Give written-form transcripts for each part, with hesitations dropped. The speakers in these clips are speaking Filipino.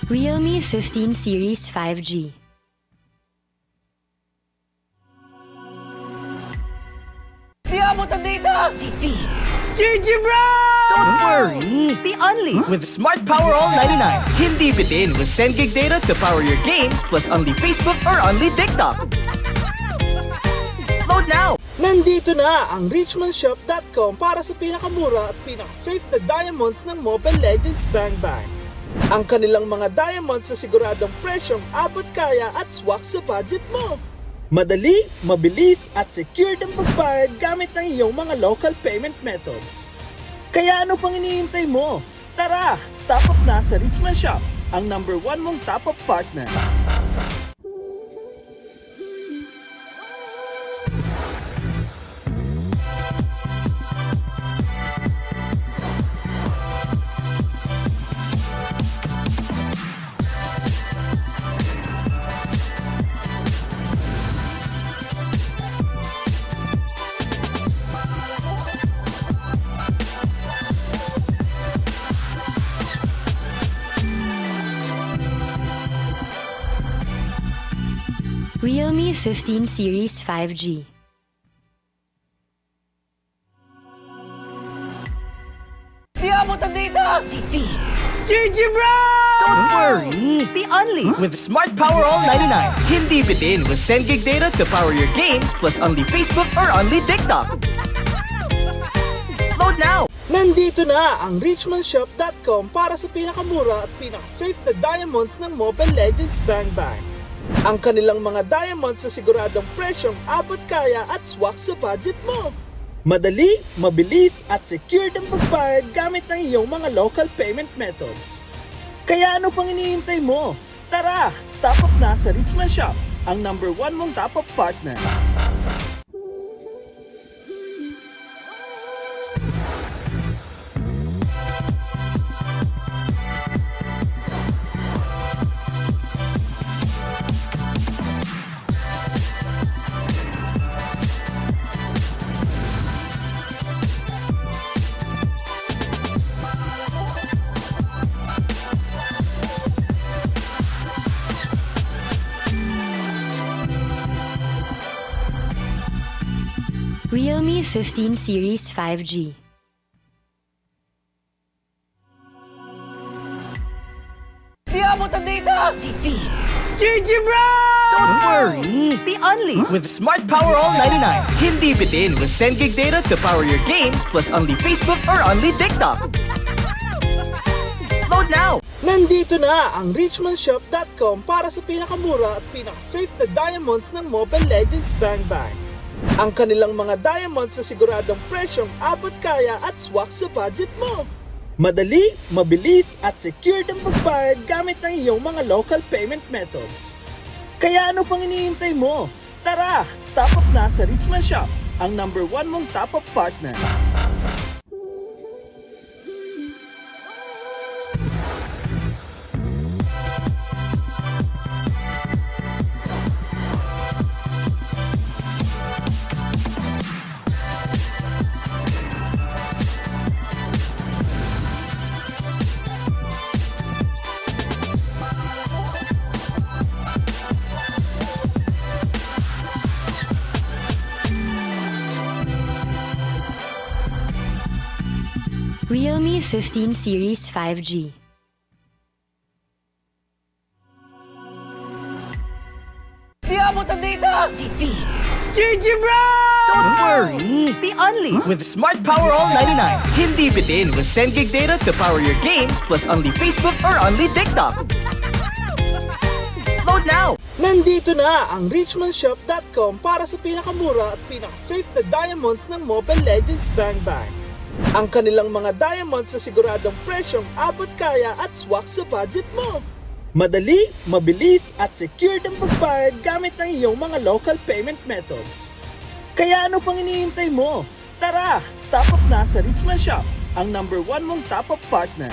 Realme 15 Series 5G. Di abutan dito! Defeat! GG bro! Don't worry! The Only with Smart Power All 99. Hindi bitin with 10 gig data to power your games plus only Facebook or only TikTok. Load now! Nandito na ang richmondshop.com para sa pinakamura at pinakasafe na diamonds ng Mobile Legends Bang Bang. Ang kanilang mga diamonds na siguradong presyong abot kaya at swak sa budget mo. Madali, mabilis at secured ang pagbayad gamit ang iyong mga local payment methods. Kaya ano pang iniintay mo? Tara, top up na sa Richmond Shop, ang #1 mong top up partner. Realme 15 Series 5G. Di abutan dito! Defeat! GG bro! Don't worry! The Only with Smart Power All 99. Hindi bitin with 10 gig data to power your games plus only Facebook or only TikTok. Load now! Nandito na ang richmondshop.com para sa pinakamura at pinakasafe na diamonds ng Mobile Legends Bang Bang. Ang kanilang mga diamonds na siguradong presyong abot kaya at swak sa budget mo. Madali, mabilis at secured ang pagbayad gamit ang iyong mga local payment methods. Kaya ano pang iniintay mo? Tara, top up na sa Richmond Shop, ang #1 mong top up partner. Realme 15 Series 5G. Di abutan dito! Defeat! GG bro! Don't worry! The Only with Smart Power All 99. Hindi bitin with 10 gig data to power your games plus only Facebook or only TikTok. Load now! Nandito na ang richmondshop.com para sa pinakamura at pinakasafe na diamonds ng Mobile Legends Bang Bang. Ang kanilang mga diamonds na siguradong presyong abot kaya at swak sa budget mo. Madali, mabilis at secured ang pagbayad gamit ang iyong mga local payment methods. Kaya ano pang iniintay mo? Tara, top up na sa Richmond Shop, ang #1 mong top up partner. Realme 15 Series 5G. Di abutan dito! Defeat! GG bro! Don't worry! The Only with Smart Power All 99. Hindi bitin with 10 gig data to power your games plus only Facebook or only TikTok. Load now! Nandito na ang richmondshop.com para sa pinakamura at pinakasafe na diamonds ng Mobile Legends Bang Bang. Ang kanilang mga diamonds na siguradong presyong abot kaya at swak sa budget mo. Madali, mabilis at secured ang pagbayad gamit ang iyong mga local payment methods. Kaya ano pang iniintay mo? Tara, top up na sa Richmond Shop, ang #1 mong top up partner.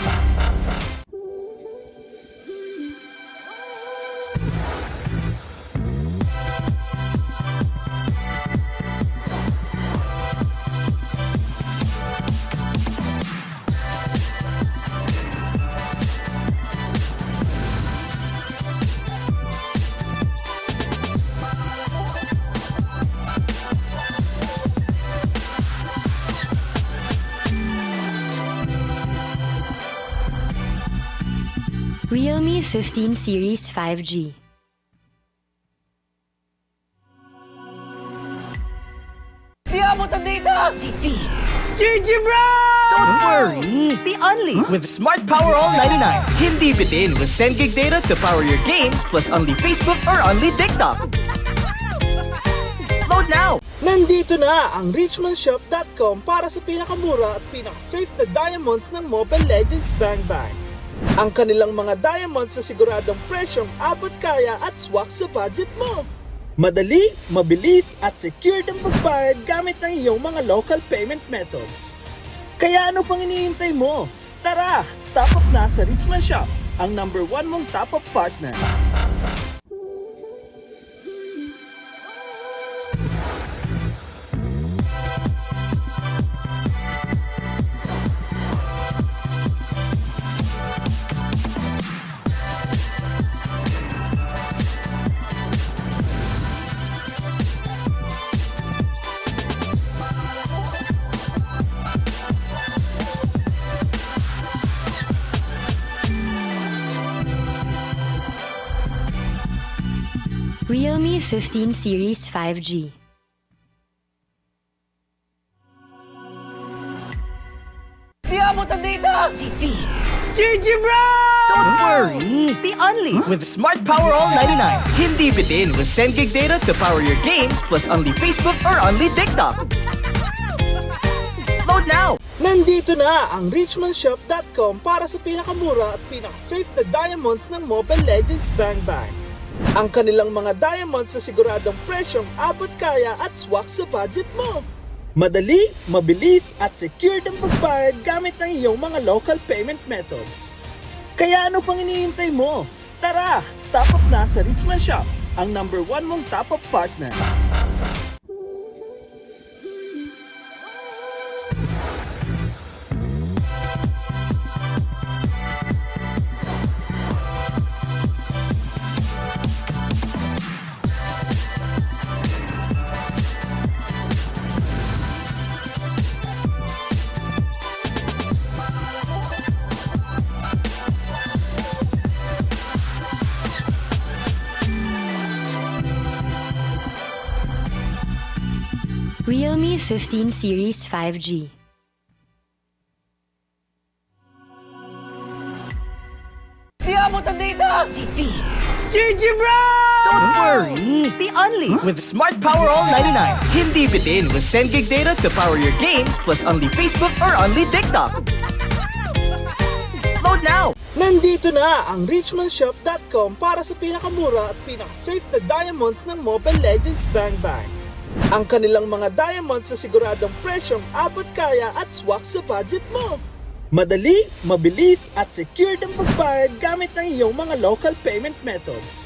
Realme 15 Series 5G. Di abot ang data! GG bro! Don't worry! The only with Smart Power All 99. Hindi bitin with 10 gig data to power your games plus only Facebook or only TikTok. Load now! Nandito na ang richmondshop.com para sa pinakamura at pinaka-safe na diamonds ng Mobile Legends Bang Bang. Ang kanilang mga diamonds sa siguradong presyong abot kaya at swak sa budget mo. Madali, mabilis at secure ang pagbayad gamit ang iyong mga local payment methods. Kaya ano pang iniintay mo? Tara, top up na sa Richmond Shop, ang #1 mong top up partner. Realme 15 Series 5G. Di abot ang data! GG bro! Don't worry! The only with Smart Power All 99. Hindi bitin with 10 gig data to power your games plus only Facebook or only TikTok. Load now! Nandito na ang richmondshop.com para sa pinakamura at pinaka-safe na diamonds ng Mobile Legends Bang Bang. Ang kanilang mga diamonds sa siguradong presyong abot kaya at swak sa budget mo. Madali, mabilis at secure ang pagbayad gamit ang iyong mga local payment methods. Kaya ano pang iniintay mo? Tara, top up na sa Richmond Shop, ang #1 mong top up partner. Realme 15 Series 5G. Di abot ang data! GG bro! Don't worry! The only with Smart Power All 99. Hindi bitin with 10 gig data to power your games plus only Facebook or only TikTok. Load now! Nandito na ang richmondshop.com para sa pinakamura at pinaka-safe na diamonds ng Mobile Legends Bang Bang. Ang kanilang mga diamonds sa siguradong presyong abot kaya at swak sa budget mo. Madali, mabilis at secure ang pagbayad gamit ang iyong mga local payment methods.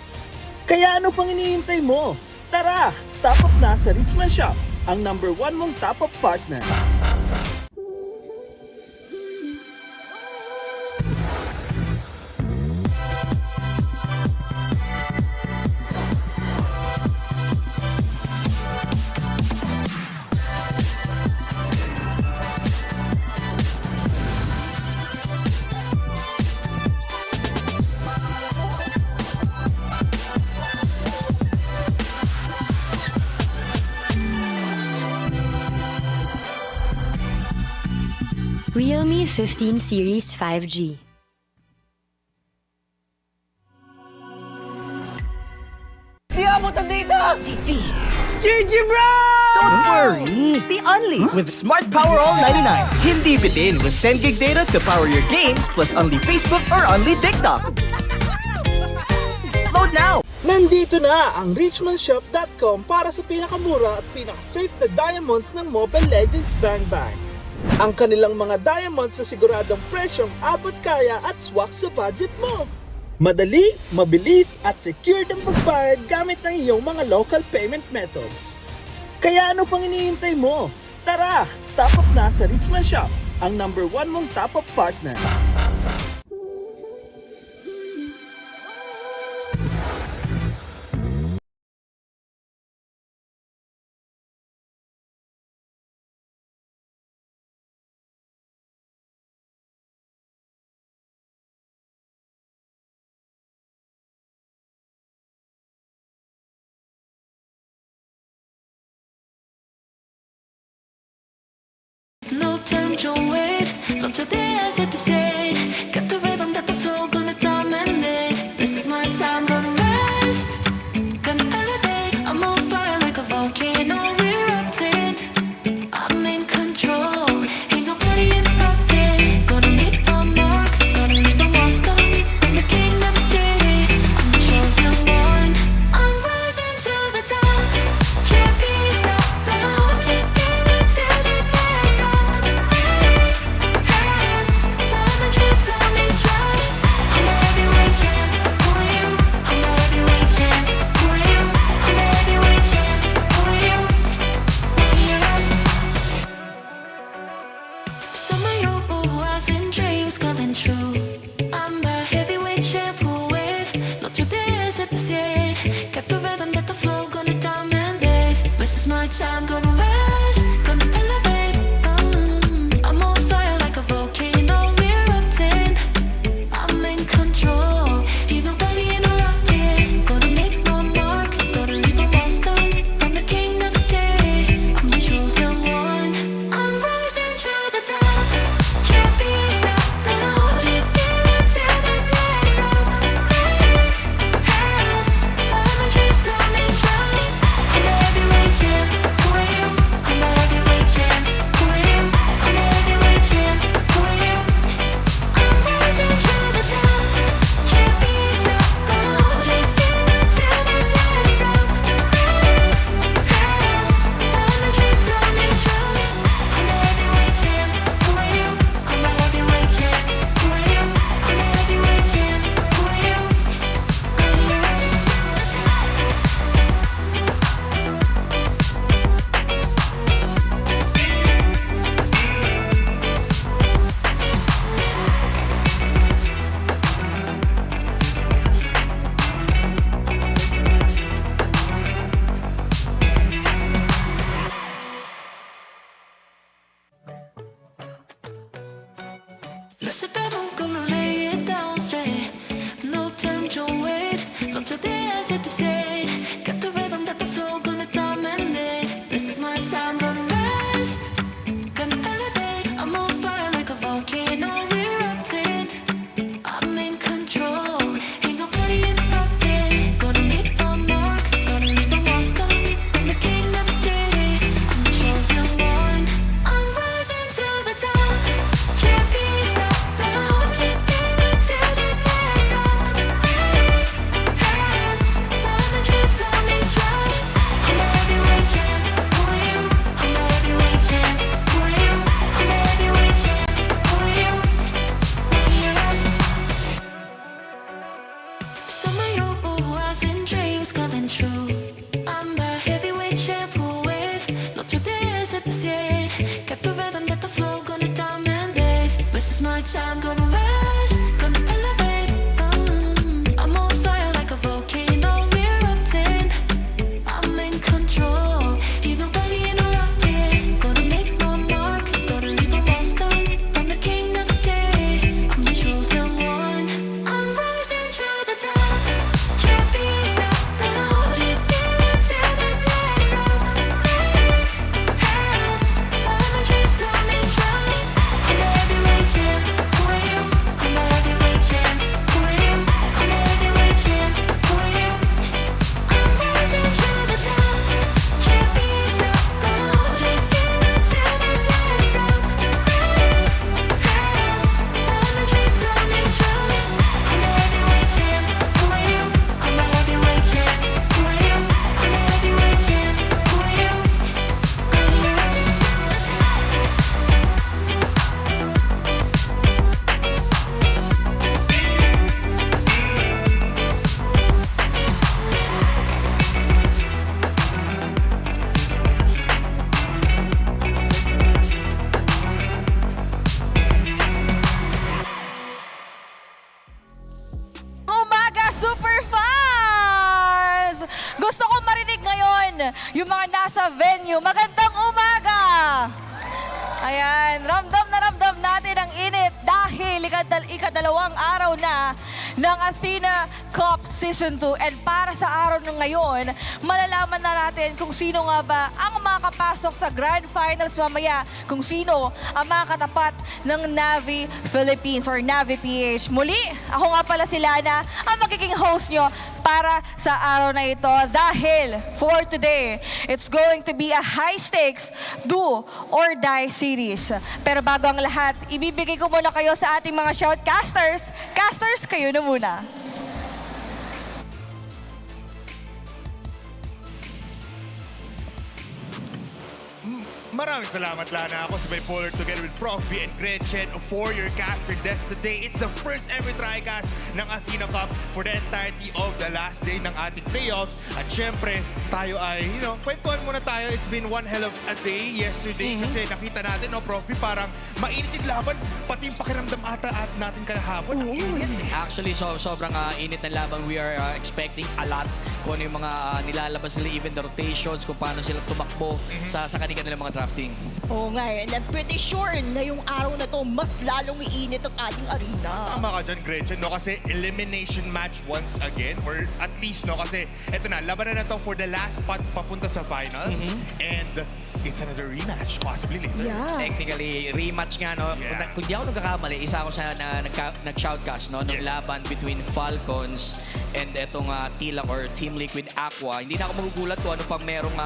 Kaya ano pang iniintay mo? Tara, top up na sa Richmond Shop, ang #1 mong top up partner. Realme 15 Series 5G. Di abot ang data! GG bro! Don't worry! The only with Smart Power All 99. Hindi bitin with 10 gig data to power your games plus only Facebook or only TikTok. Load now! Nandito na ang richmondshop.com para sa pinakamura at pinaka-safe na diamonds ng Mobile Legends Bang Bang. Ang kanilang mga diamonds sa siguradong presyong abot kaya at swak sa budget mo. Madali, mabilis at secure ang pagbayad gamit ang iyong mga local payment methods. Kaya ano pang iniintay mo? Tara, top up na sa Richmond Shop, ang #1 mong top up partner. turn your weight. Float to the air, set to say. Got the rhythm that the flow gonna dominate. This is my time, gonna rise, gonna elevate. I'm on fire like a volcano erupting. I'm in control, ain't nobody interrupting. Gonna make my mark, gonna leave a monster. I'm the king of the city, I'm the chosen one. I'm rising to the top, can't be stopped. Let's get into the battle. Pass, boundaries climbing dry. I'm a heavyweight champ, who are you? I'm a heavyweight champ, who are you? I'm a heavyweight champ, who are you? Some of your hopes and dreams coming true. I'm the heavyweight champ who wait. Not to dance at the stage. Got the rhythm that the flow gonna dominate. This is my time, gonna rise, gonna elevate. I'm on fire like a volcano erupting. I'm in control, ain't nobody interrupting. Gonna make my mark, gonna leave a monster. I'm the king of the city, I'm the chosen one. I'm rising to the top, can't be stopped. Let's get into the battle. Pass, boundaries climbing dry. I'm a heavyweight champ, who are you? I'm a heavyweight champ, who are you? I'm a heavyweight champ, who are you? I'm rising to the top, can't be stopped. Let's get into the battle. Pass, boundaries climbing dry. I'm a heavyweight champ, who are you? I'm a heavyweight champ, who are you? I'm a heavyweight champ, who are you? Lost it, I'm gonna lay it down straight. No time to wait. Float to the air, set to say. Got the rhythm that the flow gonna dominate. This is my time, gonna rise, gonna elevate. I'm on fire like a volcano erupting. I'm in control, ain't nobody interrupting. Gonna make my mark, gonna leave a monster. I'm the king of the city, I'm the chosen one. I'm rising to the top, can't be stopped. Let's get into the battle. Pass, boundaries climbing dry. I'm a heavyweight champ, who are you? I'm a heavyweight champ, who are you? I'm a heavyweight champ, who are you? Some of your hopes and dreams coming true. I'm the heavyweight champ who wait. Not to dance at the stage. Got the rhythm that the flow gonna dominate. This is my time, gonna rise, gonna elevate. I'm on fire like a volcano erupting. I'm in control, ain't nobody interrupting. Gonna make my mark, gonna leave a monster. I'm the king of the city, I'm the chosen one. I'm rising to the top, can't be stopped. Let's get into the battle. Pass, boundaries climbing dry. I'm a heavyweight champ, who are you? I'm a heavyweight champ, who are you? I'm a heavyweight champ, who are you? I'm rising to the top, can't be stopped. Let's get into the battle. Pass, boundaries climbing dry. I'm a heavyweight champ, who are you? I'm a heavyweight champ, who are you? I'm a heavyweight champ, who are you? Umaga Superfans! Gusto kong marinig ngayon yung mga nasa venue. Magandang umaga! Ayan, ramdam na ramdam natin ang init dahil ikadalawang araw na ng Athena Cup Season 2. And para sa araw ng ngayon, malalaman na natin kung sino nga ba ang makakapasok sa Grand Finals mamaya, kung sino ang makakatapat ng Navi Philippines or NVPH. Muli, ako nga pala si Lana, ang magiging host nyo para sa araw na ito dahil for today, it's going to be a high-stakes do or die series. Pero bago ang lahat, ibibigay ko muna kayo sa ating mga shoutcasters. Casters, kayo na muna. Maraming salamat, Lana. Ako si Bipolar together with Prof B and Gretchen for your caster desk today. It's the first ever TriCast ng Athena Cup for the entirety of the last day ng ating playoffs. At syempre, tayo ay, kwentuhan muna tayo. It's been one hell of a day yesterday kasi nakita natin, Prof B, parang mainit yung laban. Pati yung pakiramdam ata at natin kahapon. Ang init eh. Actually, sobrang init ng laban. We are expecting a lot kung ano yung mga nilalabas nila, even the rotations, kung paano sila tumakbo sa kanilang mga drafting. Oo nga eh. And I'm pretty sure na yung araw na to, mas lalong iinit ang ating arena. Tama ka dyan, Gretchen, kasi elimination match once again, or at least, kasi eto na, labanan na to for the last spot papunta sa finals, and it's another rematch, possibly later. Yeah. Technically, rematch nga, Yeah. Kung di ako nagkakamali, isa ako sa nag-shoutcast, nung Yes. laban between Falcons and etong TLAQ or Team Liquid Aqua. Hindi na ako magugulat kung ano pang merong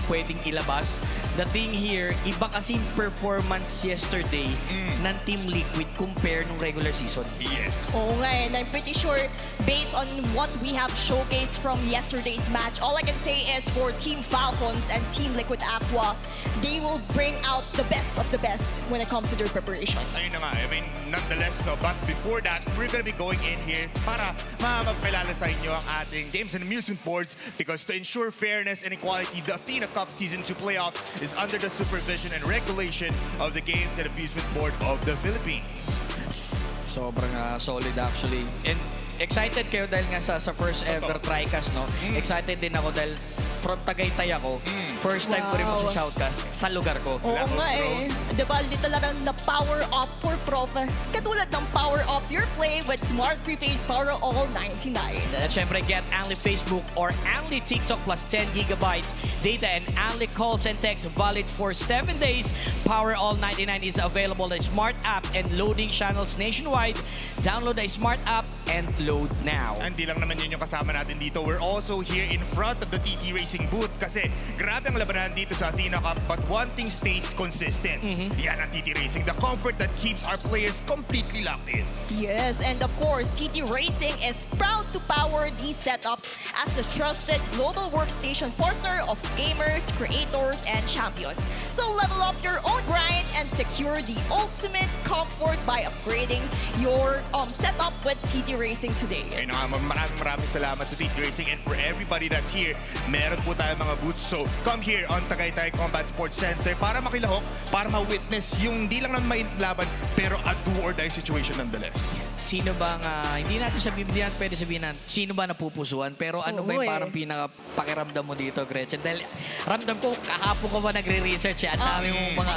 pwedeng ilabas. The thing here, iba kasing performance yesterday ng Team Liquid compare nung regular season. Yes. Oo nga eh. And I'm pretty sure, based on what we have showcased from yesterday's match, all I can say is for Team Falcons and Team Liquid Aqua, they will bring out the best of the best when it comes to their preparations. Ayun na nga, nonetheless, but before that, we're gonna be going in here para magpalala sa inyo ang ating games and amusement boards because to ensure fairness and equality, the Athena Cup Season 2 playoffs is under the supervision and regulation of the Games and Amusement Board of the Philippines. Sobrang solid actually. And excited kayo dahil nga sa first ever TriCast, no? Excited din ako dahil from Tagaytay ako. First time ko rin Wow. mag-shoutcast sa lugar ko. Oo nga eh. Diba, literal na power up for Prof. Katulad ng power up your play with Smart Prepaid Power All 99. At syempre, get Anli Facebook or Anli TikTok plus 10 gigabytes data and Anli calls and texts valid for 7 days. Power All 99 is available on the Smart app and loading channels nationwide. Download the Smart app and load now. Hindi lang naman yun yung kasama natin dito. We're also here in front of the TT Racing booth kasi grabe ang labanan dito sa Athena Cup but one thing stays consistent. Yan ang TT Racing, the comfort that keeps our players completely locked in. Yes, and of course, TT Racing is proud to power these setups as the trusted global workstation partner of gamers, creators, and champions. So level up your own grind and secure the ultimate comfort by upgrading your setup with TT Racing today. Ayun nga, maraming salamat to TT Racing and for everybody that's here, meron po tayo mga booths. So come here on Tagaytay Combat Sports Center para makilahok, para ma-witness yung hindi lang naman mainit laban pero a do or die situation nonetheless. Sino ba hindi natin pwede sabihin na sino ba napupusuan, pero ano ba Oo yung eh. parang pinaka-pakiramdam mo dito, Gretchen? Dahil ramdam ko, kahapon ko ba nagre-research, ang dami mong mga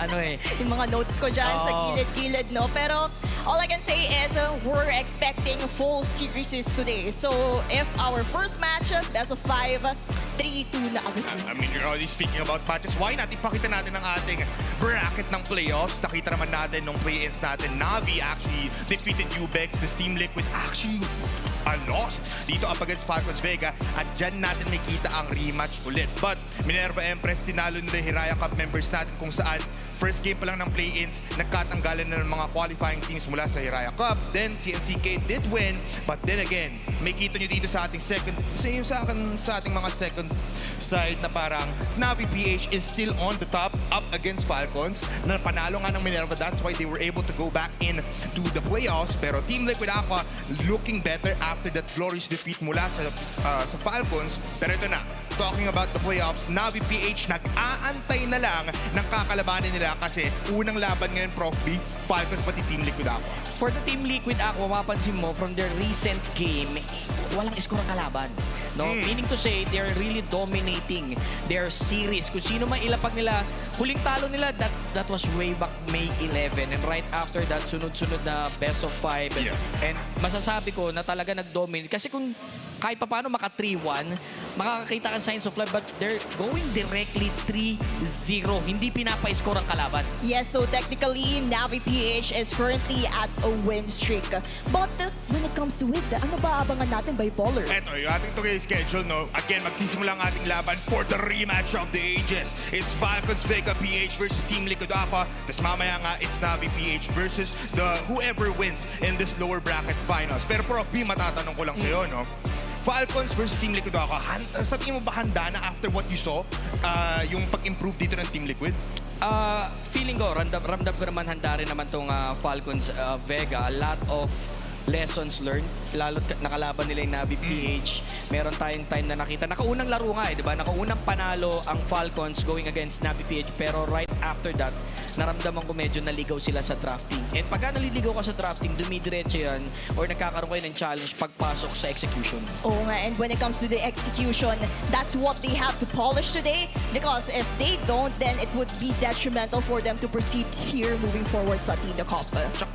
Yung mga notes ko dyan sa Oo. gilid-gilid, no? Pero all I can say is we're expecting full series today. So if our first match, best of 5, 3-2 na agad. I mean, you're already speaking about matches. Why not? Ipakita natin ang ating bracket ng playoffs. Nakita naman natin nung play-ins natin. Navi actually defeated Ubex. The Team Liquid actually lost dito up against Falcons Vega. At dyan natin makita ang rematch ulit. But Minerva Empress, tinalo nila Hiraya Cup members natin kung saan first game pa lang ng play-ins, nagkatanggalan na ng mga qualifying teams mula sa Hiraya Cup. Then TNCK did win. But then again, may kita nyo dito sa ating second, sa ating mga second side na parang Navi PH is still on the top up against Falcons na panalo nga ng Minerva. That's why they were able to go back in to the playoffs. Pero Team Liquid Aqua looking better after that glorious defeat mula sa Falcons. Pero ito na, talking about the playoffs, Navi PH nag-aantay na lang ng kakalabanin nila kasi unang laban ngayon, Prof B, Falcons pati Team Liquid Aqua. For the Team Liquid Aqua, mapansin mo from their recent game, walang score ang kalaban. No? Meaning to say, they're really dominating their series. Kung sino man ilapag nila, huling talo nila, that was way back May 11. And right after that, sunod-sunod na best of 5. Yeah. And masasabi ko na talaga nag-dominate. Kasi kung kahit pa paano maka 3-1, makakakita ka signs of life, but they're going directly 3-0. Hindi pinapa-score ang kalaban. Yes, so technically, NVPH is currently at a win streak. But when it comes to it, ano ba abangan natin bipolar? Eto, yung ating tugay schedule, no? Again, magsisimula ang ating laban for the rematch of the ages. It's Falcons Vega PH versus Team Liquid Aqua. Tapos mamaya nga, it's Navi PH versus the whoever wins in this lower bracket finals. Pero Prof B, matatanong ko lang sa'yo, no? Falcons versus Team Liquid Aqua. Sa tingin mo ba handa na after what you saw, yung pag-improve dito ng Team Liquid? Feeling ko, ramdam ko naman handa rin naman tong Falcons Vega. A lot of lessons learned, lalo nakalaban nila yung Navi PH. Meron tayong time na nakita. Nakaunang laro nga di ba? Nakaunang panalo ang Falcons going against Navi PH. Pero right after that, naramdaman ko medyo naligaw sila sa drafting. And pagka naliligaw ka sa drafting, dumidiretso yan or nagkakaroon kayo ng challenge pagpasok sa execution. Oo nga, and when it comes to the execution, that's what they have to polish today. Because if they don't, then it would be detrimental for them to proceed here moving forward sa Athena Cup.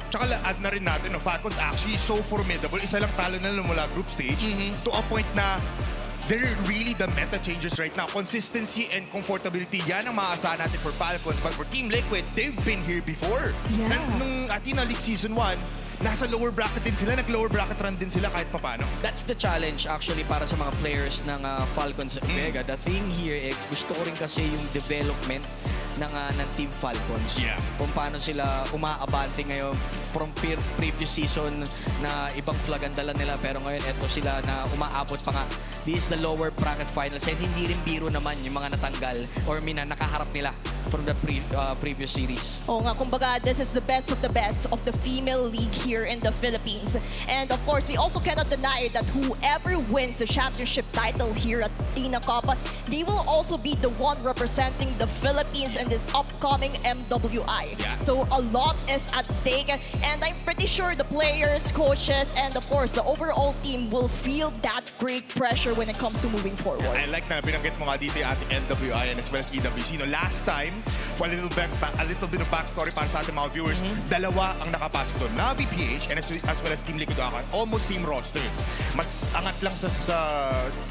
Tsaka add na rin natin, no, Falcons actually so formidable. Isa lang talo na mula group stage to a point na they're really the meta changers right now. Consistency and comfortability, yan ang maaasahan natin for Falcons. But for Team Liquid, they've been here before. Yeah. And nung Athena League Season 1, nasa lower bracket din sila. Nag-lower bracket run din sila kahit papano. That's the challenge actually para sa mga players ng Falcons Vega. The thing here, gusto ko rin kasi yung development ng Team Falcons. Yeah. Kung paano sila umaabante ngayon from previous season na ibang flag ang dala nila, pero ngayon eto sila na umaabot pa nga. This is the lower bracket finals and hindi rin biro naman yung mga natanggal or nakaharap nila from the previous series. Oo nga, kumbaga, this is the best of the female league here in the Philippines. And of course, we also cannot deny that whoever wins the championship title here at Athena Cup, they will also be the one representing the Philippines in this upcoming MWI. Yeah. So a lot is at stake, and I'm pretty sure the players, coaches, and of course, the overall team will feel that great pressure when it comes to moving forward. I like na binanggit mo nga dito yung ating NWI and as well as EWC. No, last time, for a little bit of backstory para sa ating mga viewers, dalawa ang nakapasok doon. Navi PH and as well as Team Liquid Aqua. Almost same roster. Mas angat lang sa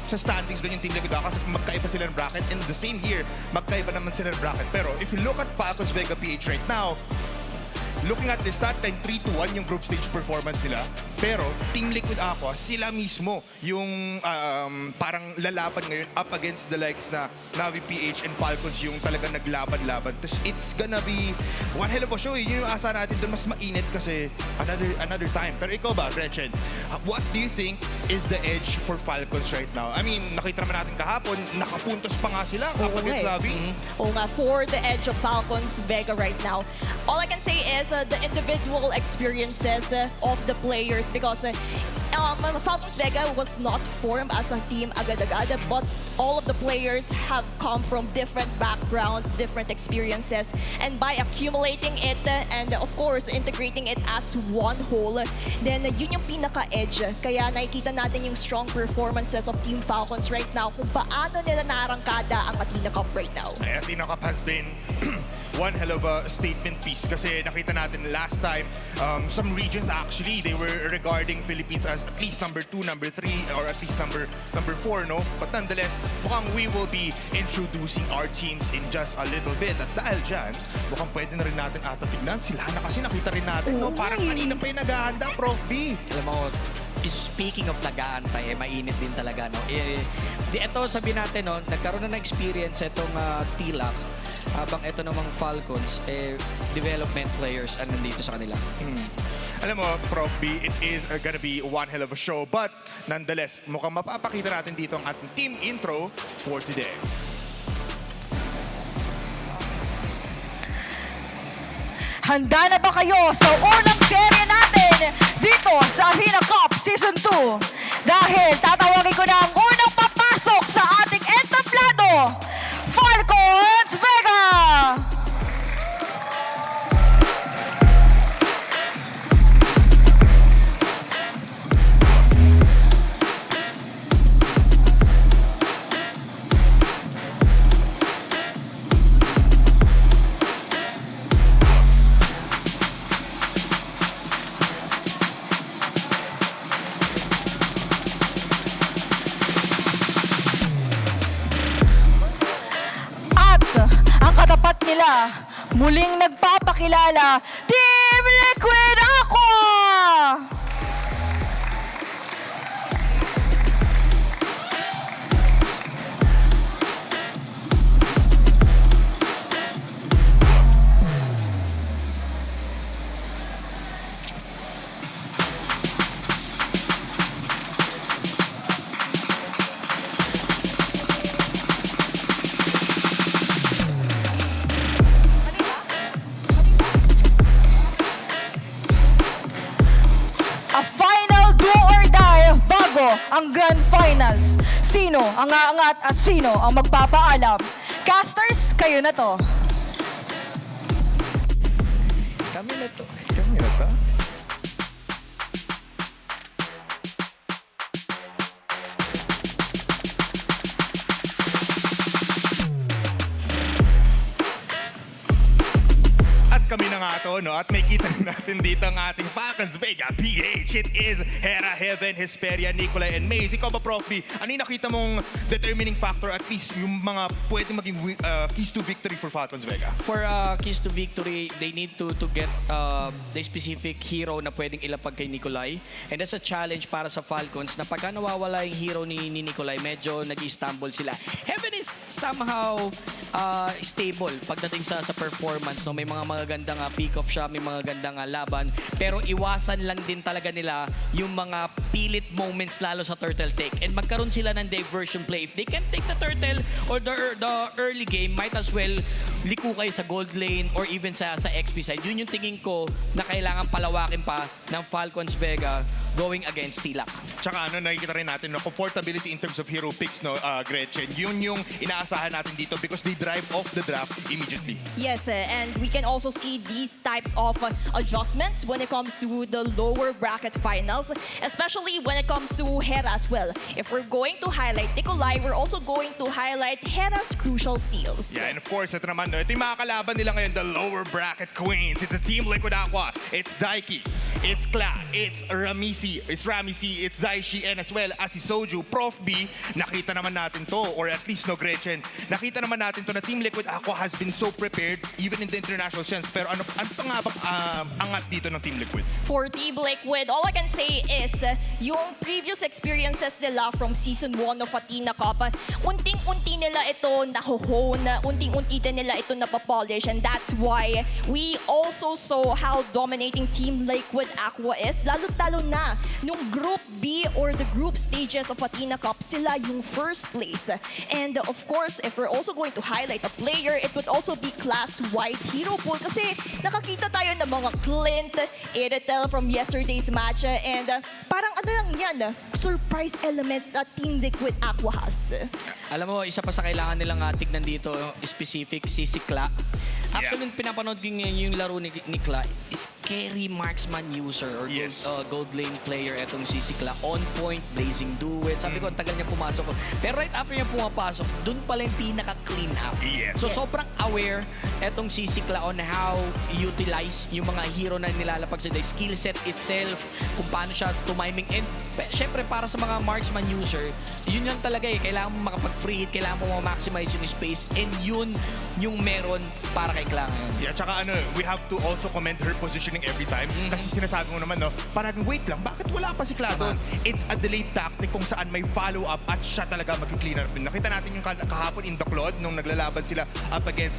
standings doon yung Team Liquid Aqua kasi magkaiba sila ng bracket. And the same here, magkaiba naman sila ng bracket. Pero if you look at Falcons Vega PH right now, looking at the start time, 3-1 yung group stage performance nila. Pero Team Liquid Aqua, sila mismo yung parang lalaban ngayon up against the likes na Navi PH and Falcons yung talagang naglaban-laban. Tapos it's gonna be one hell of a show. Yun yung asa natin doon, mas mainit kasi another time. Pero ikaw ba, Gretchen, what do you think is the edge for Falcons right now? I mean, nakita naman natin kahapon, nakapuntos pa nga sila up against Navi. Oo nga, for the edge of Falcons Vega right now, all I can say is the individual experiences of the players because Falcons Vega was not formed as a team agad-agad, but all of the players have come from different backgrounds, different experiences, and by accumulating it and of course integrating it as one whole, then yun yung pinaka-edge. Kaya nakikita natin yung strong performances of Team Falcons right now kung paano nila narangkada ang Athena Cup right now. Athena Cup has been one hell of a statement piece kasi nakita natin last time, some regions actually, they were regarding Philippines as at least number 2, number 3, or at least number 4, no? But nonetheless, mukhang we will be introducing our teams in just a little bit. At dahil dyan, mukhang pwede na rin natin tignan. Sila na kasi nakita rin natin, no? Parang kanina pa yung naghahanda, Prof B. Alam mo, speaking of nag-aantay, mainit din talaga, no? Ito, sabihin natin, no, nagkaroon na ng experience itong TLAQ. Habang ito namang Falcons, development players ang nandito sa kanila. Alam mo, Prof B, it is gonna be one hell of a show. But nonetheless, mukhang mapapakita natin dito ang ating team intro for today. Handa na ba kayo sa unang serye natin dito sa Athena Cup Season 2? Dahil tatawagin ko na ang unang papasok sa ating entablado, Falcons Vega! nila, muling nagpapakilala, Team Liquid Aqua! A final do or die bago ang Grand Finals. Sino ang aangat at sino ang magpapaalam? Casters, kayo na to. Kami na to. Kami na to. Kami na nga to, no? At may kita natin dito ang ating Falcons Vega PH. It is Hera, Heaven, Hesperia, Nicolay, and Maze. Ikaw ba, Prof B? Ano yung nakita mong determining factor, at least yung mga pwedeng maging keys to victory for Falcons Vega? For keys to victory, they need to get the specific hero na pwedeng ilapag kay Nicolay. And that's a challenge para sa Falcons na pagka nawawala yung hero ni Nicolay, medyo nag-stumble sila. Heaven is somehow stable pagdating sa performance. No? May mga magandang pick-off siya, may mga gandang laban. Pero iwasan lang din talaga nila yung mga pilit moments lalo sa turtle take. And magkaroon sila ng diversion play. If they can take the turtle or the early game, might as well liko kayo sa gold lane or even sa XP side. Yun yung tingin ko na kailangan palawakin pa ng Falcons Vega going against TLAQ. Tsaka nakikita rin natin, no, comfortability in terms of hero picks, no, Gretchen. Yun yung inaasahan natin dito because they drive off the draft immediately. Yes, and we can also see these types of adjustments when it comes to the lower bracket finals, especially when it comes to Hera as well. If we're going to highlight Nicolay, we're also going to highlight Hera's crucial steals. Yeah, and of course, ito naman, no, ito yung mga kalaban nila ngayon, the lower bracket queens. It's a Team Liquid Aqua. It's Daiki. It's TLAQ. It's Ramisi, it's Zaishi, and as well as si Soju. Prof B, nakita naman natin to, or at least, no, Gretchen, nakita naman natin to na Team Liquid Aqua has been so prepared, even in the international sense. Pero ano pa nga ba angat dito ng Team Liquid? For Team Liquid, all I can say is yung previous experiences nila from Season 1 of Athena Cup, unting-unti nila ito nahuhone, unting-unti din nila ito napapolish, and that's why we also saw how dominating Team Liquid Aqua is, lalo-talo na nung Group B or the group stages of Athena Cup, sila yung first place. And of course, if we're also going to highlight a player, it would also be class-wide hero pool kasi nakakita tayo ng mga Clint, Eretel from yesterday's match, and parang ano lang yan, surprise element na Team Liquid Aqua has. Alam mo, isa pa sa kailangan nilang tignan dito, specific, si TLAQ. Actually, pinapanood ko yung laro ni TLAQ, scary marksman user or gold lane player etong si TLAQ. On point, blazing duet. Sabi ko, ang tagal niya pumasok. Pero right after niya pumapasok, dun pala yung pinaka-clean up. So sobrang aware etong si TLAQ on how utilize yung mga hero na nilalapag sa skill set itself, kung paano siya tumiming. And syempre, para sa mga marksman user, yun lang talaga eh. Kailangan mo makapag-free hit, kailangan mo ma-maximize yung space, and yun yung meron para kay TLAQ. Yeah, tsaka we have to also commend her positioning every time. Kasi sinasabi mo naman, no, parang wait lang, bakit wala pa si TLAQ doon? It's a delayed tactic kung saan may follow-up at siya talaga mag-clean up. Nakita natin yung kahapon in the Claude nung naglalaban sila up against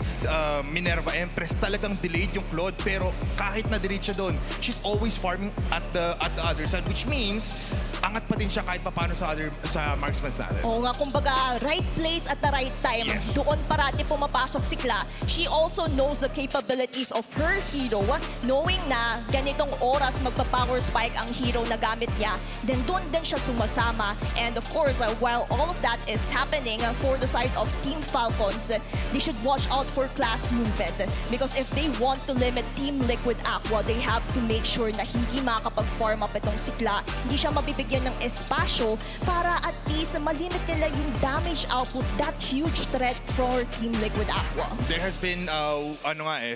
Minerva Empress. Talagang delayed yung Claude, pero kahit na delayed siya doon, she's always farming at the other side, which means angat pa din siya kahit paano sa marksmans natin. Oo nga, kumbaga, right place at the right time. Doon parati pumapasok si TLAQ. She also knows the capabilities of her hero, knowing na ganitong oras magpa-power spike ang hero na gamit niya, then doon din siya sumasama. And of course, while all of that is happening for the side of Team Falcons, they should watch out for class movement. Because if they want to limit Team Liquid Aqua, they have to make sure na hindi makakapag-farm up itong si TLAQ. Hindi siya mabibigyan ng espasyo para at least malimit nila yung damage output, that huge threat for Team Liquid Aqua. There has been,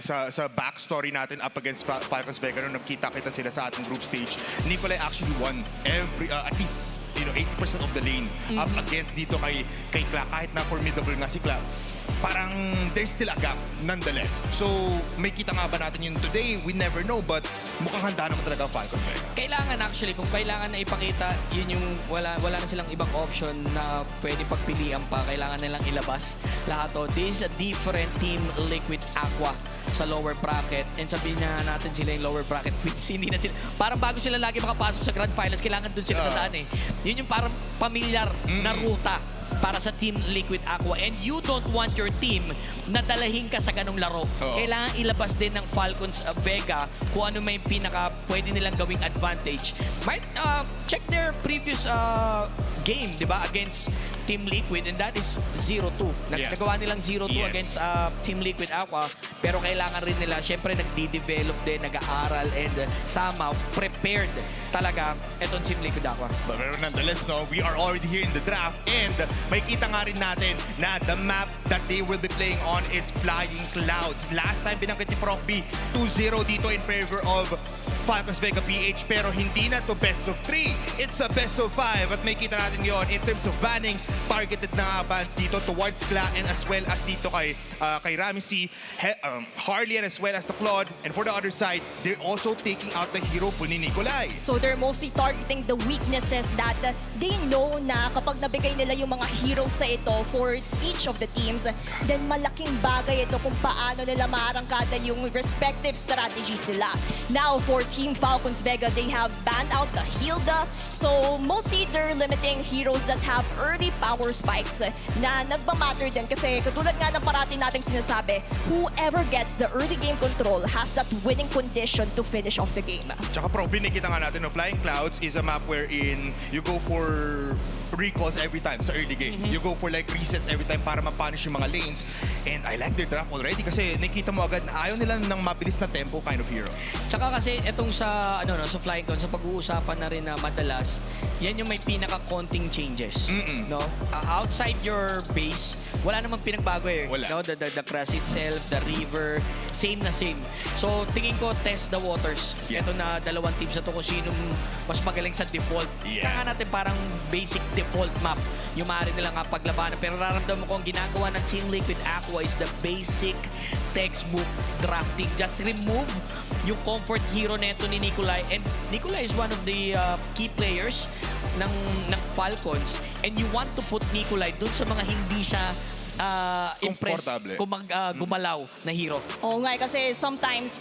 sa backstory natin up against Falcons Vega, nung nagkita-kita sila sa ating group stage, Nicolay actually won at least 80% of the lane up against dito kay TLAQ, kahit na formidable nga si TLAQ. parang there's still a gap nonetheless. So, may kita nga ba natin yun today? We never know, but mukhang handa naman talaga ang Falcons Vega. Kailangan actually, kung kailangan na ipakita, yun yung wala na silang ibang option na pwede pagpilian pa. Kailangan nilang ilabas lahat to. This is a different team, Liquid Aqua sa lower bracket. And sabihin na natin sila yung lower bracket queens. Hindi na sila. Parang bago sila lagi makapasok sa Grand Finals, kailangan dun sila dadaan eh. Yun yung parang familiar na ruta para sa Team Liquid Aqua. And you don't want your team na dalahin ka sa ganong laro. Kailangan ilabas din ng Falcons Vega kung ano may pinaka pwede nilang gawing advantage. Might check their previous game, di ba, against Team Liquid, and that is 0-2. Nagawa nilang 0-2 against Team Liquid Aqua, pero kailangan rin nila, syempre nagdi-develop din, nag-aaral, and somehow prepared talaga itong Team Liquid Aqua. But nonetheless, no, we are already here in the draft, and may kita nga rin natin na the map that they will be playing on is Flying Clouds. Last time binanggit ni Prof B, 2-0 dito in favor of Falcons Vega PH, pero hindi na to best of 3. It's a best of 5 at may kita natin yon in terms of banning. Targeted na bans dito towards Kla and as well as dito kay Ramsey, Harley, and as well as the Claude. And for the other side, they're also taking out the hero po ni Nikolai. So they're mostly targeting the weaknesses that they know na kapag nabigay nila yung mga heroes sa ito for each of the teams, then malaking bagay ito kung paano nila maarangkada yung respective strategies sila. Now, for Team Falcons Vega, they have banned out the Hilda. So mostly they're limiting heroes that have early power spikes na nagmamatter din kasi katulad nga ng parati nating sinasabi, whoever gets the early game control has that winning condition to finish off the game. Tsaka Pro, binigita nga natin, no, Flying Clouds is a map wherein you go for recalls every time sa early game. You go for like resets every time para ma-punish yung mga lanes. And I like their draft already kasi nakita mo agad na ayaw nila ng mabilis na tempo kind of hero. Tsaka kasi itong sa sa Flying Clouds, sa pag-uusapan na rin na madalas, yan yung may pinaka-konting changes. No? Outside your base, wala namang pinagbago eh. Wala. No? The grass itself, the river, same na same. So tingin ko, test the waters. Ito na dalawang teams na to kung sinong mas magaling sa default. Kaya natin parang basic default map yung maaari nila nga paglabanan. Pero nararamdaman ko ang ginagawa ng Team Liquid Aqua is the basic textbook drafting. Just remove yung comfort hero neto ni Nikolai. And Nikolai is one of the key players ng Falcons. And you want to put Nikolai dun sa mga hindi siya impress kung gumalaw na hero. Oo nga, kasi sometimes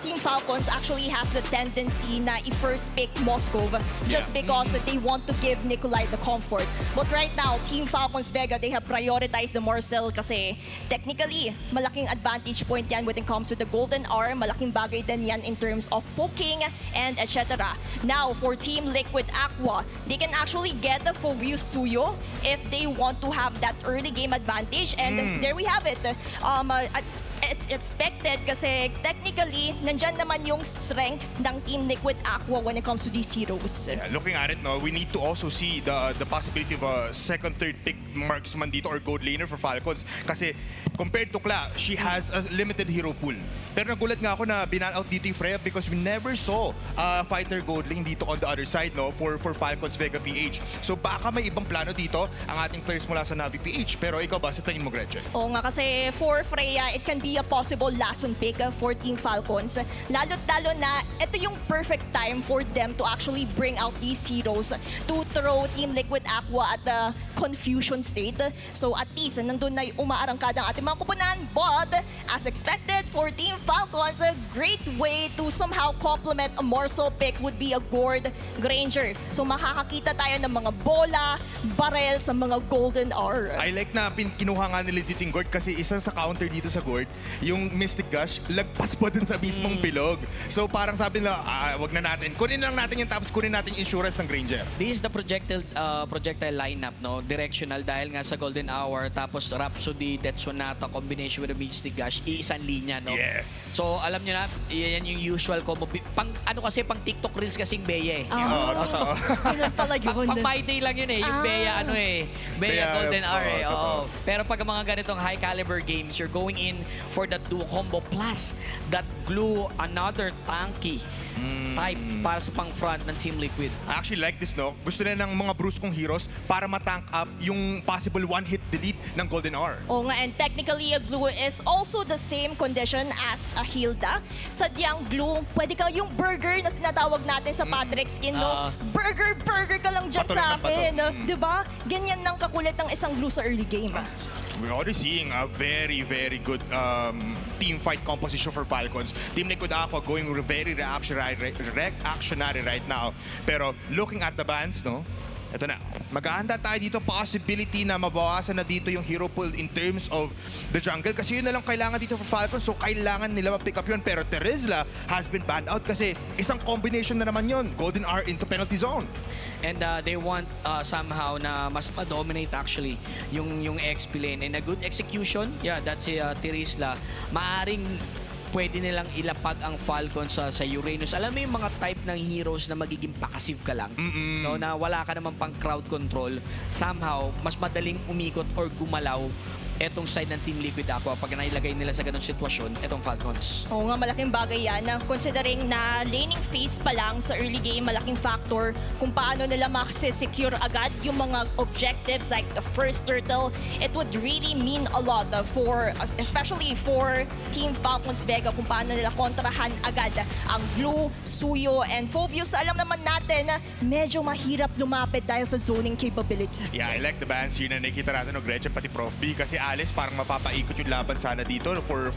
Team Falcons actually has the tendency na i-first pick Moscow just because they want to give Nikolai the comfort. But right now, Team Falcons Vega, they have prioritized the Marcel kasi technically, malaking advantage point yan when it comes to the Golden Arm. Malaking bagay din yan in terms of poking and etc. Now, for Team Liquid Aqua, they can actually get the Fovio Suyo if they want to have that early game advantage. And there we have it. It's expected kasi technically, nandyan naman yung strengths ng Team Liquid Aqua when it comes to these heroes. Yeah, looking at it, no, we need to also see the possibility of a second, third pick marksman dito or gold laner for Falcons. Kasi compared to Kla, she has a limited hero pool. Pero nagulat nga ako na binan out dito yung Freya because we never saw fighter gold lane dito on the other side, no, for Falcons Vega PH. So baka may ibang plano dito ang ating players mula sa NVPH. Pero ikaw ba, sa tingin mo, Gretchen? Oo nga, kasi for Freya, it can be a possible last on pick for Team Falcons. Lalo na, ito yung perfect time for them to actually bring out these heroes to throw Team Liquid Aqua at the confusion state. So at least, nandun na yung umaarangkada ang ating mga kupunan. But, as expected, for Team Falcons, a great way to somehow complement a morsel pick would be a Gourd Granger. So makakakita tayo ng mga bola, barrel sa mga Golden R. I like na kinuha nga nila dito yung Gourd kasi isa sa counter dito sa Gourd, yung Mystic Gush, lagpas pa dun sa mismong bilog. So parang sabi nila, wag na natin. Kunin lang natin yung tapos kunin natin yung insurance ng Granger. This is the projectile lineup, no? Directional dahil nga sa Golden Hour, tapos Rhapsody, Death Sonata, combination with the Mystic Gush, iisang linya, no? Yes. So alam nyo na, yan yung usual combo. Ano kasi, pang TikTok Reels kasing Bea eh. Totoo. Ganun pala yun. Pang my day lang yun eh. Yung Bea, Bea Golden Hour eh. Oo. Pero pag mga ganitong high caliber games, you're going in for that duo combo plus that glue another tanky type para sa pang-front ng Team Liquid. I actually like this, no? Gusto na ng mga bruskong heroes para matank up yung possible one-hit delete ng Golden R. Oo nga, and technically, a glue is also the same condition as a Hilda. Sadyang glue, pwede ka yung burger na tinatawag natin sa Patrick skin, no? Burger ka lang dyan Bato lang sa ng bato. akin. Diba? Ganyan ng kakulit ng isang glue sa early game. We're already seeing a very, very good team fight composition for Falcons. Team Liquid Aqua going very reactionary right now. Pero looking at the bans, no? Ito na. Mag-aanda tayo dito. Possibility na mabawasan na dito yung hero pool in terms of the jungle. Kasi yun na lang kailangan dito for Falcons. So kailangan nila ma-pick up yun. Pero Terizla has been banned out kasi isang combination na naman yun. Golden R into penalty zone. And they want somehow na mas ma-dominate actually yung XP lane. And a good execution, yeah, that's Terizla. Maaring pwede nilang ilapag ang Falcon sa Uranus. Alam mo yung mga type ng heroes na magiging passive ka lang, no, na wala ka naman pang crowd control. Somehow, mas madaling umikot or gumalaw etong side ng Team Liquid Aqua pag nailagay nila sa ganong sitwasyon, etong Falcons. Oo nga, malaking bagay yan. Considering na laning phase pa lang sa early game, malaking factor kung paano nila makasecure agad yung mga objectives like the first turtle. It would really mean a lot for, especially for Team Falcons Vega, kung paano nila kontrahan agad ang Blue, Suyo, and Phobius. Alam naman natin na medyo mahirap lumapit dahil sa zoning capabilities. Yeah, I like the bans yun na nakikita natin ng Gretchen pati Prof B kasi Alice parang mapapaikot yung laban sana dito for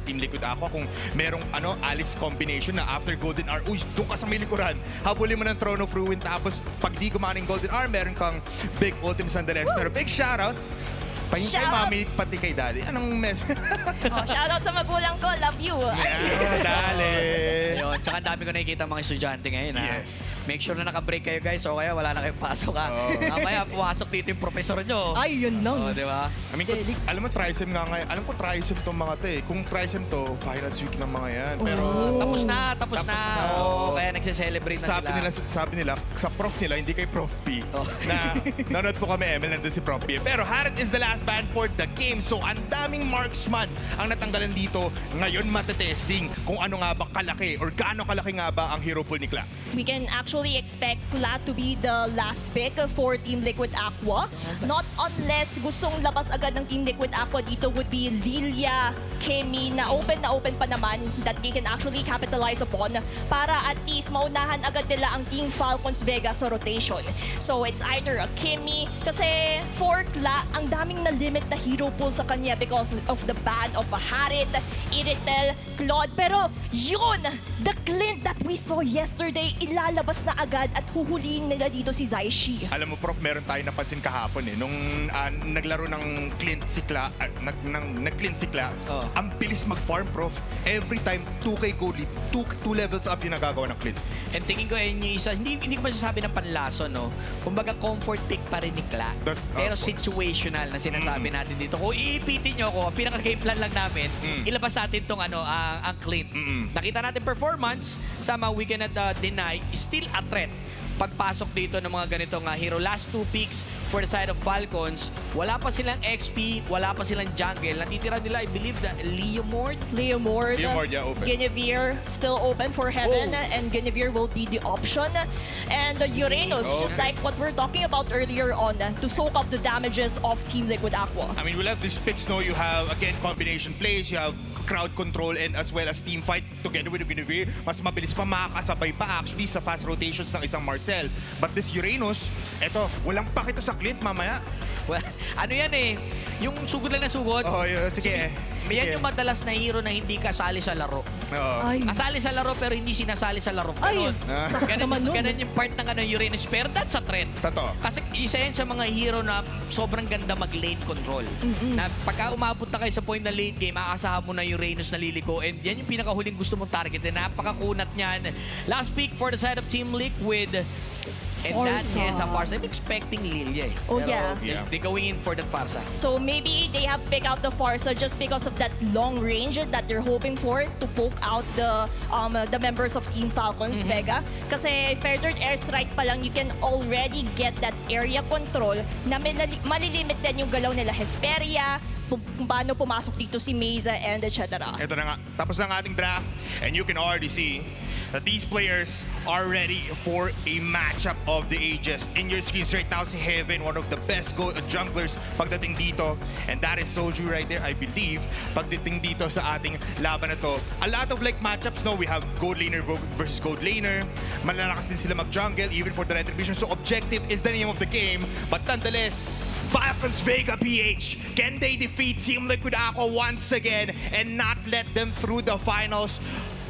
Team Liquid Aqua kung merong Alice combination na after Golden R, uy, doon ka sa may likuran, habulin mo ng Throne of Ruin, tapos pag di gumaning Golden R, meron kang big ultimate sandales. Pero big shoutouts pahin kay mami, pati kay daddy. Anong message? Shoutout sa magulang ko, love you. Yeah, dali. Ayun, tsaka ang dami ko nakikita mga estudyante ngayon. Yes. Make sure na naka-break kayo guys o kaya wala na kayong pasok ha. Mamaya pumasok dito yung professor nyo. Ay, yun lang. Di ba? I mean, alam mo, Trisem nga ngayon. Alam ko, Trisem tong mga to eh. Kung Trisem to, finals week ng mga yan. Pero, Tapos na. Oo. Kaya nagse-celebrate na sila. Sabi nila, sa prof nila, hindi kay Prof P. Oh. Na, nanonood po kami, Emil, nandun si Prof P. Pero Harat is the last ban for the game. So, ang daming marksman ang natanggalan dito. Ngayon, matetesting kung ano nga ba kalaki or gaano kalaki nga ba ang hero pool ni Cla. We can actually expect TLAQ to be the last pick for Team Liquid Aqua. Not unless gustong labas agad ng Team Liquid Aqua dito would be Lilia, Kemi, na open pa naman that they can actually capitalize upon para at least maunahan agad nila ang Team Falcons Vega sa rotation. So it's either a Kemi, kasi for TLAQ, ang daming na-limit na hero pool sa kanya because of the ban of a Harit, Iritel, Claude. Pero yun, the glint that we saw yesterday, ilalabas na agad at huhulihin nila dito si Zaishi. Alam mo, Prof, meron tayo napansin kahapon eh. Nung naglaro ng Clint si Cla, nag-Clint si Cla, ang bilis mag-farm, Prof. Every time, 2K gold lead, 2 levels up yung nagagawa ng Clint. And tingin ko yun yung isa, hindi ko masasabi ng panlaso, no? Kumbaga comfort pick pa rin ni Cla. Pero situational na sinasabi natin dito. Kung iipitin nyo ako, ang pinaka-game plan lang namin, ilabas natin tong ang Clint. Nakita natin performance, sama we cannot deny, still a threat. Pagpasok dito ng mga ganitong hero. Last 2 picks for the side of Falcons, wala pa silang XP, wala pa silang jungle. Natitira nila, I believe, Leomord, yeah, open. Guinevere still open for Heaven, and Guinevere will be the option. And Uranus, just like what we're talking about earlier on, to soak up the damages of Team Liquid Aqua. I mean, we'll have these picks, no? You have, again, combination plays, you have crowd control, and as well as team fight together with Guinevere. Mas mabilis pa, makakasabay pa actually sa fast rotations ng isang Marcel. But this Uranus, eto, walang pakito sa Clint mamaya. Well, ano yan eh, yung sugod lang na sugod. Sige. Yan yung madalas na hero na hindi kasali sa laro. Ay, Kasali sa laro pero hindi sinasali sa laro. ay, Ganun, naman nun. ganun yung part ng Uranus. Pero that's a threat. Totoo. Kasi isa yan sa mga hero na sobrang ganda mag-late control. Na pagka umabot na kayo sa point na late game, aasahan mo na Uranus na liliko. And yan yung pinakahuling gusto mong target. Napakakunat niyan. Last pick for the side of Team Liquid. And that is a Farsa. I'm expecting Lilia eh. Oh, Pero yeah. they're going in for the Farsa. So maybe they have picked out the Farsa just because of that long range that they're hoping for to poke out the members of Team Falcons Vega. Kasi fair dirt airstrike pa lang, you can already get that area control na malilimit din yung galaw nila Hesperia, kung paano pumasok dito si Meza and etc. Ito na nga, tapos na ang ating draft, and you can already see that these players are ready for a matchup of the ages. In your screens right now, si Heaven, one of the best junglers pagdating dito, and that is Soju right there, I believe, pagdating dito sa ating laban na to. A lot of like matchups, no? We have gold laner versus gold laner, malalakas din sila mag-jungle, even for the retribution, so objective is the name of the game, but nonetheless, Falcons Vega PH, can they defeat Team Liquid Aqua once again and not let them through the finals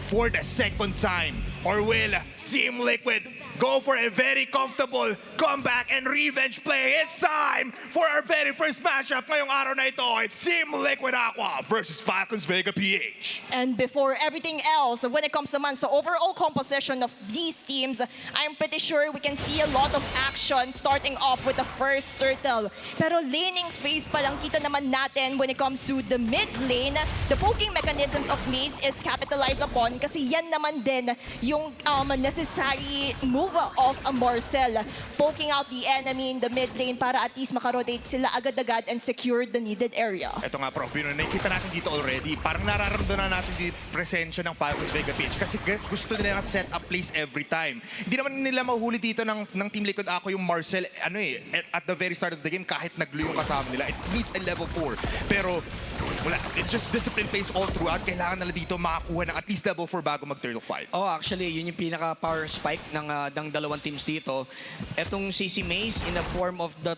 for the second time? Or will Team Liquid go for a very comfortable comeback and revenge play? It's time for our very first matchup ngayong araw na ito. It's Team Liquid Aqua versus Falcons Vega PH. And before everything else, when it comes naman sa overall composition of these teams, I'm pretty sure we can see a lot of action starting off with the first turtle. Pero laning phase pa lang kita naman natin when it comes to the mid lane, the poking mechanisms of Maze is capitalized upon kasi yan naman din yung necessary move of Marcel, poking out the enemy in the mid lane para at least makarotate sila agad-agad and secure the needed area. Ito nga, Prof, nakikita natin dito already. Parang nararamdaman natin dito presensya ng Falcons Vega PH kasi gusto nila set up plays every time. Hindi naman nila mahuli dito ng Team Liquid ako yung Marcel, at the very start of the game, kahit nag-glue yung kasama nila, it needs a level 4. Pero, wala, it's just discipline plays all throughout. Kailangan nila dito makakuha ng at least level 4 bago mag-turtle fight. Oh, actually, yun yung pinaka-power spike ng dalawang teams dito. Etong si Maze in the form of that,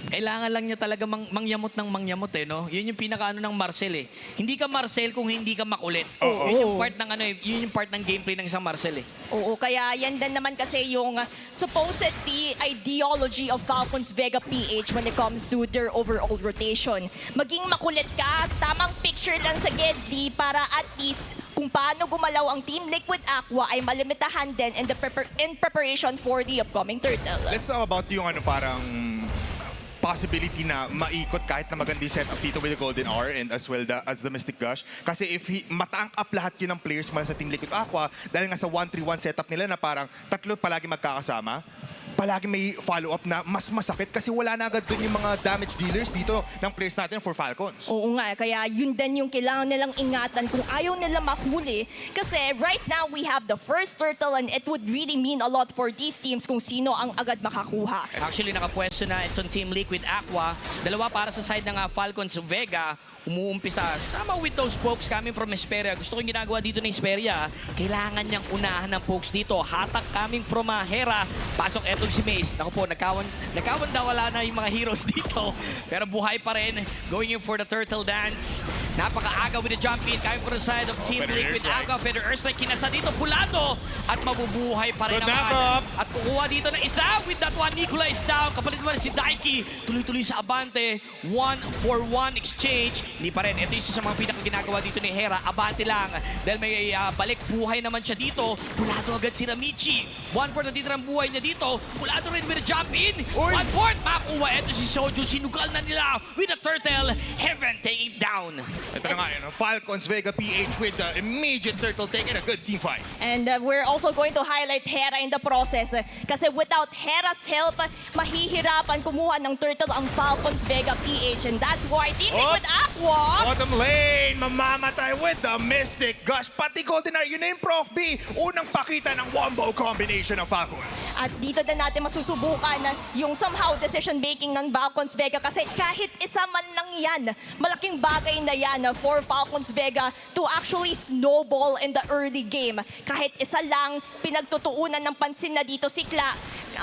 kailangan lang niya talaga mangyamot ng mangyamot eh, no? Yun yung pinaka-ano ng Marcel eh. Hindi ka Marcel kung hindi ka makulit. Yun yung part ng yun yung part ng gameplay ng isang Marcel eh. Oo, kaya yan din naman kasi yung supposedly ideology of Falcons Vega PH when it comes to their overall rotation. Maging makulit ka, tamang picture lang sa Gedli para at least kung paano gumalaw ang Team Liquid Aqua ay malimitahan din in preparation for the upcoming turtle. Let's talk about yung parang possibility na maikot kahit na maganda yung setup dito with the Golden Hour and as well as the Mystic Gush. Kasi if matank up lahat yun ng players mula sa Team Liquid Aqua, dahil nga sa 1-3-1 setup nila na parang tatlo palagi magkakasama, palagi may follow-up na mas masakit kasi wala na agad dun yung mga damage dealers dito ng players natin for Falcons. Oo nga, kaya yun din yung kailangan nilang ingatan kung ayaw nila mahuli. Kasi right now, we have the first turtle and it would really mean a lot for these teams kung sino ang agad makakuha. Actually, nakapwesto na itong Team Liquid Aqua. Dalawa para sa side ng Falcons Vega. Umuumpisa. Tama with those pokes coming from Hesperia. Gusto ko yung ginagawa dito ng Hesperia. Kailangan niyang unahan ng pokes dito. Hatak coming from Hera. Pasok etong si Maze. Naku po, nagkawan daw wala na yung mga heroes dito. Pero buhay pa rin. Going in for the turtle dance. Napakaaga with the jump in. Coming from the side of Team Liquid Aqua. Feather Earthstrike. Kinasa dito. Pulado. At mabubuhay pa rin ang at kukuha dito na isa. With that one, Nicola is down. Kapalit naman si Daiki. Tuloy-tuloy sa abante. 1-for-1 exchange. Hindi pa rin. Ito yung isa sa mga pinakaginagawa dito ni Hera. Abante lang. Dahil may balik buhay naman siya dito. Pulado agad si Ramichi. 1/4 na dito ng buhay niya dito. Pulado rin with a jump in. 1/4. Makuha. Ito si Soju. Sinugal na nila with a turtle. Heaven taking down. Ito na nga yun. Falcons Vega PH with the immediate turtle take and a good team fight. And we're also going to highlight Hera in the process. Kasi without Hera's help, mahihirapan kumuha ng turtle ang Falcons Vega PH. And that's why Team Liquid Aqua Bottom lane, mamamatay with the Mystic Gush. Pati Golden Hour, yun na yung Prof B. Unang pakita ng wombo combination ng Falcons. At dito na natin masusubukan yung somehow decision making ng Falcons Vega kasi kahit isa man lang yan, malaking bagay na yan for Falcons Vega to actually snowball in the early game. Kahit isa lang, pinagtutuunan ng pansin na dito si TLAQ.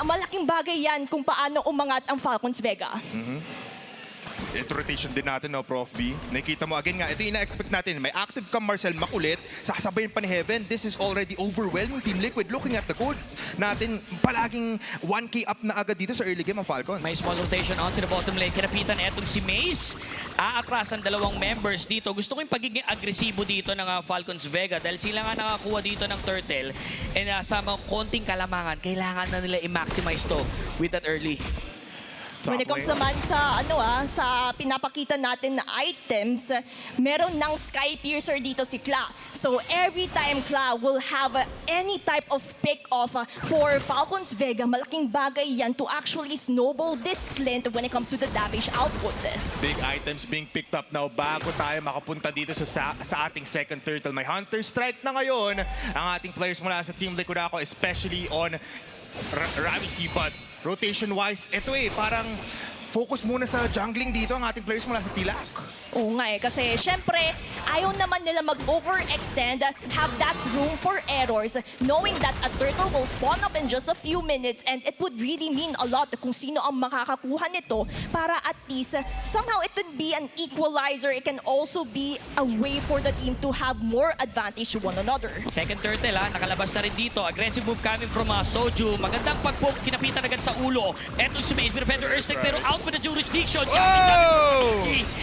Malaking bagay yan kung paano umangat ang Falcons Vega. Ito rotation din natin, no, Prof. B. Nakita mo again nga, ito yung ina-expect natin. May active kang Marcel makulit, sasabayin pa ni Heaven. This is already overwhelming Team Liquid. Looking at the gold natin, palaging 1K up na agad dito sa early game ang Falcon. May small rotation onto the bottom lane. Kinapitan etong si Maze. Aatras ang dalawang members dito. Gusto ko yung pagiging agresibo dito ng Falcons Vega dahil sila nga nakakuha dito ng turtle. And sa mga konting kalamangan, kailangan na nila i-maximize to with that early. When it comes naman sa sa pinapakita natin na items, meron ng Sky Piercer dito si TLAQ. So every time TLAQ will have any type of pick-off for Falcons Vega, malaking bagay yan to actually snowball this Clint when it comes to the damage output. Big items being picked up now bago tayo makapunta dito sa ating second turtle. May Hunter Strike na ngayon ang ating players mula sa Team Liquid ako, especially on Ramsey, but rotation-wise, ito parang focus muna sa jungling dito ang ating players mula sa TLAQ. Oo nga kasi syempre, ayaw naman nila mag-overextend, have that room for errors, knowing that a turtle will spawn up in just a few minutes and it would really mean a lot kung sino ang makakakuha nito para at least somehow it could be an equalizer. It can also be a way for the team to have more advantage to one another. Second turtle nakalabas na rin dito. Aggressive move coming from Soju. Magandang pag-poke, kinapitan agad sa ulo. Etong si Maze, pinapender Earthstrike pero out with the jurisdiction.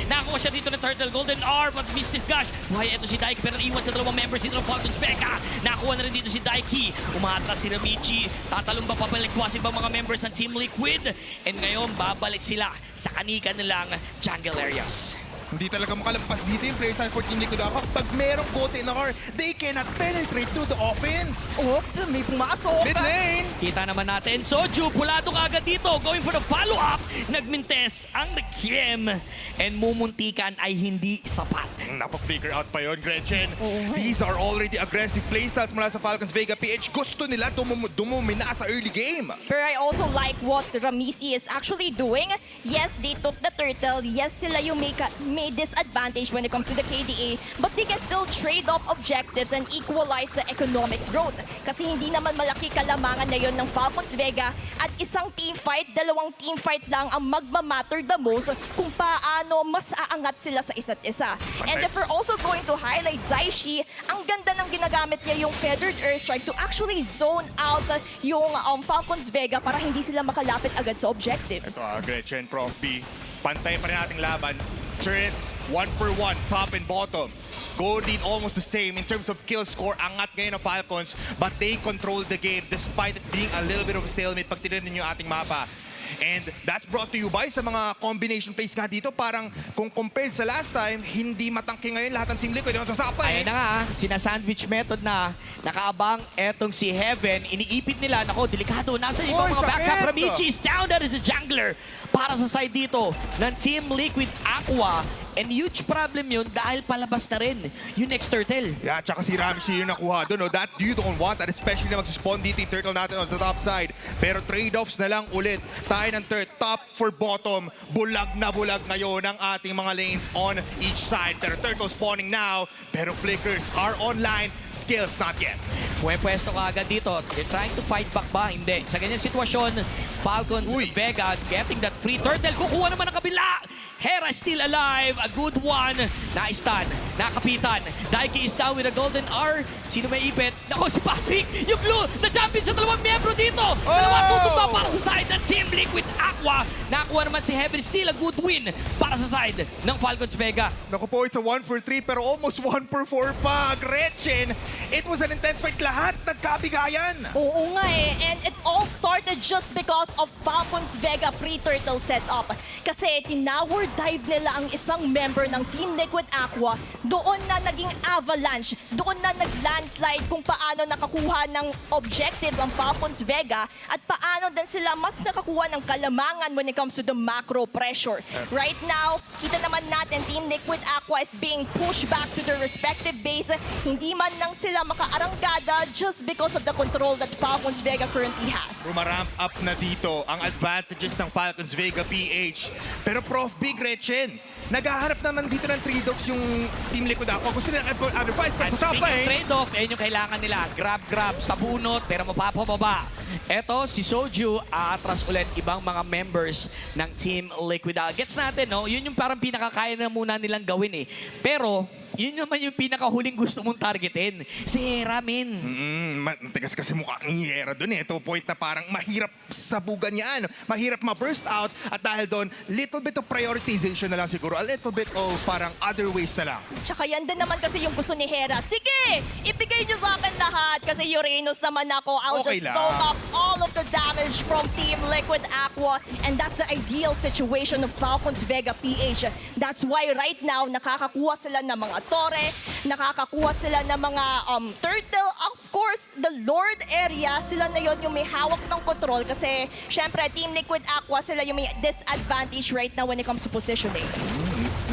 Nakakuha siya dito ng turtle. Golden R, but missed this gush. Why, eto si Daiki pero iwan sa dalawang members dito ng Falcons Vega. Nakakuha na rin dito si Daiki. Umatras si Ramichi. Tatalong ba pabalikwasin ba mga members ng Team Liquid? And ngayon, babalik sila sa kanika nilang jungle areas. Hindi talaga makalampas dito yung players natin for Team Liquid ako. Pag merong kote na car, they cannot penetrate through the offense. May pumasok. Mid lane! Kita naman natin, Soju, pulado ka agad dito. Going for the follow-up. Nagmintes ang nag-Kim. And mumuntikan ay hindi sapat. Napa-figure out pa yon, Gretchen. These are already aggressive playstyles mula sa Falcons Vega PH. Gusto nila dumumina sa early game. But I also like what Ramisi is actually doing. Yes, they took the turtle. Yes, sila yung made disadvantage when it comes to the KDA, but they can still trade off objectives and equalize the economic growth. Kasi hindi naman malaki kalamangan na yon ng Falcons Vega at isang team fight, dalawang team fight lang ang magmamatter the most kung paano mas aangat sila sa isa't isa. And if we're also going to highlight Zaishi, ang ganda ng ginagamit niya yung Feathered Earthstrike to actually zone out yung Falcons Vega para hindi sila makalapit agad sa objectives. Ito Gretchen, Prof. B. Pantay pa rin ating laban. Turrets, 1-for-1, top and bottom. Golden almost the same in terms of kill score. Angat ngayon ng Falcons, but they control the game despite it being a little bit of a stalemate pag tinignan niyo ating mapa. And that's brought to you by sa mga combination plays nga dito. Parang kung compared sa last time, hindi matangki ngayon lahat ng Team Liquid. Yung sasapay. Ayun na nga, sina-sandwich method na. Nakaabang etong si Heaven. Iniipit nila. Nako, delikado. Nasa ibang mga backup. Ramichi is down. That is the jungler. Para sa side dito ng Team Liquid Aqua. And huge problem yun dahil palabas na rin yung next turtle. Yeah, tsaka si Ramsey yung nakuha doon. No? That you don't want that, especially na mag-spawn dito yung turtle natin on the top side. Pero trade-offs na lang ulit. Tayo ng third, top for bottom. Bulag na bulag ngayon ang ating mga lanes on each side. Pero turtle spawning now. Pero flickers are online. Skills not yet. Pwesto ka agad dito. They're trying to fight back ba? Hindi. Sa ganyan sitwasyon, Falcons Vega getting that free turtle. Kukuha naman ang kabila. Hera still alive. A good one. Na-stun. Nakapitan. Daiki is down with a golden R. Sino may ipit? Nako, si Patrick. Yung blue. Na-champion sa dalawang miyembro dito. Dalawa tutumba para sa side ng Team Liquid Aqua. Nakakuha naman si Heaven. Still a good win para sa side ng Falcons Vega. Naku po, it's a 1-for-3 pero almost 1-for-4 pa. Gretchen, it was an intense fight. Lahat nagkabigayan. Oo nga and it all started just because of Falcons Vega pre-turtle setup. Kasi tinawar dive nila ang isang member ng Team Liquid Aqua. Doon na naging avalanche. Doon na nag-landslide kung paano nakakuha ng objectives ang Falcons Vega at paano din sila mas nakakuha ng kalamangan when it comes to the macro pressure. Right now, kita naman natin Team Liquid Aqua is being pushed back to their respective base. Hindi man lang sila makaarangkada just because of the control that Falcons Vega currently has. Rumaramp up na dito ang advantages ng Falcons Vega PH. Pero Prof. B, Gretchen. Naghaharap naman dito ng 3 dogs yung Team Liquid Aqua. Gusto nila other fight. At speaking of trade-off, yun yung kailangan nila. Grab, sa bunot, pero mapapababa. Eto, si Soju, aatras ulit ibang mga members ng Team Liquid Aqua. Gets natin, no? Yun yung parang pinakakaya na muna nilang gawin eh. Pero, yun naman yung pinakahuling gusto mong targetin. Si Hera, min. Matigas kasi mukha ang Hera dun eh. Ito point na parang mahirap sabugan yan. Mahirap ma-burst out. At dahil doon, little bit of prioritization na lang siguro. A little bit of parang other ways na lang. Tsaka yan din naman kasi yung gusto ni Hera. Sige, ibigay niyo sa akin lahat kasi Uranus naman ako. I'll Okay just lang. soak up all of the damage from Team Liquid Aqua. And that's the ideal situation of Falcons Vega PH. That's why right now, nakakakuha sila ng mga Torre, nakakakuha sila ng mga Turtle. Of course, the Lord area, sila na yon yung may hawak ng control kasi syempre Team Liquid Aqua, sila yung may disadvantage right now when it comes to positioning.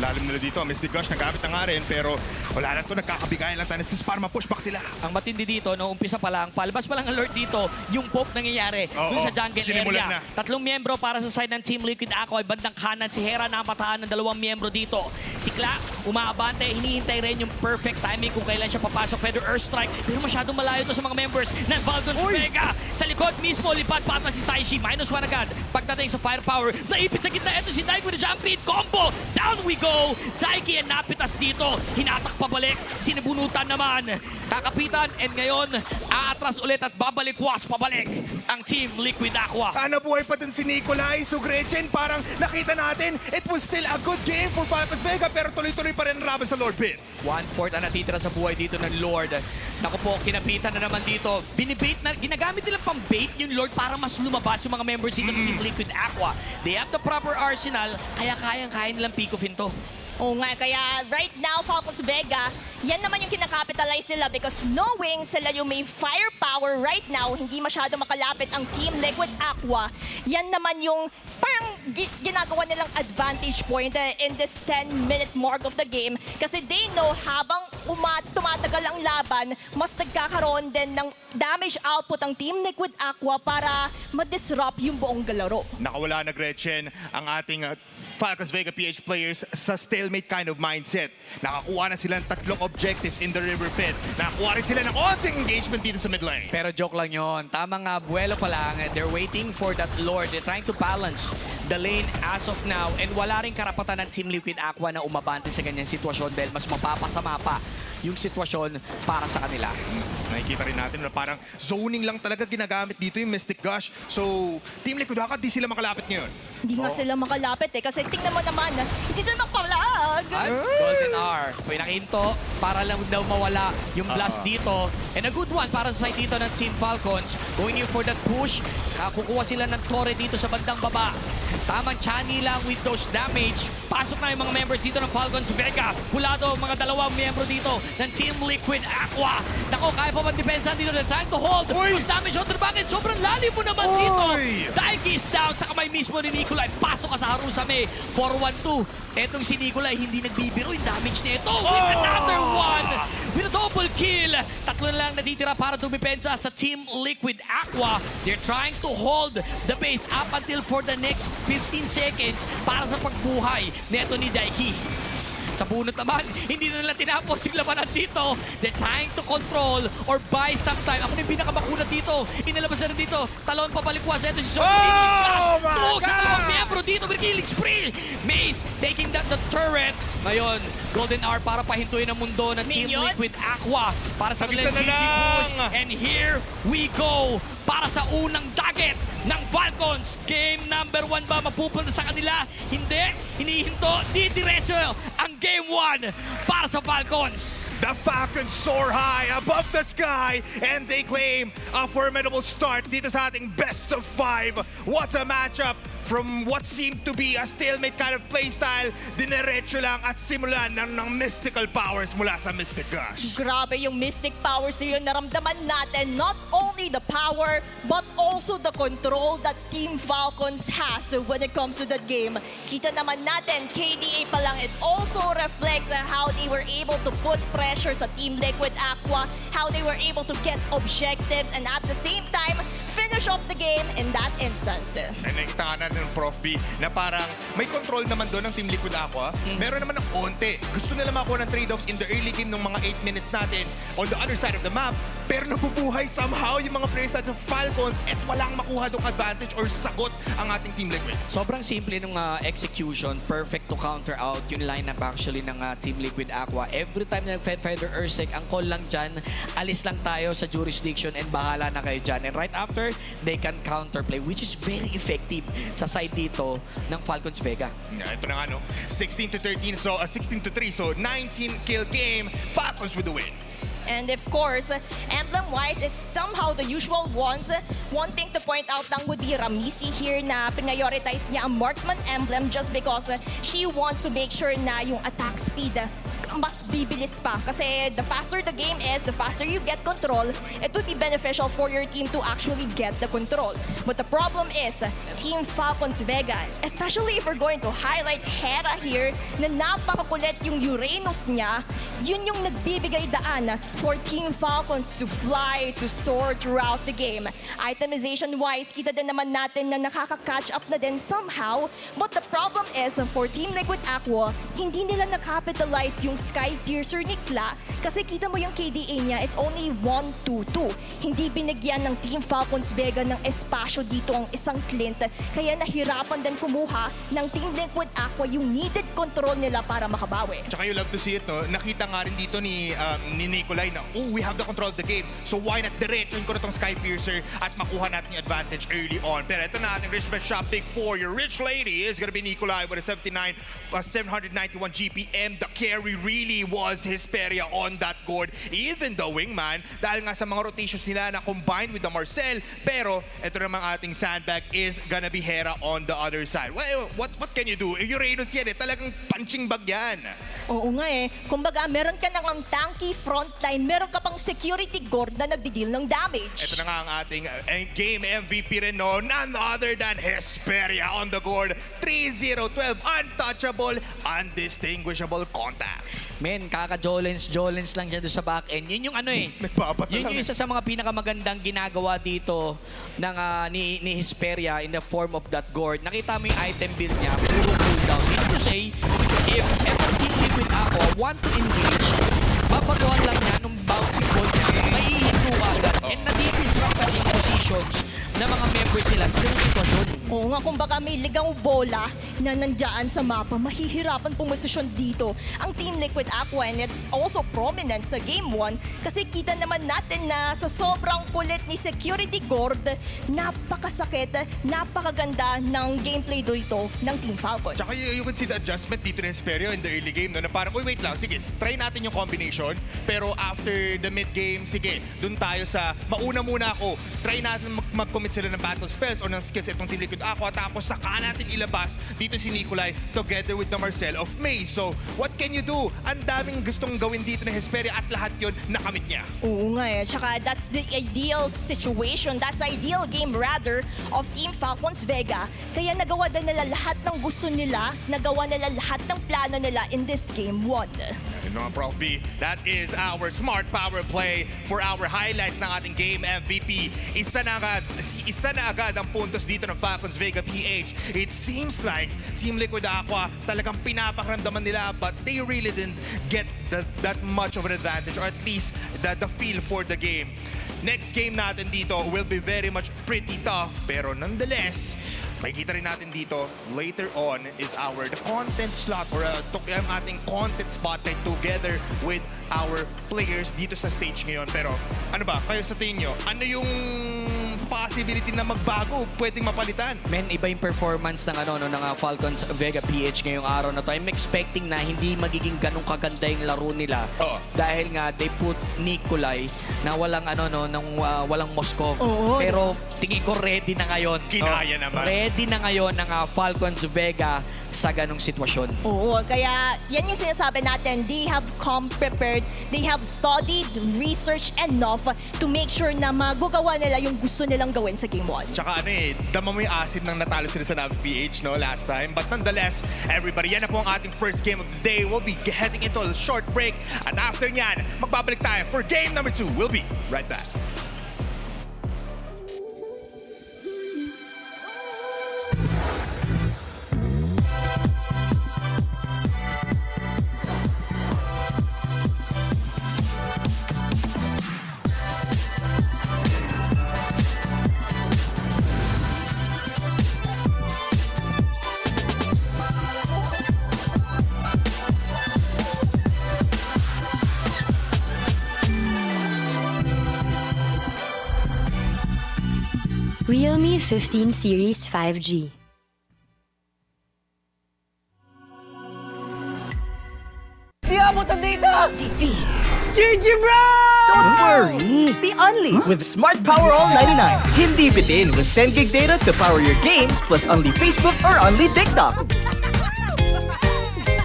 Lalim nila dito. Mystic Gush, nagamit na nga rin. Pero wala na ito. Nagkakabigayan lang tayo para ma-pushback sila. Ang matindi dito, no, umpisa pa lang, palabas pa lang alert dito, yung poke nangyayari Oo, dun sa jungle sinimulan area. na. 3 miyembro para sa side ng Team Liquid Aqua, ay bandang kanan, si Hera namataan ng 2 miyembro dito. Si TLAQ, umaabante, hinihintay rin yung perfect timing kung kailan siya papasok. Feather Earth Strike, pero masyadong malayo to sa mga members ng Falcons Vega. Sa likod mismo, lipat-pat na si Saishi, -1 agad. Pagdating sa firepower, naipit sa gitna, ito si Daiki with a jump lead combo. Down we go! Daiki and napitas dito, hinatak pabalik, sinibunutan naman. Kakapitan, and ngayon, aatras ulit at babalik-was pabalik ang Team Liquid Aqua. Buhay pa din si Nikolai. So Gretchen, parang nakita natin, it was still a good game for Falcons Vega, pero tuloy-tuloy pa rin ang laban sa Lord Pit. 1/4 ang natitira sa buhay dito ng Lord. Naku po, kinapitan na naman dito. Binibait na, ginagamit nilang pang-bait yung Lord para mas lumabas yung mga members dito ng Team Liquid Aqua. They have the proper arsenal, kaya kayang-kaya nilang pick-offin to. Oo nga, kaya right now, Falcons Vega, yan naman yung kinakapitalize sila because knowing sila yung may firepower right now, hindi masyado makalapit ang Team Liquid Aqua, yan naman yung parang ginagawa nilang advantage point in this 10-minute mark of the game kasi they know habang tumatagal ang laban, mas nagkakaroon din ng damage output ang Team Liquid Aqua para ma-disrupt yung buong galaro. Nakawala na Gretchen ang ating Falcons Vega PH players sa stalemate kind of mindset. Nakakuha na sila ng 3 objectives in the River Pit. Nakakuha rin sila ng onting engagement dito sa mid lane. Pero joke lang yon. Tama nga, buwelo pa lang. They're waiting for that Lord. They're trying to balance the lane as of now. And wala rin karapatan ng Team Liquid Aqua na umabante sa ganyang sitwasyon dahil mas mapapasama pa yung sitwasyon para sa kanila. Nakikita rin natin na parang zoning lang talaga ginagamit dito yung Mystic Gush. So, Team Liquid Aqua, di sila makalapit ngayon. Hindi nga sila makalapit kasi tingnan mo naman, hindi sila makapalag. At Golden R, pinakinto para lang daw mawala yung blast dito. And a good one para sa side dito ng Team Falcons. Going in for that push. Kukuha sila ng Torre dito sa bandang baba. Tamang chani lang with those damage. Pasok na yung mga members dito ng Falcons Vega. Hulado mga 2 miyembro dito ng Team Liquid Aqua. Nako, kaya pa man-depensa dito. They're trying to hold. Those damage on their bucket. Sobrang lalim mo naman dito. Daiki is down sa kamay mismo ni Nikolai. Pasok ka sa Harusame. 4-1-2. Etong si Nikolai, hindi nagbibiro yung damage nito. With another one. With a double kill. 3 na lang natitira para dumipensa sa Team Liquid Aqua. They're trying to hold the base up until for the next 15 seconds para sa pagbuhay neto ni Daiki. Sa bunot naman, hindi na nila tinapos yung labanan dito. They're trying to control or buy some time. Ako na yung pinakabakunat dito. Inalabas na rin dito. Talon pabalikwas. Ito si Sophie. Tuhog sa 2 miyembro dito. With killing spree. Mace taking that the turret. Ngayon, Golden R para pahintuin ang mundo ng Team Minions. Liquid Aqua. Para sa Sabisa na GG lang. push. And here we go. Para sa unang dagat ng Falcons. Game number 1 ba mapupunta sa kanila? Hindi. Hinihinto. Di diretso ang Game 1 para sa Falcons. The Falcons soar high above the sky and they claim a formidable start dito sa ating best of 5. What a matchup! From what seemed to be a stalemate kind of playstyle, dinerecho lang at simulan ng mystical powers mula sa Mystic Gush. Grabe yung mystic powers na yun. Naramdaman natin not only the power, but also the control that Team Falcons has when it comes to that game. Kita naman natin, KDA pa lang, it also reflects on how they were able to put pressure sa Team Liquid Aqua, how they were able to get objectives, and at the same time, finish finish off the game in that instant. And nakita nga natin ng Prof B na parang may control naman doon ng Team Liquid Aqua. Meron naman ng onte. Gusto nila makuha ng trade-offs in the early game ng mga 8 minutes natin on the other side of the map. Pero nabubuhay somehow yung mga players natin sa Falcons at walang makuha dong advantage or sagot ang ating Team Liquid. Sobrang simple ng execution. Perfect to counter out yung lineup actually ng Team Liquid Aqua. Every time na Feather Ursec, ang call lang dyan, alis lang tayo sa jurisdiction and bahala na kayo dyan. And right after, they can counterplay, which is very effective sa side dito ng Falcons Vega. Ito na nga, no? 16-13, so 16-3, so 19 kill game. Falcons with the win. And of course, emblem-wise, it's somehow the usual ones. One thing to point out lang would be Ramisi here na prioritize niya ang marksman emblem just because she wants to make sure na yung attack speed mas bibilis pa. Kasi the faster the game is, the faster you get control, it would be beneficial for your team to actually get the control. But the problem is, Team Falcons Vega, especially if we're going to highlight Hera here, na napakakulit yung Uranus niya, yun yung nagbibigay daan for Team Falcons to fly, to soar throughout the game. Itemization-wise, kita din naman natin na nakaka-catch up na din somehow. But the problem is, for Team Liquid Aqua, hindi nila na-capitalize yung Sky Piercer ni TLAQ kasi kita mo yung KDA niya, it's only 1-2-2. Hindi binigyan ng Team Falcons Vega ng espasyo dito ang isang Clint, kaya nahirapan din kumuha ng Team Liquid Aqua yung needed control nila para makabawi. Tsaka you love to see it, no? Nakita nga rin dito ni Nikolai na, oh, we have the control of the game. So why not diretsuin ko na tong Sky Piercer at makuha natin yung advantage early on. Pero ito na ating Richmond Shop Pick 4. Your rich lady is gonna be Nikolai with a 791 GPM. The carry really was Hesperia on that gourd. Even the wingman, dahil nga sa mga rotations nila na combined with the Marcel. Pero ito namang ating sandbag is gonna be Hera on the other side. Well, what can you do? Uranus yan eh. Talagang punching bag yan. Oo nga eh. Kumbaga, meron ka nang ang tanky frontline, meron ka pang security guard na nagdi-deal ng damage. Ito na nga ang ating game MVP rin, no? None other than Hesperia on the gourd. 3-0-12, untouchable, undistinguishable contact. Men, kaka-Jolens lang siya doon sa back-end. Yun yung ano eh. Yun yung isa sa mga pinakamagandang ginagawa dito ng, ni Hesperia in the form of that gourd. Nakita mo yung item build niya, puro cooldown. Meaning to say, if ever Team Liquid ako want to engage, babagawan lang niya nung bouncing ball niya, maihinto agad. And nadi-disrupt kasi yung positions na mga members nila sa ganung sitwasyon. Oo nga, kumbaga may ligang bola na nandyan sa mapa, mahihirapan pumusisyon dito ang Team Liquid Aqua, and it's also prominent sa Game 1 kasi kita naman natin na sa sobrang kulit ni Security Guard, napakasakit, napakaganda ng gameplay dito ng Team Falcons. Tsaka you can see the adjustment dito ni Hesperia in the early game, no? Na parang, wait lang, sige, try natin yung combination, pero after the mid-game, sige, dun tayo sa, mauna muna ako, try natin mag-commit sila ng battle spells o ng skills itong Team Liquid Aqua, tapos saka natin ilabas dito si Nikolai together with the Marcel of May. So, what can you do? Ang daming gustong gawin dito ni Hesperia at lahat yun nakamit niya. Oo nga eh. Tsaka that's the ideal situation, that's the ideal game rather of Team Falcons Vega. Kaya nagawa din nila lahat ng gusto nila, nagawa nila lahat ng plano nila in this Game 1. You know, Prof B, that is our smart power play for our highlights ng ating game MVP. Isa na agad ang puntos dito ng Falcons Vega PH. It seems like Team Liquid Aqua talagang pinapakaramdaman nila, but they really didn't get that much of an advantage, or at least the feel for the game. Next game natin dito will be very much pretty tough, pero nonetheless, makikita rin natin dito later on is the content slot or ang ating content spotlight together with our players dito sa stage ngayon. Pero ano ba, kayo sa tingin nyo, ano yung possibility na magbago, pwedeng mapalitan? Men, iba yung performance ng ng Falcons Vega PH ngayong araw na to. I'm expecting na hindi magiging ganun kaganda yung laro nila. Dahil nga they put Nikolai na walang walang Moscow. Pero tingin ko ready na ngayon. Kinaya naman. Ready na ngayon ng Falcons Vega sa ganung sitwasyon. Oo, kaya yan yung sinasabi natin. They have come prepared. They have studied, researched enough to make sure na magagawa nila yung gusto nilang gawin sa Game 1. Tsaka dama mo yung asin ng natalo sila sa NVPH, no, last time. But nonetheless, everybody, yan na po ang ating first game of the day. We'll be heading into a short break. And after nyan, magbabalik tayo for game number 2. We'll be right back. Realme 15 Series 5G. Di abutan dito! GG bro! Don't worry! The only with Smart Power All 99. Hindi bitin with 10 gig data to power your games plus only Facebook or only TikTok.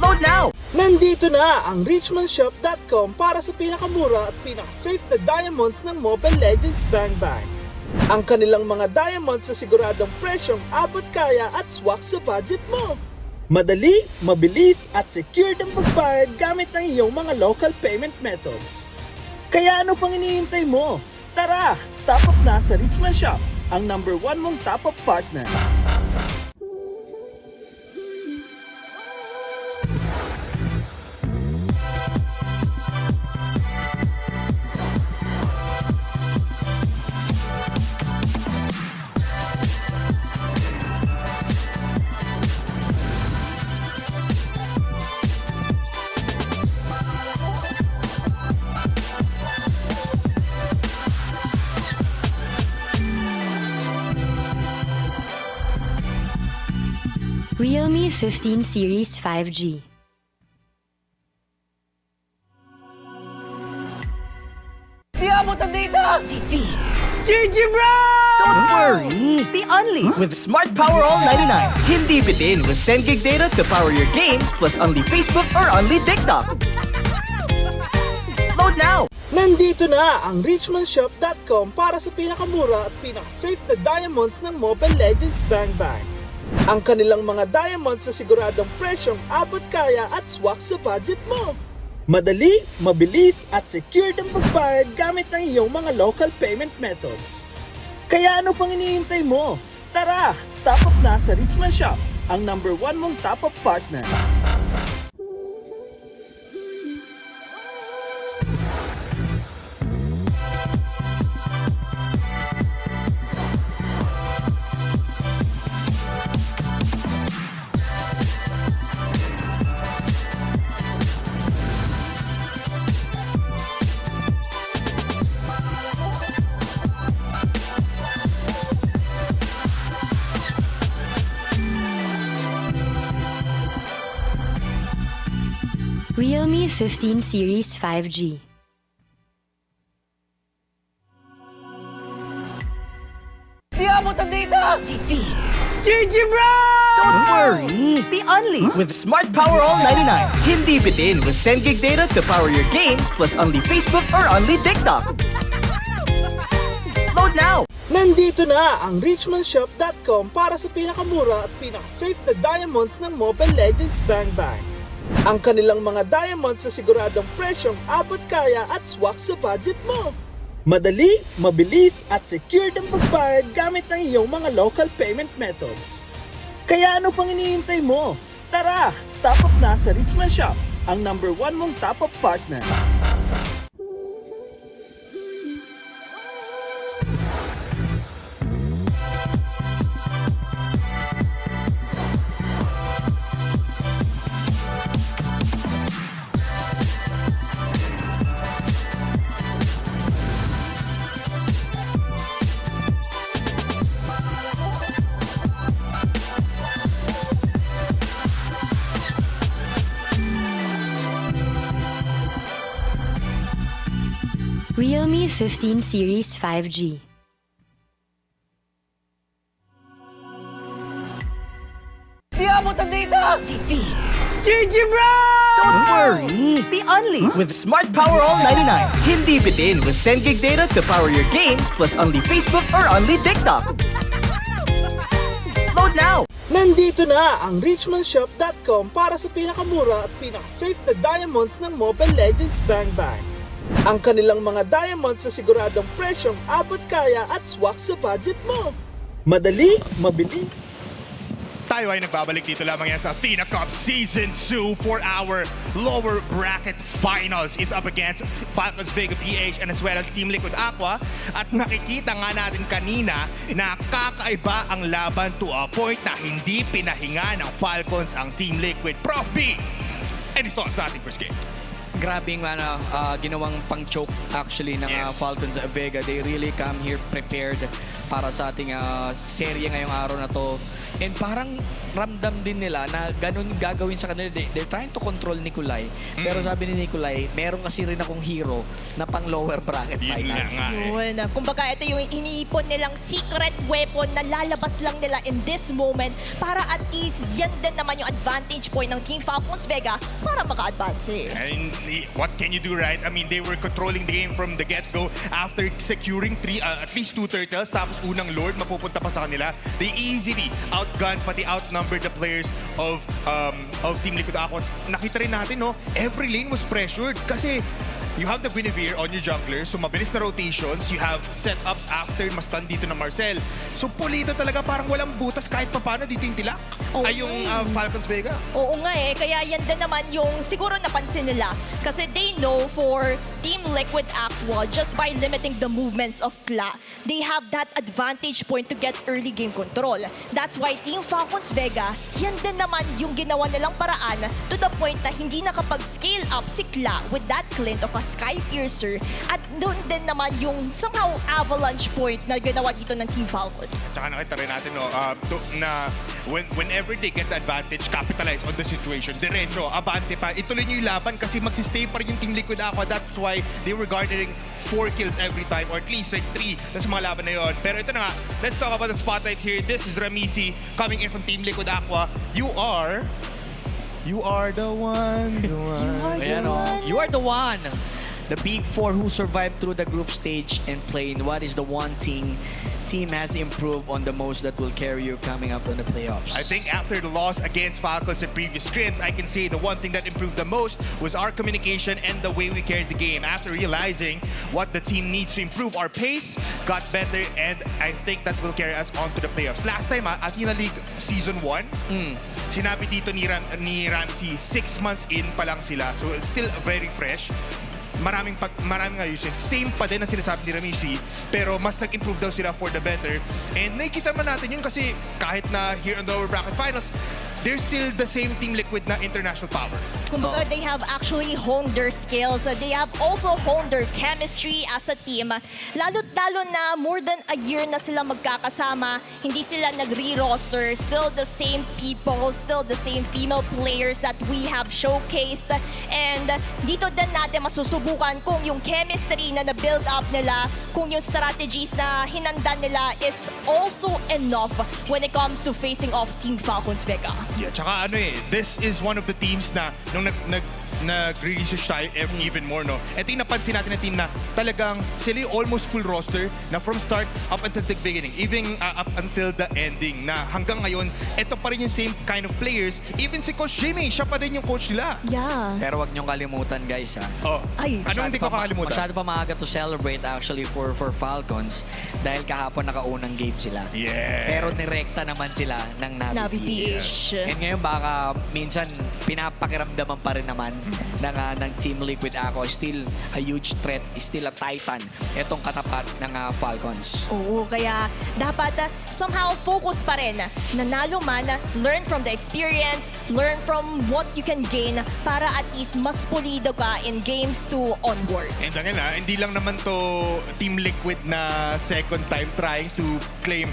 Load now! Nandito na ang richmondshop.com para sa pinakamura at pinaka-safe na diamonds ng Mobile Legends Bang Bang. Ang kanilang mga diamonds sa siguradong presyong abot kaya at swak sa budget mo. Madali, mabilis at secure ang pagbayad gamit ang iyong mga local payment methods. Kaya ano pang iniintay mo? Tara, top up na sa Richmond Shop, ang #1 mong top up partner. Realme 15 Series 5G. Di abutan dito! GG bro! Don't worry! The only with Smart Power All 99. Hindi bitin with 10 gig data to power your games plus only Facebook or only TikTok. Load now! Nandito na ang richmondshop.com para sa pinakamura at pinaka-safe na diamonds ng Mobile Legends Bang Bang. Ang kanilang mga diamonds sa siguradong presyong abot kaya at swak sa budget mo. Madali, mabilis at secure ang pagbayad gamit ang iyong mga local payment methods. Kaya ano pang iniintay mo? Tara, top up na sa Richmond Shop, ang #1 mong top up partner. Realme 15 Series 5G. Di abutan dito! GG bro! Don't worry! The only with Smart Power All 99. Hindi bitin with 10 gig data to power your games plus only Facebook or only TikTok. Load now! Nandito na ang richmondshop.com para sa pinakamura at pinaka-safe na diamonds ng Mobile Legends Bang Bang. Ang kanilang mga diamonds sa siguradong presyong abot kaya at swak sa budget mo. Madali, mabilis at secure ang pagbayad gamit ang iyong mga local payment methods. Kaya ano pang iniintay mo? Tara, top up na sa Richmond Shop, ang #1 mong top up partner. Realme 15 Series 5G. Di abutan dito! GG bro! Don't worry! The only with Smart Power All 99. Hindi bitin with 10 gig data to power your games plus only Facebook or only TikTok. Load now! Nandito na ang richmondshop.com para sa pinakamura at pinaka-safe na diamonds ng Mobile Legends Bang Bang. Ang kanilang mga diamonds sa siguradong presyong abot kaya at swak sa budget mo. Madali, mabilis. Tayo ay nagbabalik dito lamang yan sa Athena Cup Season 2 for our lower bracket finals. It's up against Falcons NVPH and as well as Team Liquid Aqua. At nakikita nga natin kanina na kakaiba ang laban to a point na hindi pinahinga ng Falcons ang Team Liquid. Prof B, any thoughts sa ating first game? Grabing ginawang pang-choke actually ng Falcons Vega. They really come here prepared para sa ating serye ngayong araw na to. And parang ramdam din nila na ganun gagawin sa kanila. They're trying to control Nikolai. Pero sabi ni Nikolai, meron kasi rin akong hero na pang lower bracket finals. Yun. Kumbaga, ito yung iniipon nilang secret weapon na lalabas lang nila in this moment para at least yan din naman yung advantage point ng Team Falcons Vega para maka-advance eh. And what can you do, right? I mean, they were controlling the game from the get-go after securing at least 2 turtles, tapos unang Lord, mapupunta pa sa kanila. They easily outgunned, pati outnumbered the players of Team Liquid Aqua. Nakita rin natin, no? Every lane was pressured kasi you have the Guinevere on your junglers, so mabilis na rotations. You have setups after mas dito na Marcel. So pulido talaga, parang walang butas kahit papano dito yung TLAQ. Ay yung Falcons Vega. Oo nga eh, kaya yan din naman yung siguro napansin nila. Kasi they know for Team Liquid Aqua, just by limiting the movements of TLAQ, they have that advantage point to get early game control. That's why Team Falcons Vega, yan din naman yung ginawa nilang paraan to the point na hindi nakapag-scale up si TLAQ with that glint of a Sky Piercer, at doon din naman yung somehow avalanche point na ginawa dito ng Team Falcons. Saka nakita rin natin, no, na whenever they get the advantage, capitalize on the situation. Diretso, abante pa. Ituloy nyo yung laban kasi magsistay pa rin yung Team Liquid Aqua. That's why they were garnering 4 kills every time, or at least like 3 sa mga laban na yun. Pero ito na nga, let's talk about the spotlight here. This is Ramisi coming in from Team Liquid Aqua. You are the one. You are the one. The big four who survived through the group stage and playing. What is the one thing team has improved on the most that will carry you coming up in the playoffs? I think after the loss against Falcons in previous scrims, I can say the one thing that improved the most was our communication and the way we carried the game. After realizing what the team needs to improve, our pace got better, and I think that will carry us on to the playoffs. Last time, Athena League Season 1, sinabi dito ni Ramsey, 6 months in pa lang sila. So it's still very fresh. Maraming ayusin. Same pa din ang sinasabi ni Ramisi, pero mas nag-improve daw sila for the better. And nakikita man natin yun kasi kahit na here on the lower bracket finals, they're still the same Team Liquid na international power. Kumbaga, they have actually honed their skills. They have also honed their chemistry as a team. Lalo na more than a year na sila magkakasama, hindi sila nag-re-roster. Still the same people, still the same female players that we have showcased. And dito din natin masusubukan kung yung chemistry na na-build up nila, kung yung strategies na hinanda nila is also enough when it comes to facing off Team Falcons Vega. Yeah, tsaka this is one of the teams na nung nag-research tayo even more, no? Ito yung napansin natin na team na talagang sila yung almost full roster na from start up until the beginning, even up until the ending, na hanggang ngayon, ito pa rin yung same kind of players. Even si Coach Jimmy, siya pa din yung coach nila. Yeah. Pero wag niyong kalimutan, guys, ha? Ay, anong hindi ko kakalimutan? Masyado pa maaga to celebrate actually for Falcons dahil kahapon nakaunang game sila. Yes. Pero nirekta naman sila ng Navi NVPH. And ngayon baka minsan pinapakiramdaman pa rin naman ng Team Liquid Aqua. Still a huge threat, still a titan itong katapat ng Falcons. Oo, kaya dapat somehow focus pa rin. Nanalo man, learn from the experience, learn from what you can gain para at least mas pulido ka in games 2 onwards. And again, hindi lang naman to Team Liquid na second time trying to claim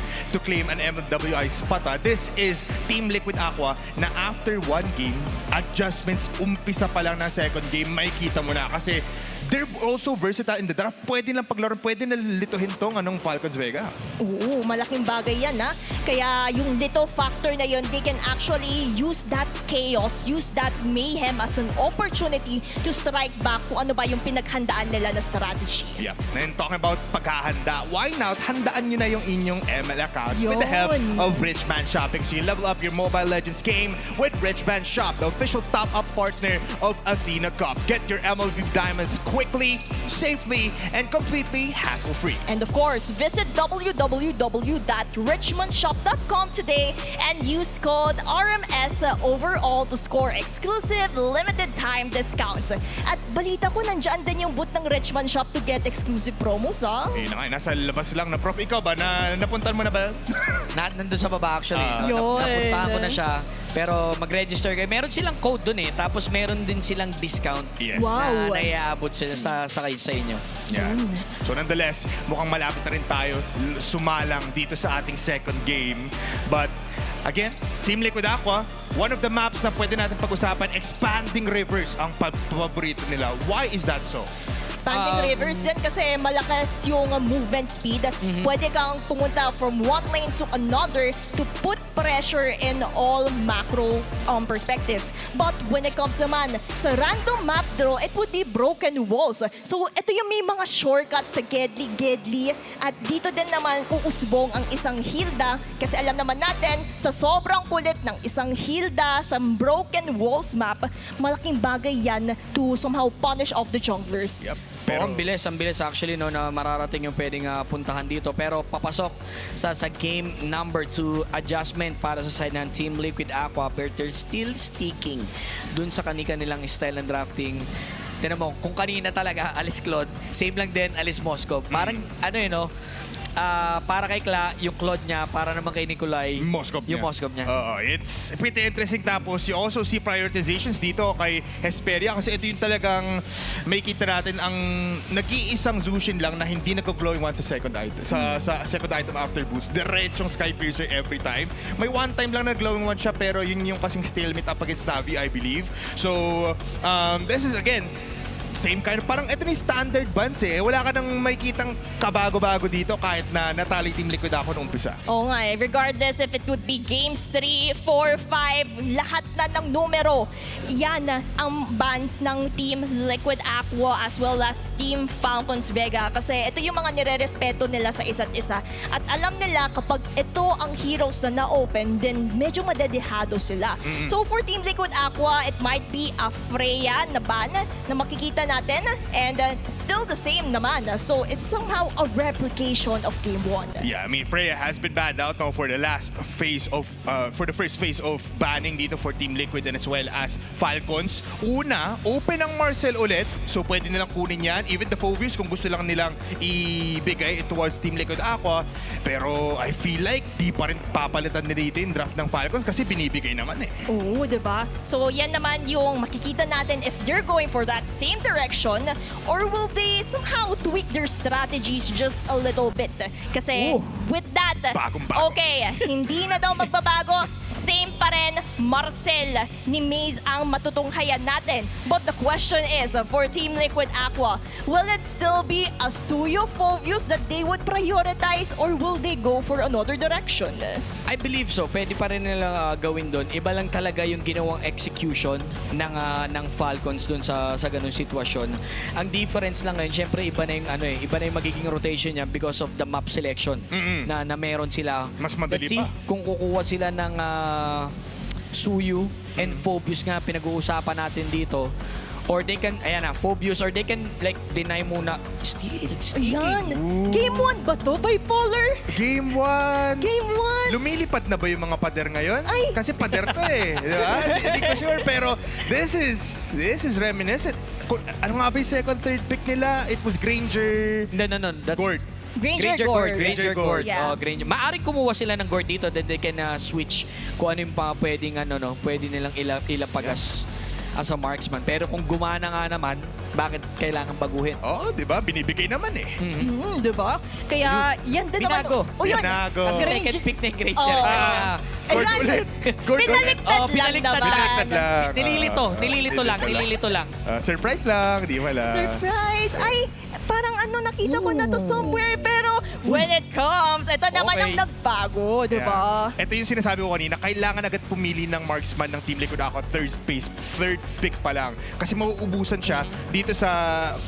an MWI spot. This is Team Liquid Aqua na after 1 game, adjustments umpisa pa lang ng second game, makikita mo na kasi they're also versatile in the draft. Pwede lang paglaro, pwede na lituhin tong Falcons Vega. Oo, malaking bagay yan ha. Kaya yung little factor na yun, they can actually use that chaos, use that mayhem as an opportunity to strike back kung ano ba yung pinaghandaan nila na strategy. Yeah. And talking about paghahanda, why not handaan nyo na yung inyong ML accounts with the help of Rich Man Shopping. So you level up your Mobile Legends game with Rich Man Shop, the official top-up partner of Athena Cup. Get your MLB Diamonds quickly, safely, and completely hassle-free. And of course, visit www.richmondshop.com today and use code RMS overall to score exclusive limited time discounts. At balita ko, nandyan din yung booth ng Richmond Shop to get exclusive promos, ha? Nasa labas lang na. Prof, ikaw ba? Napuntan mo na ba? Nandun sa baba actually. Yun. Napuntahan ko na siya. Pero mag-register kayo. Meron silang code dun eh. Tapos meron din silang discount. Yes. Wow. Na naiaabot sila sa inyo. Yeah. So nonetheless, mukhang malapit na rin tayo sumalang dito sa ating second game. But again, Team Liquid Aqua, one of the maps na pwede natin pag-usapan, expanding rivers ang paborito nila. Why is that so? Expanding rivers din kasi malakas yung movement speed. Pwede kang pumunta from one lane to another to put pressure in all macro perspectives. But when it comes naman sa random map draw, it would be broken walls. So ito yung may mga shortcuts sa Gedli. At dito din naman uusbong ang isang Hilda kasi alam naman natin sa sobrang kulit ng isang Hilda sa broken walls map, malaking bagay yan to somehow punish off the junglers. Yep. Pero ang bilis actually no, na mararating yung pwedeng puntahan dito. Pero papasok sa game number 2 adjustment para sa side ng Team Liquid Aqua, but they're still sticking dun sa kanilang style ng drafting. Tinan mo, kung kanina talaga alis Claude, same lang din alis Moscow. Parang ano yun no, para kay Kla, yung Claude niya, para naman kay Nikolai, yung Moscow niya. It's pretty interesting. Tapos you also see prioritizations dito kay Hesperia kasi ito yung talagang may kita natin ang nag-iisang Zushin lang na hindi nag-glowing one sa second item. Sa second item after boost. Diretsong Sky Piercer every time. May one time lang na glowing one siya pero yun yung kasing stalemate up against Navi, I believe. So, this is again, same kind of, parang ito ni standard bans eh. Wala ka nang makikitang kabago-bago dito kahit na natalo yung Team Liquid ako noong umpisa. Oo nga eh. Regardless if it would be games 3, 4, 5, lahat na ng numero, yan ang bans ng Team Liquid Aqua as well as Team Falcons Vega. Kasi ito yung mga nire-respeto nila sa isa't isa. At alam nila kapag ito ang heroes na na-open, then medyo madedehado sila. So for Team Liquid Aqua, it might be a Freya na ban na makikita natin and still the same naman. So it's somehow a replication of game 1. Yeah, I mean Freya has been banned out now for the last phase of for the first phase of banning dito for Team Liquid and as well as Falcons. Una, open ang Marcel ulit. So pwede nilang kunin yan. Even the Phobius kung gusto lang nilang ibigay towards Team Liquid Aqua. Pero I feel like di pa rin papalitan nila dito yung draft ng Falcons kasi binibigay naman eh. Oo, diba? So yan naman yung makikita natin if they're going for that same direction or will they somehow tweak their strategies just a little bit? Kasi with that, Bagong-bago. okay, hindi na daw magbabago. Same pa rin, Marcel ni Maze ang matutunghayan natin. But the question is, for Team Liquid Aqua, will it still be a Suyo Phobius that they would prioritize or will they go for another direction? I believe so. Pwede pa rin nila gawin doon. Iba lang talaga yung ginawang execution ng Falcons doon sa ganung sitwasyon. Ang difference lang ngayon, syempre iba na yung iba na yung magiging rotation niya because of the map selection na meron sila. Mas madali Let's see, pa. kung kukuha sila ng Suyu and Phobius nga pinag-uusapan natin dito. Or they can, Phobius, or they can like deny muna. It's Ayan! Game 1 ba to? Bipolar? Game 1! Game 1! Lumilipad na ba yung mga pader ngayon? Ay. Kasi pader to eh. Diba? Hindi ko sure. Pero this is reminiscent. Ano nga ba yung second, third pick nila? It was Granger... No. That's Gord. Granger Gord. Granger Gord. Yeah. Oh, Granger. Maaring kumuha sila ng Gord dito, then they can switch kung ano yung pwedeng pwede nilang ilapag as a marksman. Pero kung gumana nga naman, bakit kailangan baguhin? Oo, di ba? Binibigay naman eh. Diba? Kaya yan din naman. Binago. Oh, yun. Binago. Kasi Granger- second pick na yung Granger. Oo. Gord Ayan. ulit. Gord ulit. Pinaliktad lang pinaliktad naman. lang. Nililito lang. Surprise lang, di wala. Surprise! Ay, parang nakita ko na to somewhere, pero when it comes, ito naman Okay. ang nagbago, diba? Yeah. Ito yung sinasabi ko kanina, kailangan agad pumili ng marksman ng Team Liquid Aqua third pick pa lang. Kasi mauubusan siya dito sa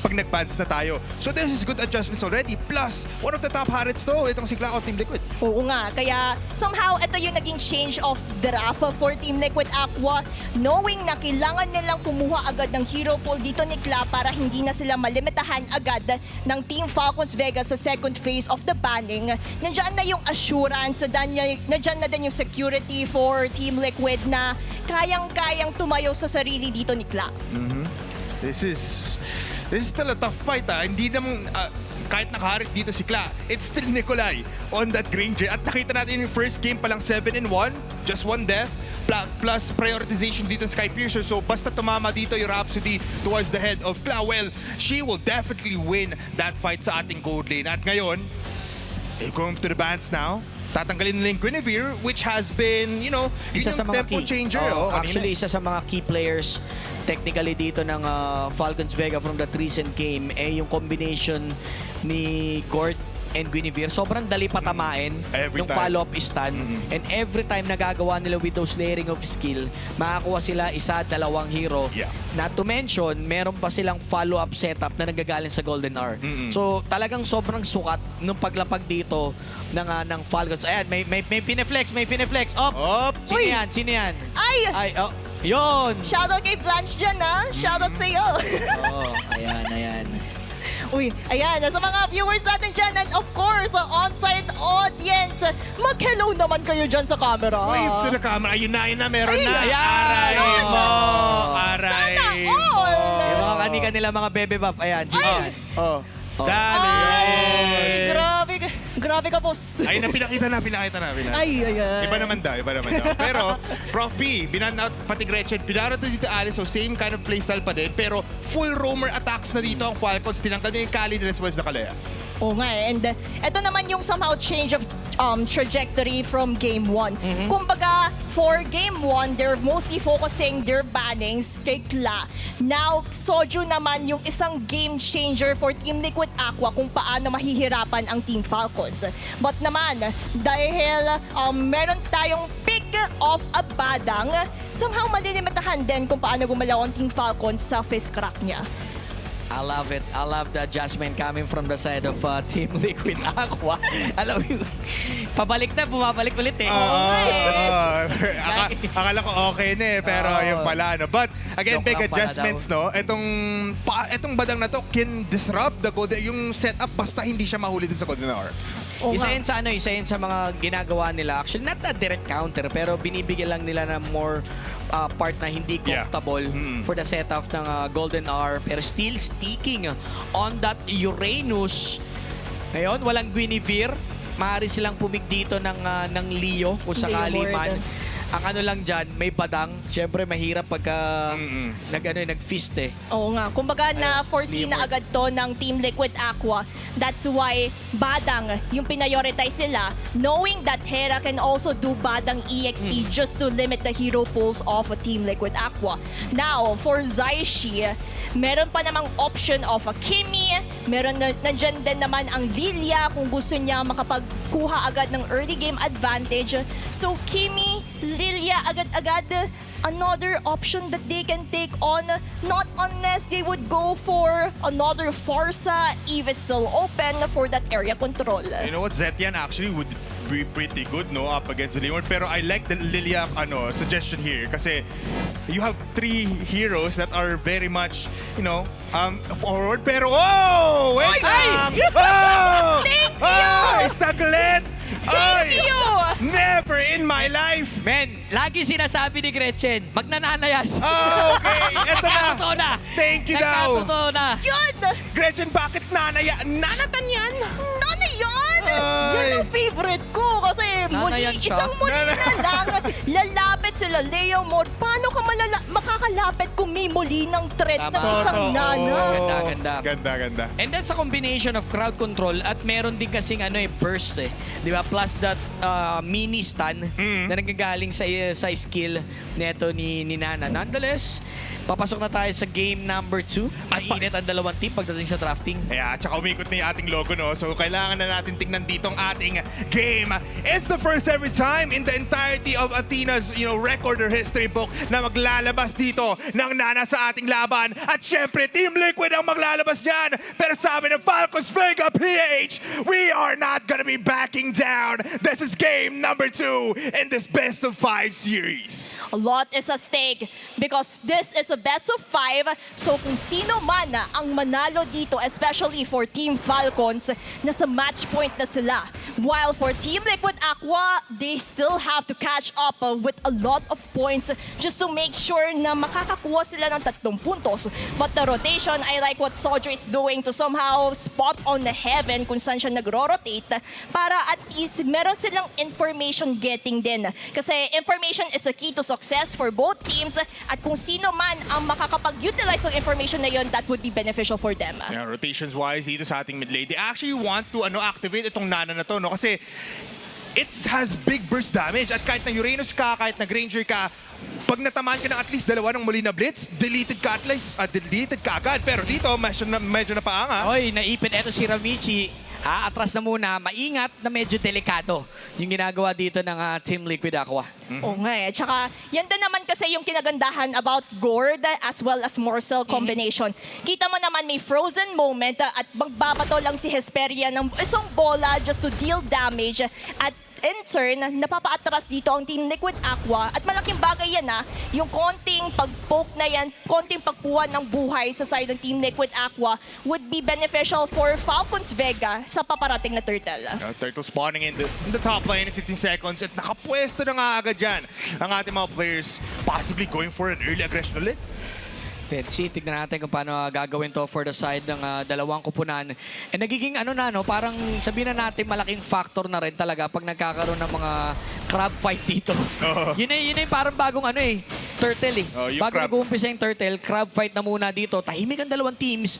pag nag-bans na tayo. So this is good adjustments already. Plus, one of the top Harrods to, itong si Claude Team Liquid. Oo nga, kaya somehow ito yung naging change of draft for Team Liquid Aqua, knowing na kailangan nilang kumuha agad ng hero pool dito ni Kla para hindi na sila malimitahan agad ng Team Falcons Vegas sa second phase of the banning. Nandiyan na yung assurance, nandiyan na din yung security for Team Liquid na kayang-kayang tumayo sa sarili dito ni Kla. This is still a tough fight Hindi naman kahit nakaharit dito si Kla, it's still Nikolai on that Granger. At nakita natin yung first game pa lang 7-1, just one death. plus prioritization dito ng Sky Piercer. So basta tumama dito yung Rhapsody towards the head of Cla, well, she will definitely win that fight sa ating gold lane. At ngayon, going to the bans now, tatanggalin nila yung Guinevere, which has been, you know, Isa sa mga tempo key. changer. Actually, isa sa mga key players technically dito ng Falcons Vega from the recent game yung combination ni Gord and Guinevere. Sobrang dali patamain Every ng time. follow-up stun. And every time nagagawa nila with those layering of skill, makakuha sila isa, dalawang hero. Yeah. Not to mention, meron pa silang follow-up setup na nanggagaling sa Golden Hour. So talagang sobrang sukat nung paglapag dito ng Falcons. Ayan, may pineflex, may pineflex. Op! Sino Uy! yan? Sino yan? Ay! Oh, yun! Shoutout kay Blanche dyan, ha? Shoutout sa'yo. Oh, ayan. Uy, ayan, sa mga viewers natin dyan, and of course, on-site audience, mag-hello naman kayo dyan sa camera. Wave to the camera. Ayun na, meron Ay, na. ayan. Aray Ayun. mo! Aray Sana mo! all! Yung mga kanika nila, mga bebe buff. Ayan, sino yan? Dali! Ay, grabe ka, boss. Ay, pinakita na. Ay. Iba naman daw. Pero, Prof P, binan out pati Gretchen, pinarot na dito Alice, so same kind of playstyle pa din, pero full roamer attacks na dito ang Falcons, tinanggal na yung Khalid as well as Nakalea. Oo nga eh. And ito naman yung somehow change of trajectory from Game 1. Kumbaga, for Game 1, they're mostly focusing their bannings kay Cla. Now, Soju naman yung isang game changer for Team Liquid Aqua kung paano mahihirapan ang Team Falcons. But naman, dahil meron tayong pick of a badang, somehow malilimitahan din kung paano gumalaw ang Team Falcons sa fist crack niya. I love it. I love the adjustment coming from the side of Team Liquid Aqua. Alam mo, pabalik na, bumabalik ulit eh. Akala ko okay na eh, pero yung pala, no? But, again, Joke big lang pala adjustments, no? Itong badang na to can disrupt the golden, yung setup basta hindi siya mahuli dun sa golden hour. Isa yun sa mga ginagawa nila. Actually, not a direct counter, pero binibigyan lang nila ng more part na hindi comfortable for the setup ng Golden Hour. Pero still sticking on that Uranus. Ngayon, walang Guinevere. Maaari silang pumig dito ng Leo kung sakali Leo man. Mord. Ang ano lang dyan, may badang. Siyempre, mahirap pagka nag-fist eh. Oo nga. Kumbaga na-foresee na Slimmer. agad to ng Team Liquid Aqua. That's why Badang yung pinayorize sila, knowing that Hera can also do Badang EXP just to limit the hero pools of a Team Liquid Aqua. Now, for Zaishi, meron pa namang option of a Kimi, nandyan din naman ang Lilia kung gusto niya makapagkuha agad ng early game advantage. So, Kimi, Lilia, agad-agad, another option that they can take on, not unless they would go for another Forza, if it's still open for that area control. You know what, Zetian actually would be pretty good, no, up against the Leon. Pero I like the Lilia suggestion here kasi you have 3 heroes that are very much, forward. Pero, wait lang! Oh! Thank you! Ay, saglit! Thank you! Never in my life! Men, lagi sinasabi ni Gretchen, magnanana yan. Okay, eto na! Nagkatotoo na. Thank you daw! Nagkatotoo na. Yun! Gretchen, bakit nanatan yan? Ano yan? Ay. Yan ang favorite ko kasi Nanayan siya. isang muli na lang, lalapit sila Leo Mode. Paano ka makakalapit kung may muli ng threat ng isang nana? Ganda. And then sa combination of crowd control at meron din kasing burst eh. Di ba? Plus that mini stun na nagagaling sa skill neto ni Nana. Nonetheless, papasok na tayo sa game number 2. Mainit ang dalawang team pagdating sa drafting. At saka umikot na yung ating logo, no? So, kailangan na natin tignan dito ang ating game. It's the first ever time in the entirety of Athena's, record or history book na maglalabas dito ng Nana sa ating laban. At syempre, Team Liquid ang maglalabas dyan. Pero sabi ng Falcons Vega PH, we are not gonna be backing down. This is game number 2 in this best of 5 series. A lot is at stake because this is a best of 5. So kung sino man ang manalo dito, especially for Team Falcons, nasa match point na sila. While for Team Liquid Aqua, they still have to catch up with a lot of points just to make sure na makakakuha sila ng 3 puntos. But the rotation, I like what Sojo is doing to somehow spot on the heaven kung saan siya nagro-rotate para at least meron silang information getting din. Kasi information is the key to success for both teams at kung sino man ang makakapag-utilize ng information na yun, that would be beneficial for them. Yeah, rotations-wise dito sa ating mid lane, they actually want to activate itong Nana na to, no? Kasi it has big burst damage at kahit na Uranus ka, kahit na Granger ka, pag natamaan ka ng at least 2 ng muli na Blitz, deleted ka agad. Pero dito, medyo napaanga. Oy, naipit. Eto si Ramichi. Atras na muna. Maingat na medyo delikado yung ginagawa dito ng Team Liquid Aqua. Oo nga eh. Tsaka, yan din naman kasi yung kinagandahan about Gord as well as Morsel combination. Kita mo naman may frozen moment at magbabato lang si Hesperia ng isang bola just to deal damage at in turn, napapaatras dito ang Team Liquid Aqua at malaking bagay yan yung konting pag-poke na yan, konting pagkuha ng buhay sa side ng Team Liquid Aqua would be beneficial for Falcons Vega sa paparating na Turtle. Turtle spawning in the top lane in 15 seconds at nakapwesto na nga agad dyan ang ating mga players, possibly going for an early aggression ulit. Let's see, tignan natin kung paano gagawin to for the side ng dalawang kupunan. And nagiging parang sabihin na natin malaking factor na rin talaga pag nagkakaroon ng mga crab fight dito. Yun ay parang bagong turtle eh. Bago nag-uumpisa yung turtle, crab fight na muna dito. Tahimik ang dalawang teams.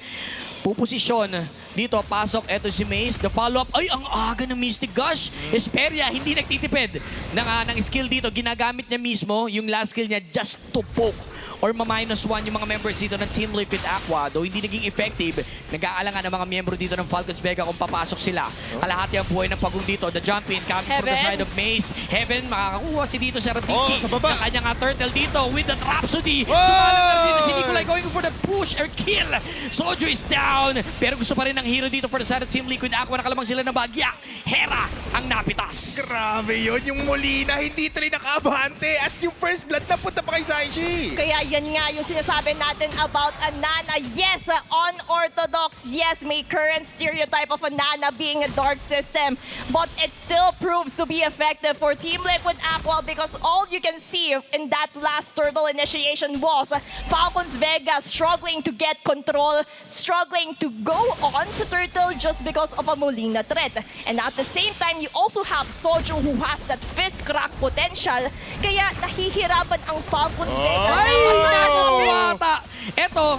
Puposisyon dito, pasok. Eto si Mace, the follow-up. Ay, ang aga ng Mystic Gush. Hesperia, hindi nagtitipid ng skill dito. Ginagamit niya mismo yung last skill niya just to poke or ma-minus 1 yung mga members dito ng Team Liquid Aqua. Though hindi naging effective, nag-aalangan ang mga miyembro dito ng Falcons Vega kung papasok sila. Kalahati ang buhay ng pagong dito. The jump in coming from the side of Mace. Heaven, makakakuha si dito sa Ratici. Ng kanyang turtle dito with the Rhapsody. Sumalang lang dito si Nikolai going for the push or kill. Sojo is down. Pero gusto pa rin ng hero dito for the side of Team Liquid Aqua. Nakalamang sila ng bagya. Hera ang napitas. Grabe yun. Yung Molina, hindi tuloy nakabahante. At yung first blood na punta pa kay Saishi. Kaya yan nga yung sinasabi natin about a Nana. Yes, unorthodox. Yes, may current stereotype of a Nana being a dark system. But it still proves to be effective for Team Liquid Aqua because all you can see in that last turtle initiation was Falcons Vega struggling to get control, struggling to go on sa turtle just because of a Molina threat. And at the same time, you also have Sojo who has that fist crack potential. Kaya nahihirapan ang Falcons Vega. Wata! Eto,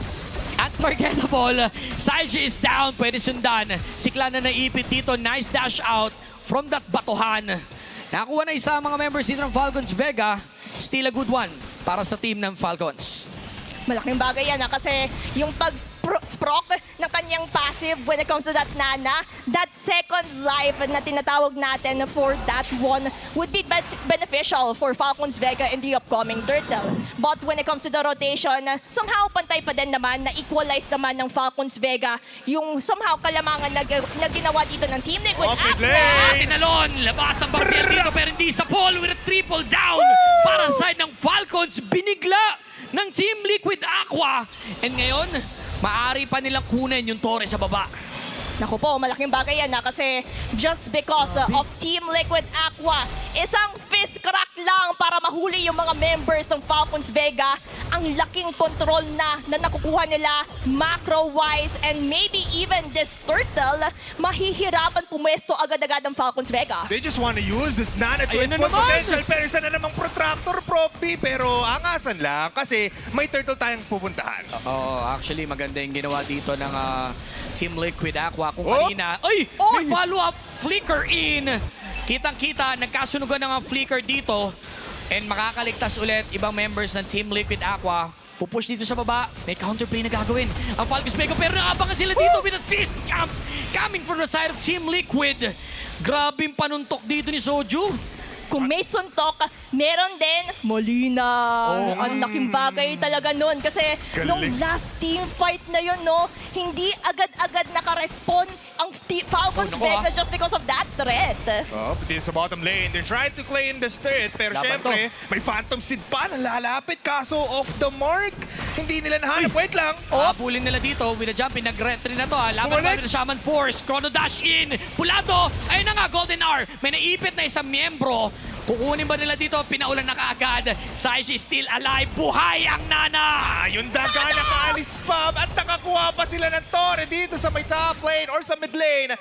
unforgettable. Saishi is down. Pwede sundan. Sikla na naipit dito. Nice dash out from that batuhan. Nakakuha na isa mga members dito ng Falcons Vega. Still a good one para sa team ng Falcons. Malaking bagay yan kasi yung pag-sprock ng kanyang passive when it comes to that Nana, that second life na tinatawag natin for that one would be beneficial for Falcons Vega in the upcoming Turtle. But when it comes to the rotation, somehow pantay pa din naman, na-equalize naman ng Falcons Vega yung somehow kalamangan na ginawa dito ng Team Liquid Aqua. Tinalon, labas ang barrier dito pero hindi sa Paul with a triple down para sa side ng Falcons. Binigla ng Team Liquid Aqua. And ngayon, maaari pa nilang kunin yung Torre sa baba. Naku po, malaking bagay yan kasi just because of Team Liquid Aqua, isang fist crack lang para mahuli yung mga members ng Falcons Vega. Ang laking control na nakukuha nila macro-wise and maybe even this turtle, mahihirapan pumwesto agad-agad ng Falcons Vega. They just want to use this Nana to its full potential. Pero isa na namang protractor, Profi. Pero angasan lang kasi may turtle tayong pupuntahan. Actually maganda yung ginawa dito ng Team Liquid Aqua. Kung kanina, may follow-up flicker in. Kitang-kita, nagkasunugan ng flicker dito. And makakaligtas ulit ibang members ng Team Liquid Aqua. Pupush dito sa baba. May counterplay na gagawin ang Falcons Vega. Pero naabangan sila dito with that fist jump coming from the side of Team Liquid. Grabing panuntok dito ni Soju. Kung may suntok, meron din Molina. Ang laking bagay talaga nun. Kasi nung last team fight na yun, hindi agad-agad naka-respond ang Falcons Falcons Naku, Vega just because of that threat. Oh, din sa bottom lane, they're trying to claim the third. Pero Laban syempre, may Phantom Seed pa na lalapit. Kaso off the mark. Hindi nila nahanap. Wait lang. Habulin nila dito with a jump in. Nag-retry na to. Laban pa rin Shaman Force. Chrono Dash in. Pulado. Ayun na nga, Golden Hour. May naipit na isang miyembro. Kukunin ba nila dito? Pinaulan na kaagad. Saishi still alive. Buhay ang Nana! Yung daga nakaalis pa at nakakuha pa sila ng Torre dito sa may top lane or sa mid lane.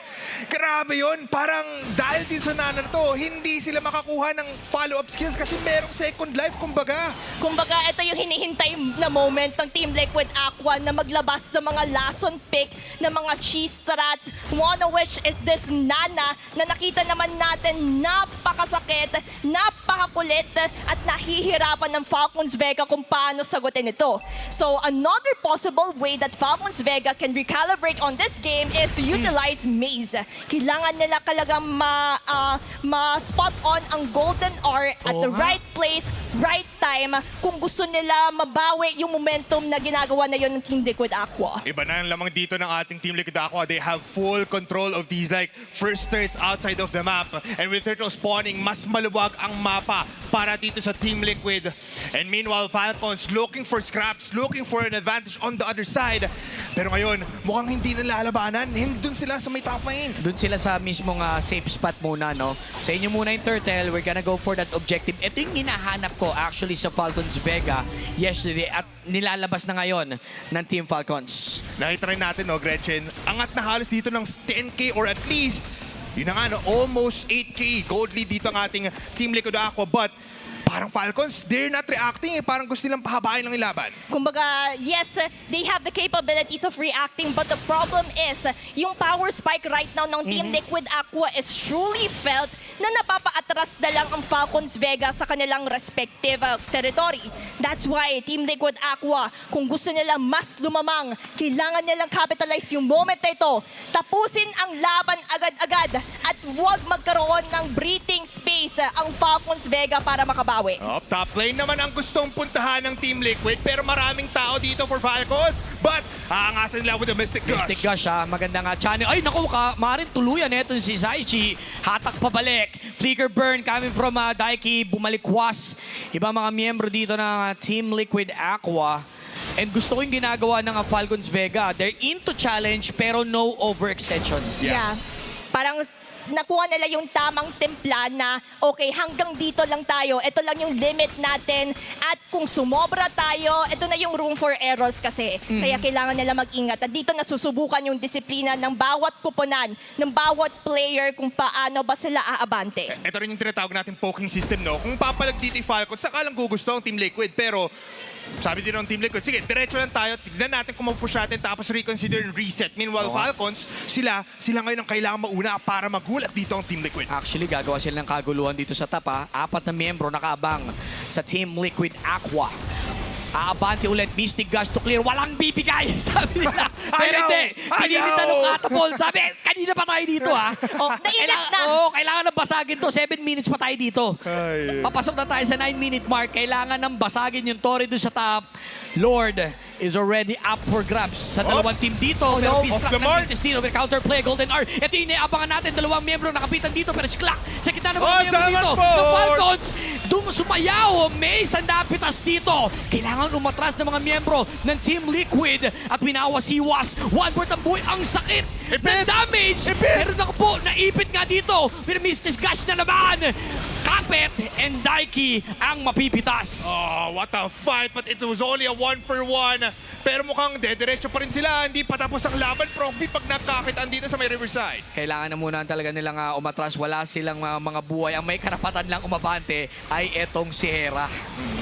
Grabe yun. Parang dahil din sa Nana na to, hindi sila makakuha ng follow-up skills kasi merong second life, kumbaga. Kumbaga, ito yung hinihintay na moment ng Team Liquid Aqua na maglabas ng mga lason pick ng mga cheese strats. One of which is this Nana na nakita naman natin napakasakit, napakakulit at nahihirapan ng Falcons Vega kung paano sagutin ito. So another possible way that Falcons Vega can recalibrate on this game is to utilize Maze. Kailangan nila talagang ma-spot on ang Golden Hour at the right place, right time kung gusto nila mabawi yung momentum na ginagawa na yun ng Team Liquid Aqua. Iba na ang lamang dito ng ating Team Liquid Aqua. They have full control of these like first thirds outside of the map. And with turtle spawning, mas maluwag ang mapa para dito sa Team Liquid. And meanwhile, Falcons looking for scraps, looking for an advantage on the other side. Pero ngayon, mukhang hindi na lalabanan. Doon sila sa may top lane. Doon sila sa mismong safe spot muna, no? Sa inyo muna yung turtle, we're gonna go for that objective. Ito yung hinahanap ko actually sa Falcons Vega yesterday at nilalabas na ngayon ng Team Falcons. Nakita rin natin, no, Gretchen, angat na halos dito ng 10K or at least, yun na nga, no, almost 8K gold lead dito ang ating Team Liquid Aqua. But parang Falcons, they're not reacting. Parang gusto nilang pahabain lang yung laban. Kumbaga, yes, they have the capabilities of reacting, but the problem is, yung power spike right now ng Team Liquid Aqua is truly felt na napapa-atras na lang ang Falcons Vega sa kanilang respective territory. That's why Team Liquid Aqua, kung gusto nila mas lumamang, kailangan nilang capitalize yung moment na ito. Tapusin ang laban agad-agad at huwag magkaroon ng breathing space ang Falcons Vega para makabawi. Top lane naman ang gustong puntahan ng Team Liquid pero maraming tao dito for Falcons. But aangasan nila with the Mystic Gush. Mystic Gush, maganda nga channel. Ay, naku, maaaring tuluyan ito si Saichi. Hatak pabalik. Flicker burn coming from Daiki. Bumalikwas. Ibang mga miyembro dito ng Team Liquid Aqua. And gusto ko yung ginagawa ng Falcons Vega. They're into challenge pero no overextension. Yeah. Parang nakuha nila yung tamang timpla na okay, hanggang dito lang tayo. Ito lang yung limit natin. At kung sumobra tayo, ito na yung room for errors kasi. Kaya kailangan nila mag-ingat. At dito nasusubukan yung disiplina ng bawat kuponan, ng bawat player kung paano ba sila aabante. Ito rin yung tinatawag natin poking system, no? Kung papalag dito yung Falcons, saka lang gugusto ang Team Liquid. Pero sabi din ng Team Liquid, sige, diretso lang tayo. Tignan natin kung mag-push natin tapos reconsider and reset. Meanwhile, Falcons, sila ngayon ang kailangan mauna para magulat dito ang Team Liquid. Actually, gagawa sila ng kaguluhan dito sa top. 4 na miyembro nakaabang sa Team Liquid Aqua. Aabante ulit, Mystic Gush to clear. Walang bibigay, sabi nila. Pero hindi, pinilitan ng catapult. Sabi, kanina pa tayo dito, ha? Naingat na. Kailangan na basagin to. 7 minutes pa tayo dito. Papasok na tayo sa 9-minute mark. Kailangan nang basagin yung Torre doon sa top. Lord is already up for grabs sa dalawang team dito. Pero off the mark. Destino with counterplay, Golden Hour. Ito yung inaabangan natin. 2 miyembro nakapitan dito. Pero si Clack sa gitna ng mga miyembro dito. Ng Falcons, sumayaw. May sandapitas dito. Kailangan umatras ng mga miyembro ng Team Liquid at pinawasiwas. 1/4 ang buhay. Ang sakit ng damage. Pero naku po, naipit nga dito. Pero Mystic Gush na naman. Kapet and Daiki ang mapipitas. Oh, what a fight. But it was only a 1-for-1. Pero mukhang dediretso pa rin sila. Hindi pa tapos ang laban, Profi, pag nagkakitaan dito sa may Riverside. Kailangan na muna talaga nilang umatras. Wala silang mga buhay. Ang may karapatan lang umabante ay etong si Hera.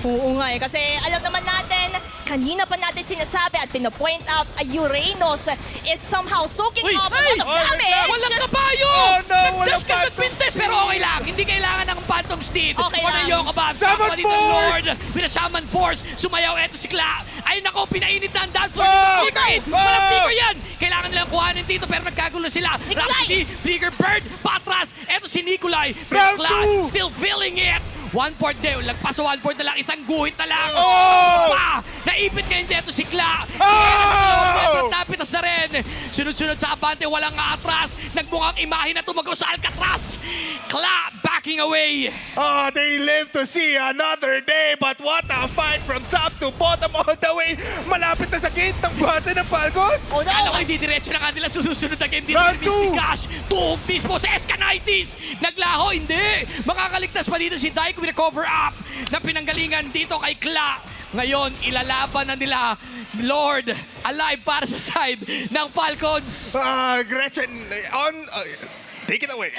Oo nga eh, kasi alam naman natin, kanina pa natin sinasabi at pinapoint out, Uranus is somehow soaking up a lot of damage. Walang kabayo! Oh no, Nag-dash ka, walang nag-pintes, pero okay lang. Hindi kailangan ng Phantom Steed. Okay o lang. ng Yokabab. Shaman Sama dito Force! Lord with a Shaman Force. Sumayaw eto si Kla. Ay nako, pinainit na ang dance floor. Oh! Walang flicker yan. Kailangan nilang kuhanin dito pero nagkagulo sila. Nikolai! Rhapsody, Flicker Bird, patras. Eto si Nikolai. Round Kla two! still feeling it. 1/4 din. Lagpas sa 1/4 na lang. Isang guhit na lang. Oh! Pa! Naipit ngayon dito si Kla. Oh! Napitas na rin. Sunod-sunod sa abante. Walang atras. Nagmukhang imahe na tumago sa Alcatraz. Kla backing away. Oh, they live to see another day. But what a fight from top to bottom all the way. Malapit na sa gate ng base ng Falcons. Oh no! Kala ko hindi diretso na kanila susunod na game dito Round ni Misty two. Cash. Tuhog mismo sa Escanitis. Naglaho, hindi. Makakaligtas pa dito si Daik with a cover up na pinanggalingan dito kay Kla. Ngayon, ilalaban na nila Lord alive para sa side ng Falcons. Gretchen, take it away.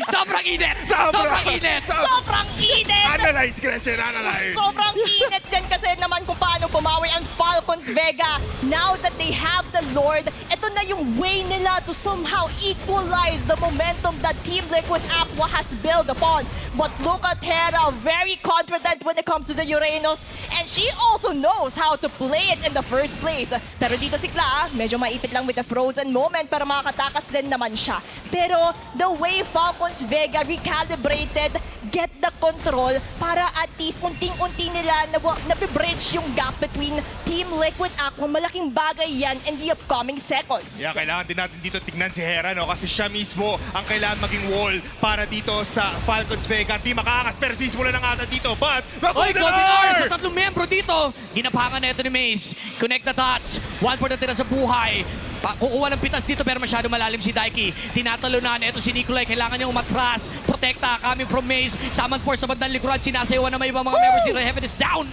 Sobrang init! Sobra. Sobrang init! Sobrang init! Analyze, Gretchen, analyze. Sobrang init din kasi naman kung paano bumawi ang Falcons Vega. Now that they have the Lord, ito na yung way nila to somehow equalize the momentum that Team Liquid Aqua has built upon. But look at Hera, very confident when it comes to the Uranus. And she also knows how to play it in the first place. Pero dito si Kla, medyo maipit lang with the frozen moment pero makakatakas din naman siya. Pero the way Falcons Vega recalibrated, get the control para at least unting-unti nila na-bridge yung gap between Team Liquid Aqua. Malaking bagay yan in the upcoming seconds. Yeah, kailangan din natin dito tignan si Hera, no? Kasi siya mismo ang kailangan maging wall para dito sa Falcons Vega. Di makaakas, pero sisimula ng ata dito. But, Oy, Golden R sa tatlong membro dito. Ginapangan na ito ni Maze. Connect the dots. 1/4 na tira sa buhay. Kukuha ng pitas dito pero masyado malalim si Daiki. Tinatalunan. Ito si Nikolai. Kailangan niya umatras. Protekta coming from Maze. Saman Force sa bandang likuran. Sinasayawan na may ibang mga members. Zero Heaven is down.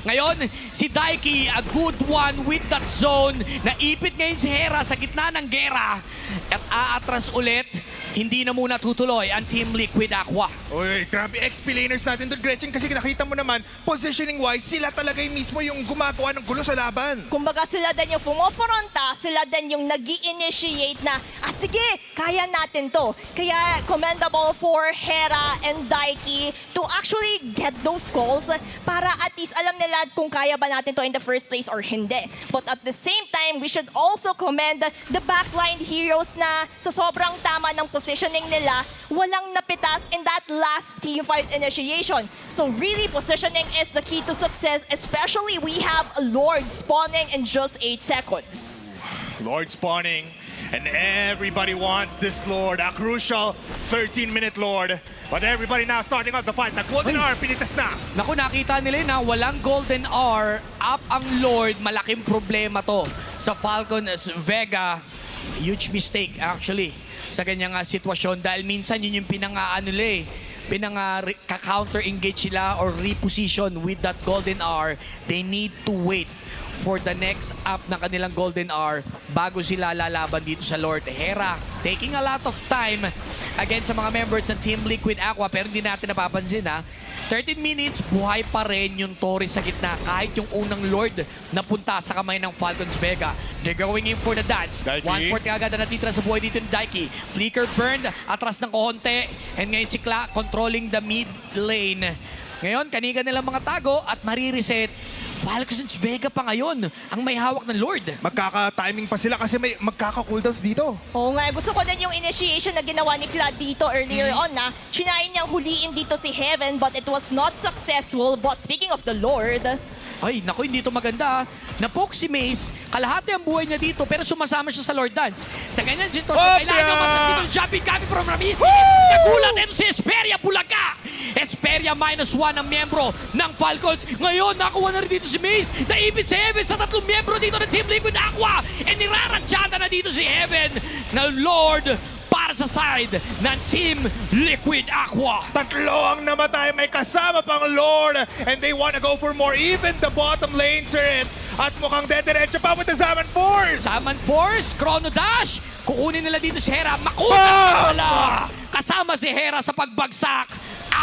Ngayon, si Daiki, a good one with that zone. Naipit ngayon si Hera sa gitna ng gera. At aatras ulit. Hindi na muna tutuloy ang Team Liquid Aqua. Uy, grabe XP-laners natin doon, Gretchen, kasi nakita mo naman, positioning-wise, sila talaga yung mismo yung gumagawa ng gulo sa laban. Kumbaga sila din yung pumupunta, sila din yung nag-i-initiate na, sige, kaya natin to. Kaya commendable for Hera and Daiki to actually get those calls para at least alam nila kung kaya ba natin to in the first place or hindi. But at the same time, we should also commend the backline heroes na sa sobrang tama ng positioning nila, walang napitas in that last team fight initiation. So really, positioning is the key to success, especially we have a Lord spawning in just 8 seconds. Lord spawning, and everybody wants this Lord, a crucial 13-minute Lord. But everybody now starting out the fight. The Golden R, pinitas na. Naku, nakita nila na walang Golden R, up ang Lord. Malaking problema to sa Falcons Vega. Huge mistake actually sa ganyang sitwasyon dahil minsan yun yung pinaka-counter engage sila or reposition with that Golden R. They need to wait for the next up ng kanilang Golden R bago sila lalaban dito sa Lord. Hera taking a lot of time against sa mga members ng Team Liquid Aqua pero hindi natin napapansin 13 minutes, buhay pa rin yung Torres sa gitna kahit yung unang Lord na punta sa kamay ng Falcons Vega. They're going in for the dance. Daiki. 1/4 agad na natitira sa buhay dito ni Daiki. Flicker burned, atras ng kohonte. And ngayon si Kla controlling the mid lane. Ngayon, kaniga nilang mga tago at marireset. Falcons Vega pa ngayon ang may hawak ng Lord. Magkaka-timing pa sila kasi may magkaka-cooldowns dito. Oo nga, gusto ko din yung initiation na ginawa ni Clad dito earlier on na sinayin niyang huliin dito si Heaven but it was not successful. But speaking of the Lord, Ay, naku, hindi ito maganda. Napoke si Mace, kalahati ang buhay niya dito pero sumasama siya sa Lord Dance. Sa ganyan sitwasyon, kailangan niya matagin ng jumping coming from Ramisi. Nagulat ito si Esperia Bulaga. Esperia -1 ang miyembro ng Falcons. Ngayon, nakuha na rin dito si Mace. Naipit si Heaven sa tatlong miyembro dito ng Team Liquid Aqua. E niraransyada na dito si Heaven na Lord para sa side ng Team Liquid Aqua. Tatlo ang namatay, may kasama pang Lord, and they wanna go for more. Even the bottom lane turret. At mukhang dediretso pa with the Zaman Force. Zaman Force, Chrono Dash. Kukunin nila dito si Hera. Makuha wala. Kasama si Hera sa pagbagsak.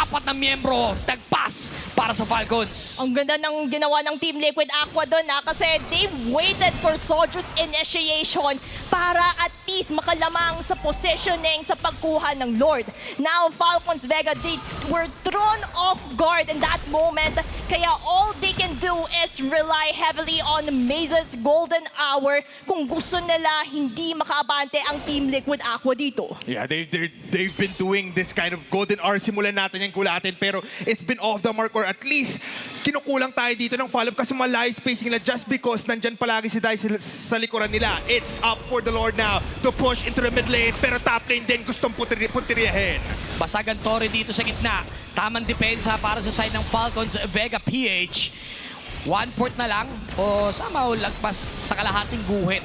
4 na miyembro, tagpas para sa Falcons. Ang ganda ng ginawa ng Team Liquid Aqua doon kasi they waited for Soldier's initiation para at least makalamang sa positioning sa pagkuha ng Lord. Now, Falcons Vega, they were thrown off guard in that moment. Kaya all they can do is rely heavily on Maze's golden hour kung gusto nila hindi makaabante ang Team Liquid Aqua dito. Yeah, they've been doing this kind of golden hour. Simulan natin yung kulatin, pero it's been off the mark, or at least kinukulang tayo dito ng follow-up kasi malayo spacing nila just because nandyan palagi si Dai sa likuran nila. It's up for the Lord now to push into the mid lane, pero top lane din gustong punteriyahin. Basag ang Torre dito sa gitna. Tamang depensa para sa side ng Falcons Vega PH. One port na lang o somehow lagpas sa kalahating guhit.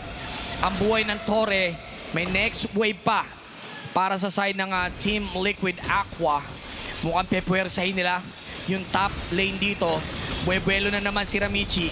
Ang buhay ng Torre, may next wave pa para sa side ng Team Liquid Aqua. Mukhang pepwersahin nila yung top lane dito. Buwelo na naman si Ramichi.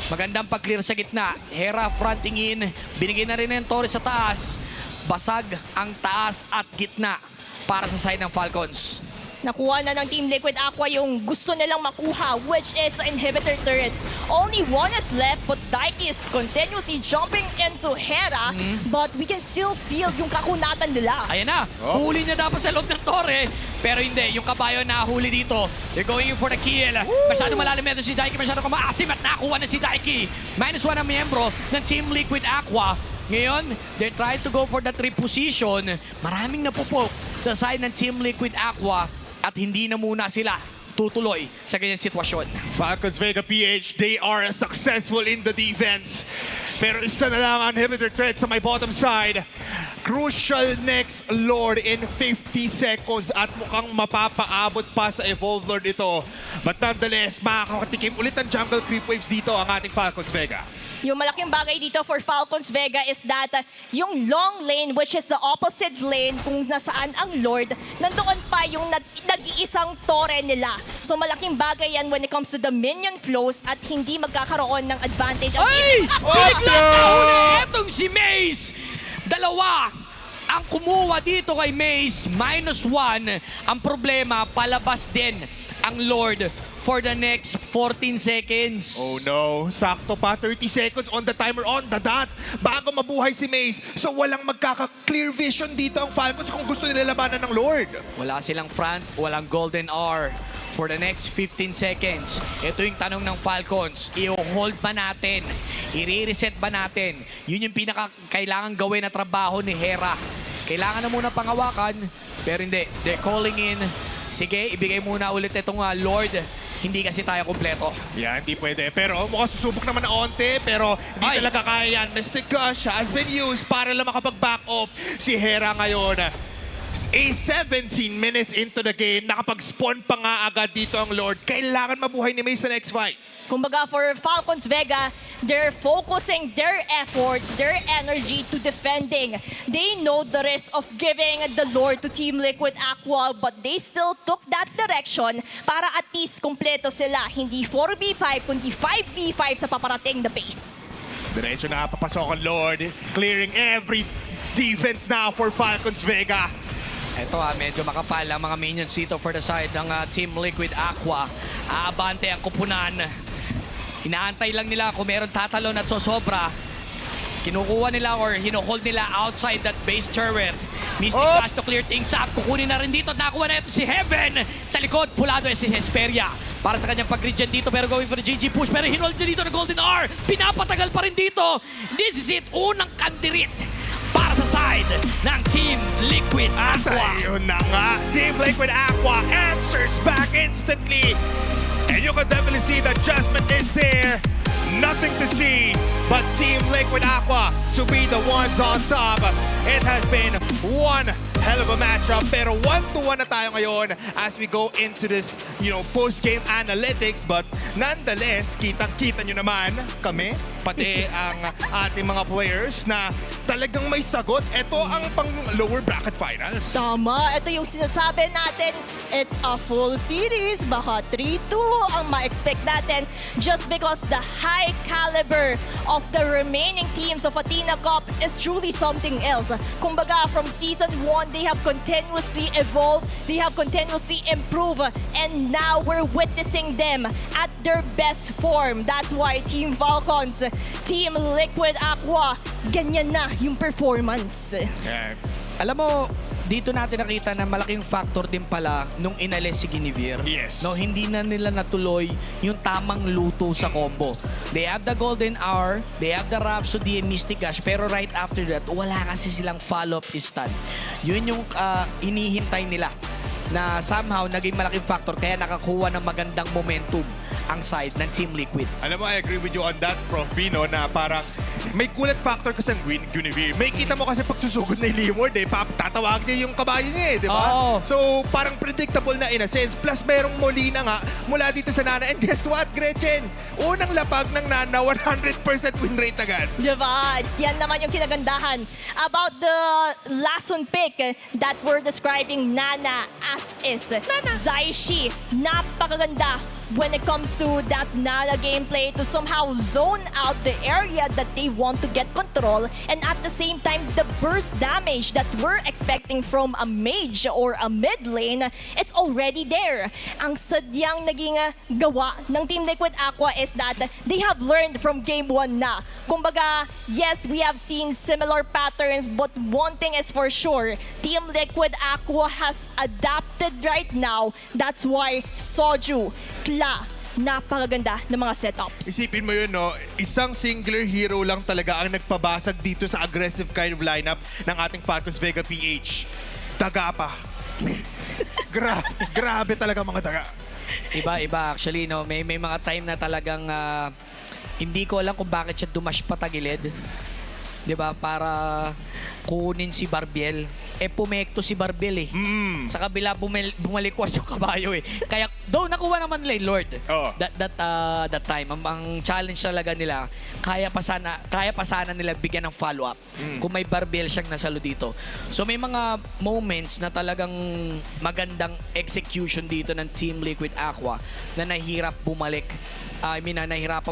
Magandang pag-clear sa gitna. Hera fronting in. Binigay na rin ng Torre sa taas. Basag ang taas at gitna para sa side ng Falcons. Nakuha na ng Team Liquid Aqua yung gusto nilang makuha, which is inhibitor turrets. Only one is left, but Daiki is continuously jumping into Hera, but we can still feel yung kakunatan nila. Ayan na. Huli niya dapat sa loob ng Torre. Pero hindi. Yung kabayo na huli dito. They're going in for the kill. Masyado malalim ito si Daiki. Masyado kumaasim at nakuha na si Daiki. -1 ang miyembro ng Team Liquid Aqua. Ngayon, they're trying to go for that reposition. Maraming napupok sa side ng Team Liquid Aqua at hindi na muna sila tutuloy sa ganyang sitwasyon. Falcons Vega PH, they are successful in the defense. Pero isa na lang ang inhibitor threat sa my bottom side. Crucial next Lord in 50 seconds at mukhang mapapaabot pa sa Evolve Lord ito. But nonetheless, makakatikim ulit ang jungle creep waves dito ang ating Falcons Vega. Yung malaking bagay dito for Falcons Vega is that yung long lane, which is the opposite lane kung nasaan ang Lord, nandoon pa yung nag-iisang Torre nila. So malaking bagay yan when it comes to the minion flows at hindi magkakaroon ng advantage. Ay! Biglang nahuli! Etong si Maze! Dalawa ang kumuha dito kay Maze. -1. Ang problema, palabas din ang Lord for the next 14 seconds. Oh no, sakto pa 30 seconds on the timer, on the dot, bago mabuhay si Maze. So walang magkaka-clear vision dito ang Falcons kung gusto nila labanan ng Lord. Wala silang front, walang golden hour for the next 15 seconds. Ito yung tanong ng Falcons. I-hold ba natin? I-reset ba natin? Yun yung pinaka-kailangan gawin na trabaho ni Hera. Kailangan na muna pangawakan, pero hindi. They're calling in. Sige, ibigay muna ulit itong Lord. Hindi kasi tayo kompleto. Yeah, hindi pwede. Pero mukhang susubok naman na onte, pero hindi talaga kaya yan. Mystic Gush has been used para lang makapag-back off si Hera ngayon. 17 minutes into the game, nakapag-spawn pa nga agad dito ang Lord. Kailangan mabuhay ni May sa next fight. Kumbaga for Falcons Vega, they're focusing their efforts, their energy to defending. They know the risk of giving the Lord to Team Liquid Aqua, but they still took that direction para at least kompleto sila. Hindi 4v5, kundi 5v5 sa paparating na base. Diretso na papasok ang Lord, clearing every defense now for Falcons Vega. Ito medyo makapal ang mga minions dito for the side ng Team Liquid Aqua. Aabante ang kupunan. Inaantay lang nila kung meron tatalon at sosobra. Kinukuha nila or hinohold nila outside that base turret. Mystic Flash to clear things up. Kukunin na rin dito at nakuha na ito si Heaven. Sa likod, pulado si Hesperia. Para sa kanyang pag-regen dito pero going for the GG push. Pero hinold niya dito ng Golden R. Pinapatagal pa rin dito. This is it. Unang kandirit para sa side ng Team Liquid Aqua. Ayun na nga. Team Liquid Aqua answers back instantly. And you can definitely see the adjustment is there. Nothing to see but Team Liquid Aqua to be the ones on top. It has been one hell of a matchup. Pero 1-1 na tayo ngayon as we go into this, post-game analytics. But nonetheless, kitang-kita nyo naman kami, pati ang ating mga players na talagang may sagot. Ito ang pang lower bracket finals. Tama, ito yung sinasabi natin. It's a full series. Baka 3-2 ang ma-expect natin just because the high caliber of the remaining teams of Athena Cup is truly something else. Kumbaga, from Season 1, they have continuously evolved, they have continuously improved, and now we're witnessing them at their best form. That's why Team Falcons, Team Liquid Aqua, ganyan na yung performance. Yeah. Alam mo, dito natin nakita na malaking factor din pala nung inalis si Guinevere. Yes. No, hindi na nila natuloy yung tamang luto sa combo. They have the Golden Hour, they have the Rhapsody and Mystic Gash, pero right after that, wala kasi silang follow-up stun. Yun yung hinihintay nila na somehow naging malaking factor kaya nakakuha ng magandang momentum ang side ng Team Liquid. Alam mo, I agree with you on that, Prof. Pino, na parang may kulat factor kasi ang Guinevere. May kita mo kasi pag susugod na yung Leeward, tatawag niya yung kabayo niya di ba? Oo. So, parang predictable na in a sense. Plus, merong Molina nga mula dito sa Nana. And guess what, Gretchen? Unang lapag ng Nana, 100% win rate agad. Diba? Yan naman yung kinagandahan about the last on pick that we're describing Nana as is. Zaishi, napakaganda when it comes to that Nana gameplay to somehow zone out the area that they want to get control, and at the same time, the burst damage that we're expecting from a mage or a mid lane, it's already there. Ang sadyang naging gawa ng Team Liquid Aqua is that they have learned from game 1 na. Kumbaga, yes, we have seen similar patterns, but one thing is for sure, Team Liquid Aqua has adapted right now. That's why Soju, napakaganda ng mga setups. Isipin mo yun, no? Isang singular hero lang talaga ang nagpabasag dito sa aggressive kind of lineup ng ating Falcons Vega PH. Daga pa. Grabe talaga mga daga. Iba actually, no? May mga time na talagang hindi ko alam kung bakit siya dumash patagilid. 'Di ba? Para kunin si Barbiel. Pumekto si Barbiel eh. Sa kabila bumalikwas yung kabayo eh. Kaya though nakuha naman nila yung Lord. Oo. That time ang challenge talaga nila, kaya pa sana nila bigyan ng follow-up kung may Barbiel siyang nasalo dito. So may mga moments na talagang magandang execution dito ng Team Liquid Aqua na nahihirapang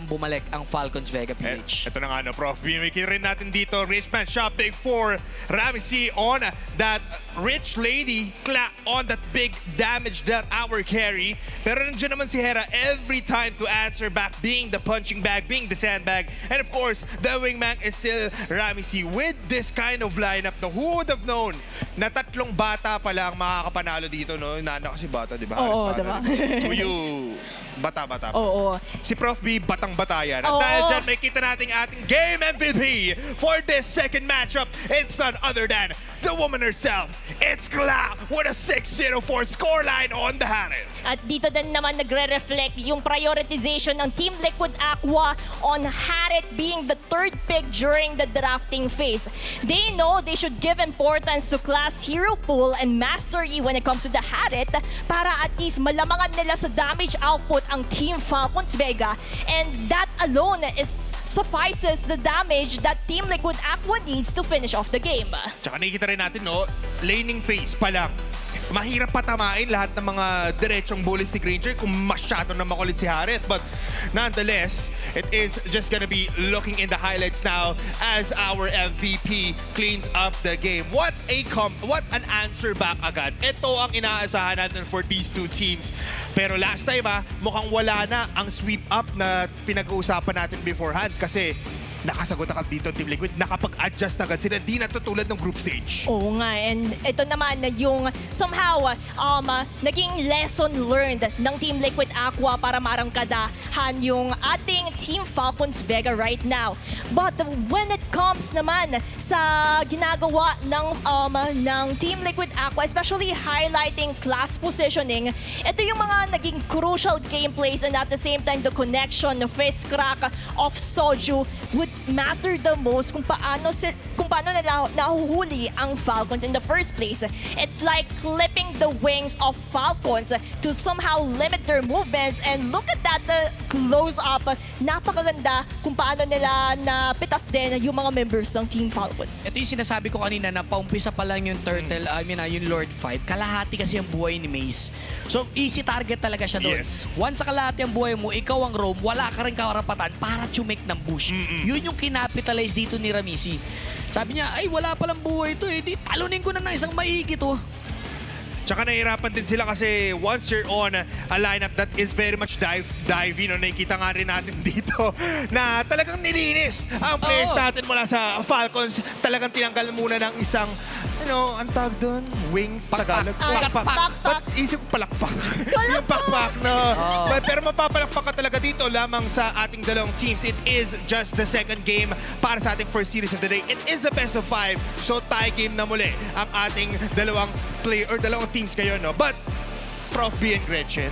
bumalik ang Falcons Vega PH. Ito na nga, no, Prof. Binimikita rin natin dito, Richman shopping for Ramsey on that rich lady, clap on that big damage that our carry. Pero nandiyan naman si Hera every time to answer back, being the punching bag, being the sandbag. And of course, the wingman is still Ramsey with this kind of lineup. No, who would have known na tatlong bata pala ang makakapanalo dito, no? Nana kasi bata, di ba? Oo, Bata, diba? So bata-bata. Oo. Si Prof B, batang-bata yan. At Oo. dahil dyan, may kita nating ating game MVP for this second matchup. It's none other than the woman herself. It's Kla with a 6-0-4 scoreline on the Harris. At dito din naman nagre-reflect yung prioritization ng Team Liquid Aqua on Harit being the third pick during the drafting phase. They know they should give importance to class hero pool and mastery when it comes to the Harit para at least malamangan nila sa damage output ang Team Falcons Vega, and that alone suffices the damage that Team Liquid Aqua needs to finish off the game. Tsaka nakikita rin natin, no, laning phase pa lang. Mahirap patamain lahat ng mga diretsong ballistic ranger kung masyado na makulit si Harit. But nonetheless, it is just gonna be looking in the highlights now as our MVP cleans up the game. What an answer back agad. Ito ang inaasahan natin for these two teams. Pero last time, mukhang wala na ang sweep up na pinag-uusapan natin beforehand kasi nakasagot agad dito Team Liquid, nakapag-adjust agad sila, di natutulad ng group stage. Oo nga, and ito naman yung somehow naging lesson learned ng Team Liquid Aqua para marangkadahan yung ating Team Falcons Vega right now. But when it comes naman sa ginagawa ng Team Liquid Aqua, especially highlighting class positioning, ito yung mga naging crucial gameplays, and at the same time, the connection, the face crack of Soju would matter the most kung paano nila nahuhuli ang Falcons in the first place. It's like clipping the wings of Falcons to somehow limit their movements, and look at that close up. Napakaganda kung paano nila napitas din yung mga members ng Team Falcons. Ito yung sinasabi ko kanina na paumpisa pa lang yung turtle, yung Lord fight. Kalahati kasi ang buhay ni Maze. So, easy target talaga siya doon. Yes. Once sa kalahati ang buhay mo, ikaw ang roam, wala ka rin karapatan para tumake ng bush. Yun yung kinapitalize dito ni Ramisi. Sabi niya, ay wala palang buhay ito eh. Di talunin ko na ng isang maigi to. Tsaka nahihirapan din sila kasi once you're on a lineup that is very much divey, no, nakikita nga rin natin dito na talagang nilinis ang players natin mula sa Falcons. Talagang tinanggal muna ng isang, ang tawag doon? Wings, Tagalog. Pakpak. Ba't isip ko palakpak? Yung pakpak, no? Pero mapapalakpak ka talaga dito lamang sa ating dalawang teams. It is just the second game para sa ating first series of the day. It is a best of 5, so tie game na muli ang ating dalawang teams kayo, no? But, Prof. B and Gretchen,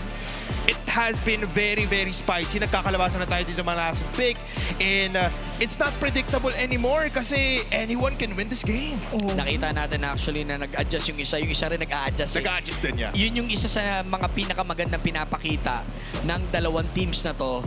it has been very, very spicy. Nagkakalabasan na tayo dito mga last pick. And it's not predictable anymore kasi anyone can win this game. Nakita natin actually na nag-adjust yung isa rin nag-a-adjust. Nag-a-adjust din niya. Yun yung isa sa mga pinakamagandang pinapakita ng dalawang teams na to.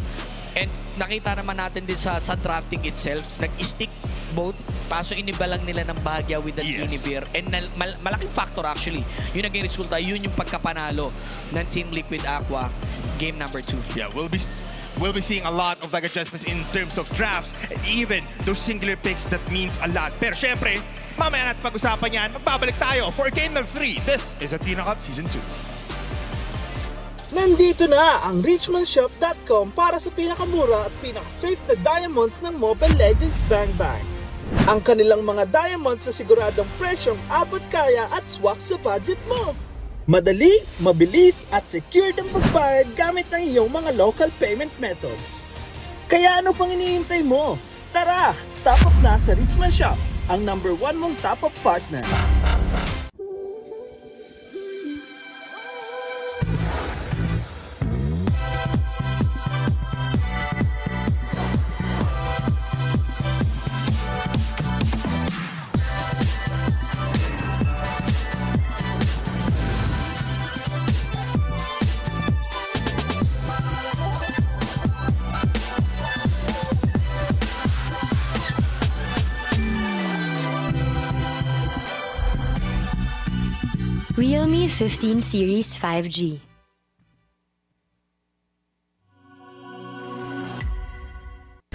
And nakita naman natin din sa drafting itself, nag-stick both. Paso iniba lang nila ng bahagya with the Tinivir. And malaking factor actually. Yung naging resulta, yun yung pagkapanalo ng Team Liquid Aqua game number 2. Yeah, we'll be seeing a lot of adjustments in terms of drafts and even those singular picks that means a lot. Pero syempre, mamaya natin pag-usapan yan. Magbabalik tayo for game number 3. This is Athena Cup Season 2. Nandito na ang richmondshop.com para sa pinakamura at pinaka-safe na diamonds ng Mobile Legends Bang Bang. Ang kanilang mga diamonds na siguradong presyong abot kaya at swak sa budget mo. Madali, mabilis at secure ang pagbayad gamit ang iyong mga local payment methods. Kaya ano pang iniintay mo? Tara, top up na sa Richmond Shop, ang #1 mong top up partner. Realme 15 Series 5G.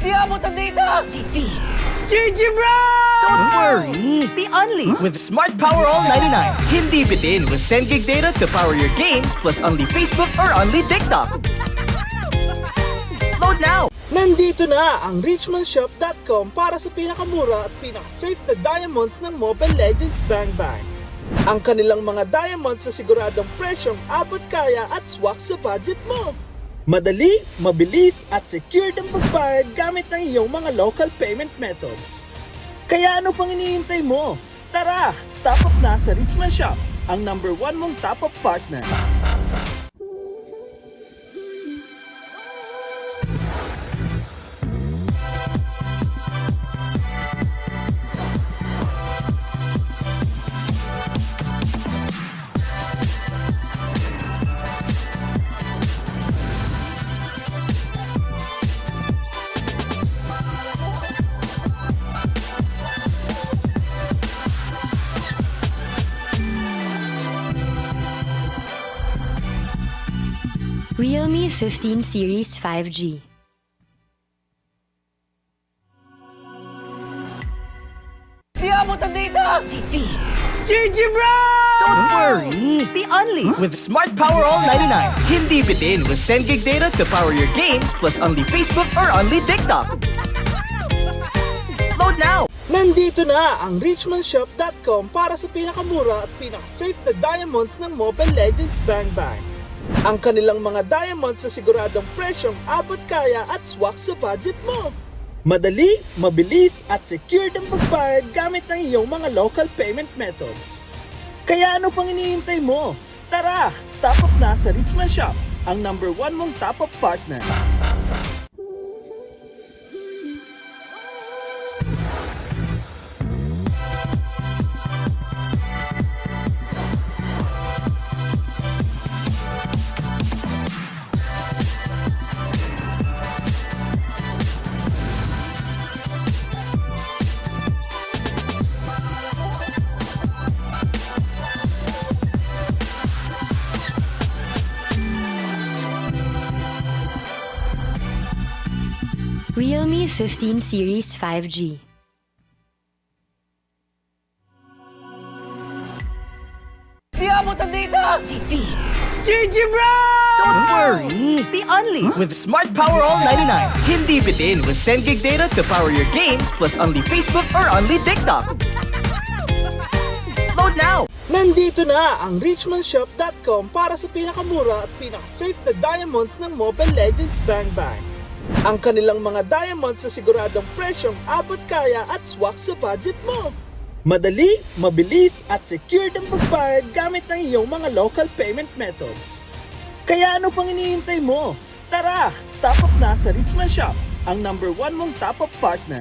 Di abot ang data! Defeat! GG, bro! Don't worry! The Only with Smart Power All 99. Hindi bitin with 10 gig data to power your games plus only Facebook or only TikTok. Load now! Nandito na ang richmondshop.com para sa pinakamura at pinaka-safe na diamonds ng Mobile Legends Bang Bang. Ang kanilang mga diamonds na siguradong presyong abot kaya at swak sa budget mo. Madali, mabilis at secure ang pagbayad gamit ang iyong mga local payment methods. Kaya ano pang iniintay mo? Tara, top up na sa Richmond Shop, ang #1 mong top up partner. Realme 15 Series 5G. Di abot ang data! Defeat! GG, bro! Don't worry! The Only with Smart Power All 99. Hindi bitin with 10 gig data to power your games plus only Facebook or only TikTok. Load now! Nandito na ang richmondshop.com para sa pinakamura at pinaka-safe na diamonds ng Mobile Legends Bang Bang. Ang kanilang mga diamonds na siguradong presyong abot kaya at swak sa budget mo. Madali, mabilis at secure ang pagbayad gamit ang iyong mga local payment methods. Kaya ano pang iniintay mo? Tara, top up na sa Richmond Shop, ang #1 mong top up partner. Realme 15 Series 5G. abutan dito! GG bro! Don't worry! The Only with Smart Power All 99. Hindi bitin with 10 gig data to power your games plus only Facebook or only TikTok. Load now! Nandito na ang richmondshop.com para sa pinakamura at pinaka-safe na diamonds ng Mobile Legends Bang Bang. Ang kanilang mga diamonds na siguradong presyong abot kaya at swak sa budget mo. Madali, mabilis at secured ang pagbayad gamit ang iyong mga local payment methods. Kaya ano pang iniintay mo? Tara, top up na sa Richmond Shop, ang #1 mong top up partner.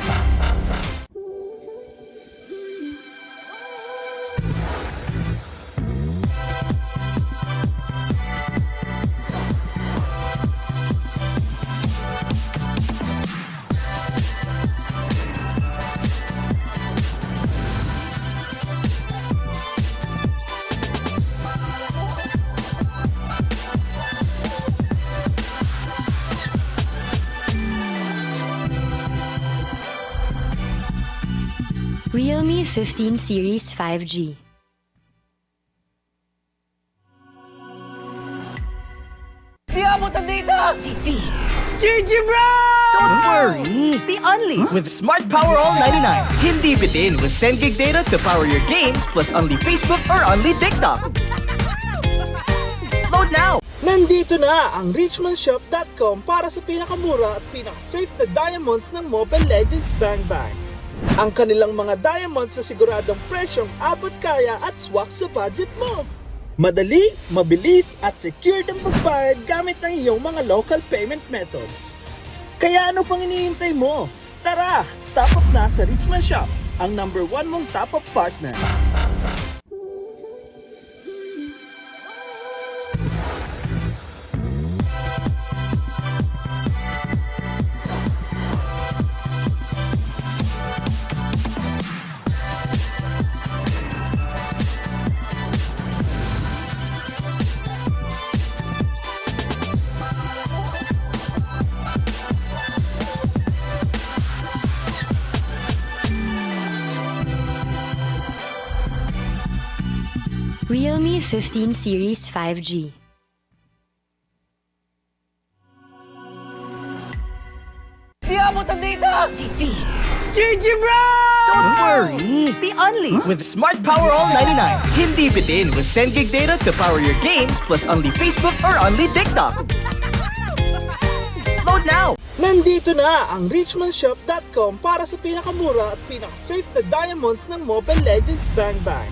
Realme 15 Series 5G. Di abutan dito! GG bro! Don't worry! The Only with Smart Power All 99. Hindi bitin with 10 gig data to power your games plus only Facebook or only TikTok. Load now! Nandito na ang richmondshop.com para sa pinakamura at pinaka-safe na diamonds ng Mobile Legends Bang Bang. Ang kanilang mga diamonds na siguradong presyong abot kaya at swak sa budget mo. Madali, mabilis at secured ang pagbayad gamit ang iyong mga local payment methods. Kaya ano pang iniintay mo? Tara, top up na sa Richmond Shop, ang #1 mong top up partner. Realme 15 Series 5G. Di abutan dito! GG bro! Don't worry! The Only with Smart Power All 99. Hindi bitin with 10 gig data to power your games plus only Facebook or only TikTok. Load now! Nandito na ang richmondshop.com para sa pinakamura at pinaka-safe na diamonds ng Mobile Legends Bang Bang.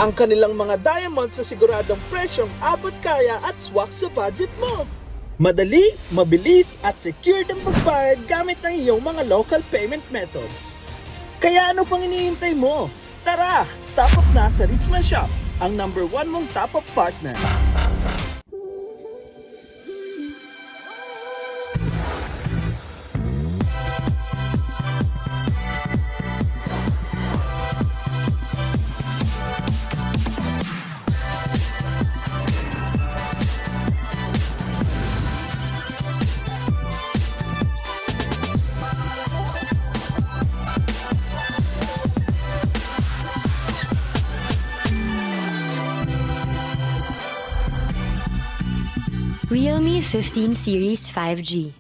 Ang kanilang mga diamonds na siguradong presyong abot kaya at swak sa budget mo. Madali, mabilis at secured ang pagbayad gamit ang iyong mga local payment methods. Kaya ano pang iniintay mo? Tara, top up na sa Richmond Shop, ang #1 mong top up partner. Realme 15 Series 5G.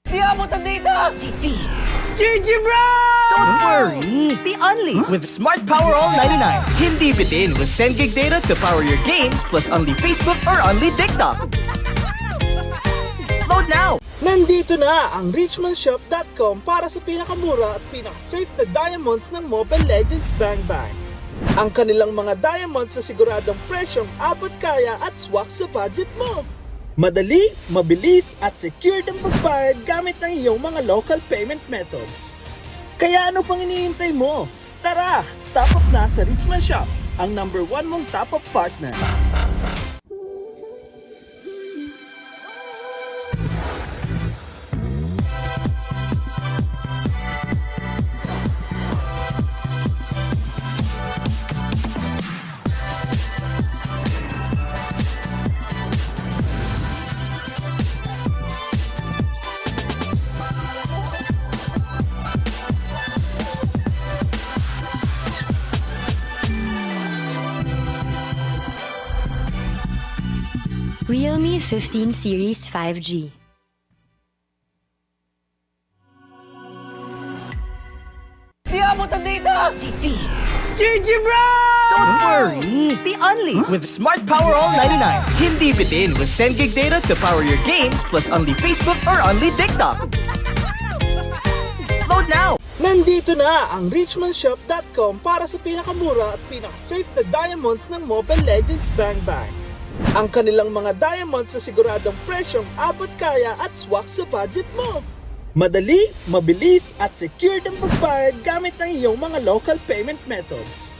Di abutan dito! GG bro! Don't worry! The Only with Smart Power All 99. Hindi bitin with 10 gig data to power your games plus only Facebook or only TikTok. Load now! Nandito na ang richmondshop.com para sa pinakamura at pinaka-safe na diamonds ng Mobile Legends Bang Bang. Ang kanilang mga diamonds na siguradong presyong abot kaya at swak sa budget mo. Madali, mabilis at secured ang pagbayad gamit ang iyong mga local payment methods. Kaya ano pang iniintay mo? Tara, top up na sa Richmond Shop, ang #1 mong top up partner. Realme 15 Series 5G. Di abutan dito! GG bro! Don't worry! The only with Smart Power All 99. Hindi bitin with 10 gig data to power your games plus only Facebook or only TikTok. Load now! Nandito na ang richmondshop.com para sa pinakamura at pinaka-safe na diamonds ng Mobile Legends Bang Bang. Ang kanilang mga diamonds na siguradong presyong abot kaya at swak sa budget mo. Madali, mabilis at secure ang pagbayad gamit ang iyong mga local payment methods.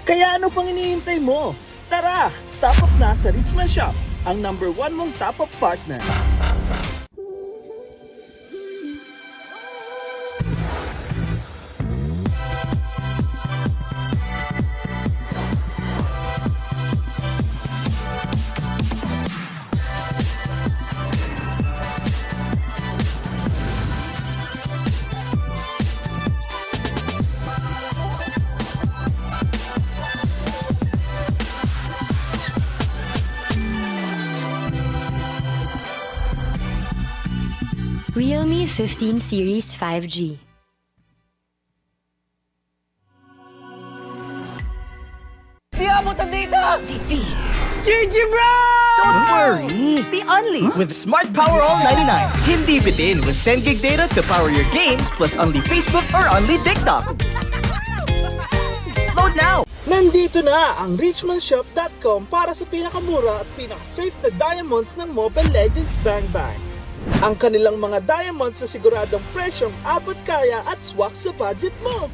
Kaya ano pang iniintay mo? Tara, top up na sa Richmond Shop, ang #1 mong top up partner. Realme 15 Series 5G. Di abutan dito! GG bro! Don't worry! The only with Smart Power All 99. Hindi bitin with 10 gig data to power your games plus only Facebook or only TikTok. Load now! Nandito na ang richmondshop.com para sa pinakamura at pinaka-safe na diamonds ng Mobile Legends Bang Bang. Ang kanilang mga diamonds na siguradong presyong abot kaya at swak sa budget mo.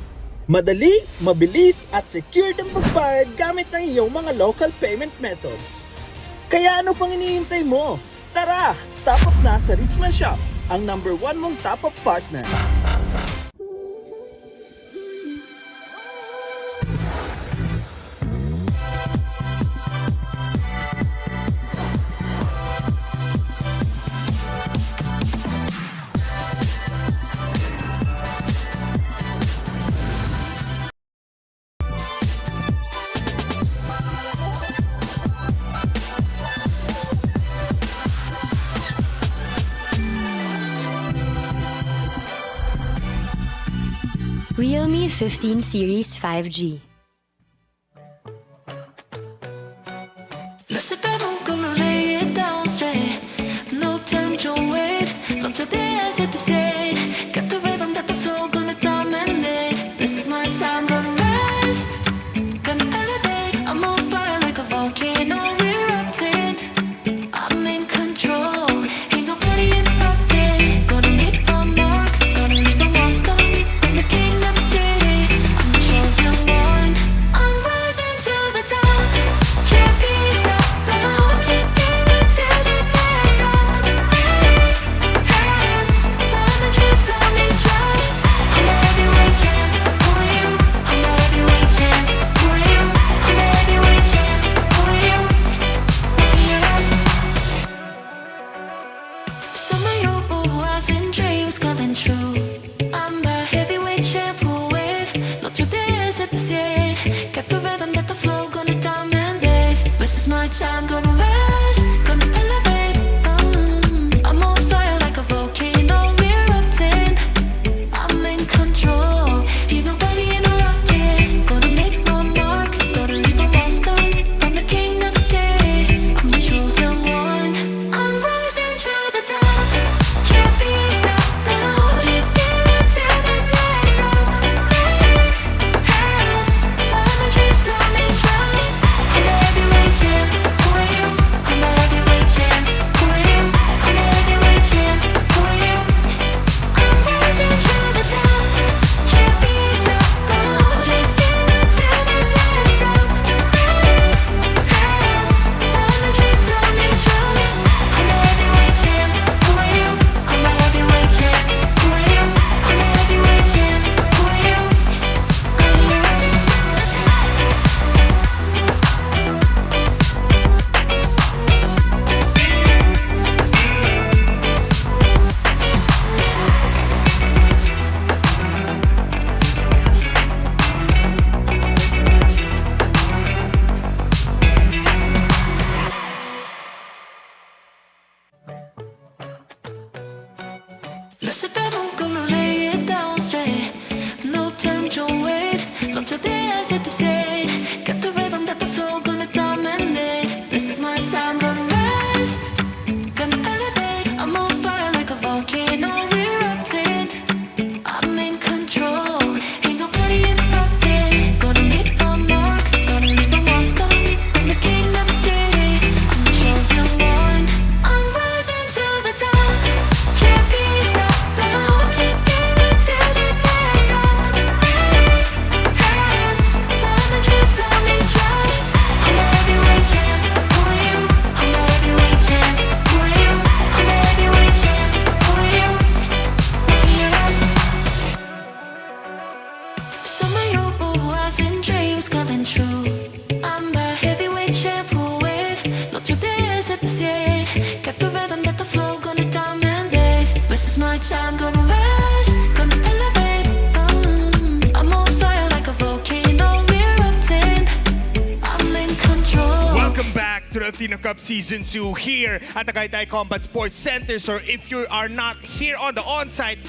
Madali, mabilis at secure ang pagbayad gamit ang iyong mga local payment methods. Kaya ano pang iniintay mo? Tara, top up na sa Richmond Shop, ang #1 mong top up partner. Realme 15 Series 5G. No sé cómo lay it down straight. No time to wait. Don't you dare set to say. Got the rhythm, got the flow, gonna dominate. This is my time, gonna rise, gonna elevate. I'm on fire like a volcano erupting. I'm in control, ain't nobody interrupting. Gonna make my mark, gonna leave a monster. I'm the king of the city, I'm the chosen one. won't gonna lay it down straight. No time to wait. Don't you dare set the stage. Got the rhythm, got the flow, gonna dominate. This is my time, gonna rise, gonna elevate. I'm on fire like a volcano erupting. I'm in control, ain't nobody interrupting. Gonna make my mark, gonna leave a monster. I'm the king of the city, I'm the chosen one. I'm rising to the top, can't be stopped now. Let's give it till the end time. Yes, energies burning dry. I'm a heavyweight champ, who are you? I'm a heavyweight champ, who are you? I'm a heavyweight champ, who are you? Some of your boys dreams coming true. I'm the heavyweight champ who wait. Not your days at the stage. Got the rhythm, got the flow, gonna dominate. This is my time, gonna rise, gonna elevate. I'm on fire like a volcano erupting. I'm in control. Welcome back to the Athena Cup Season 2 here at the Tagaytay Combat Sports Center. So if you are not here on the on-site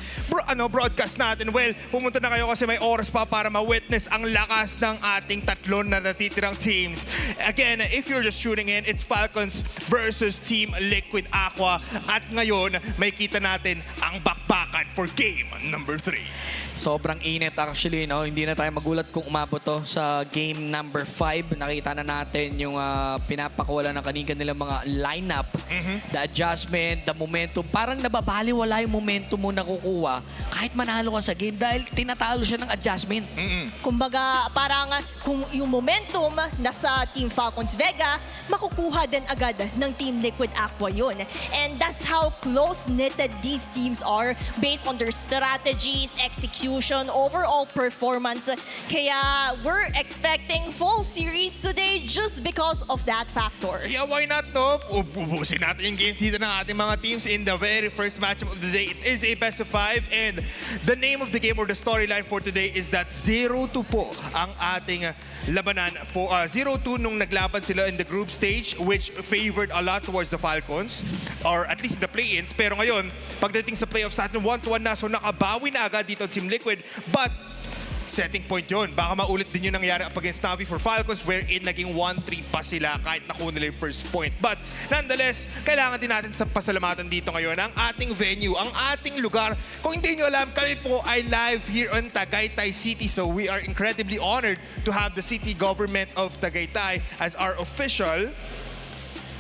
broadcast natin, well, pumunta na kayo kasi may oras pa para ma-witness ang lakas ng ating tatlon na natitirang teams. Again, if you're just tuning in, it's Falcons versus Team Liquid Aqua. At ngayon, may kita natin ang bakbakan for game number 3. Sobrang init actually, no? Hindi na tayo magulat kung umabot to sa game number 5. Nakita na natin yung pinapakawala ng kanilang mga lineup. The adjustment, the momentum. Parang nababaliwala yung momentum mo nakukuha kahit manalo ka sa game dahil tinatalo siya ng adjustment. Kumbaga, parang kung yung momentum nasa Team Falcons Vega, makukuha din agad ng Team Liquid Aqua yun. And that's how close-knitted these teams are based on their strategies, execution, overall performance. Kaya we're expecting full series today just because of that factor. Yeah, why not, no? Ubusin natin yung games dito ng ating mga teams in the very first matchup of the day. It is a best of 5 and the name of the game or the storyline for today is that 0-2 po ang ating labanan. 0-2 nung naglaban sila in the group stage which favored a lot towards the Falcons or at least the play-ins. Pero ngayon, pagdating sa playoffs natin, 1-1 na. So nakabawi na agad dito ang Team Liquid. But setting point yon. Baka maulit din yung nangyari up against Navi for Falcons wherein naging 1-3 pa sila kahit nakuha nila yung first point. But nonetheless, kailangan din natin sa pasalamatan dito ngayon ang ating venue, ang ating lugar. Kung hindi nyo alam, kami po ay live here on Tagaytay City. So we are incredibly honored to have the city government of Tagaytay as our official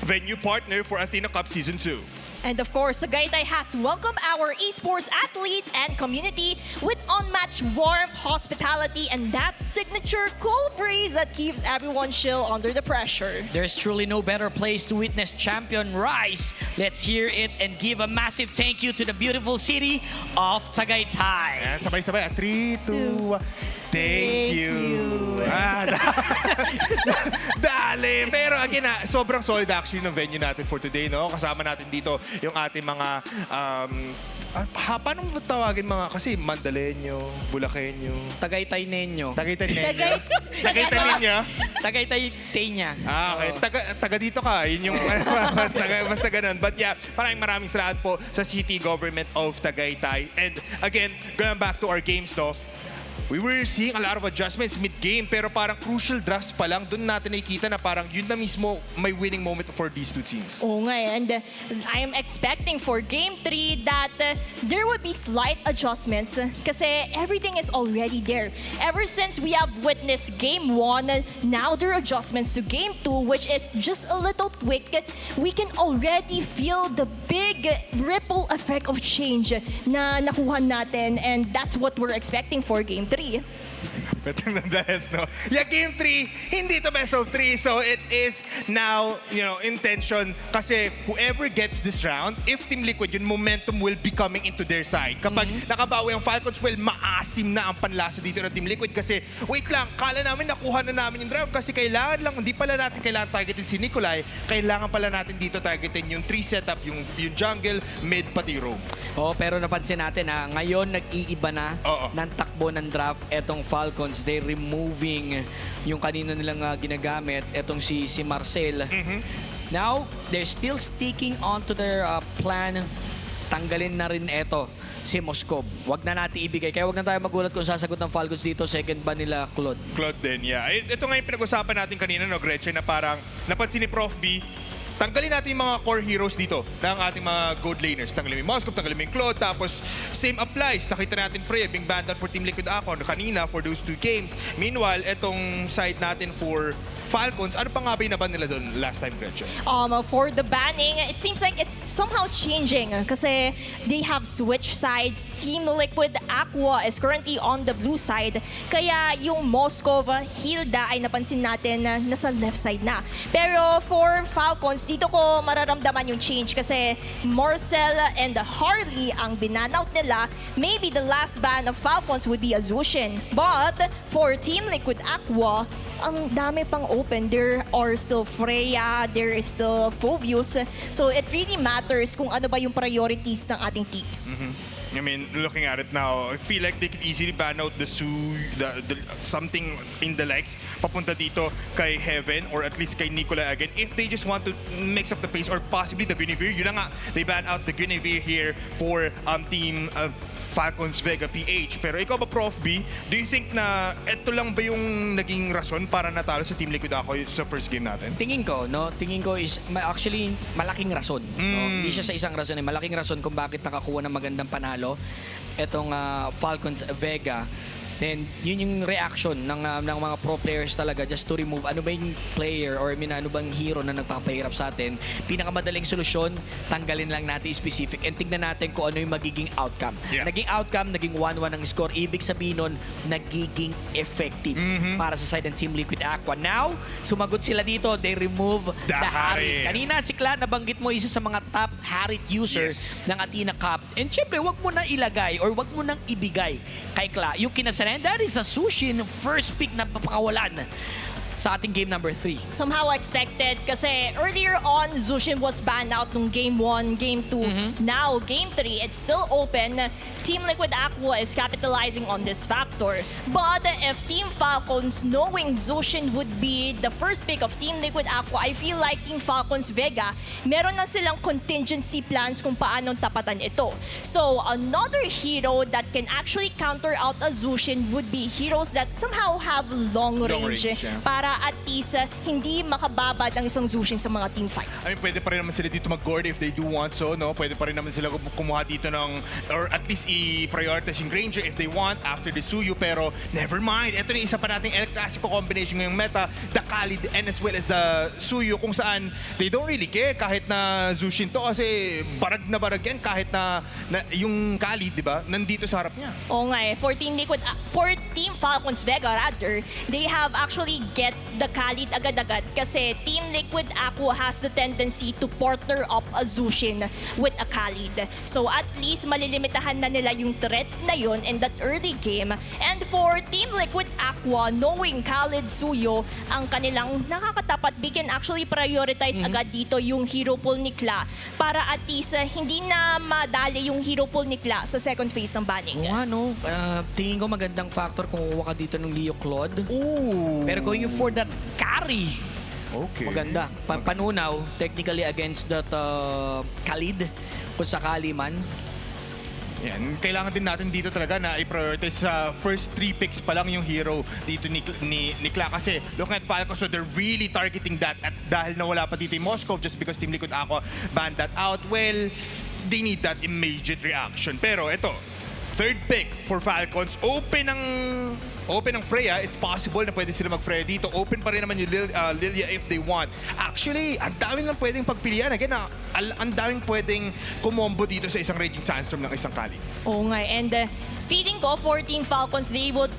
venue partner for Athena Cup Season 2. And of course, Tagaytay has welcomed our esports athletes and community with unmatched warmth, hospitality, and that signature cool breeze that keeps everyone chill under the pressure. There's truly no better place to witness champion rise. Let's hear it and give a massive thank you to the beautiful city of Tagaytay. Ayan, sabay-sabay. 3, 2, 1. Thank you. Dali. Pero again, sobrang solid actually ng venue natin for today, no? Kasama natin dito yung ating mga paano mo tawagin mga kasi Mandaleño, Bulakenyo, Tagaytay-nenyo. Tagaytay-nenyo. Tagaytay-nenyo. Tagaytay-tenya. Okay. Taga dito ka. Yun yung basta ganun. But yeah, maraming salamat po sa city government of Tagaytay. And again, going back to our games, no? We were seeing a lot of adjustments mid-game pero parang crucial drafts pa lang, doon natin nakikita na parang yun na mismo may winning moment for these two teams. Oo nga, and I am expecting for Game 3 that there would be slight adjustments kasi everything is already there. Ever since we have witnessed Game 1, now there are adjustments to Game 2 which is just a little tweak. We can already feel the big ripple effect of change na nakuha natin and that's what we're expecting for Game 3. But nonetheless, no? Yeah, Game 3, hindi to best of 3. So it is now, intention. Kasi whoever gets this round, if Team Liquid, yung momentum will be coming into their side. Kapag nakabawi ang Falcons, well, maasim na ang panlasa dito ng Team Liquid. Kasi, wait lang, kala namin nakuha na namin yung round. Kasi kailangan lang, hindi pala natin kailangan targetin si Nikolai. Kailangan pala natin dito targetin yung 3 setup, yung jungle, mid, pati rogue. Oh, pero napansin natin ngayon nag-iiba na ng takbo ng draft etong Falcons. They're removing yung kanina nilang ginagamit, etong si Marcel. Now, they're still sticking on to their plan tanggalin na rin eto si Moskov. Wag na natin ibigay. Kaya wag na tayo magulat kung sasagot ng Falcons dito. Second ba nila Claude? Claude din, yeah. Ito nga yung pinag-usapan natin kanina, no, Gretchen, na parang napansin ni Prof B, tanggalin natin yung mga core heroes dito ng ating mga gold laners. Tanggalin mo yung Moskov, tanggalin mo yung Claude, tapos same applies. Nakita natin Freya being banned out for Team Liquid Aqua kanina for those 2 games. Meanwhile, etong side natin for Falcons, ano pa nga ba yung naban nila doon last time, Gretchen? For the banning, it seems like it's somehow changing kasi they have switched sides. Team Liquid Aqua is currently on the blue side. Kaya yung Moskov, Hilda ay napansin natin na nasa left side na. Pero for Falcons, dito ko mararamdaman yung change kasi Marcel and Harley ang binanout nila. Maybe the last ban of Falcons would be Azushin. But for Team Liquid Aqua, ang dami pang open. There are still Freya, there is still Phobius. So it really matters kung ano ba yung priorities ng ating teams. I mean, looking at it now, I feel like they could easily ban out the something in the likes papunta dito kay Heaven or at least kay Nicola again if they just want to mix up the pace or possibly the Guinevere. Yun na nga, they ban out the Guinevere here for team Falcons Vega PH. Pero ikaw ba, Prof B, do you think na ito lang ba yung naging rason para natalo sa Team Liquid Aqua sa first game natin? Tingin ko is actually malaking rason. No? Hindi siya sa isang rason, malaking rason kung bakit nakakuha ng magandang panalo etong Falcons Vega. Then, yun yung reaction ng mga pro players talaga just to remove ano ba yung player or ano bang hero na nagpapahirap sa atin. Pinakamadaling solusyon, tanggalin lang natin specific and tignan natin kung ano yung magiging outcome. Yeah. Naging outcome, naging 1-1 ang score. Ibig sabihin nun, nagiging effective para sa side ng Team Liquid Aqua. Now, sumagot sila dito, they remove the Harit. Kanina, si Kla, nabanggit mo isa sa mga top Harit user ng Athena Cup. And syempre, wag mo na ilagay or wag mo nang ibigay kay Kla yung kinasalan. And that is a Sushin first pick na papakawalan sa ating game number 3. Somehow expected kasi earlier on, Zushin was banned out nung Game 1, Game 2. Now, Game 3, it's still open. Team Liquid Aqua is capitalizing on this factor. But if Team Falcons, knowing Zushin would be the first pick of Team Liquid Aqua, I feel like Team Falcons Vega, meron na silang contingency plans kung paano tapatan ito. So, another hero that can actually counter out a Zushin would be heroes that somehow have long range para at least hindi makababad ang isang Zushin sa mga team fights. I mean, pwede pa rin naman sila dito mag-guard if they do want so, no? Pwede pa rin naman sila kumuha dito ng, or at least i-prioritize yung Granger if they want after the Suyu, pero never mind. Ito na isa pa nating El Clasico combination ngayong meta, the Khalid and as well as the Suyu, kung saan they don't really care kahit na Zushin to kasi barag na barag yan kahit na yung Khalid, di ba? Nandito sa harap niya. Oo nga eh. For Team Falcons Vega rather, they have actually get the Khalid agad-agad kasi Team Liquid Aqua has the tendency to partner up a Zushin with a Khalid. So at least malilimitahan na nila yung threat na yun in that early game. And for Team Liquid Aqua, knowing Khalid Suyo ang kanilang nakakatapat, we can actually prioritize agad dito yung hero pool ni Kla para at least hindi na madali yung hero pool ni Kla sa second phase ng banning. Oo nga, no? Tingin ko magandang factor kung kukuha ka dito ng Leo Claude. Ooh. Pero going for that carry, Okay. maganda. Panunaw, technically against that Khalid, kung sakali man. Yan, kailangan din natin dito talaga na i-prioritize sa first 3 picks pa lang yung hero dito ni Kla kasi looking at Falcons, so they're really targeting that at dahil na wala pa dito yung Moskov just because Team Liquid Aqua banned that out, well, they need that immediate reaction. Pero ito, third pick for Falcons, open ng Freya. It's possible na pwede sila mag-Freya dito. Open pa rin naman yung Lilia if they want. Actually, ang daming lang pwedeng pagpilian. Again, ang daming pwedeng kumombo dito sa isang Raging Sandstorm ng isang Kali. Oo nga. And feeling ko for Team Falcons, they would,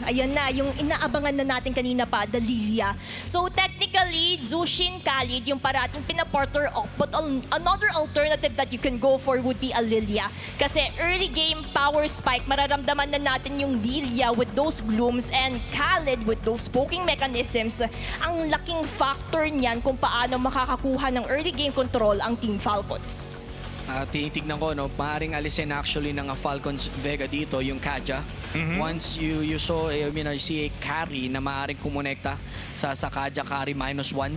ayan na, yung inaabangan na natin kanina pa, the Lilia. So technically, Zushin Khalid, yung parating pinapartner up. But another alternative that you can go for would be a Lilia. Kasi early game power spike, mararamdaman na natin yung Lilia with those glooms and Khalid with those poking mechanisms. Ang laking factor niyan kung paano makakakuha ng early game control ang Team Falcons. Tinitignan ko, no, maaaring alisin actually ng Falcons Vega dito yung Kaja. Once you saw, see a carry na maaaring kumonekta sa Kaja carry -1.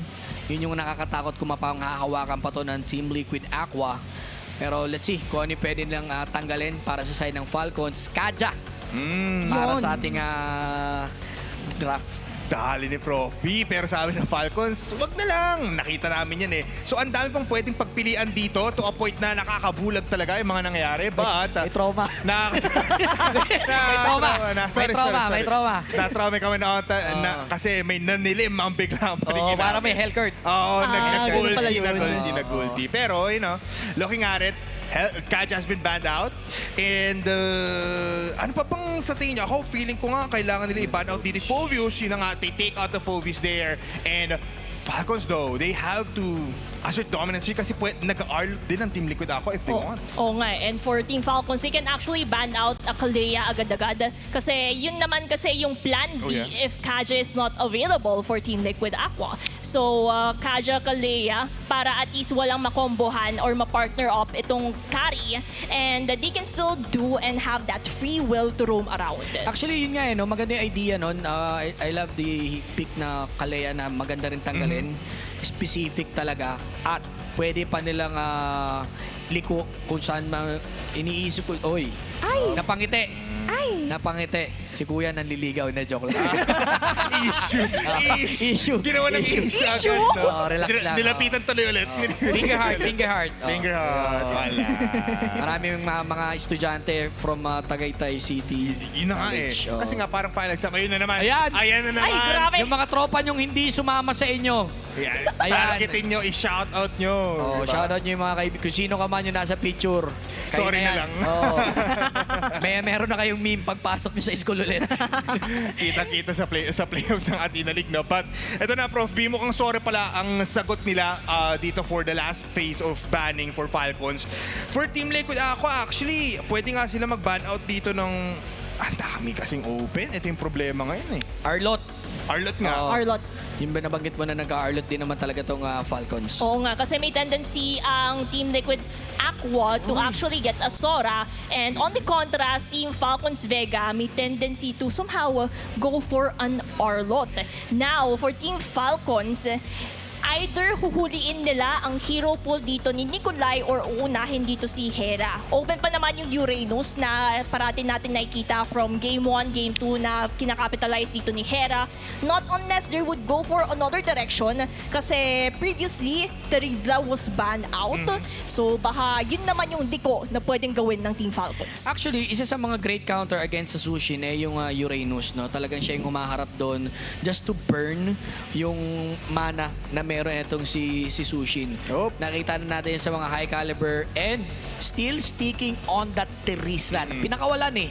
Yun yung nakakatakot kung mapanghahawakan pa to ng Team Liquid Aqua. Pero let's see kung ano yung pwede nilang tanggalin para sa side ng Falcons. Kaja para Yun. sa ating draft. Dali ni Prof B, pero sabi ng Falcons, wag na lang. Nakita namin yan eh. So ang dami pang pwedeng pagpilian dito to a point na nakakabulag talaga yung mga nangyayari. But, May trauma. may May trauma. Na-trauma kami kasi may nanilim ang biglang paningin Para namin. may Hellcurt. Oo, ganun pala yun. nag-ulti. Pero, looking at it, Kaja has been banned out. And ano pa bang sa tingin niyo? Ako, feeling ko nga kailangan nila i-ban out dito Fovius. Yun na nga, they take out the Fovius there. And Falcons though, they have to assert dominance kasi nag-arl din ang Team Liquid Aqua if they want. Oo nga, and for Team Falcons, they can actually ban out Kalea agad-agad. Kasi yun naman kasi yung plan B if Kaja is not available for Team Liquid Aqua. So, Kaja, Kalea, para at least walang makombohan or ma-partner up itong carry. And they can still do and have that free will to roam around. Actually, yun nga maganda yung idea nun. I love the pick na Kalea na maganda rin tanggalin. Specific talaga. At pwede pa nilang liko kung saan iniisip ko. Oy, napangiti. Napangiti. Si Kuya nanliligaw na joke lang. Issue. Ginawa ng issue. Relax lang. Nilapitan tuloy ulit. Finger heart. Finger heart. Wala. Maraming mga estudyante from Tagaytay City. Yun na nga eh. College. Oo. Kasi nga parang final exam. Ayun na naman. Ayan. Ayan na naman. Ay, grabe. Yung mga tropa nyong hindi sumama sa inyo. Ayan. Ayan. Targetin nyo, i-shout out nyo. Oh, Diba? shoutout nyo yung mga kaibigan. Kung sino ka man yung nasa picture. kayo Sorry na yan. lang. Oo. Meron na kayong meme pagpasok nyo sa school ulit. Kita-kita sa playoffs ng Athena League, no? But ito na, Prof B, mukhang sorry pala ang sagot nila dito for the last phase of banning for Falcons. For Team Liquid Aqua, actually, pwede nga sila mag-ban out dito ng... Ang dami kasing open. Ito yung problema ngayon eh. Arlot. Arlot nga. Oo. Arlot. Yung nabanggit mo na nag-Arlot din naman talaga tong Falcons. Oo nga, kasi may tendency ang Team Liquid Aqua to actually get a Sora. And on the contrast, Team Falcons Vega may tendency to somehow go for an Arlot. Now, for Team Falcons, either huhuliin nila ang hero pool dito ni Nikolai or uunahin dito si Hera. Open pa naman yung Uranus na parati natin nakikita from Game 1, Game 2 na kinakapitalize dito ni Hera. Not unless they would go for another direction kasi previously, Terizla was banned out. So baka yun naman yung diko na pwedeng gawin ng Team Falcons. Actually, isa sa mga great counter against sa Sushin yung Uranus, no? Talagang siya yung humaharap doon just to burn yung mana na meron itong si Sushin. Nakita na natin sa mga high caliber and still sticking on that Terizla. Pinakawalan eh.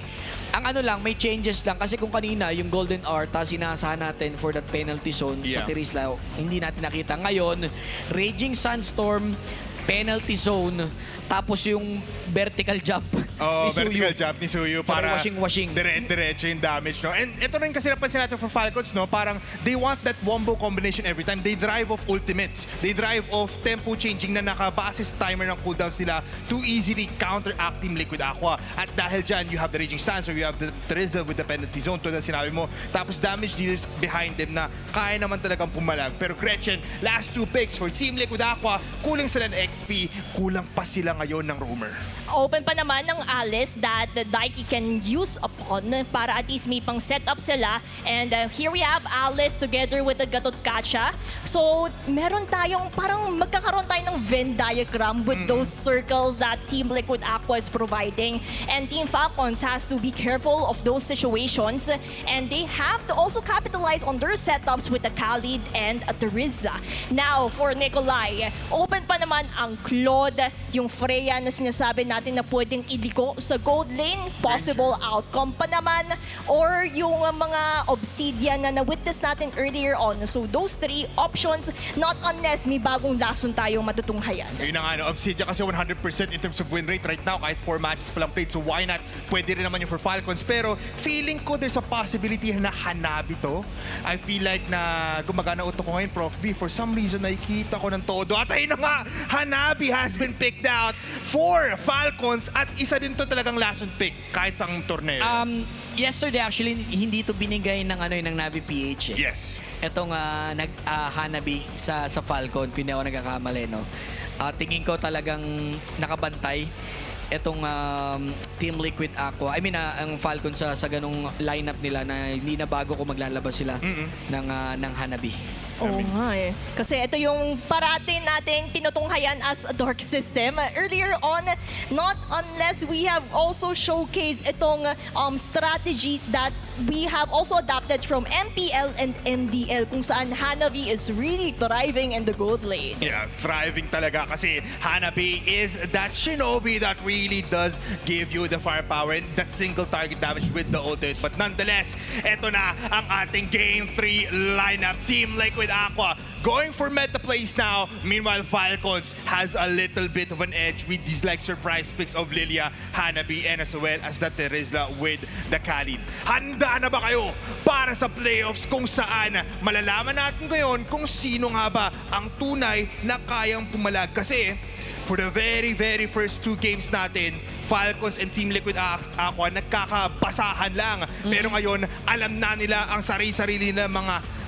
Ang ano lang, may changes lang. Kasi kung kanina, yung Golden Arta, sinasahan natin for that penalty zone sa Terizla, hindi natin nakita. Ngayon, Raging Sandstorm, penalty zone, tapos yung vertical jump Oh, ni Suyu. vertical jump ni Suyu Sabay para washing-washing. Diretso yung damage, no? And ito rin kasi napansin natin for Falcons, no? Parang they want that wombo combination every time. They drive off ultimates. They drive off tempo changing na nakabase sa timer ng cooldowns nila to easily counteract Team Liquid Aqua. At dahil dyan, you have the Raging Sands or you have the Terizla with the penalty zone, tulad na sinabi mo. Tapos damage dealers behind them na kaya naman talagang pumalag. Pero Gretchen, last two picks for Team Liquid Aqua, kulang sila ng XP, kulang pa sila ngayon ng Roamer. Open pa naman ng Alice that the Daiki can use upon para at least may pang setup sila. And here we have Alice together with the Gatot Kacha. So, meron tayong parang magkakaroon tayo ng Venn diagram with those circles that Team Liquid Aqua is providing. And Team Falcons has to be careful of those situations. And they have to also capitalize on their setups with the Khalid and Terizla. Now, for Nikolai, open pa naman ang Claude, yung Freya na sinasabi natin na pwedeng iliko sa gold lane, possible outcome pa naman, or yung mga obsidian na na-witness natin earlier on. So those three options, not unless may bagong lason tayong matutunghayan. Yun na nga, no? Obsidian kasi 100% in terms of win rate right now, kahit 4 matches pa lang played, so why not? Pwede rin naman yung for Falcons, pero feeling ko there's a possibility na Hanabi to. I feel like na gumagana uto ko ngayon, Prof B, for some reason nakikita ko ng todo. At ayun na nga, Hanabi has been picked out for Falcons at isa din to talagang last on pick kahit sa torneo. Yesterday actually hindi to binigay ng ng NVPH. Yes. Etong Hanabi sa Falcon, kung hindi ako nagkakamali, no. tingin ko talagang nakabantay itong Team Liquid Aqua. I mean, ang Falcons sa ganung lineup nila na hindi na bago kung maglalabas sila ng Hanabi. Oo nga eh. Kasi ito yung parati nating tinutunghayan as a dark system. Earlier on, not unless we have also showcased itong strategies that we have also adapted from MPL and MDL kung saan Hanabi is really thriving in the gold lane. Yeah, thriving talaga kasi Hanabi is that shinobi that really does give you the firepower and that single target damage with the ultimate. But nonetheless, eto na ang ating Game 3 lineup. Team Liquid Aqua going for meta plays now. Meanwhile, Falcons has a little bit of an edge with these like surprise picks of Lilia, Hanabi, and as well as the Terizla with the Khalid. Handa na ba kayo para sa playoffs kung saan malalaman natin ngayon kung sino nga ba ang tunay na kayang pumalag? Kasi for the very first 2 games natin, Falcons and Team Liquid Aqua nagkakabasahan lang. Pero ngayon, alam na nila ang sarili-sarili na mga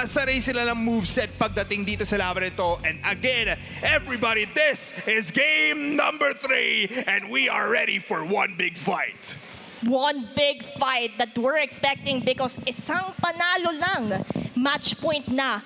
sarili sila ng moveset pagdating dito sa laban ito. And again, everybody, this is game number 3 and we are ready for one big fight. One big fight that we're expecting because isang panalo lang, match point na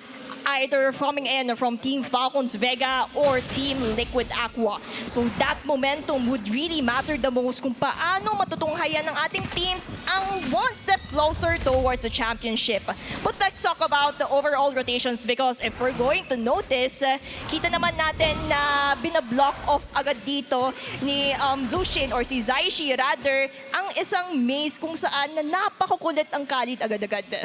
either coming in from Team Falcons Vega or Team Liquid Aqua. So that momentum would really matter the most kung paano matutunghayan ng ating teams ang one step closer towards the championship. But let's talk about the overall rotations because if we're going to notice, kita naman natin na binablock off agad dito ni Zushin or si Zaishi rather ang isang maze kung saan na napakukulit ang Khalid agad-agad.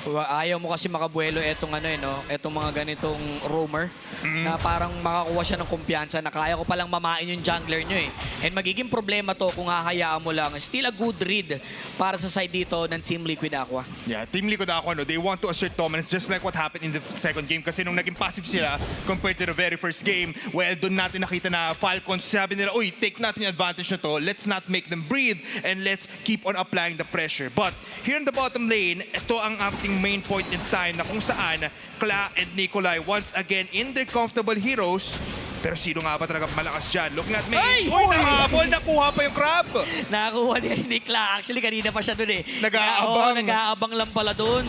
Ayaw mo kasi makabuelo etong mga ganitong roamer na parang makakuha siya ng kumpiyansa na kaya ko palang mamain yung jungler nyo eh. And magiging problema to kung hahayaan mo lang. Still a good read para sa side dito ng Team Liquid Aqua. Yeah, Team Liquid Aqua, they want to assert dominance just like what happened in the second game kasi nung naging passive sila compared to the very first game, well, doon natin nakita na Falcons, sabi nila, uy, take natin yung advantage na to, let's not make them breathe and let's keep on applying the pressure. But here in the bottom lane, ito ang ating main point in time na kung saan Kla and Nikolai once again in their comfortable heroes. Pero sino nga ba talaga malakas dyan? Looking at me. Ay! Uy, nakahabol! Nakuha pa yung crab! Nakakuha ni Kla. Actually, kanina pa siya dun eh. Nag-aabang. Nag-aabang lang pala dun.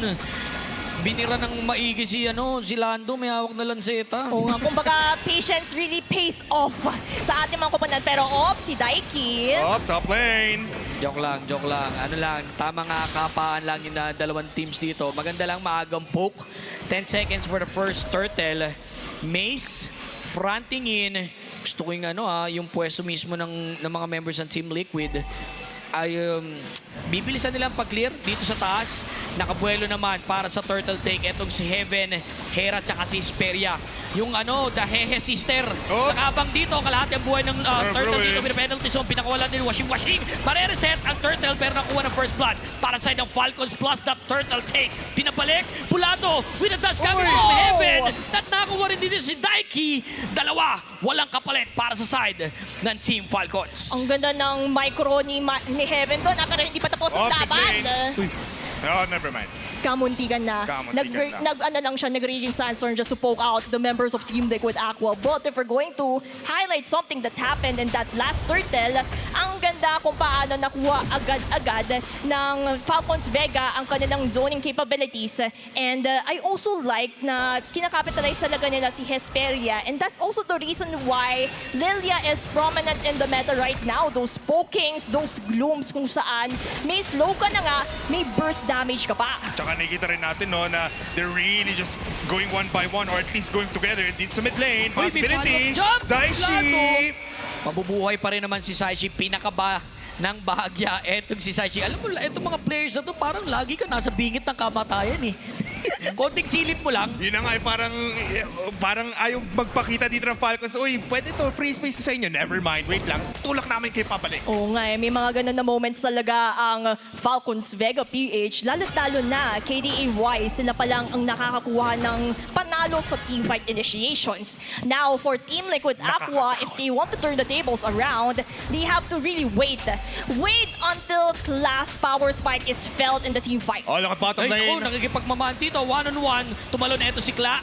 Binira ng maigi si Lando, may hawak na lanseta. Oo nga, kumbaga patience really pays off sa ating mga koponan. Pero si Daiki. Top lane. Joke lang. Ano lang, tama nga kapaan lang yung dalawang teams dito. Maganda lang maagang poke. 10 seconds for the first turtle. Mace, fronting in. Gusto ko yung pwesto mismo ng mga members ng Team Liquid. Ay bibilisan nilang pag-clear dito sa taas. Nakabuelo naman para sa turtle take etong si Heaven, Hera, tsaka si Speria. Yung the Hehe sister. Nakabang dito, kalahati ang buhay ng turtle dito. May penalty zone, pinakawalan din washing. Mare-reset ang turtle pero nakuha ng first blood para sa ng Falcons plus that turtle take. Pinabalik, Pulado with a dash coming from Heaven. At nakakuha rin dito si Daiki. Dalawa, walang kapalit para sa side ng Team Falcons. Ang ganda ng micro ni Heaven doon, pero hindi pa tapos ang laban. Oh, never mind. Kamuntigan na. Nag-raging sandstorm just to poke out the members of Team Liquid Aqua. But if we're going to highlight something that happened in that last turtle, ang ganda kung paano nakuha agad-agad ng Falcons Vega ang kanilang zoning capabilities. And I also like na kinakapitalize talaga nila si Hesperia. And that's also the reason why Lilia is prominent in the meta right now. Those pokings, those glooms kung saan may slow ka na nga, may burst damage ka pa. Tsaka nakikita rin natin na they're really just going one by one or at least going together dito sa mid lane. Possibility. Zaishi! Mabubuhay pa rin naman si Zaishi. Pinakaba ng bahagya. Etong si Zaishi. Alam mo, itong mga players na to parang lagi ka nasa bingit ng kamatayan eh. Konting silip mo lang. Yun na nga, parang ayaw magpakita dito ng Falcons. Uy, pwede to, free space sa inyo. Never mind, wait lang. Tulak namin kayo papalik. Oo nga may mga ganun na moments talaga ang Falcons Vega PH. Lalo na KDAY, sila pa lang ang nakakakuha ng panalo sa teamfight initiations. Now, for Team Liquid Aqua, if they want to turn the tables around, they have to really wait. Wait until class power spike is felt in the teamfight. Oh, look at bottom lane. Nakikipagmamahan dito, one-on-one. Tumalon na ito si Kla.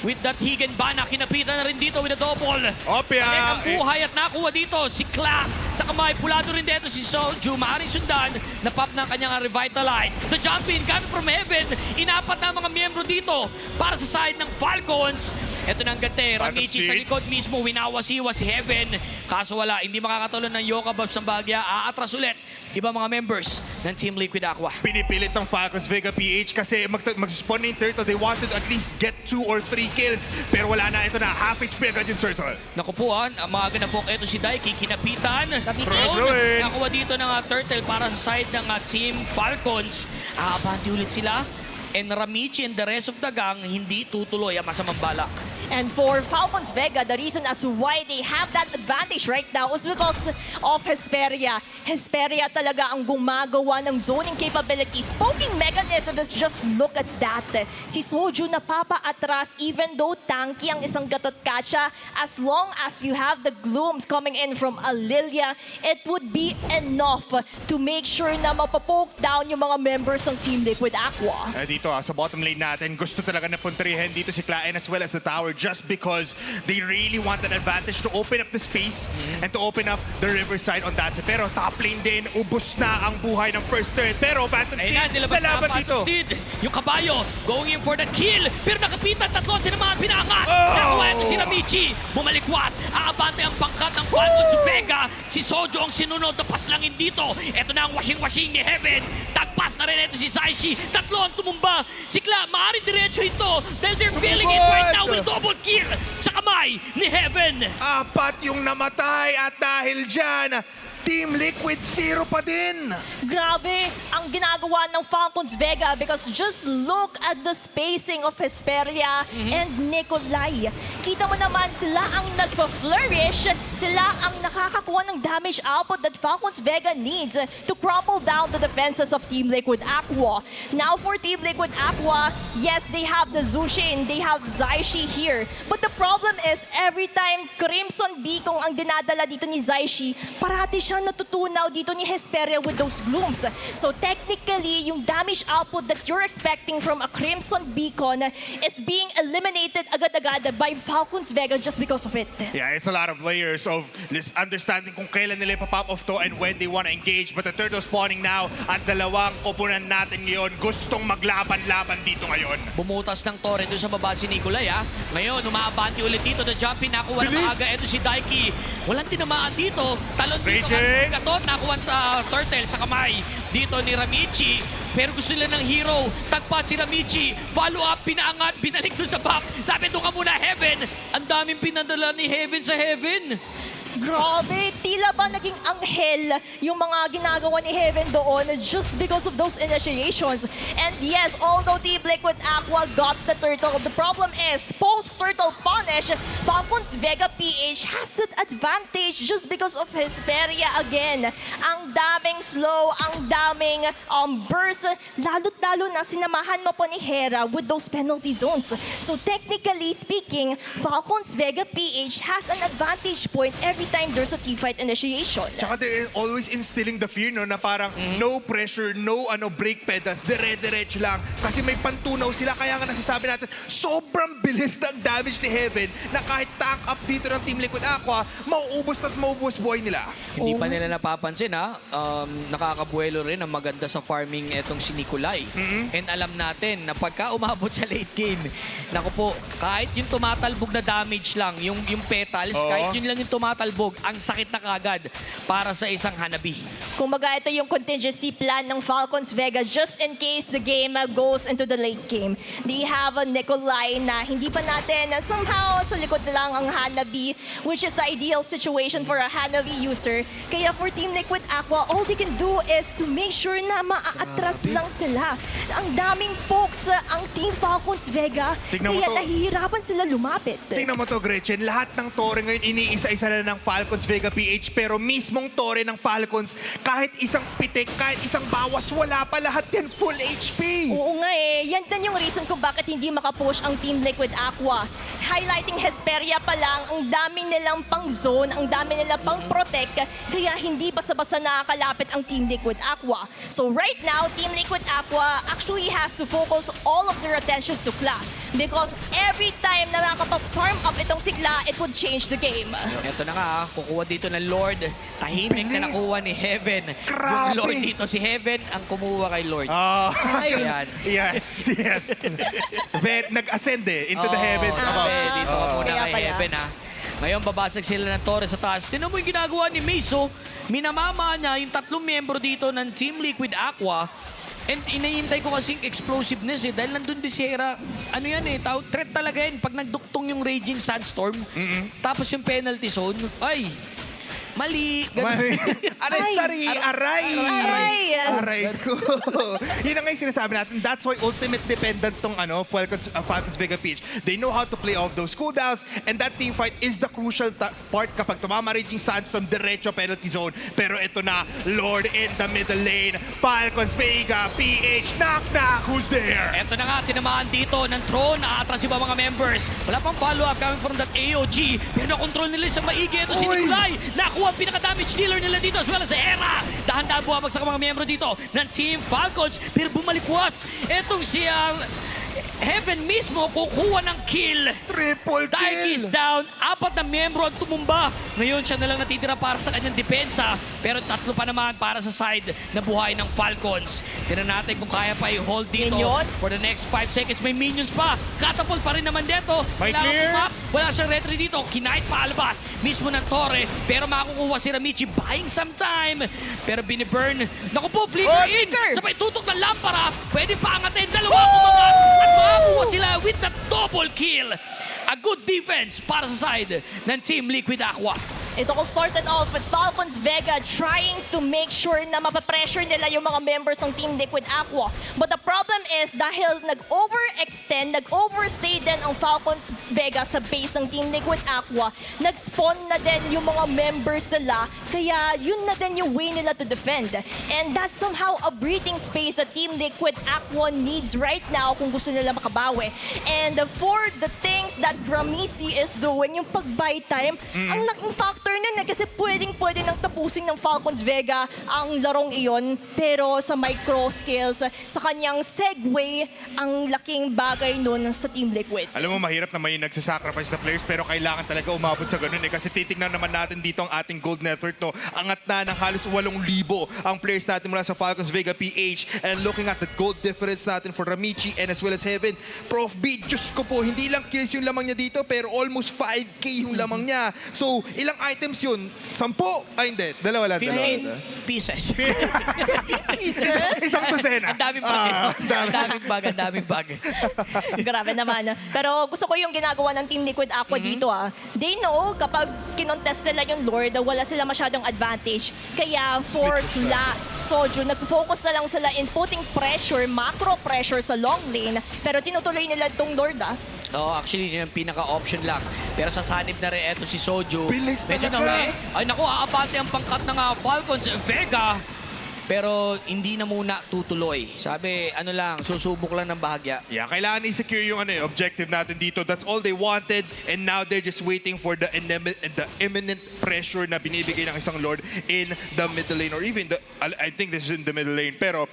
with that Higan Bana. Kinapitan na rin dito with a double. Opya. Ang buhay at nakuha dito si TLAQ sa kamay. Pulado rin dito si Soju. Maaaring sundan. Napap na kanyang revitalize. The jump in coming from heaven. Inapat na mga miyembro dito para sa side ng Falcons. Ito na ang gante. Ramichi sa likod mismo. Winawasiwa si Heaven. Kaso wala. Hindi makakatulong ng Yoka Babs ng Bagya. Aatras ulit. Iba mga members ng Team Liquid Aqua. Pinipilit ng Falcons Vega PH kasi mag-spawn na yung Turtle. They wanted to at least get 2 or 3 kills. Pero wala na. Ito na. Half HP agad yung Turtle. Naku po, maaga na po. Ito si Daiki. Kinapitan. Throw-in. Nakuha dito ng Turtle para sa side ng Team Falcons. Aabanti ulit sila. And Ramichi and the rest of the gang hindi tutuloy ang masamang balak. And for Falcons Vega, the reason as to why they have that advantage right now is because of Hesperia. Hesperia talaga ang gumagawa ng zoning capabilities. Poking mechanism, just look at that. Si Soju napapa-atras even though tanky ang isang gatot kacha. As long as you have the glooms coming in from Alilia, it would be enough to make sure na mapapoke down yung mga members ng Team Liquid Aqua. Dito sa bottom lane natin, gusto talaga na puntrihin dito si Klaen as well as the tower just because they really want an advantage to open up the space and to open up the riverside on that side. Pero top lane din, ubos na ang buhay ng first turret. Pero Phantom Ayun na, Steed, nilabas na lalaban ang dito. Phantom Steed. Yung kabayo, going in for the kill. Pero nakapitan, tatlo, sinamahan, pinangat. Oh! Nakuha ito si Ramichi. Bumalikwas. Aabante ang pangkat ng Falcons Vega. Si Sojo ang sinunod na paslangin dito. Ito na ang washing-washing ni Heaven. Tagpas na rin ito si Zaishi. Tatlo ang tumumba. Si Kla, maaaring diretso ito. Dahil they're feeling it right now with double kill sa kamay ni Heaven. Apat yung namatay at dahil dyan, Team Liquid 0 pa din. Grabe ang ginagawa ng Falcons Vega because just look at the spacing of Hesperia and Nikolai. Kita mo naman sila ang nagpa-flourish, sila ang nakakakuha ng damage output that Falcons Vega needs to crumble down the defenses of Team Liquid Aqua. Now for Team Liquid Aqua, yes, they have the Zushin, they have Zaishi here. But the problem is every time Crimson Beacon ang dinadala dito ni Zaishi, parati siya natutunaw dito ni Hesperia with those blooms. So technically, yung damage output that you're expecting from a Crimson Beacon is being eliminated agad-agad by Falcons Vega just because of it. Yeah, it's a lot of layers of this understanding kung kailan nila ipapop off to and when they want to engage. But the turtle spawning now at dalawang koponan natin ngayon gustong maglaban-laban dito ngayon. Bumutas ng torre doon sa baba si Nikolai, ha? Ngayon, umaabanti ulit dito. The jumping, nakuha ng maaga. Ito si Daiki. Walang tinamaan dito. Talon dito. Gatot, nakuha ang turtle sa kamay. Dito ni Ramichi. Pero gusto nila ng hero. Tagpa si Ramichi. Follow up, pinaangat, binalik doon sa back. Sabi doon ka muna, Heaven. Ang daming pinadala ni Heaven sa Heaven. Grabe, tila ba naging anghel yung mga ginagawa ni Heaven doon just because of those initiations. And yes, although Team Liquid Aqua got the turtle, the problem is post-turtle punish, Falcons Vega PH has that advantage just because of Hesperia again. Ang daming slow, ang daming burst, lalo't-lalo na sinamahan mo po ni Hera with those penalty zones. So technically speaking, Falcons Vega PH has an advantage point every time there's a teamfight initiation. Tsaka they're always instilling the fear, no, na parang no pressure, no brake pedals, dire-diretso lang. Kasi may pantunaw sila, kaya nga nasasabi natin, sobrang bilis ng damage ni Heaven na kahit tank up dito ng Team Liquid Aqua, mauubos at mauubos buhay nila. Hindi pa nila napapansin, ha? Nakakabuelo rin ang maganda sa farming etong si Nikolai. And alam natin na pagka umabot sa late game, naku po, kahit yung tumatalbog na damage lang, yung petals, kahit yun lang yung tumatalbog, ang sakit na kagad para sa isang Hanabi. Kumbaga, ito yung contingency plan ng Falcons Vega just in case the game goes into the late game. They have a Nikolai na hindi pa natin somehow sa likod na lang ang Hanabi, which is the ideal situation for a Hanabi user. Kaya for Team Liquid Aqua, all they can do is to make sure na maa-atras lang sila. Ang daming pokes ang Team Falcons Vega, kaya nahihirapan sila lumapit. Tingnan mo to, Gretchen. Lahat ng tore ngayon, iniisa-isa na ng Falcons Vega PH, pero mismong tore ng Falcons, kahit isang pitik, kahit isang bawas, wala pa, lahat yan full HP. Oo nga eh. Yan din yung reason kung bakit hindi makapush ang Team Liquid Aqua. Highlighting Hesperia pa lang, ang dami nilang pang-zone, ang dami nilang pang-protect, kaya hindi basa-basa nakakalapit ang Team Liquid Aqua. So right now, Team Liquid Aqua actually has to focus all of their attention to TLAQ. because every time na makapag-farm up itong sigla, it would change the game. Ito na nga, kukuha dito ng Lord. Tahimik na nakuha ni Heaven. Grabe. Yung Lord dito, si Heaven ang kumuha kay Lord. Ayan. Ayan. Yes, yes. Nag-ascend into the heavens. Sabi, dito ka muna Kaya kay pala. Heaven, ha. Ngayon, babasag sila ng Torres sa taas. Tinan mo yung ginagawa ni Miso. Minamama niya yung 3 miyembro dito ng Team Liquid Aqua. And inahintay ko kasing explosiveness dahil nandun di si Hera. Ano yan threat talaga yan. Pag nagduktong yung Raging Sandstorm, tapos yung penalty zone, ay, mali. Aray, sorry. Aray. Aray. Ko. Yun ang nga yung sinasabi natin. That's why ultimate dependent tong Falcons Vega Peach. They know how to play off those cooldowns, and that team fight is the crucial part kapag tumama Raging Sandstorm, diretso penalty zone. Pero ito na, Lord in the middle lane. Falcons Vega PH. Knock. Who's there? Eto na nga, tinamaan dito ng Throne. Aatras yung mga members. Wala pang follow-up coming from that AOG. Pero na-control nila sa maigi. Ito si Uy! Nikolai. Nakuha ang pinaka-damage dealer nila dito as well as Hera. Dahan-dahan bumabagsak ang mga miyembro dito ng Team Falcons. Pero bumalikwas. Etong si Heaven mismo kukuha ng kill. Triple Daiki is kill. down. 4 na miyembro ang tumumba. Ngayon siya na lang natitira para sa kanyang depensa. Pero 3 pa naman para sa side na buhay ng Falcons. Tignan natin kung kaya pa i-hold dito Minions? for the next 5 seconds. May minions pa. Catapult pa rin naman dito. May Wala clear. akong map. Wala siyang retry dito. Kinight pa alabas. Mismo ng Torre. Pero makukuha si Ramichi buying some time. Pero biniburn. Naku po, flicker in. Sabay tutok ng lampara. Pwede pa angatin. Dalawa kumangat. At makakuha sila with the double kill. A good defense para sa side ng Team Liquid Aqua. Ito ko started off with Falcons Vega trying to make sure na mapapressure nila yung mga members ng Team Liquid Aqua. But the problem is dahil nag-overextend, nag-overstay din ang Falcons Vega sa base ng Team Liquid Aqua, nag-spawn na din yung mga members nila, kaya yun na din yung way nila to defend. And that's somehow a breathing space that Team Liquid Aqua needs right now kung gusto nila makabawi. And for the things that Gramisi is doing, yung pag-buy time, ang laking factor nun kasi pwedeng-pwede nang tapusin ng Falcons Vega ang larong iyon. Pero sa micro skills, sa kanyang segue, ang laking bagay nun sa Team Liquid. Alam mo, mahirap na may nagsasacrifice na players pero kailangan talaga umabot sa ganun kasi titignan naman natin dito ang ating gold network to. Angat na ng halos 8,000 ang players natin mula sa Falcons Vega PH, and looking at the gold difference natin for Ramichi and as well as Heaven. Prof B, Diyos ko po, hindi lang kills yung lamang niya dito pero almost 5K yung lamang niya. So, ilang items yun? 10? Ay, hindi. Dalawa lang. 15 pieces. Isang dosena. Ang daming bag. Ang daming bag. Grabe naman. Pero gusto ko yung ginagawa ng Team Liquid Aqua dito. They know kapag kinontest nila yung Lord, wala sila masyadong advantage. Kaya for TLAQ, Soju, nag-focus na lang sila in putting pressure, macro pressure sa long lane. Pero tinutuloy nila itong Lord. Actually, yun yung pinaka-option lang. Pero sa sanib na rin eto si Soju. Bilis Medyo talaga. Ay naku, aabante ang pangkat ng Falcons Vega. Pero hindi na muna tutuloy. Sabi, susubok lang ng bahagya. Yeah, kailangan i-secure yung objective natin dito. That's all they wanted, and now they're just waiting for the imminent pressure na binibigay ng isang Lord in the middle lane, or even I think this is in the middle lane. Pero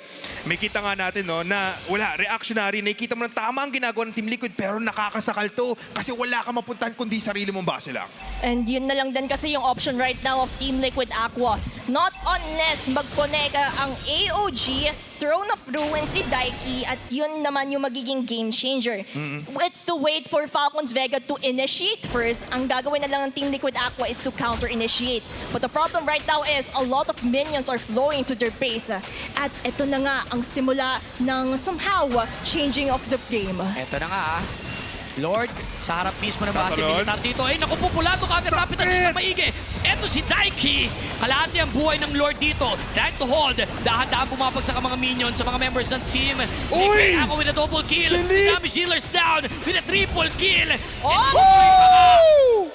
may kita nga natin na wala, reactionary. Nakikita mo na tama ang ginagawa ng Team Liquid pero nakakasakal to kasi wala ka mapuntahan kundi sarili mong base lang. And yun na lang din kasi yung option right now of Team Liquid Aqua. Not unless mag-connect ang AOG, Throne of Ruin si Daiki, at yun naman yung magiging game changer. It's to wait for Falcons Vega to initiate first. Ang gagawin na lang ng Team Liquid Aqua is to counter-initiate. But the problem right now is a lot of minions are flowing to their base. At ito na nga ang simula ng somehow changing of the game. Eto na nga Lord, sa harap mismo ng base Lord. militar dito. Ay, naku po, pulato kagad rapid na sa maigi. Eto si Daiki. Kalahati ang buhay ng Lord dito. Trying to hold. Dahan-dahan pumapagsak ang mga minions sa mga members ng team. Uy! Ako with a double kill. Damage dealers down with a triple kill.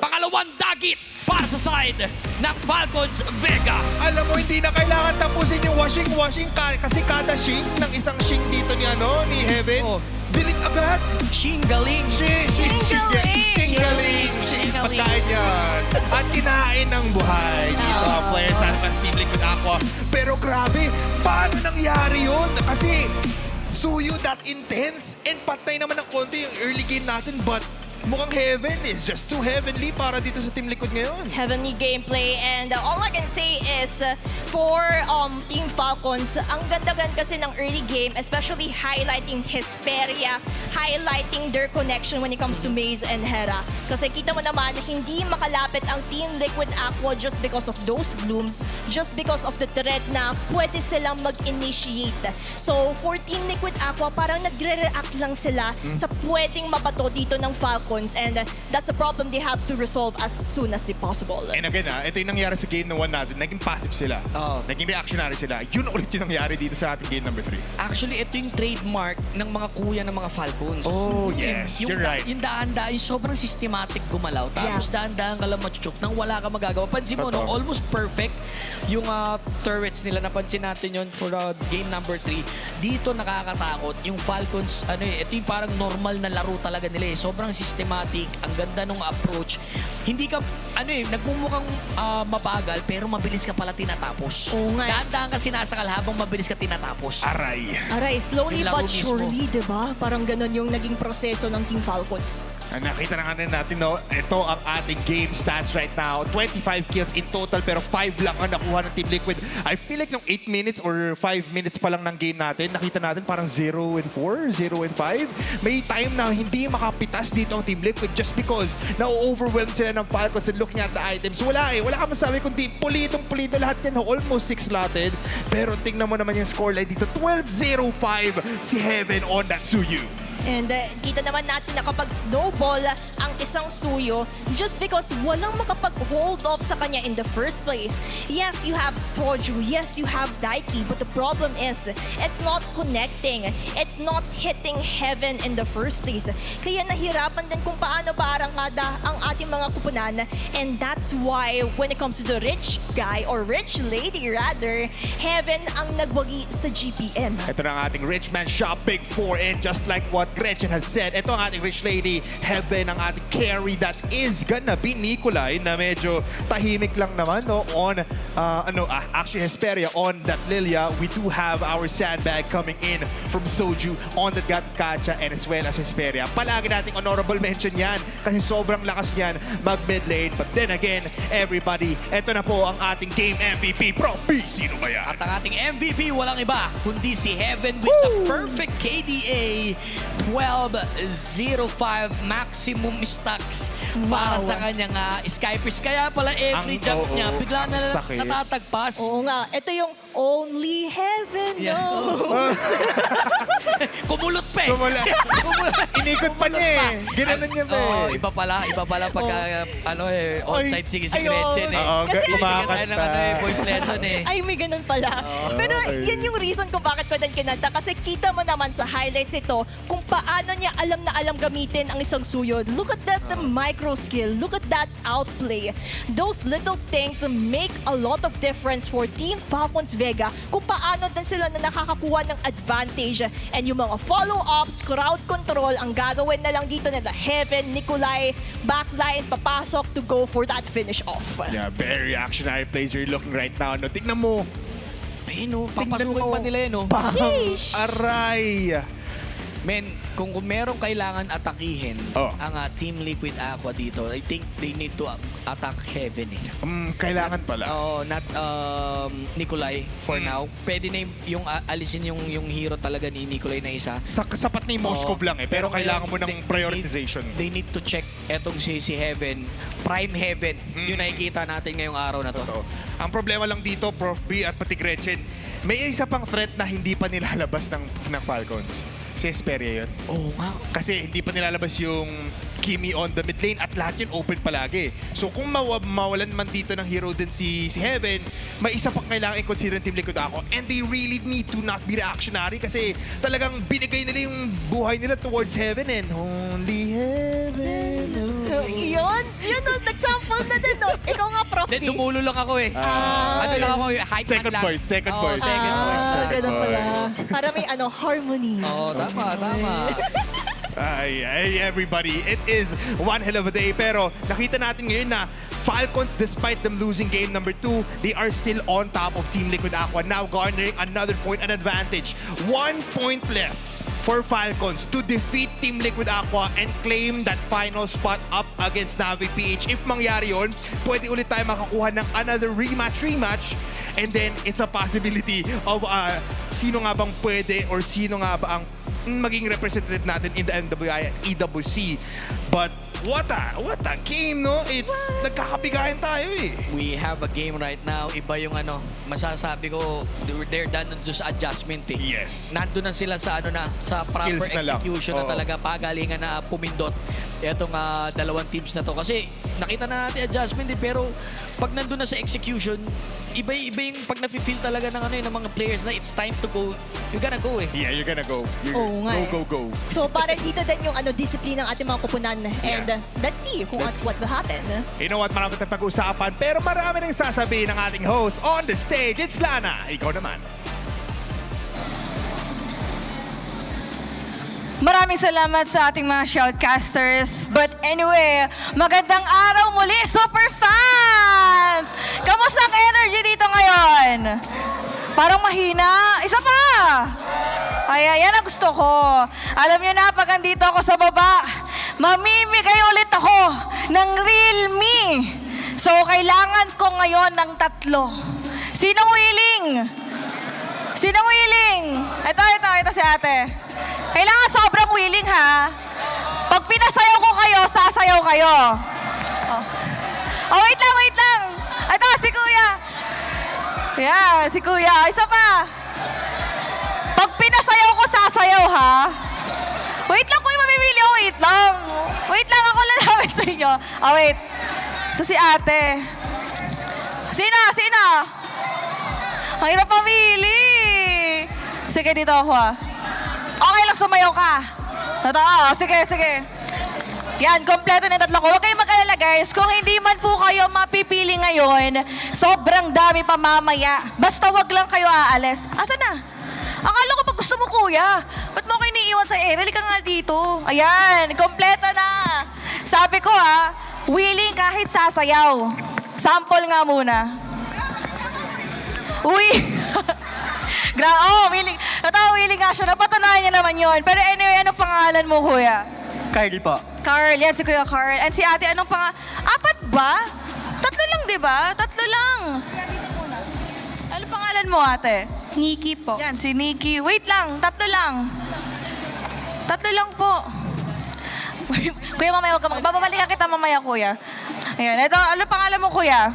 Pangalawang dagit para sa side ng Falcons Vega. Alam mo, hindi na kailangan tapusin yung washing kasi kada shing ng isang shing dito ni Heaven. Delete agad. Shingaling. Shingaling. Pagkain yan. At kinain ng buhay dito ang players natin sa Team Liquid Aqua. Pero grabe, paano nangyari yun? Kasi Suyo that intense and patay naman ng konti yung early game natin but mukhang Heaven is just too heavenly para dito sa team likod ngayon. Heavenly gameplay, and all I can say is for Team Falcons, ang ganda-ganda kasi ng early game, especially highlighting Hesperia, highlighting their connection when it comes to Maze and Hera. Kasi kita mo naman, hindi makalapit ang Team Liquid Aqua just because of those blooms, just because of the threat na pwede silang mag-initiate. So for Team Liquid Aqua, parang nagre-react lang sila sa pwedeng mabato dito ng Falcons, and that's a problem they have to resolve as soon as possible. And again, ito yung nangyari sa game na 1 natin. Naging passive sila. Naging reactionary sila. Yun ulit yung nangyari dito sa ating game number 3. Actually, ito yung trademark ng mga kuya ng mga Falcons. Oh, yes. You're right. Yung daan-daan, yung sobrang systematic gumalaw. Tapos daan-daan ka lang matchuk nang wala ka magagawa. Pansin mo, no, almost perfect yung turrets nila. Napansin natin yun for game number 3. Dito nakakatakot. Yung Falcons, ito yung parang normal na laro talaga nila. Sobrang systematic. Ang ganda nung approach. Hindi ka, nagmumukhang mabagal, pero mabilis ka pala tinatapos. Oo nga. Daan-daan ka sinasakal habang mabilis ka tinatapos. Aray, slowly Yung laro but surely, mismo. diba? Parang ganun yung naging proseso ng Team Falcons. Nakita na nga natin, no? Ito ang ating game stats right now. 25 kills in total, pero 5 lang ang nakuha ng Team Liquid. I feel like nung 8 minutes or 5 minutes pa lang ng game natin, nakita natin parang 0-4, 0-5. May time na hindi makapitas dito ang Team Liquid just because na-overwhelm sila ng Falcons and looking at the items. Wala ka masabi kundi pulitong-pulito lahat yan. Almost 6 slotted. Pero tingnan mo naman yung scoreline dito. 12-0-5 si Heaven on that Suyu. And kita naman natin na kapag snowball ang isang Suyo just because walang makapag-hold off sa kanya in the first place. Yes, you have Soju. Yes, you have Daiki. But the problem is, it's not connecting. It's not hitting Heaven in the first place. Kaya nahirapan din kung paano paarangkada ang ating mga kupunan. And that's why when it comes to the rich guy or rich lady rather, Heaven ang nagwagi sa GPM. Ito na ang ating rich man shop, Big 4, and just like what Gretchen has said, ito ang ating rich lady, Heaven, ang ating carry that is gonna be Nikolai na medyo tahimik lang naman, no? On, actually Hesperia on that Lilia, we do have our sandbag coming in from Soju on that Gatkacha and as well as Hesperia. Palagi nating honorable mention yan kasi sobrang lakas yan mag-mid lane. But then again, everybody, ito na po ang ating game MVP. Pro B, sino ba yan? At ang ating MVP, walang iba, kundi si Heaven with a perfect KDA. 12-0-5 maximum stacks para sa kanyang Skypers. Kaya pala every jump niya, bigla na natatagpas. Oo nga, ito yung only Heaven knows. Kumulot pa eh. Inikot pa niya eh. Ginanon niya pa eh. Iba pala pagka onside sige si Gretchen eh. Kumakanta. Voice lesson eh. Ay, may ganun pala. Pero yan yung reason kung bakit ko din kinanta. Kasi kita mo naman sa highlights ito kung paano niya alam na alam gamitin ang isang Suyo. Look at that micro skill. Look at that outplay. Those little things make a lot of difference for Team Falcons Vega kung paano din sila na nakakakuha ng advantage. And yung mga follow-ups, crowd control, ang gagawin na lang dito nila Heaven, Nikolai, backline, papasok to go for that finish off. Yeah, very reactionary plays you're looking right now. No, tignan mo. Ayun papasukin pa nila no. Sheesh. Aray! Men, kung merong kailangan atakihin ang Team Liquid Aqua dito, I think they need to attack Heaven eh. Kailangan pala. Not Nikolai for now. Pwede na yung alisin yung hero talaga ni Nikolai na isa. Sapat na yung Moskov lang eh, pero kailangan mo ng prioritization. They need to check etong si Heaven. Prime Heaven. Yung nakikita natin ngayong araw na to. Totoo. Ang problema lang dito, Prof B at pati Gretchen, may isa pang threat na hindi pa nilalabas ng Falcons. Si Hesperia yun. Oo nga. Kasi hindi pa nilalabas yung Kimi on the mid lane at lahat yun open palagi. So kung mawalan man dito ng hero din si Heaven, may isa pang kailangan i-consider ng Team Liquid ako. And they really need to not be reactionary kasi talagang binigay nila yung buhay nila towards Heaven and only Heaven. Yun, nag-sample na din, no? Ikaw nga, Prof. Then, tumulo lang ako eh. Ano lang ako, hype Second man lang. voice, second voice. Second voice. Ganun pala. Para may harmony. Oo, tama. Ay, everybody, it is one hell of a day. Pero nakita natin ngayon na Falcons, despite them losing game number 2, they are still on top of Team Liquid Aqua, now garnering another point and advantage. 1 point left for Falcons to defeat Team Liquid Aqua and claim that final spot up against NVPH. If mangyari yun, pwede ulit tayo makakuha ng another rematch, and then it's a possibility of sino nga bang pwede or sino nga ba ang maging representative natin in the NWI at EWC. But what a game, no? It's nagkakabigayan tayo eh. We have a game right now. Iba yung masasabi ko, they're done on just adjustment eh. Yes. Nandun na sila sa sa proper Skills na lang. execution na Oo. talaga, pagalingan na pumindot itong dalawang teams na to. Kasi nakita na natin adjustment eh, pero pag nandun na sa execution, iba yung pag nafe-feel talaga ng ng mga players na it's time to go. You gotta go eh. Yeah, you're gonna go. Oo nga eh. Go. So parang dito din yung discipline ng ating mga kupunan. And let's see kung what will happen. You know what, marami tayong pag-usapan, pero marami nang sasabihin ng ating host on the stage. It's Lana. Ikaw naman. Maraming salamat sa ating mga shoutcasters. But anyway, magandang araw muli, super fans! Kamusta ang energy dito ngayon? Parang mahina. Isa pa! Ay, yan ang gusto ko. Alam niyo na, pag andito ako sa baba, mamimigay ulit ako ng Realme. So, kailangan ko ngayon ng 3. Sinong willing? Sinong willing? Ito si ate. Kailangan sobrang willing, ha? Pag pinasayaw ko kayo, sasayaw kayo. Oh, wait lang. Ito, si kuya. Yeah, si kuya. Isa pa. Pag pinasayaw ko, sasayaw, ha? Wait lang, kuya, mamimili ako. Wait lang, ako lalapit sa inyo. Oh, wait. Ito si ate. Sino? Ang hirap mamili. Sige, dito ako, ha? Okay lang, sumayaw ka. Totoo, sige. Yan, kompleto na yung 3 ko. Huwag kayong mag-alala, guys. Kung hindi man po kayo mapipili ngayon, sobrang dami pa mamaya. Basta wag lang kayo aalis. Asa na? Akala ko pag gusto mo, kuya. Ba't mo kayo iniiwan sa ere? Halika nga dito. Ayan, kompleto na. Sabi ko, willing kahit sasayaw. Sample nga muna. Uy! willing. Willing nga siya. Napatunayan niya naman yun. Pero anyway, anong pangalan mo, kuya? Carl po. Carl. Yan si Kuya Carl. And si ate, anong pangalan? 4 ba? 3 lang, di ba? 3 lang. Ano pangalan mo, ate? Nikki po. Yan, si Nikki. Wait lang, 3 lang. 3 lang po. Kuya, mamaya huwag ka babalikan kita mamaya, kuya. Ayan, ito, ano pangalan mo, kuya?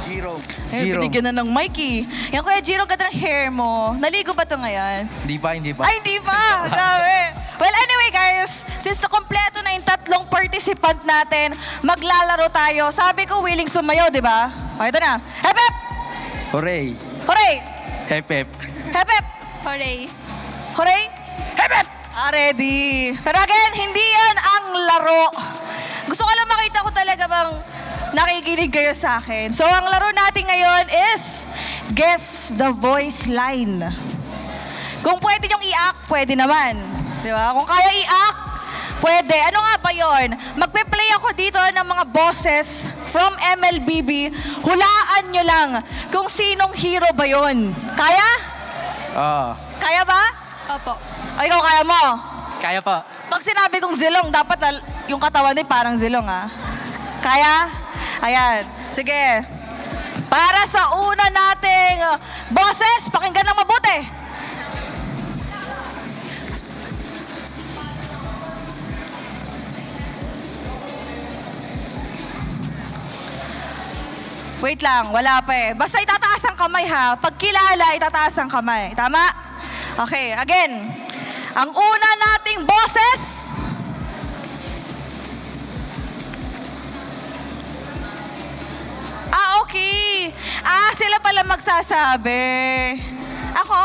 Jiro. Ayun, binigyan na ng Mikey. Yan, Kuya Jiro, ganda ng hair mo. Naligo ba ito ngayon? Hindi pa. Ay, hindi pa! Grabe! Well, anyway, guys, since na-kompleto na yung 3 participant natin, maglalaro tayo. Sabi ko, willing sumayo, di ba? O, ito na. Hep, hep! Hooray. Hooray! Hep. Hep, hep! Hooray. Hooray! Hep, hep! Ready. Pero again, hindi yan ang laro. Gusto ko lang makita ko talaga bang nakikinig kayo sa akin. So, ang laro natin ngayon is Guess the Voice Line. Kung pwede niyong i-act, pwede naman. Di ba? Kung kaya i-act, pwede. Ano nga ba yun? Magpe-play ako dito ng mga bosses from MLBB. Hulaan nyo lang kung sinong hero ba yun. Kaya? Kaya ba? Opo. O, ikaw kaya mo? Kaya po. Pag sinabi kong zilong, dapat yung katawan din parang zilong, ha? Kaya? Ayan. Sige. Para sa una nating boses, pakinggan ng mabuti. Wait lang, wala pa eh. Basta itataas ang kamay, ha? Pag kilala, itataas ang kamay. Tama? Okay, again. Ang una nating boses. Okay. Sila pala magsasabi. Ako?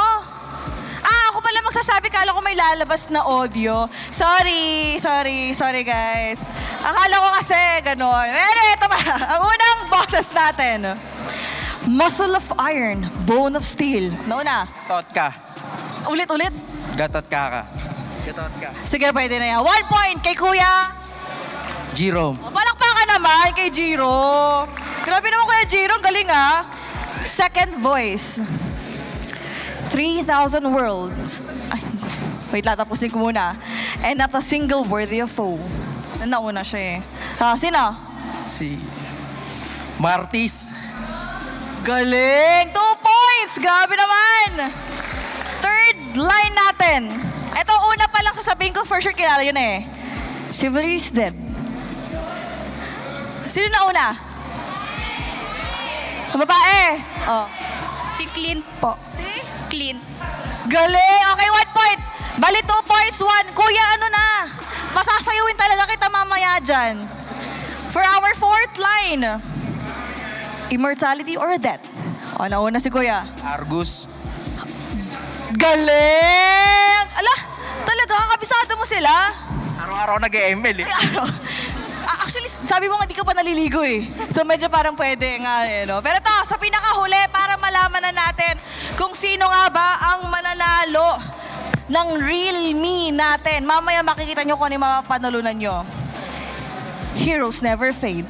Ako pala magsasabi. Kala ko may lalabas na audio. Sorry guys. Akala ko kasi gano'n. Anyway, ito pa. Ang unang boses natin. Muscle of iron, bone of steel. Nauna. Gatot ka. Ulit. Gatot ka. Sige, pwede na yan. 1 point kay Kuya. Jerome. Palakpakan naman kay Jiro. Grabe naman Kuya Jiro, ang galing ah. Second voice. 3,000 worlds. Ay, wait lang, tapusin ko muna. And not a single worthy of foe. Nauna siya eh. Sino? Si Martis. Galing! 2 points! Grabe naman! Third line natin. Ito, una pa lang sasabihin ko, for sure kilala yun eh. Chivalry is dead. Sino na una? Ang babae. Oh. Si Clint po. Si? Clint. Galing! Okay, 1 point. Bali 2 points, 1. Kuya, ano na? Pasasayawin talaga kita mamaya dyan. For our fourth line. Immortality or death? O, nauna si Kuya. Argus. Galing! Ala, talaga, kabisado mo sila? Araw-araw nag-ML eh. Actually, sabi mo nga di ka pa naliligo eh. So medyo parang pwede nga eh, no? Pero ito, sa pinakahuli, para malaman na natin kung sino nga ba ang mananalo ng Realme natin. Mamaya makikita nyo kung ano yung mapapanalunan nyo. Heroes never fade.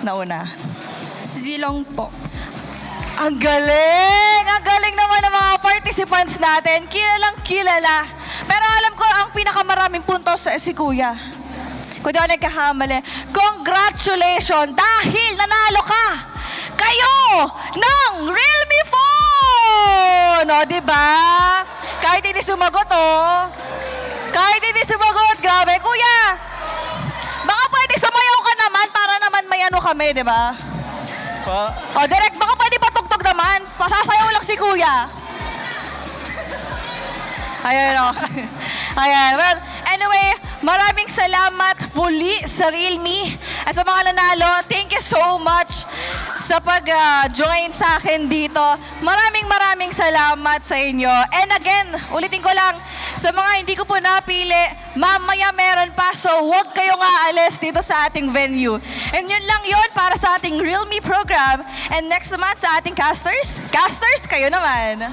Nauna. Zilong po. Ang galing! Ang galing naman ng mga participants natin. Kilalang kilala. Pero alam ko ang pinakamaraming puntos si Kuya. Kung di ako nagkakamali. Congratulations! Dahil nanalo ka! Kayo ng Realme phone! O, diba? Kahit hindi sumagot, oh. Kahit hindi sumagot, grabe. Kuya, baka pwede sumayaw ka naman para naman may ano kami, diba? O, direct, baka pwede patugtog naman. Pasasayaw lang si Kuya. Ayan, o. Ayan, well, anyway, maraming salamat muli sa Realme. At sa mga nanalo, thank you so much sa pag-join sa akin dito. Maraming salamat sa inyo. And again, ulitin ko lang, sa mga hindi ko po napili, mamaya meron pa, so huwag kayong aalis dito sa ating venue. And yun lang yun para sa ating Realme program. And next naman sa ating casters. Casters, kayo naman.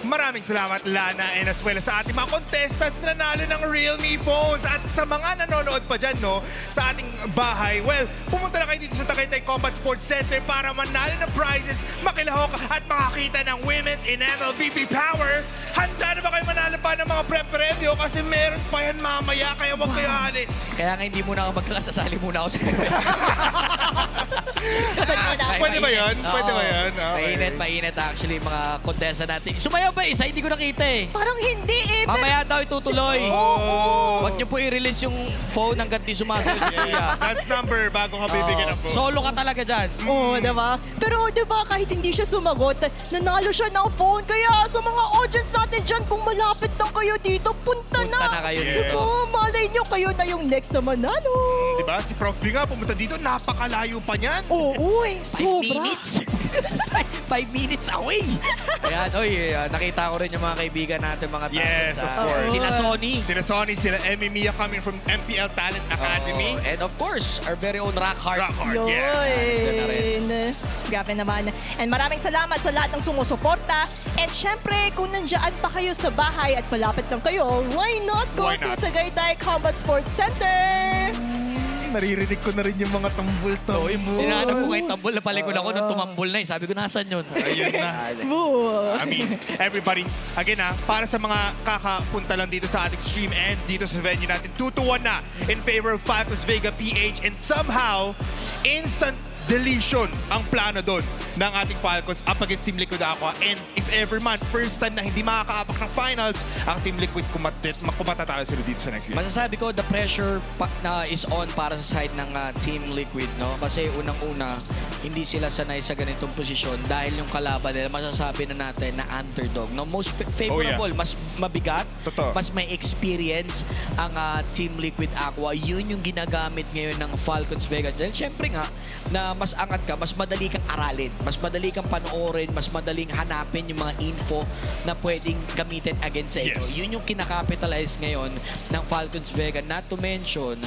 Maraming salamat, Lana, and as well as sa ating mga contestants na nanalo ng Realme phones. At sa mga nanonood pa dyan, no, sa ating bahay, well, pumunta na kayo dito sa Tagaytay Combat Sports Center para manalo ng prizes, makilahok at makakita ng Women's in NVPH Power. Handa na ba kayo manalo pa ng mga premyo? Kasi meron pa yan mamaya, kaya huwag kayo alis. Kaya nga hindi muna ako magkakasasali muna ako sa Pwede ba yun? Pwede ba yun? Okay. Mainit actually mga contestant natin. Sumayaw ba isa? Hindi ko nakita eh. Parang hindi eh. Mamaya daw itutuloy. Huwag niyo po i-release yung phone hanggat di sumasayaw si Kuya. That's number bago ka bibigyan ng phone. Solo ka talaga dyan. Oo, diba? Pero diba, kahit hindi siya sumagot, nanalo siya ng phone. Kaya sa mga audience natin dyan, kung malapit lang kayo dito, punta na. Punta na kayo dito. Diba? Malay nyo, kayo na yung next na manalo. Diba? Si Prof B nga pumunta dito, napakalayo pa niyan. Oo, 5 sobra. minutes. 5 minutes away. Ayan, nakita ko rin yung mga kaibigan natin, mga tao. Yes, of course. Sila Sony. Sila Sonny, sila Emmy Mia coming from MPL Talent Academy. And of course, our very own Rockhard. Rockhard, yes. Yun. Grabe naman. And maraming salamat sa lahat ng sumusuporta. And syempre, kung nandiyan pa kayo sa bahay at malapit lang kayo, why not go Why to not? Tagaytay Combat Sports Center? Naririnig ko na rin yung mga tambul-tambul. Hinahanap ko kay Tambol. Napalikod ako nung tumambol na eh. Sabi ko, nasan yun? Ayun na. Boo. I mean, everybody, again para sa mga kakapunta lang dito sa ating stream and dito sa venue natin, 2-1 na in favor of Falcons Vega PH, and somehow, instant deletion ang plano doon ng ating Falcons up against Team Liquid Aqua. And if ever man, first time na hindi makakaapak ng finals, ang Team Liquid kumatatalo sila dito sa next year. Masasabi ko, the pressure na is on para sa side ng Team Liquid, no? Kasi unang-una, hindi sila sanay sa ganitong posisyon dahil yung kalaban nila, masasabi na natin na underdog. No? Most favorable, mas mabigat, Totoo. mas may experience ang Team Liquid Aqua. Yun yung ginagamit ngayon ng Falcons Vega. Dahil syempre nga, na mas angat ka, mas madali kang aralin, mas madali kang panoorin, mas madaling hanapin yung mga info na pwedeng gamitin against sa inyo. Yes. Yun yung kinakapitalize ngayon ng Falcons Vega. Not to mention,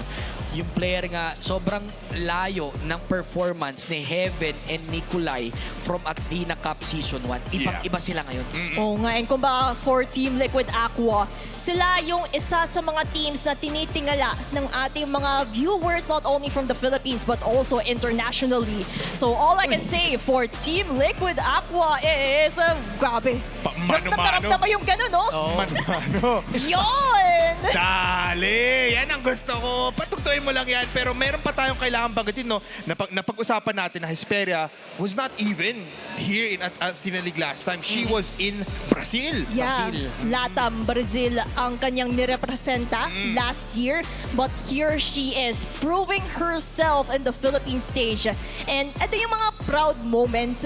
yung player nga, sobrang layo ng performance ni Heaven and Nikolai from Athena Cup Season 1. Ibang-iba sila ngayon. Oo nga, and kung ba for Team Liquid Aqua, sila yung isa sa mga teams na tinitingala ng ating mga viewers not only from the Philippines but also internationally. So all I can say for Team Liquid Aqua is, grabe. Mano-mano. Ramdam mo yung gano'n, no? Mano-mano. Yun! Dali! Yan ang gusto ko. Patugtuin mo lang yan. Pero meron pa tayong kailangan bagutin, no? Napag-usapan natin na Hesperia was not even here in Athena League last time. She was in Brazil. Yeah, Latam, Brazil ang kanyang nirepresenta last year. But here she is proving herself in the Philippine stage. And ito yung mga proud moments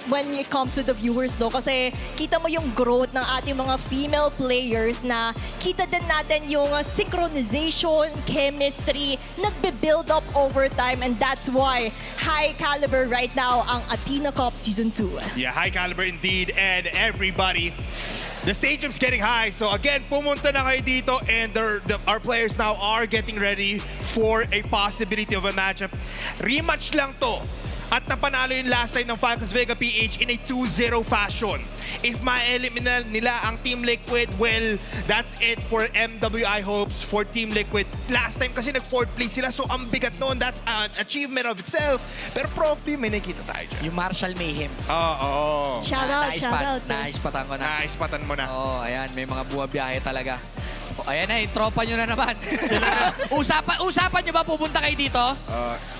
when it comes to the viewers, no? Kasi kita mo yung growth ng ating mga female players na kita din natin yung synchronization, chemistry, nagbe-build up over time, and that's why high caliber right now ang Athena Cup Season 2. Yeah, high caliber indeed. And everybody, the stadium's getting high. So again, pumunta na kayo dito and our players now are getting ready for a possibility of a matchup. Rematch lang to. At napanalo yung last time ng Falcons Vega PH in a 2-0 fashion. If ma-eliminate nila ang Team Liquid, well, that's it for MWI hopes for Team Liquid. Last time kasi nag-4th place sila, so ang bigat noon. That's an achievement of itself. Pero Prof Team, may nakikita tayo dyan. Yung Marshall Mayhem. Oo. Shout out, shout out. Naispatan ko na. Naispatan mo na. Oo, ayan, may mga buwabiyahe talaga. O, ayan na, yung tropa nyo na naman. usapan nyo ba pupunta kayo dito?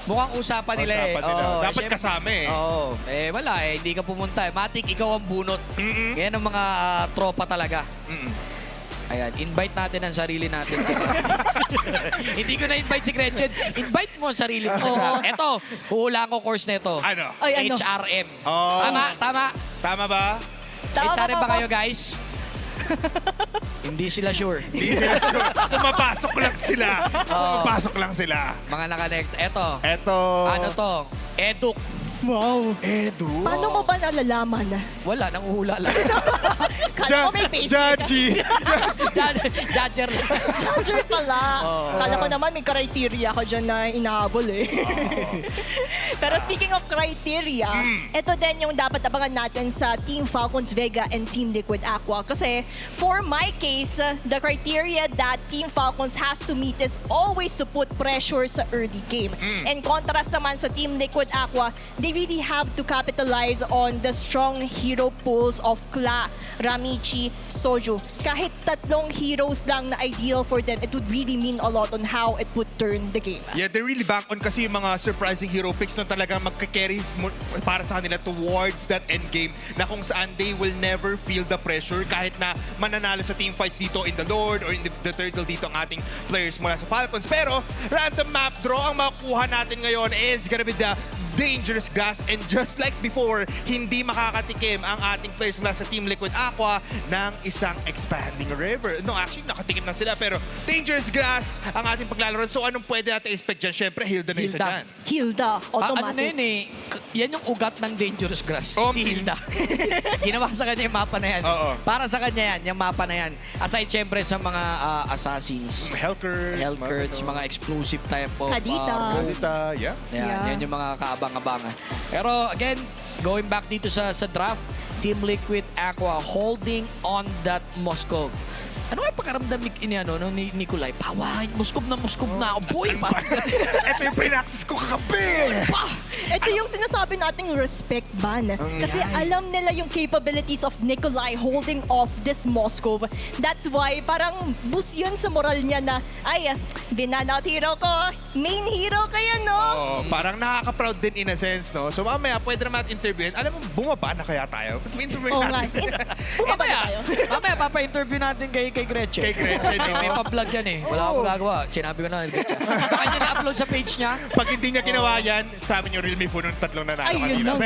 Mukhang usapan nila Usapan nila. Oo, Dapat kasama eh. Oo. Wala hindi ka pumunta Matik, ikaw ang bunot. Yan ang mga tropa talaga. Ayan, invite natin ang sarili natin. Hindi ko na-invite si Gretchen. Invite mo ang sarili mo. Eto, huhulaan ko course na ito. Ano? Ay, ano? HRM. Oh. Tama. Tama ba? HRM ba boss. kayo, guys? Hindi sila sure. Hindi sila sure. Pumapasok lang sila. Pumapasok lang sila. Mga nakonnect. Eto. Eto. Ano to? Eduk. Wow. Edu. Paano mo ba nalalaman? Wala, nang uhula lang. Kala ko may face. Judgy. Judger lang. Judger pala. Oo. Kala ko naman may criteria ka dyan na inahabol eh. Pero speaking of criteria, ito din yung dapat abangan natin sa Team Falcons Vega and Team Liquid Aqua. Kasi for my case, the criteria that Team Falcons has to meet is always to put pressure sa early game. In contrast naman sa Team Liquid Aqua, they really have to capitalize on the strong hero pools of Kla, Ramichi, Soju. Kahit tatlong heroes lang na ideal for them, it would really mean a lot on how it would turn the game. Yeah, they really back on kasi yung mga surprising hero picks na talagang magka-carries para sa kanila towards that end game na kung saan they will never feel the pressure kahit na mananalo sa team fights dito in the Lord or in the Turtle dito ang ating players mula sa Falcons. Pero random map draw ang makukuha natin ngayon is gonna be the dangerous grass, and just like before, hindi makakatikim ang ating players mula sa Team Liquid Aqua ng isang expanding river. No, actually, nakatikim na sila, pero dangerous grass ang ating paglalaroan. So, anong pwede natin expect dyan? Siyempre, Hilda na isa dyan. Hilda, Ano automatic. na yun yan yung ugat ng Dangerous Grass. Si Hilda. Ginawa sa kanya yung mapa na yan. Oo. Para sa kanya yan, yung mapa na yan. Aside syempre sa mga assassins. Hellcurts, mga explosive type of... Kadita, yeah. Yan yung mga kaabang-abangan. Pero again, going back dito sa draft, Team Liquid Aqua holding on that Moscow. Ano kaya pagkaramdam ni Nikolai? Paway, Moscow na ako. Boy, Ito yung pinaktis ko kakabi! Ito yung sinasabi nating respect ban. Kasi alam nila yung capabilities of Nikolai holding off this Moscow. That's why parang boost yun sa moral niya na, ay, dinanout hero ko, main hero kaya, no? Parang nakaka-proud din in a sense, no? So mamaya, pwede naman interviewin. Alam mo, bumaba na kaya tayo? Interview natin. Bumaba na tayo. Mamaya, papa-interview natin kay Gretchen. Kay Gretchen, no? May pa-vlog yan eh. Wala akong gagawa. Sinabi ko na. Baka niya na-upload sa page niya. Pag hindi niya ginawa yan, sa amin yung Realme po nung tatlong nanalo kanina.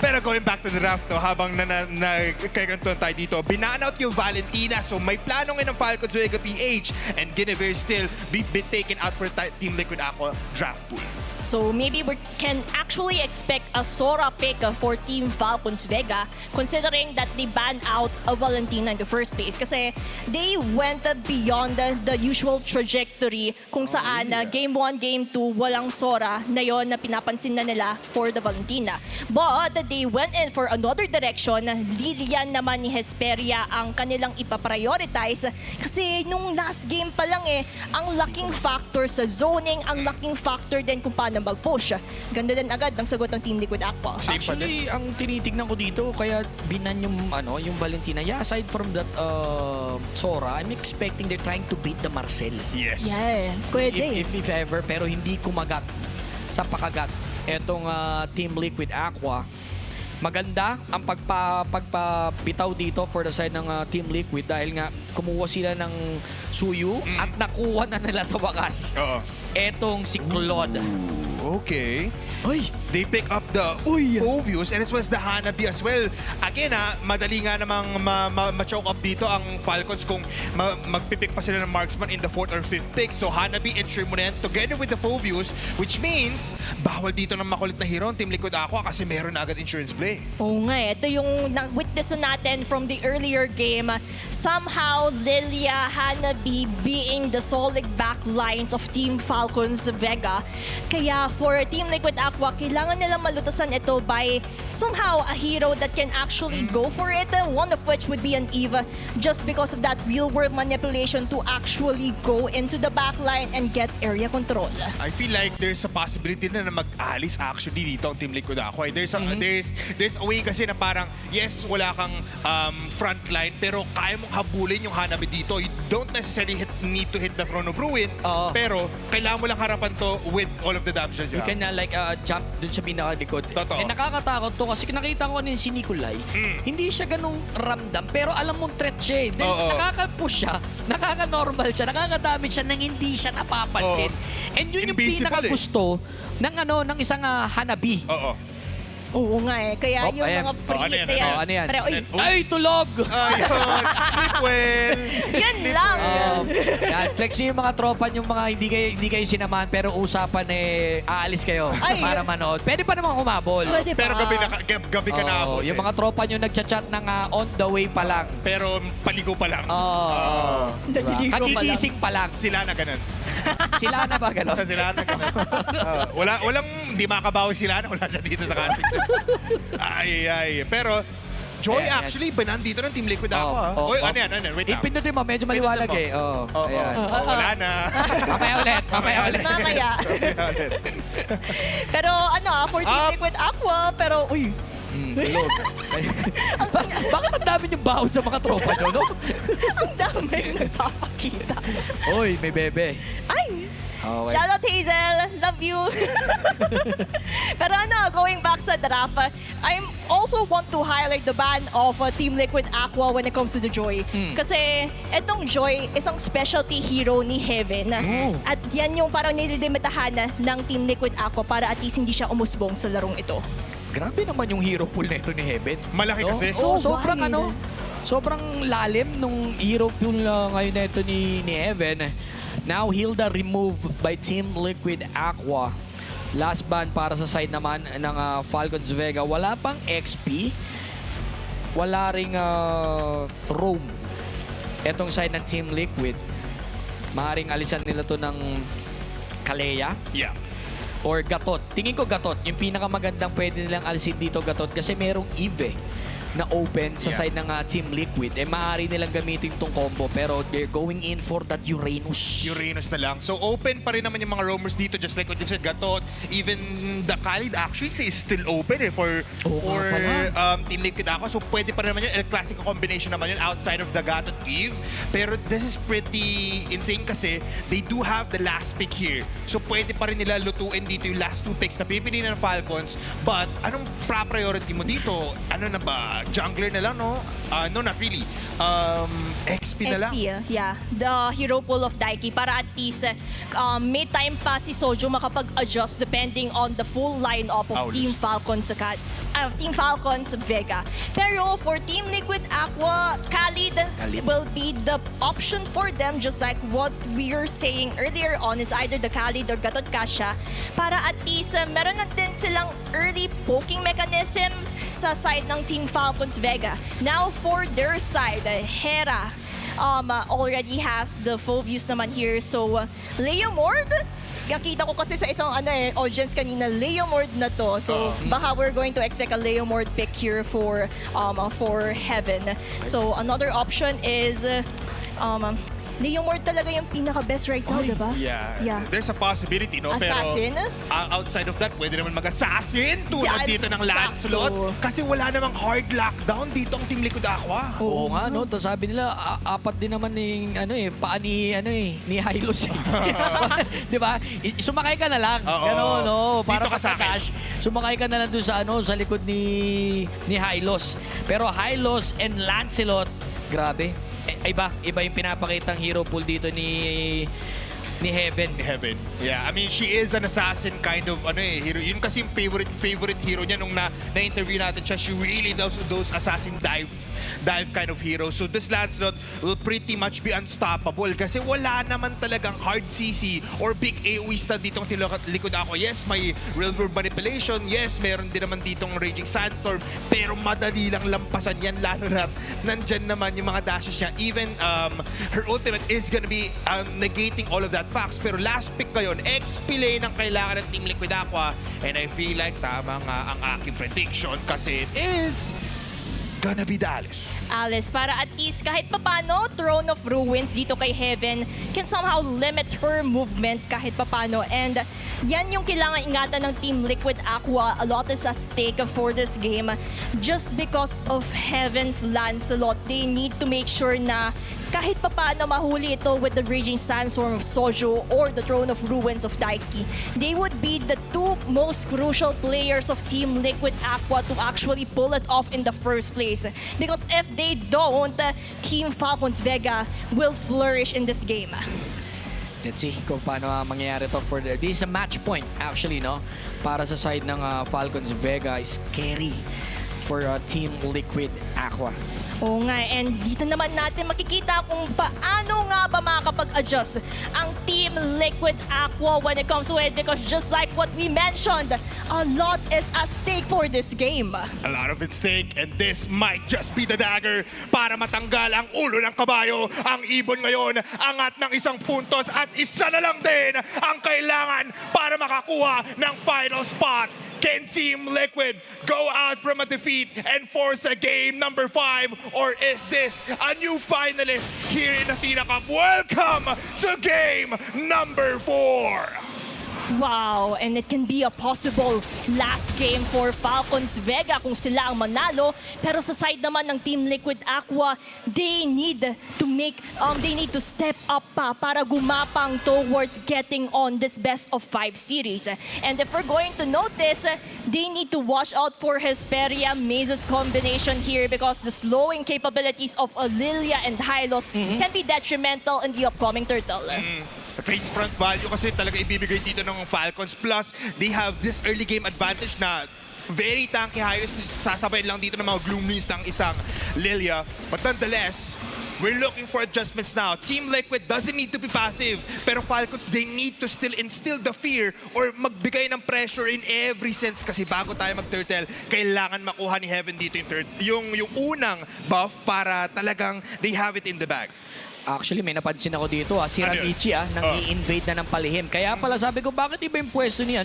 Pero going back to the draft, no, habang nagkakantuan tayo dito, binanout yung Valentina. So may plano ngayon ng Falcons Vega PH and Guinevere still be taken out for Team Liquid Aqua draft pool. So maybe we can actually expect a Sora pick for Team Falcons Vega, considering that they banned out a Valentina in the first place. Kasi they went beyond the usual trajectory kung saan Game 1, Game 2, walang Sora na yon na pinapansin na nila for the Valentina. But they went in for another direction. Lilian naman ni Hesperia ang kanilang ipaprioritize kasi nung last game pa lang ang laking factor sa zoning, ang laking factor din kung paano mag-push. Ganda din agad ang sagot ng Team Liquid Aqua. Actually, ang tinitignan ko dito, kaya binan yung Valentina. Yeah, aside from that Sora, I'm expecting they're trying to beat the Marcel. Yes. Yeah, pwede. If ever, pero hindi kumagat sa pakagat. Etong Team Liquid Aqua, maganda ang pagpabitaw dito for the side ng Team Liquid dahil nga kumuha sila ng Suyu at nakuha na nila sa wakas. Etong si Claude. Okay. They pick up the Ovius and it was the Hanabi as well. Again madali nga namang ma-choke up dito ang Falcons kung magpipick pa sila ng marksman in the 4th or 5th pick. So Hanabi and Shrimunen together with the Ovius, which means bawal dito ng makulit na hero ng Team Liquid Aqua kasi meron na agad insurance play. Oo nga, ito yung witness natin from the earlier game. Somehow, Lilia, Hanabi being the solid backlines of Team Falcons Vega. Kaya for Team Liquid Aqua, kailangan nilang malutasan ito by somehow a hero that can actually go for it. One of which would be an Eve, just because of that real-world manipulation to actually go into the backline and get area control. I feel like there's a possibility na mag-alis actually dito ang Team Liquid Aqua. There's a way kasi na parang, yes, wala kang frontline, pero kaya mong habulin yung Hanabi dito. You don't necessarily need to hit the Throne of Ruin, pero kailangan mo lang harapan to with all of the damage na You can jump dun sa pinakalikod. Totoo. And nakakatakot to kasi nakita ko si Nikolai, hindi siya ganung ramdam, pero alam mong threat siya. Then, nakaka-push siya, nakaka-normal siya, nakakadamage siya nang hindi siya napapansin. And yun yung pinaka-gusto ng isang Hanabi. Oo nga Kaya yung mga free Ano yan? Ay, tulog! Sleep well! Yan lang! Yan, flex yung mga tropa yung mga hindi kayo sinamahan pero usapan aalis kayo para manood. Pwede pa naman humabol. Pwede pa. Pero gabi ka na abot. Yung mga tropa nyo nagchat-chat ng on the way pa lang. Pero paligo pa lang. Diba? Kagigising pa lang. Sila na ganun. Sila na ba gano'n? Sila na ganun. Walang hindi makabawi sila na wala siya dito sa casting. Pero Joy actually banan dito ng Team Liquid Aqua. Ano yan? Wait lang. Pindutin mo, medyo maliwanag Ayan. Wala na. Mamaya ulit. Mamaya. Pero for Team Liquid Aqua, pero Tulog. Bakit ang dami niyong baon sa mga tropa nyo, no? Ang dami nagpapakita. Uy, may bebe. Ay! Okay. Shout out Hazel! Love you! Pero going back sa draft, I also want to highlight the ban of Team Liquid Aqua when it comes to the Joy. Kasi etong Joy, isang specialty hero ni Heaven. At yan yung parang nililimitahan ng Team Liquid Aqua para at least hindi siya umusbong sa larong ito. Grabe naman yung hero pool na ito ni Heaven. Malaki kasi. Sobrang sobrang lalim nung hero pool ngayon na ito ni Heaven. Now, Hilda removed by Team Liquid Aqua. Last ban para sa side naman ng Falcons Vega. Wala pang XP. Wala ring roam. Etong side ng Team Liquid. Maaaring alisan nila to ng Kalea. Yeah. Or Gatot. Tingin ko Gatot. Yung pinakamagandang pwede nilang alisin dito Gatot kasi merong Eve na open sa side ng Team Liquid. Maaari nilang gamitin itong combo pero they're going in for that Uranus. Uranus na lang. So open pa rin naman yung mga roamers dito just like what you said, Gatot. Even the Khalid actually is still open for Team Liquid Aqua. So pwede pa rin naman yun. El Clasico combination naman yun outside of the Gatot Eve. Pero this is pretty insane kasi they do have the last pick here. So pwede pa rin nila lutuin dito yung last 2 picks na pipili ng Falcons. But anong priority mo dito? Ano na ba? Jungler na lang, no? No, not really. XP na lang. Yeah. The hero pool of Daiki para at least may time pa si Sojo makapag-adjust depending on the full line-up of Team Falcons. Team Falcons Vega. Pero for Team Liquid Aqua, Khalid will be the option for them, just like what we were saying earlier on. It's either the Khalid or Gatot Kasia, para at least meron na din silang early poking mechanisms sa side ng Team Falcons Vega. Now for their side, Hera already has the full views naman here. So Leo Mord, nakita ko kasi sa isang audience kanina, Leo Mord na to. So baka we're going to expect a Leo Mord pick here for Heaven. So another option is Leo Mord talaga yung pinaka-best right now, diba? Yeah. There's a possibility, no? Assassin? Pero outside of that, pwede naman mag-assassin tulad dito ng Lancelot. Kasi wala namang hard lockdown dito ang Team Liquid Aqua. Oo nga, no? Tapos sabi nila, apat din naman yung paa ni Hylos. Di ba? Sumakay ka na lang. Gano'n, no? Para Dito ka sa akin. Cash, sumakay ka na lang doon sa likod ni Hylos. Pero Hylos and Lancelot, grabe. Iba yung pinapakitang hero pool dito ni Heaven. Yeah, I mean, she is an assassin kind of hero. Yun kasi yung favorite hero niya nung na-interview natin siya. She really does those assassin dive kind of hero. So this Lancelot will pretty much be unstoppable kasi wala naman talagang hard CC or big AoE stun ditong Liquid Aqua. Yes, may Realme manipulation. Yes, meron din naman ditong Raging Sandstorm. Pero madali lang lampasan yan, lalo na nandyan naman yung mga dashes niya. Even her ultimate is gonna be negating all of that facts. Pero last pick ngayon, XP lane ang kailangan ng Team Liquid Aqua. And I feel like tama nga ang aking prediction kasi it is gonna be Dallas. Alice, para at least kahit papano, Throne of Ruins dito kay Heaven can somehow limit her movement kahit papano. And yan yung kailangan ingatan ng Team Liquid Aqua. A lot is at stake for this game. Just because of Heaven's Lancelot, they need to make sure na kahit papano mahuli ito with the Raging Sandstorm of Soju or the Throne of Ruins of Daiki. They would be the two most crucial players of Team Liquid Aqua to actually pull it off in the first place. Because if they don't, Team Falcons Vega will flourish in this game. Let's see kung paano mangyayari to for this is a match point actually, no? Para sa side ng Falcons Vega, scary for Team Liquid Aqua. Oo nga, and dito naman natin makikita kung paano nga ba makakapag-adjust ang Team Liquid Aqua when it comes to it, because just like what we mentioned, a lot is at stake for this game. A lot of at stake, and this might just be the dagger para matanggal ang ulo ng kabayo. Ang ibon ngayon, angat ng isang puntos at isa na lang din ang kailangan para makakuha ng final spot. Can Team Liquid go out from a defeat and force a game number 5? Or is this a new finalist here in Athena Cup? Welcome to game number 4! Wow, and it can be a possible last game for Falcons Vega kung sila ang manalo. Pero sa side naman ng Team Liquid Aqua, they need to step up pa para gumapang towards getting on this best of 5 series. And if we're going to notice, they need to watch out for Hesperia Maze's combination here, because the slowing capabilities of Lilia and Hylos can be detrimental in the upcoming turtle. Face front value kasi talaga ibibigay dito ng Falcons. Plus, they have this early game advantage na very tanky Hylos. Sasabay lang dito ng mga Gloomlings ng isang Lilia. But nonetheless, we're looking for adjustments now. Team Liquid doesn't need to be passive. Pero Falcons, they need to still instill the fear or magbigay ng pressure in every sense. Kasi bago tayo mag-turtle, kailangan makuha ni Heaven dito yung unang buff para talagang they have it in the bag. Actually, may napansin ako dito, si Ramichi nang i-invade na ng palihim. Kaya pala sabi ko, bakit iba yung pwesto ni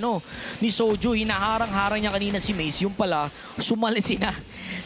Soju? Hinaharang-harang niya kanina si Maze. Yung pala, sumalisi na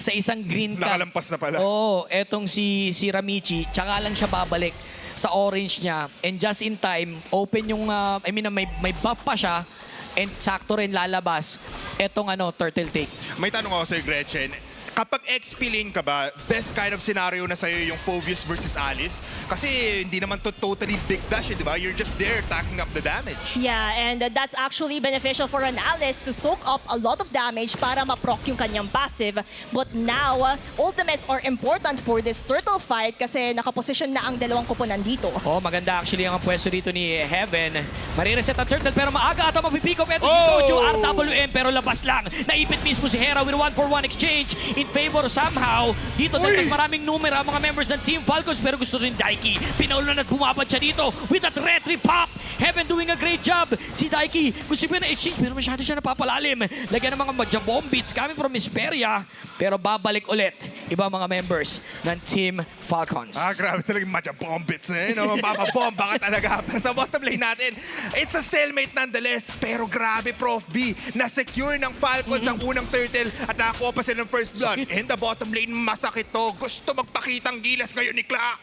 sa isang green cap. Nakalampas na pala. Oo, etong si Ramichi, tsaka lang siya babalik sa orange niya. And just in time, open yung, may buff pa siya. And sakto rin lalabas etong turtle take. May tanong ako sa'yo, Gretchen. kapag XP lane ka ba, best kind of scenario na sa'yo yung Phobius versus Alice? Kasi hindi naman to totally big dash, di ba? You're just there tacking up the damage. Yeah, and that's actually beneficial for an Alice to soak up a lot of damage para ma-proc yung kanyang passive. But now, ultimates are important for this turtle fight kasi nakaposition na ang dalawang kupunan dito. Oh, maganda actually ang pwesto dito ni Heaven. Marireset ang turtle pero maaga ata mapipick up. Ito si Soju, RWM pero labas lang. Naipit mismo si Hera with 1-for-1 exchange in favor somehow. Dito dahil mas maraming numero ang mga members ng Team Falcons pero gusto rin Daiki. Pinaulan at bumabad siya dito with that retry pop. Heaven doing a great job. Si Daiki gusto pa na exchange pero masyado siya napapalalim. Lagyan ng mga majabomb beats coming from Hesperia pero babalik ulit ibang mga members ng Team Falcons. Grabe talaga yung majabomb bits eh. No? Mapapabomba ka talaga. Sa bottom lane natin, it's a stalemate nonetheless. Pero grabe, Prof B, na-secure ng Falcons ang unang turtle at nakakuha pa sila ng first blood. In the bottom lane, masakit to. Gusto magpakitang gilas ngayon ni TLAQ.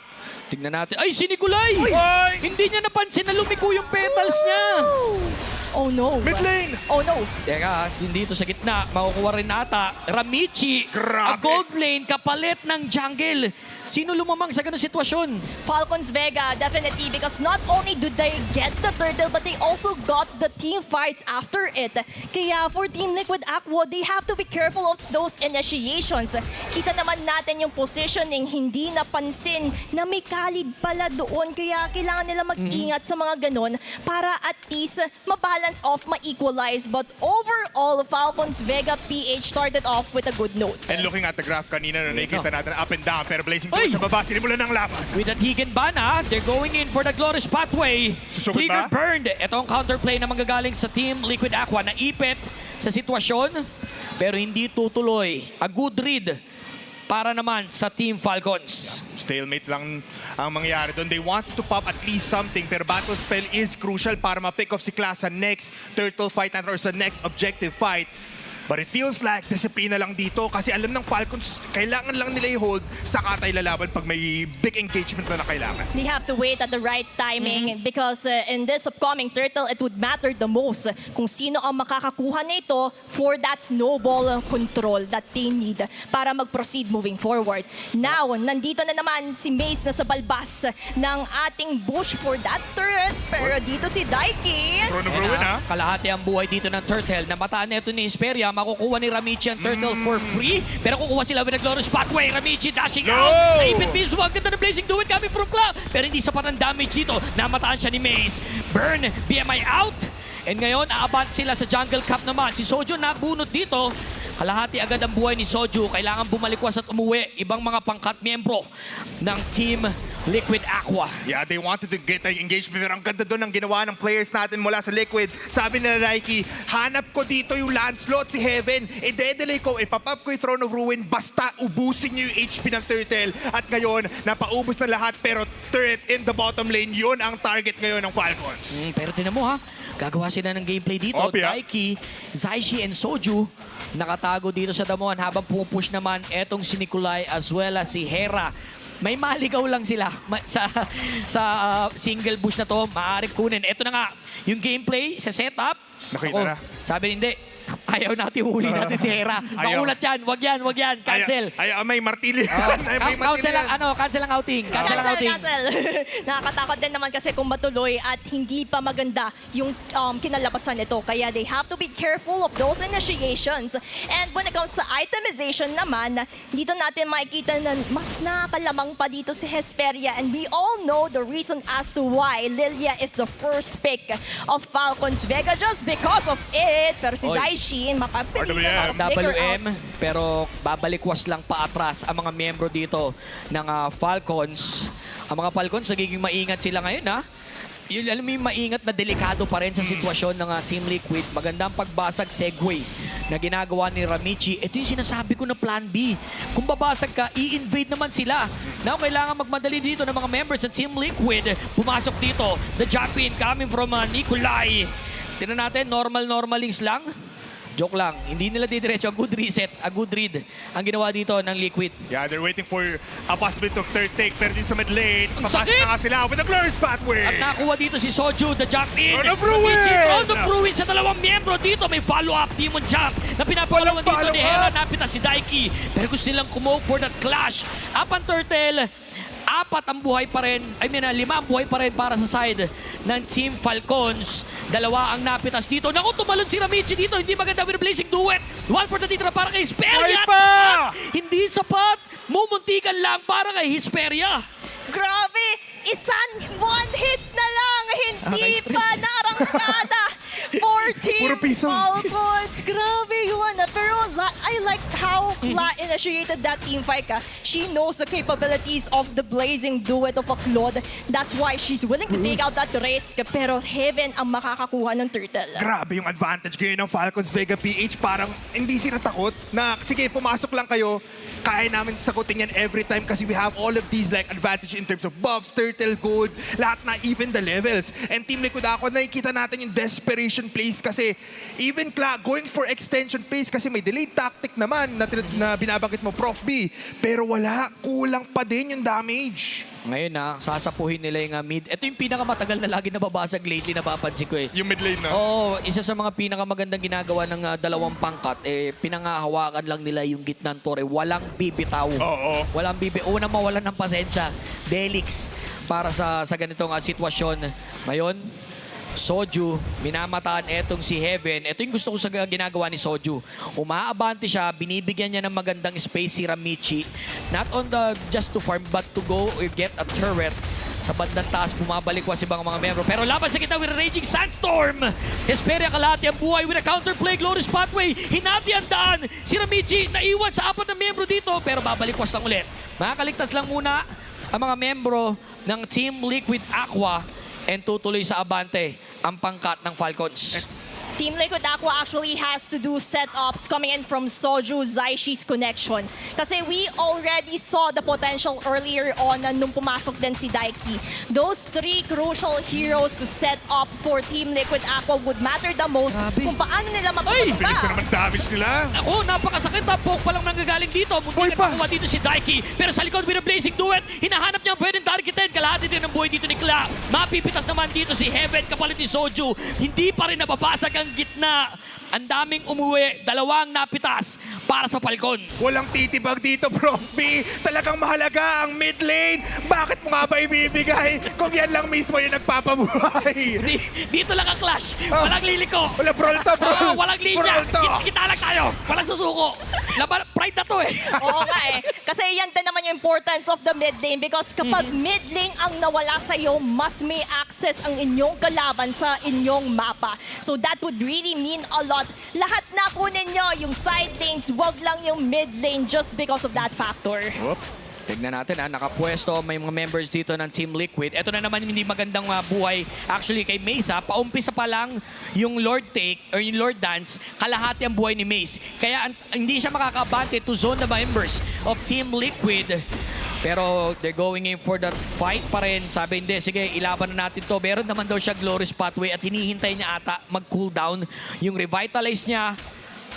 Tignan natin. Ay, si Nikolai! Hindi niya napansin na lumiko yung petals niya. Oh no. Mid lane! Oh no. Teka, hindi dito sa gitna. Makukuha rin ata. Ramichi, a Grabe. gold lane, kapalit ng jungle. Sino lumamang sa ganung sitwasyon? Falcons Vega, definitely, because not only do they get the turtle, but they also got the team fights after it. Kaya for Team Liquid Aqua, they have to be careful of those initiations. Kita naman natin yung positioning, hindi napansin na may Khalid pala doon. Kaya kailangan nila mag-ingat sa mga ganon para at least ma-balance off, ma-equalize. But overall, Falcons Vega PH started off with a good note. And looking at the graph kanina na nakikita natin up and down pero Blazing Ay! sa baba, sinimulan ng laban. With that Higan Bana, they're going in for the glorious pathway. Susugod Flicker ba? burned. Ito ang counterplay na manggagaling sa Team Liquid Aqua. Naipit sa sitwasyon, pero hindi tutuloy. A good read para naman sa Team Falcons. Stalemate lang ang mangyayari doon. They want to pop at least something pero battle spell is crucial para ma-pick off si Class sa next turtle fight natin or sa next objective fight. But it feels like disiplina lang dito kasi alam ng Falcons, kailangan lang nila i-hold saka tayo lalaban pag may big engagement na kailangan. They have to wait at the right timing because in this upcoming turtle, it would matter the most kung sino ang makakakuha nito for that snowball control that they need para mag-proceed moving forward. Now, nandito na naman si Mace na sa balbas ng ating bush for that turret. Pero dito si Daiki. Chrono Ruin ha? Kalahati ang buhay dito ng turtle. Namataan nito ni Hesperia. Makukuha ni Ramichi ang turtle for free. Pero kukuha sila with a glorious pathway. Ramichi dashing out. Naipit Bills. Huwag ganda ng Blazing Do It coming from Club. Pero hindi sapat ang damage dito. Namataan siya ni Maze. Burn. BMI out. And ngayon, aabat sila sa Jungle Cup naman. Si Soju nabunot dito. Kalahati agad ang buhay ni Soju. Kailangan bumalikwas at umuwi. Ibang mga pangkat miyembro ng Team Liquid Aqua. Yeah, they wanted to get an engagement pero ang ganda doon ang ginawa ng players natin mula sa Liquid. Sabi nila Nike, hanap ko dito yung land slot si Heaven. I-delay ko, ipapap ko yung Throne of Ruin basta ubusin niyo yung HP ng Turtle. At ngayon, napaubos na lahat pero turret in the bottom lane, yun ang target ngayon ng Falcons. Pero tinan mo ha, gagawa sila ng gameplay dito. Daiki, Zaishi, and Soju nakatago dito sa damuhan habang pumupush naman etong si Nikolai as well as si Hera. May maligaw lang sila sa single bush na to, maaaring kunin. Ito na nga, yung gameplay sa setup. Nakita na. Sabi hindi, ayaw natin huli natin si Hera. Makulat yan, wag yan, cancel. May martilyo yan. Cancel ang outing. Cancel. Nakakatakot din naman kasi kung matuloy at hindi pa maganda yung kinalabasan nito. Kaya they have to be careful of those initiations. And when it comes to itemization naman, dito natin makikita na mas nakalamang pa dito si Hesperia. And we all know the reason as to why Lilia is the first pick of Falcons Vega just because of it. Pero si Zaishin, mapapilitan na WM, pero babalikwas lang paatras ang mga miyembro dito ng Falcons. Ang mga Falcons, nagiging maingat sila ngayon ha. Yung, alam mo yung maingat na delikado pa rin sa sitwasyon ng Team Liquid. Magandang pagbasag segue na ginagawa ni Ramichi. Ito yung sinasabi ko na plan B. Kung babasag ka, i-invade naman sila. Now, kailangan magmadali dito ng mga members ng Team Liquid. Pumasok dito. The jump in coming from Nikolai. Tignan natin, normal links lang. Joke lang. Hindi nila didiretso. A good reset, a good read ang ginawa dito ng Liquid. Yeah, they're waiting for a possibility of third take. Pero din sa mid lane, papasok sakit! na nga sila with a glorious pathway. At nakuha dito si Soju, the jump in. On the Bruin! On the Bruin sa dalawang miyembro dito. May follow-up demon jump na pinapalawan dito ni Hera. Napita si Daiki. Pero gusto nilang kumoke for that clash. Up ang Turtle. 4 ang buhay pa rin. 5 ang buhay pa rin para sa side ng Team Falcons. 2 ang napitas dito. Naku, tumalon si Ramichi dito. Hindi maganda with a blazing duet. 1 for the titra para kay Hesperia. Hindi sapat. Mumuntikan lang para kay Hesperia. Grabe! One hit na lang! Hindi pa narangkada for Team Puro piso. Falcons! Grabe, Yuana. Pero I like how Kla initiated that team fight. She knows the capabilities of the blazing duet of a Claude. That's why she's willing to take out that risk. Pero Heaven ang makakakuha ng Turtle. Grabe yung advantage ngayon ng Falcons Vega PH. Parang hindi sila takot na, sige, pumasok lang kayo. Kaya namin sagutin yan every time kasi we have all of these like advantage in terms of buffs, turtle, gold, lahat na, even the levels. And Team Liquid ako, nakikita natin yung desperation plays kasi even going for extension plays kasi may delayed tactic naman na binabanggit mo, Prof B. Pero wala, kulang pa din yung damage. Ngayon sasapuhin nila yung mid. Ito yung pinakamatagal na lagi nababasag lately, napapansin ko eh. Yung mid lane na. Oo, isa sa mga pinakamagandang ginagawa ng dalawang pangkat, pinangahawakan lang nila yung gitnang tore. Walang bibitaw. Oo. Walang Una mawalan ng pasensya. Delix para sa ganitong sitwasyon. Ngayon, Soju, minamataan etong si Heaven. Ito yung gusto ko sa ginagawa ni Soju. Umaabante siya, binibigyan niya ng magandang space si Ramichi. Not on the just to farm, but to go or get a turret. Sa bandang taas, bumabalik si mga membro. Pero laban sa kita with a Raging Sandstorm. Hesperia kalahati ang buhay with a counterplay. Glorious pathway. Hinati ang daan. Si Ramichi naiwan sa 4 na membro dito. Pero babalikwas lang ulit. Makakaligtas lang muna ang mga membro ng Team Liquid Aqua. And tutuloy sa abante ang pangkat ng Falcons. Team Liquid Aqua actually has to do setups coming in from Soju Zaishi's connection. Kasi we already saw the potential earlier on nung pumasok din si Daiki. Those 3 crucial heroes to set up for Team Liquid Aqua would matter the most kung paano nila Bilis na mapapaba. naman damage nila. Ako, napakasakit. Poke pa lang nanggagaling dito. Munti na nakuha dito si Daiki. Pero sa likod with a blazing duet, hinahanap niya ang pwedeng targetin. Kalahati din ang buhay dito ni Kla. Mapipitas naman dito si Heaven kapalit ni Soju. Hindi pa rin nababasag ang gitna. Ang daming umuwi. 2 napitas para sa Falcon. Walang titibag dito, Prof B. Talagang mahalaga ang mid lane. Bakit mo nga ba ibibigay kung yan lang mismo yung nagpapabuhay? Dito lang ang clash. Walang liliko. Wala brawl to, bro. Walang linya. Brawl to. Kita lang tayo. Walang susuko. Laban, pride na to eh. Oo nga eh. Kasi yan din naman yung importance of the mid lane because kapag mid lane ang nawala sa'yo, mas may access ang inyong kalaban sa inyong mapa. So that would really mean a lot. Lahat na kunin nyo yung side lanes, wag lang yung mid lane just because of that factor. Tignan natin nakapwesto may mga members dito ng Team Liquid. Ito na naman hindi magandang buhay. Actually kay Mesa, paumpisa pa lang yung Lord Take or yung Lord Dance, kalahati ang buhay ni Mace. Kaya hindi siya makakabante to zone the members of Team Liquid. Pero they're going in for that fight pa rin. Sabi hindi, sige, ilaban na natin to. Meron naman daw siya glorious pathway at hinihintay niya ata mag-cooldown yung revitalize niya.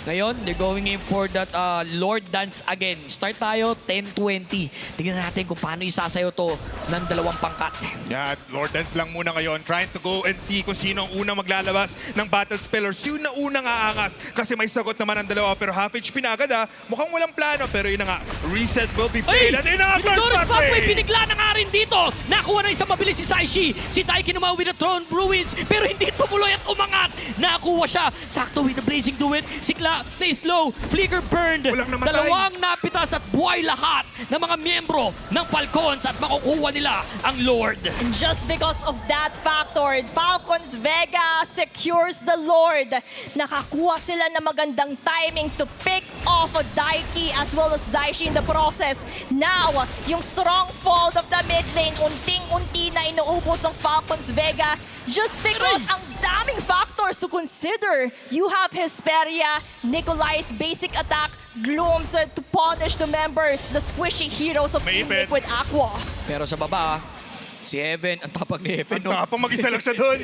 Ngayon, they're going in for that Lord Dance again. Start tayo, 10-20. Tingnan natin kung paano isasayo to ng 2 pangkat. Yeah, Lord Dance lang muna ngayon. Trying to go and see kung sino ang unang maglalabas ng battle spell or sino na unang aangas. Kasi may sagot naman ang 2 pero half HP na agad Mukhang walang plano pero yun na nga. Reset will be failed. At yun na nga, Glorious pathway, binigla na nga rin dito. Nakuha na isang mabilis si Saishi. Si Daiki naman with the Throne Ruins. Pero hindi tumuloy at umangat. Nakuha siya. Sakto with the Blazing Duet. Sikla na slow, flicker burned. 2 napitas at buhay lahat ng mga miyembro ng Falcons at makukuha nila ang Lord. And just because of that factor, Falcons Vega secures the Lord. Nakakuha sila ng magandang timing to pick off Daiki as well as Zaishi in the process. Now, yung stronghold of the mid lane, unting-unti na inuubos ng Falcons Vega just because ang daming factors to consider. You have Hesperia, Nikolai's basic attack, Glooms to punish the members, the squishy heroes of Team Liquid Aqua. Pero sa baba, Si Evan, ang tapang ni Evan. Ang tapang mag-isa lang siya doon.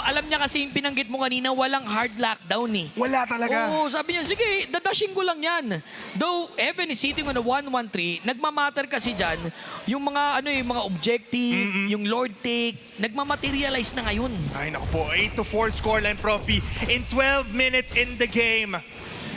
Alam niya kasi yung pinanggit mo kanina, walang hard lockdown eh. Wala talaga. Oo, sabi niya, sige, dadashing ko lang yan. Though Evan is sitting on a 1-1-3, nagmamatter kasi dyan, yung mga, yung mga objective, yung Lord take, nagmamaterialize na ngayon. Ay, naku po. 8-4 scoreline, Profi. In 12 minutes in the game.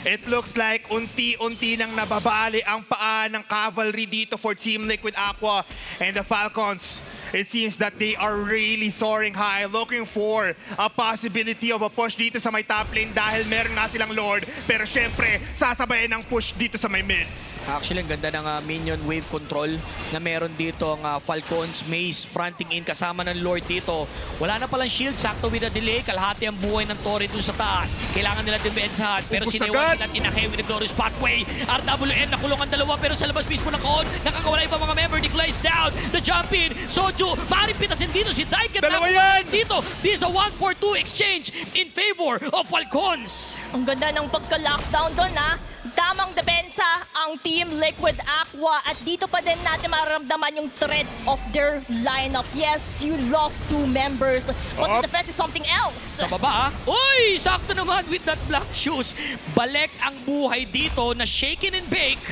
It looks like unti-unti nang nababali ang paa ng cavalry dito for Team Liquid Aqua and the Falcons. It seems that they are really soaring high, looking for a possibility of a push dito sa may top lane dahil meron nga silang Lord. Pero syempre, sasabayan ng push dito sa may mid. Actually, ang ganda ng minion wave control na meron dito ang Falcons Maze fronting in kasama ng Lord dito. Wala na palang shield, sakto with a delay, kalahati ang buhay ng Torre dun sa taas. Kailangan nila depensahan, pero sinewan nila tinake with the glorious pathway. RWM nakulong ang dalawa, pero sa labas mismo ng koon, nakakawala yung mga member. Nikolai is down, the jump in, Soju, maaaring pitasin dito si Daiken. Dalawa yan! Dito, this is a 1-4-2 exchange in favor of Falcons. Ang ganda ng pagka-lockdown doon, ha? Tamang depensa ang Team Liquid Aqua at dito pa din natin mararamdaman yung threat of their lineup. Yes, you lost 2 members, but the defense is something else. Sa baba, uy! Sakto naman with that black shoes. Balik ang buhay dito na shaken and bake.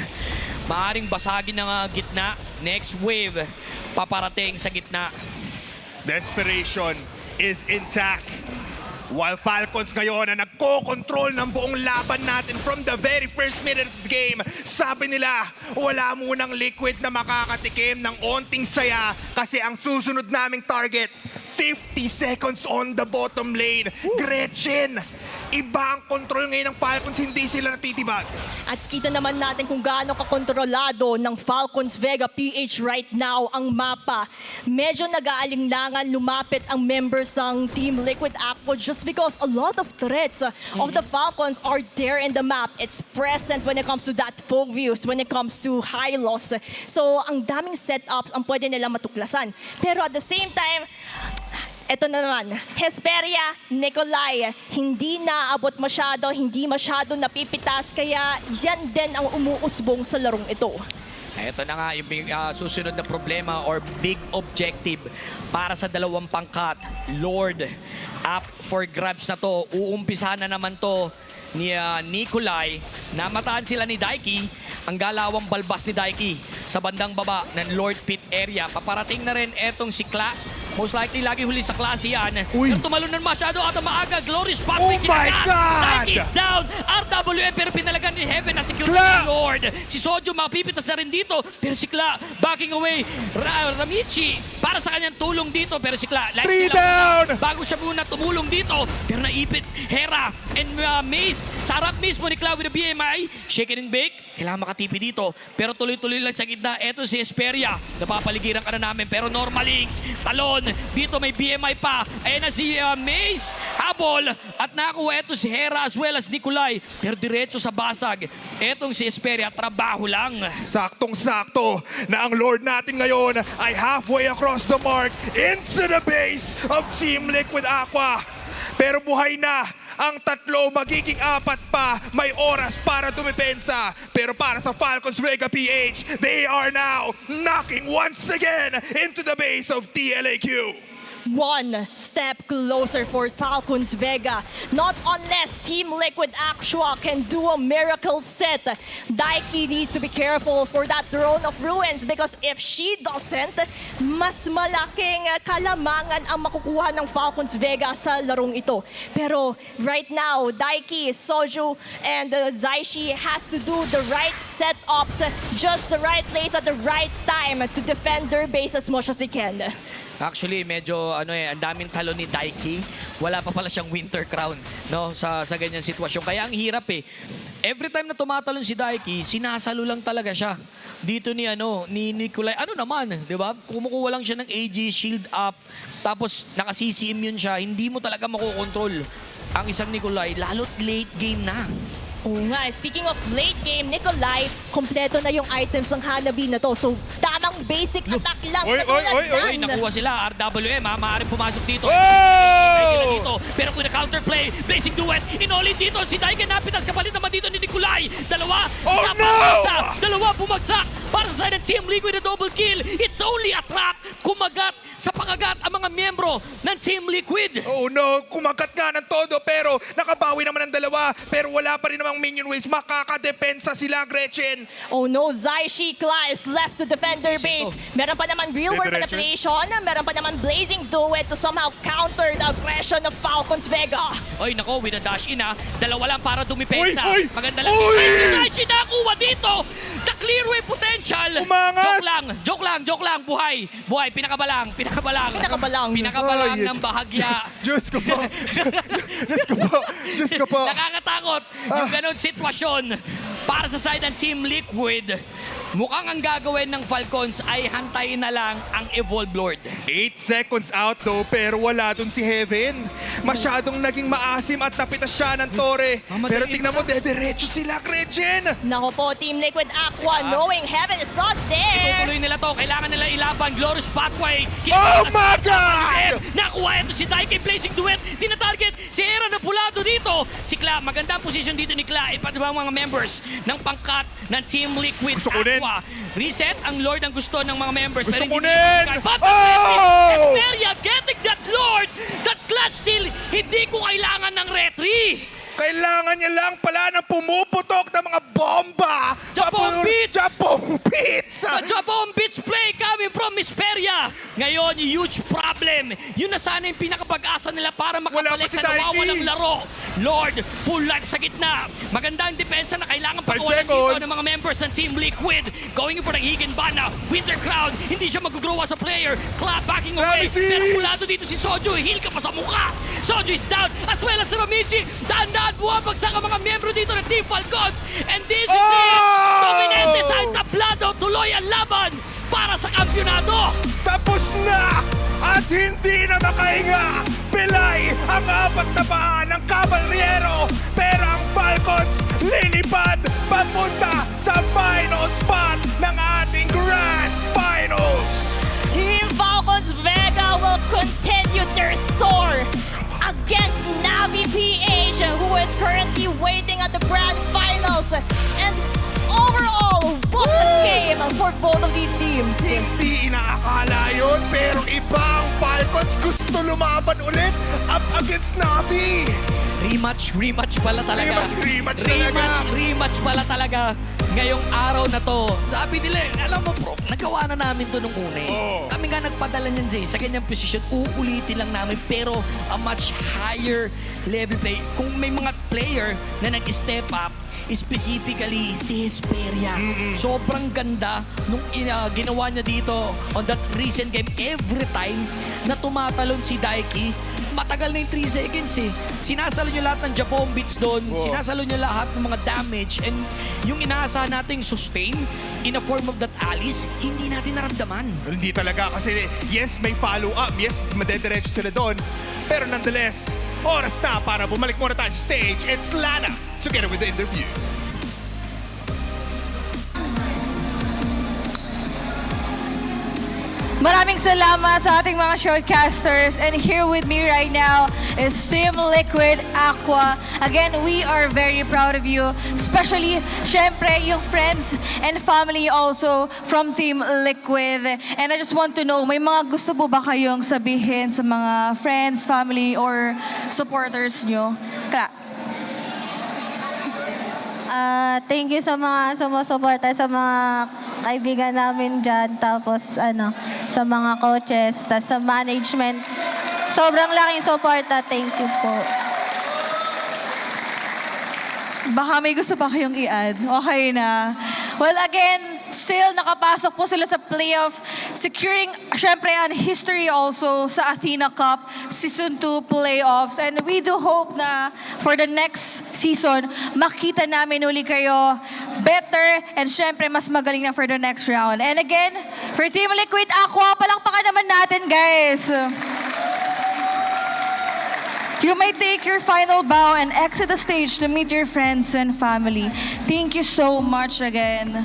Maaring basagin ng gitna. Next wave, paparating sa gitna. Desperation is intact. While Falcons ngayon na nagko-control ng buong laban natin from the very first minute of the game, sabi nila, wala munang Liquid na makakatikim ng onting saya kasi ang susunod naming target, 50 seconds on the bottom lane. Gretchen! Iba ang control ngayon ng Falcons, hindi sila natitibag. At kita naman natin kung gaano kakontrolado ng Falcons Vega PH right now ang mapa. Medyo nag-aalinlangan lumapit ang members ng Team Liquid Aqua just because a lot of threats of the Falcons are there in the map. It's present when it comes to that focus, when it comes to high loss. So ang daming setups ang pwede nila matuklasan. Pero at the same time, ito na naman, Hesperia, Nikolai, hindi naabot masyado, hindi masyado napipitas, kaya yan din ang umuusbong sa larong ito. Ito na nga yung susunod na problema or big objective para sa dalawang pangkat. Lord, up for grabs na to. Uumpisahan na naman to ni Nikolai. Namataan sila ni Daiki. Ang galawang balbas ni Daiki sa bandang baba ng Lord Pit area. Paparating na rin etong si TLAQ. Most likely, lagi huli sa klase yan. Pero tumalon na masyado at maaga. Glorious pathway. Oh my God! Nike is down. RWM pero pinalagan ni Heaven na security ni Lord. Si Soju mapipitas na rin dito. Pero si Kla backing away. Ramichi para sa kanyang tulong dito. Pero si Kla, 3 down! bago siya muna tumulong dito. Pero naipit Hera and Mace. Sa harap mismo ni Kla with the BMI. Shake it and bake. Kailangan makatipi dito. Pero tuloy-tuloy lang sa gitna. Eto si Hesperia. Napapaligiran ka na namin. Pero Normalings. Talon. Dito may BMI pa. Ayan na si Mace. Habol. At nakakuha ito si Hera as well as Nikolai. Pero diretso sa basag. Etong si Hesperia, trabaho lang. Saktong-sakto na ang Lord natin ngayon ay halfway across the mark into the base of Team Liquid Aqua. Pero buhay na ang tatlo, magiging 4 pa. May oras para dumepensa. Pero para sa Falcons Vega PH, they are now knocking once again into the base of TLAQ. One step closer for Falcons Vega. Not unless Team Liquid Aqua can do a miracle set. Daiki needs to be careful for that Throne of Ruins because if she doesn't, mas malaking kalamangan ang makukuha ng Falcons Vega sa larong ito. Pero right now, Daiki, Soju, and Zaishi has to do the right setups, just the right place at the right time to defend their base as much as they can. Actually, medyo ang daming talon ni Daiki. Wala pa pala siyang winter crown, no, sa ganyang sitwasyon. Kaya ang hirap eh. Every time na tumatalon si Daiki, sinasalo lang talaga siya. Dito ni Nikolai. Ano naman, 'di ba? Kumukuha lang siya ng AG, shield up, tapos naka-CC immune siya. Hindi mo talaga makokontrol ang isang Nikolai, lalo't late game na. Oo nga, speaking of late game, Nikolai, kompleto na yung items ng Hanabi na to. So, tamang basic attack lang. Oy, nakuha sila. RWM, maaaring pumasok dito. Oh! Pero kung na-counterplay, Blazing Duet, inolin dito. Si Daiken napitas, kapalit naman dito ni Nikolai. Dalawa, Oh no! Dalawa bumagsak para sa side ng Team Liquid na double kill. It's It's only a trap. Kumagat sa pakagat ang mga miyembro ng Team Liquid. Oh no, kumagat nga ng todo pero nakabawi naman ang dalawa. Pero wala pa rin namang minion waves. Makakadepensa sila, Gretchen. Oh no, Zaishi Kla is left to defend their base. Meron pa naman real world Diretso. manipulation. Meron pa naman blazing duet to somehow counter the aggression of Falcons Vega. Oy, nako, with a dash in ha. Dalawa lang para dumipensa. Uy, uy! Maganda lang. Uy! Ay, si Zaishi nakuha dito. The clear way potential. Umangas! Joke lang. Buhay. Pinakabalang. Pinakabalang Ay, ng bahagya. Diyos ko po. Diyos ko po. Nakakatakot yung ganun sitwasyon para sa side ng Team Liquid. Mukhang ang gagawin ng Falcons ay hantayin na lang ang Evolve Lord. 8 seconds out though, pero wala dun si Heaven. Masyadong naging maasim at napitas siya ng Torre. Pero tingnan mo, dediretso sila, Gretchen! Nako po, Team Liquid Aqua, knowing Heaven is not there. Tutuloy nila to. Kailangan nila ilaban. Glorious Pathway. Oh my God! Nakuha ito si Daiki placing duet. Tinatarget si Era na pulado dito. Si Kla, maganda ang position dito ni Kla. Ipat ba mga members ng pangkat ng Team Liquid Gusto ko din. Aqua. Reset ang Lord ang gusto ng mga members. Gusto Pero ko hindi din. But Oh! Esperia getting that Lord, that clutch steal, hindi ko kailangan ng retry. Kailangan niya lang pala ng pumuputok ng mga bomba! Japong Beats! Japong Beats! A Japong Beats play coming from Esperia. Ngayon, huge problem. Yun na sana yung pinakapag-asa nila para makabalik pa si sa Daiki. nawawalang laro. Lord, full life sa gitna. Magandang depensa na kailangan 5 pakawalan dito seconds. ng mga members ng Team Liquid. Going for the Higenbana. Winter Crown. Hindi siya mag-grow as a player. Clap backing away. Ramsey! Pero pulado dito si Soju. Heal ka pa sa mukha. Soju is down. As well as si Ramichi. Daan-daan buwabagsak ang mga membro dito ng Team Falcons. And this is it. Dominante sa tablado. Tuloy ang laban para sa kampyonato. Tapos na! At hindi na makahinga! Pilay ang apat na paa ng Caballeros! Pero ang Falcons lilipad papunta sa final spot ng ating Grand Finals! Team Falcons Vega will continue their soar against NVPH, who is currently waiting at the Grand Finals. And overall, what a game for both of these teams. Hindi inaakala yun, pero iba ang Falcons gusto lumaban ulit up against Navi! Rematch pala talaga. Rematch pala talaga. Ngayong araw na to. Sabi nila, alam mo bro, nagawa na namin to nung una eh. Oo. Kami nga nagpadala niyan Zay, sa ganyang position, uulitin lang namin pero a much higher level play. Kung may mga player na nag-step up, specifically si Hesperia. Sobrang ganda nung ginawa niya dito on that recent game. Every time na tumatalon si Daiki, matagal na yung 3 seconds eh. Sinasalo niya lahat ng Japong beats doon. Sinasalo niya lahat ng mga damage. And yung inaasahan nating sustain in a form of that Alice, hindi natin naramdaman. Hindi talaga kasi yes, may follow-up. Yes, madediretso sila doon. Pero nonetheless, oras na para bumalik muna tayo sa stage. It's Lana together with the interview. Maraming salamat sa ating mga showcasters. And here with me right now is Team Liquid Aqua. Again, we are very proud of you. Especially, syempre, yung friends and family also from Team Liquid. And I just want to know, may mga gusto po ba kayong sabihin sa mga friends, family, or supporters nyo? Kla. Thank you sa mga sumusuporta, sa mga kaibigan namin dyan, tapos sa mga coaches, tapos sa management. Sobrang laking suporta. Thank you po. Baka may gusto pa kayong i-add. Okay na. Well, again, still nakapasok po sila sa playoff, securing, syempre, an history also sa Athena Cup Season 2 playoffs. And we do hope na for the next season, makita namin uli kayo better and syempre, mas magaling na for the next round. And again, for Team Liquid Aqua, palakpakan naman natin, guys. You may take your final bow and exit the stage to meet your friends and family. Thank you so much again.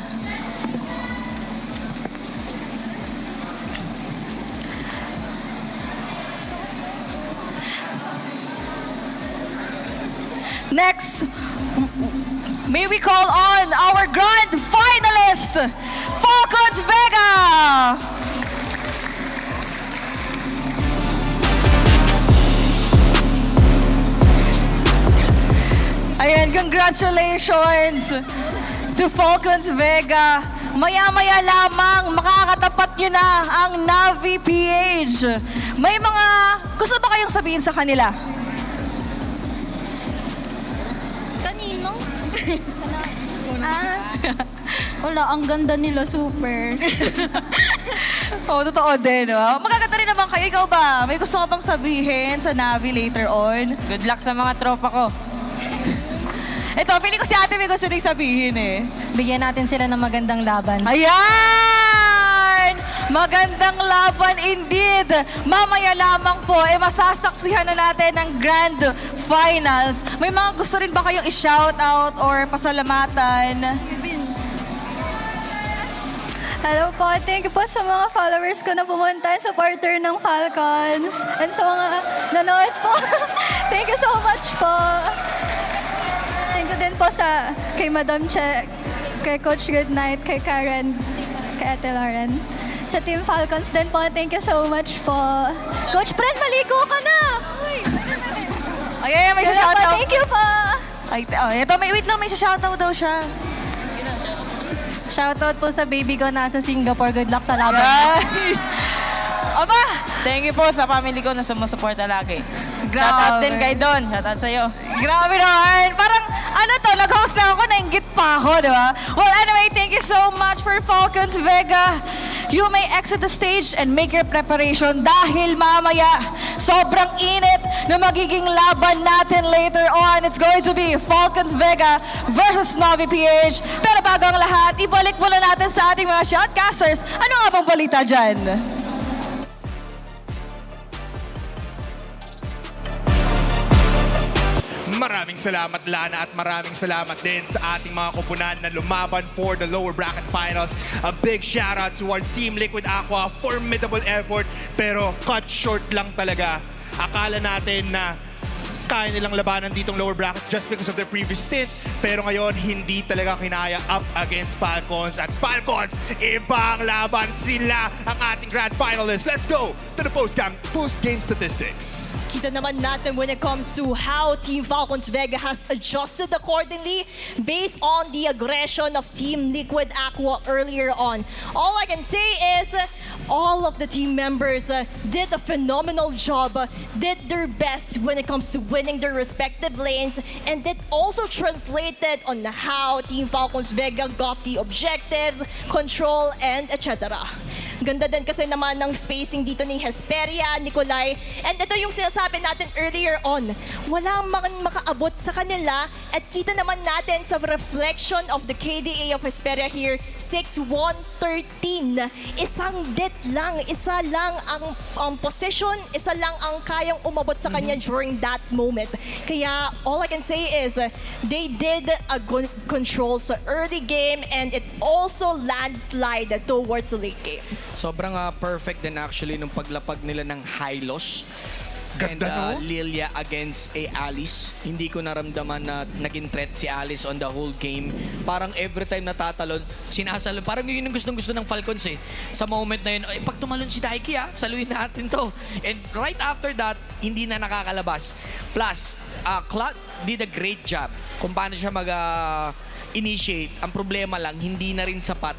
Next, may we call on our grand finalist, Falcons Vega! congratulations to Falcons Vega. Maya-maya lamang, makakatapat nyo na ang NVPH. May mga gusto ba kayong sabihin sa kanila? Kanino? Wala, ang ganda nila, super. Totoo din, no? Magaganda rin naman kayo. Ikaw ba? May gusto ka bang sabihin sa Navi later on? Good luck sa mga tropa ko. Ito, feeling ko si ate may gusto rin sabihin eh. Bigyan natin sila ng magandang laban. Ayan! Magandang laban indeed. Mamaya lamang po, masasaksihan na natin ang Grand Finals. May mga gusto rin ba kayong i-shoutout or pasalamatan? Hello po, thank you po sa mga followers ko na pumunta, supporter ng Falcons, and sa mga nanood po. Thank you so much po. Thank you din po kay Madam Che, kay Coach Goodnight, kay Karen, kay Ate Lauren. Sa Team Falcons din po, thank you so much po. Coach Fred, maligo ka na! Ay, may shoutout. Thank you po! Ito, wait lang, may shoutout daw siya. Shoutout po sa baby ko nasa Singapore. Good luck sa laban. Aba! Thank you po sa family ko na sumusuporta lagi. Grabe. Shoutout din kay Don. Shoutout sa'yo. Grabe naman. Parang, nag-host na ako, nainggit pa ako, di ba? Well, anyway, thank you so much for Falcons Vega. You may exit the stage and make your preparation dahil mamaya, sobrang init na magiging laban natin later on. It's going to be Falcons Vega versus NVPH. Pero bago ang lahat, ibalik muna natin sa ating mga shoutcasters. Ano nga bang balita dyan? Maraming salamat, Lana, at maraming salamat din sa ating mga kupunan na lumaban for the lower bracket finals. A big shout out to our Team Liquid Aqua. Formidable effort, pero cut short lang talaga. Akala natin na kaya nilang labanan ditong lower bracket just because of their previous stint. Pero ngayon, hindi talaga kinaya up against Falcons. At Falcons, ibang laban sila ang ating grand finalists. Let's go to the post-game statistics. Kita naman natin when it comes to how Team Falcons Vega has adjusted accordingly based on the aggression of Team Liquid Aqua earlier on. All I can say is all of the team members did a phenomenal job, did their best when it comes to winning their respective lanes, and that also translated on how Team Falcons Vega got the objectives, control, and etc. Ganda din kasi naman ng spacing dito ni Hesperia, Nicolai, and ito yung sinasabi natin earlier on. Walang makaabot sa kanila at kita naman natin sa reflection of the KDA of Hesperia here, 6-1-13. Isang det lang, isa lang ang position, isa lang ang kayang umabot sa kanya during that moment. Kaya all I can say is they did a good control sa early game and it also landslide towards the late game. Sobrang perfect din actually nung paglapag nila ng Hylos. Ganda, And no? Lilia against Alice. Hindi ko naramdaman na naging threat si Alice on the whole game. Parang every time natatalon, sinasalon. Parang yun yung gustong-gusto ng Falcons eh. Sa moment na yun, pag tumalon si Daiki saluhin natin to. And right after that, hindi na nakakalabas. Plus, Cloud did a great job kung paano siya mag-initiate. Ang problema lang, hindi na rin sapat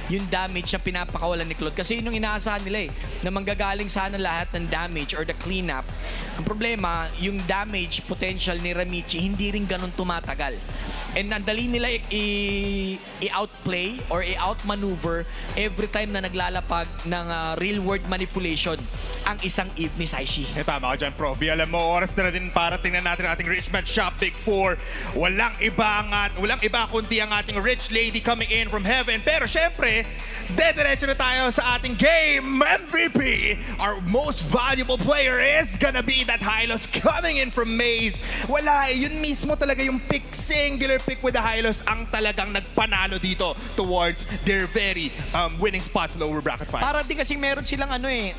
yung damage na pinapakawalan ni Claude. Kasi yun yung inaasahan nila na manggagaling sana lahat ng damage or the cleanup. Ang problema, yung damage potential ni Ramichi, hindi rin ganun tumatagal. And ang dali nila i-outplay or i-outmaneuver every time na naglalapag ng real-world manipulation ang isang Eve ni Saishi. Tama ka dyan, Prof. Alam mo, oras na rin para tingnan natin ang ating Richmond Shop Big 4. Walang iba kundi ang ating rich lady coming in from heaven. Pero syempre, dediretso na tayo sa ating game MVP. Our most valuable player is gonna be that Hylos coming in from Maze. Wala yun mismo talaga yung pick, singular pick with the Hylos ang talagang nagpanalo dito towards their very winning spots lower bracket finals. Para din kasi meron silang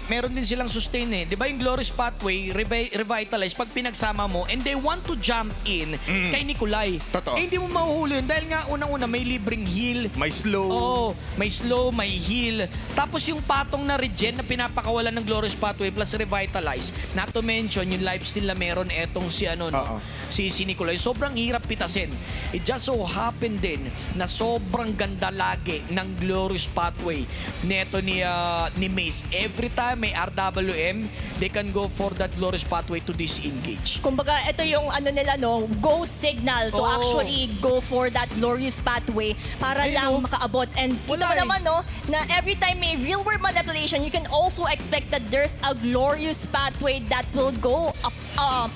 meron din silang sustain eh. 'Di ba yung Glorious Pathway, revitalize pag pinagsama mo and they want to jump in kay Nicolai. Totoo. Eh, hindi mo mahuhuli yun dahil nga unang-una may libreng heal. May slow. Oo, may slow, may heal. Tapos yung patong na regen na pinapakawalan ng Glorious Pathway plus revitalize. Not to mention yung lifesteal na meron etong si si Nicolai. Sobrang hirap pitasin. It just so happened din na sobrang ganda lagi ng glorious pathway neto ni Mace. Every time may RWM, they can go for that glorious pathway to disengage. Kumbaga, ito yung ano nila, no, go signal to Oo. actually go for that glorious pathway para Ayun, lang no? makaabot. And kita Wala mo eh. naman, no, na every time may real world manipulation, you can also expect that there's a glorious pathway that will go up,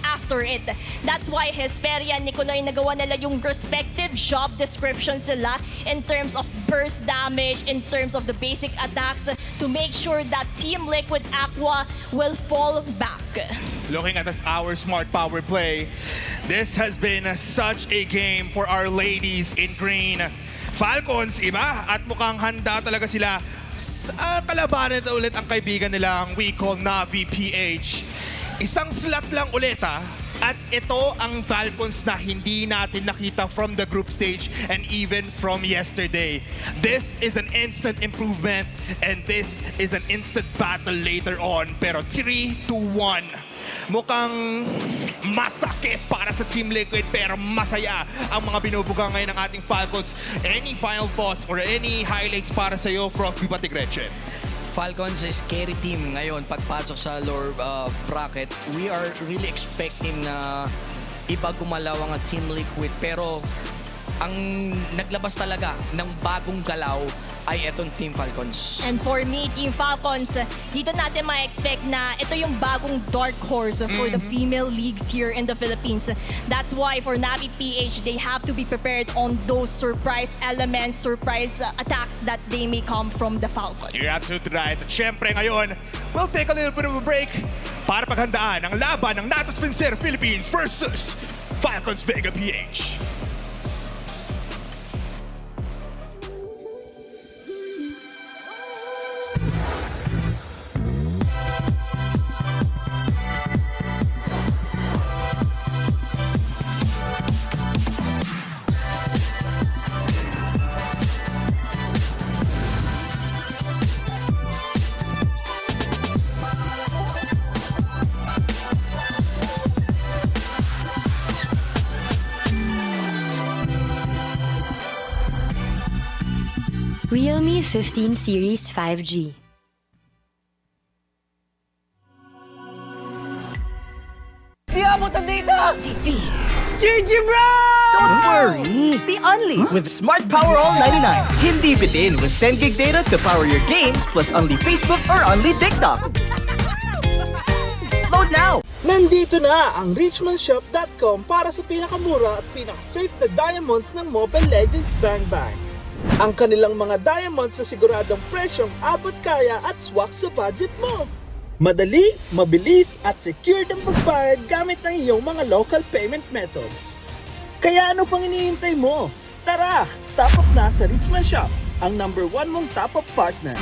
after it. That's why Hesperia and Nicolay nagawa nila yung respective job descriptions nila in terms of burst damage, in terms of the basic attacks to make sure that Team Liquid Aqua will fall back. Looking at our smart power play, this has been such a game for our ladies in green. Falcons, iba, at mukhang handa talaga sila sa kalabanan na ulit ang kaibigan nilang we call NVPH. Isang slot lang ulit at ito ang Falcons na hindi natin nakita from the group stage and even from yesterday. This is an instant improvement and this is an instant battle later on. Pero 3-2-1. Mukhang masakit para sa Team Liquid pero masaya ang mga binubuga ngayon ng ating Falcons. Any final thoughts or any highlights para sa iyo, Frogby pati Gretchen? Falcons is scary team ngayon pagpasok sa lower bracket. We are really expecting na iba gumalaw ang Team Liquid pero ang naglabas talaga ng bagong galaw ay etong Team Falcons. And for me, Team Falcons, dito natin ma-expect na ito yung bagong dark horse for the female leagues here in the Philippines. That's why for Navi PH, they have to be prepared on those surprise elements, surprise attacks that they may come from the Falcons. You're absolutely right. At syempre ngayon, we'll take a little bit of a break para paghandaan ang laban ng Natos Vencer Philippines versus Falcons Vega PH. Realme 15 Series 5G. Di abot ang data! GG, bro! Don't worry! The Only with Smart Power All 99. Hindi bitin with 10 gig data to power your games plus only Facebook or only TikTok. Load now! Nandito na ang richmondshop.com para sa pinakamura at pinaka-safe na diamonds ng Mobile Legends Bang Bang. Ang kanilang mga diamonds na siguradong presyong abot kaya at swak sa budget mo. Madali, mabilis at secured ang pagbayad gamit ang iyong mga local payment methods. Kaya ano pang hinihintay mo? Tara, top up na sa Richmond Shop, ang #1 mong top up partner.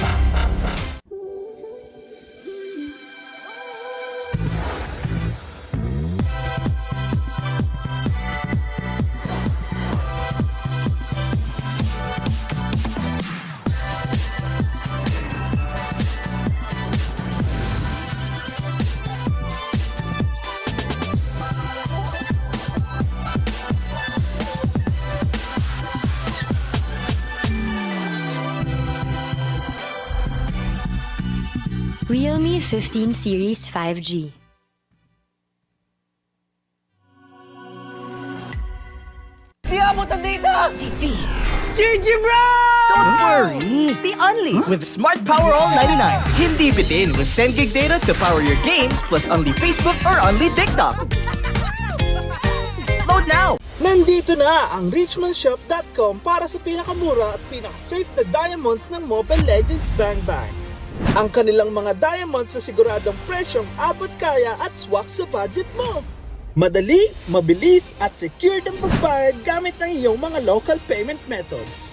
Realme 15 Series 5G. Di abot ang data! GG, bro! Don't worry! The Only with Smart Power All 99. Hindi bitin with 10 gig data to power your games plus only Facebook or only TikTok. Load now! Nandito na ang richmondshop.com para sa pinakamura at pinaka-safe na diamonds ng Mobile Legends Bang Bang. Ang kanilang mga diamonds na siguradong presyong abot kaya at swak sa budget mo. Madali, mabilis at secured ang pagbayad gamit ang iyong mga local payment methods.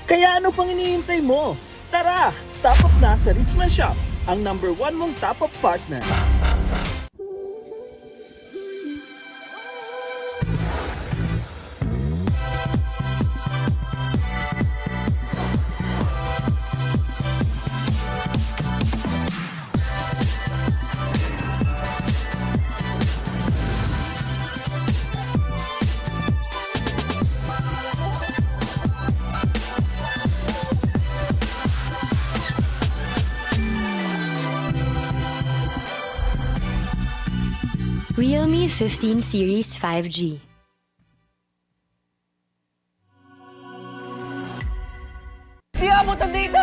Kaya ano pang hinihintay mo? Tara, top up na sa Richmond Shop, ang #1 mong top up partner. Realme 15 Series 5G. Di abutan dito!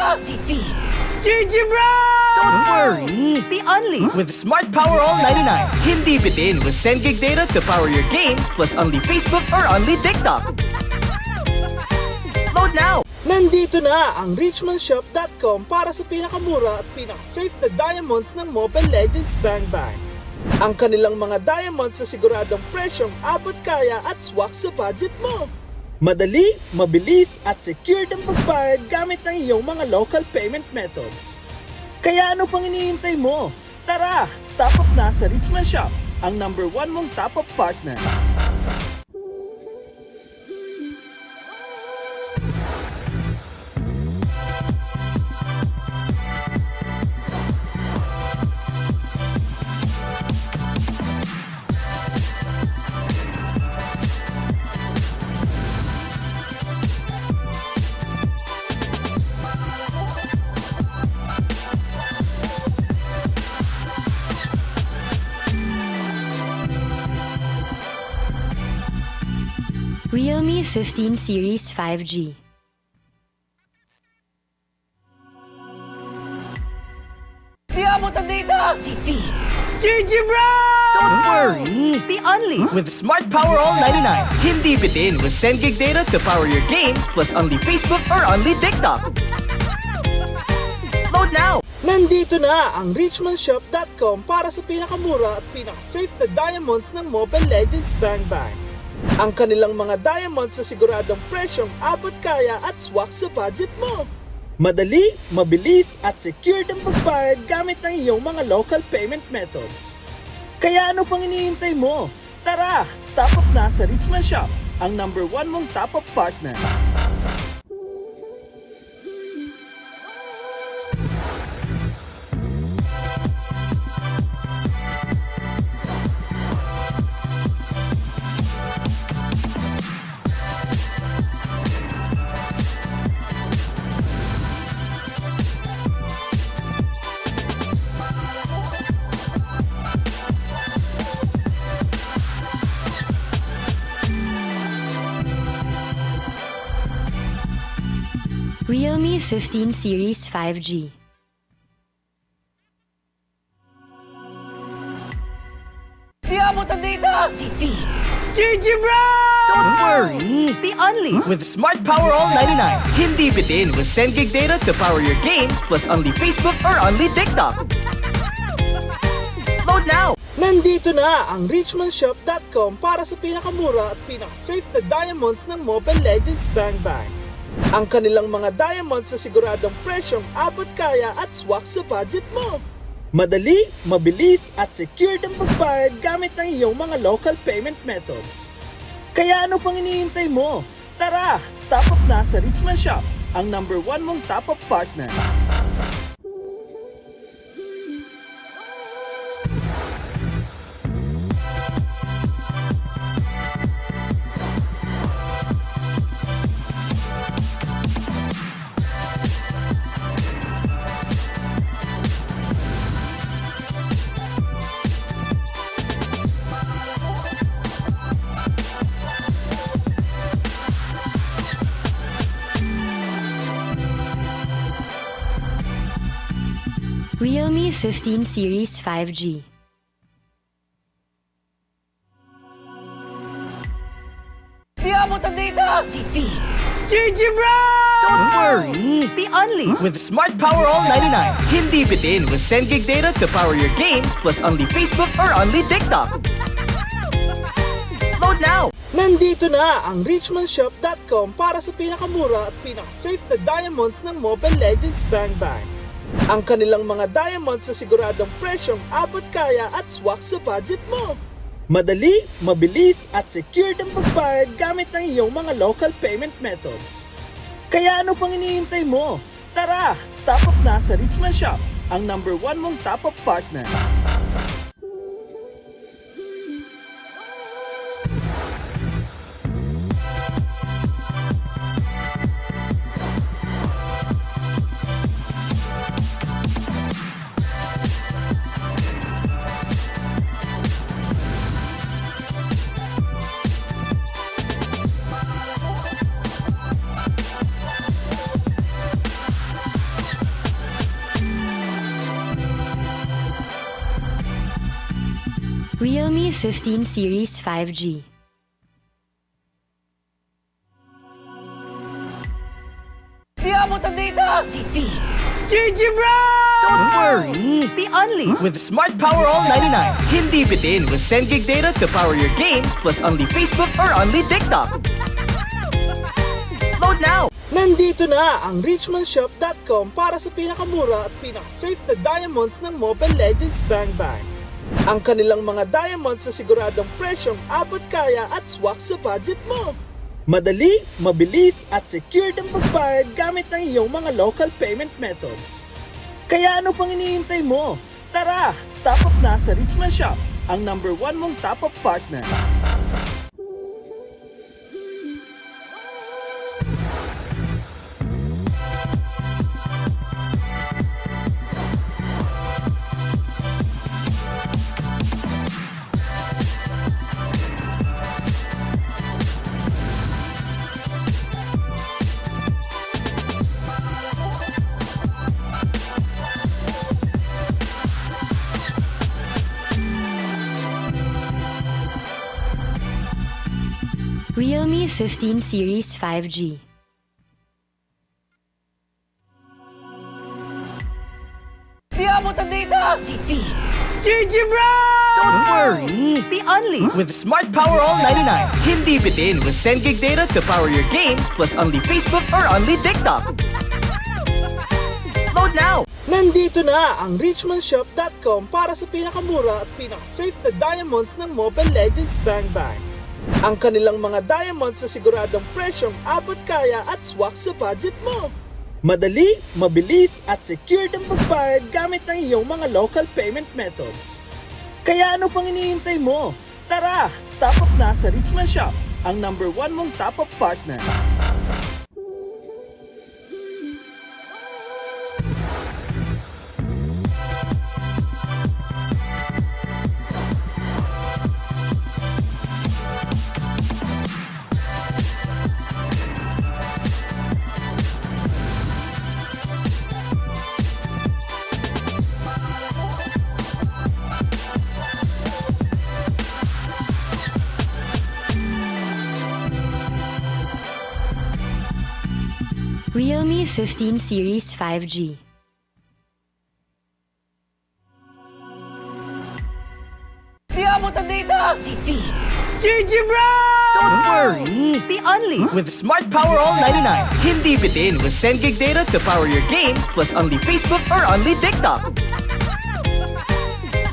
GG bro! Don't worry! The only with Smart Power All 99. Hindi bitin with 10 gig data to power your games plus only Facebook or only TikTok. Load now! Nandito na ang richmondshop.com para sa pinakamura at pinaka-safe na diamonds ng Mobile Legends Bang Bang. Ang kanilang mga diamonds na siguradong presyong abot kaya at swak sa budget mo. Madali, mabilis at secure ang pagbayad gamit ang iyong mga local payment methods. Kaya ano pang iniintay mo? Tara, top up na sa Richmond Shop, ang #1 mong top up partner. Realme 15 Series 5G. Di abutan dito! GG bro! Don't worry! The only with Smart Power All 99. Hindi bitin with 10 gig data to power your games plus only Facebook or only TikTok. Load now! Nandito na ang richmondshop.com para sa pinakamura at pinaka-safe na diamonds ng Mobile Legends Bang Bang. Ang kanilang mga diamonds na siguradong presyong abot kaya at swak sa budget mo. Madali, mabilis at secure ang pagbayad gamit ang iyong mga local payment methods. Kaya ano pang iniintay mo? Tara, top up na sa Richmond Shop, ang #1 mong top up partner. Realme 15 Series 5G. Di abutan dito! GG bro! Don't worry! The only with Smart Power All 99. Hindi bitin with 10 gig data to power your games plus only Facebook or only TikTok. Load now! Nandito na ang richmondshop.com para sa pinakamura at pinaka-safe na diamonds ng Mobile Legends Bang Bang. Ang kanilang mga diamonds na siguradong presyong abot kaya at swak sa budget mo. Madali, mabilis at secure ang pagbayad gamit ang iyong mga local payment methods. Kaya ano pang iniintay mo? Tara, top up na sa Richmond Shop, ang #1 mong top up partner. Realme 15 Series 5G. Di abutan dito! GG bro! Don't worry! The only with Smart Power All 99. Hindi bitin with 10 gig data to power your games plus only Facebook or only TikTok. Load now! Nandito na ang richmondshop.com para sa pinakamura at pinaka-safe na diamonds ng Mobile Legends Bang Bang. Ang kanilang mga diamonds na siguradong presyong abot kaya at swak sa budget mo. Madali, mabilis at secure ang pagbayad gamit ang iyong mga local payment methods. Kaya ano pang iniintay mo? Tara, top up na sa Richmond Shop, ang #1 mong top up partner. Realme 15 Series 5G. Di abutan dito! Defeat! GG bro! Don't worry! The Only with Smart Power All 99. Hindi bitin with 10 gig data to power your games plus only Facebook or only TikTok. Load now! Nandito na ang richmondshop.com para sa pinakamura at pinaka-safe na diamonds ng Mobile Legends Bang Bang. Ang kanilang mga diamonds sa siguradong presyong abot kaya at swak sa budget mo. Madali, mabilis at secured ang pagbayad gamit ang iyong mga local payment methods. Kaya ano pang iniintay mo? Tara, top up na sa Richmond Shop, ang #1 mong top up partner. Realme 15 Series 5G. Di abutan dito! Defeat! GG bro! Don't worry! The Only with Smart Power All 99. Hindi bitin with 10 gig data to power your games plus only Facebook or only TikTok. Load now! Nandito na ang richmondshop.com para sa pinakamura at pinaka-safe na diamonds ng Mobile Legends Bang Bang. Ang kanilang mga diamonds sa siguradong presyong abot kaya at swak sa budget mo. Madali, mabilis at secured ang pagbayad gamit ang iyong mga local payment methods. Kaya ano pang iniintay mo? Tara, top up na sa Richmond Shop, ang #1 mong top up partner. Realme 15 Series 5G. Di abutan dito! Defeat! GG bro! Don't worry! The Only with Smart Power All 99. Hindi bitin with 10 gig data to power your games plus only Facebook or only TikTok.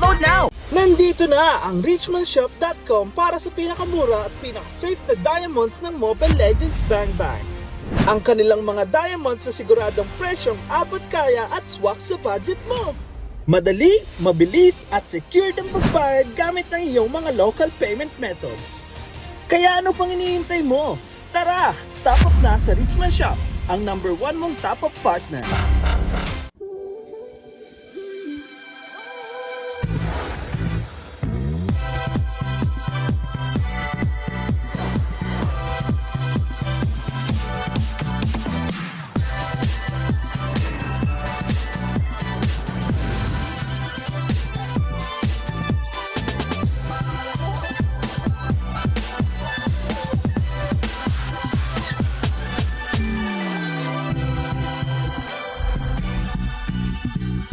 Load now! Nandito na ang richmondshop.com para sa pinakamura at pinaka-safe na diamonds ng Mobile Legends Bang Bang. Ang kanilang mga diamonds sa siguradong presyong abot kaya at swak sa budget mo. Madali, mabilis at secured ang pagbayad gamit ang iyong mga local payment methods. Kaya ano pang iniintay mo? Tara, top up na sa Richmond Shop, ang #1 mong top up partner.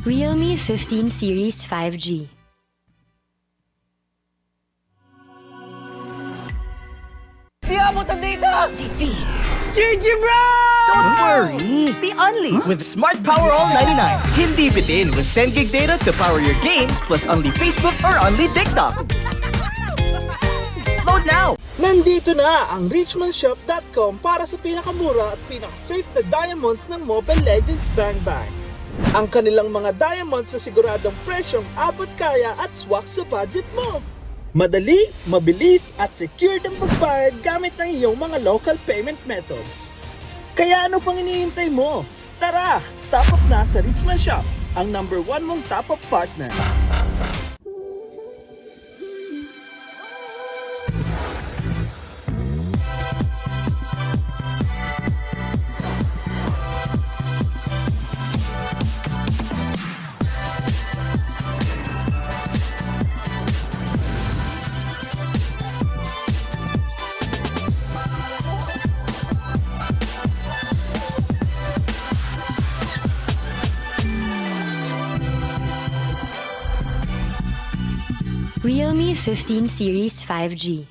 Realme 15 Series 5G. Di abutan dito! Defeat! GG bro! Don't worry! The Only with Smart Power All 99. Hindi bitin with 10 gig data to power your games plus only Facebook or only TikTok. Load now! Nandito na ang richmondshop.com para sa pinakamura at pinaka-safe na diamonds ng Mobile Legends Bang Bang. Ang kanilang mga diamonds sa siguradong presyong abot kaya at swak sa budget mo. Madali, mabilis at secured ang pagbayad gamit ang iyong mga local payment methods. Kaya ano pang iniintay mo? Tara, top up na sa Richmond Shop, ang #1 mong top up partner. Realme 15 Series 5G.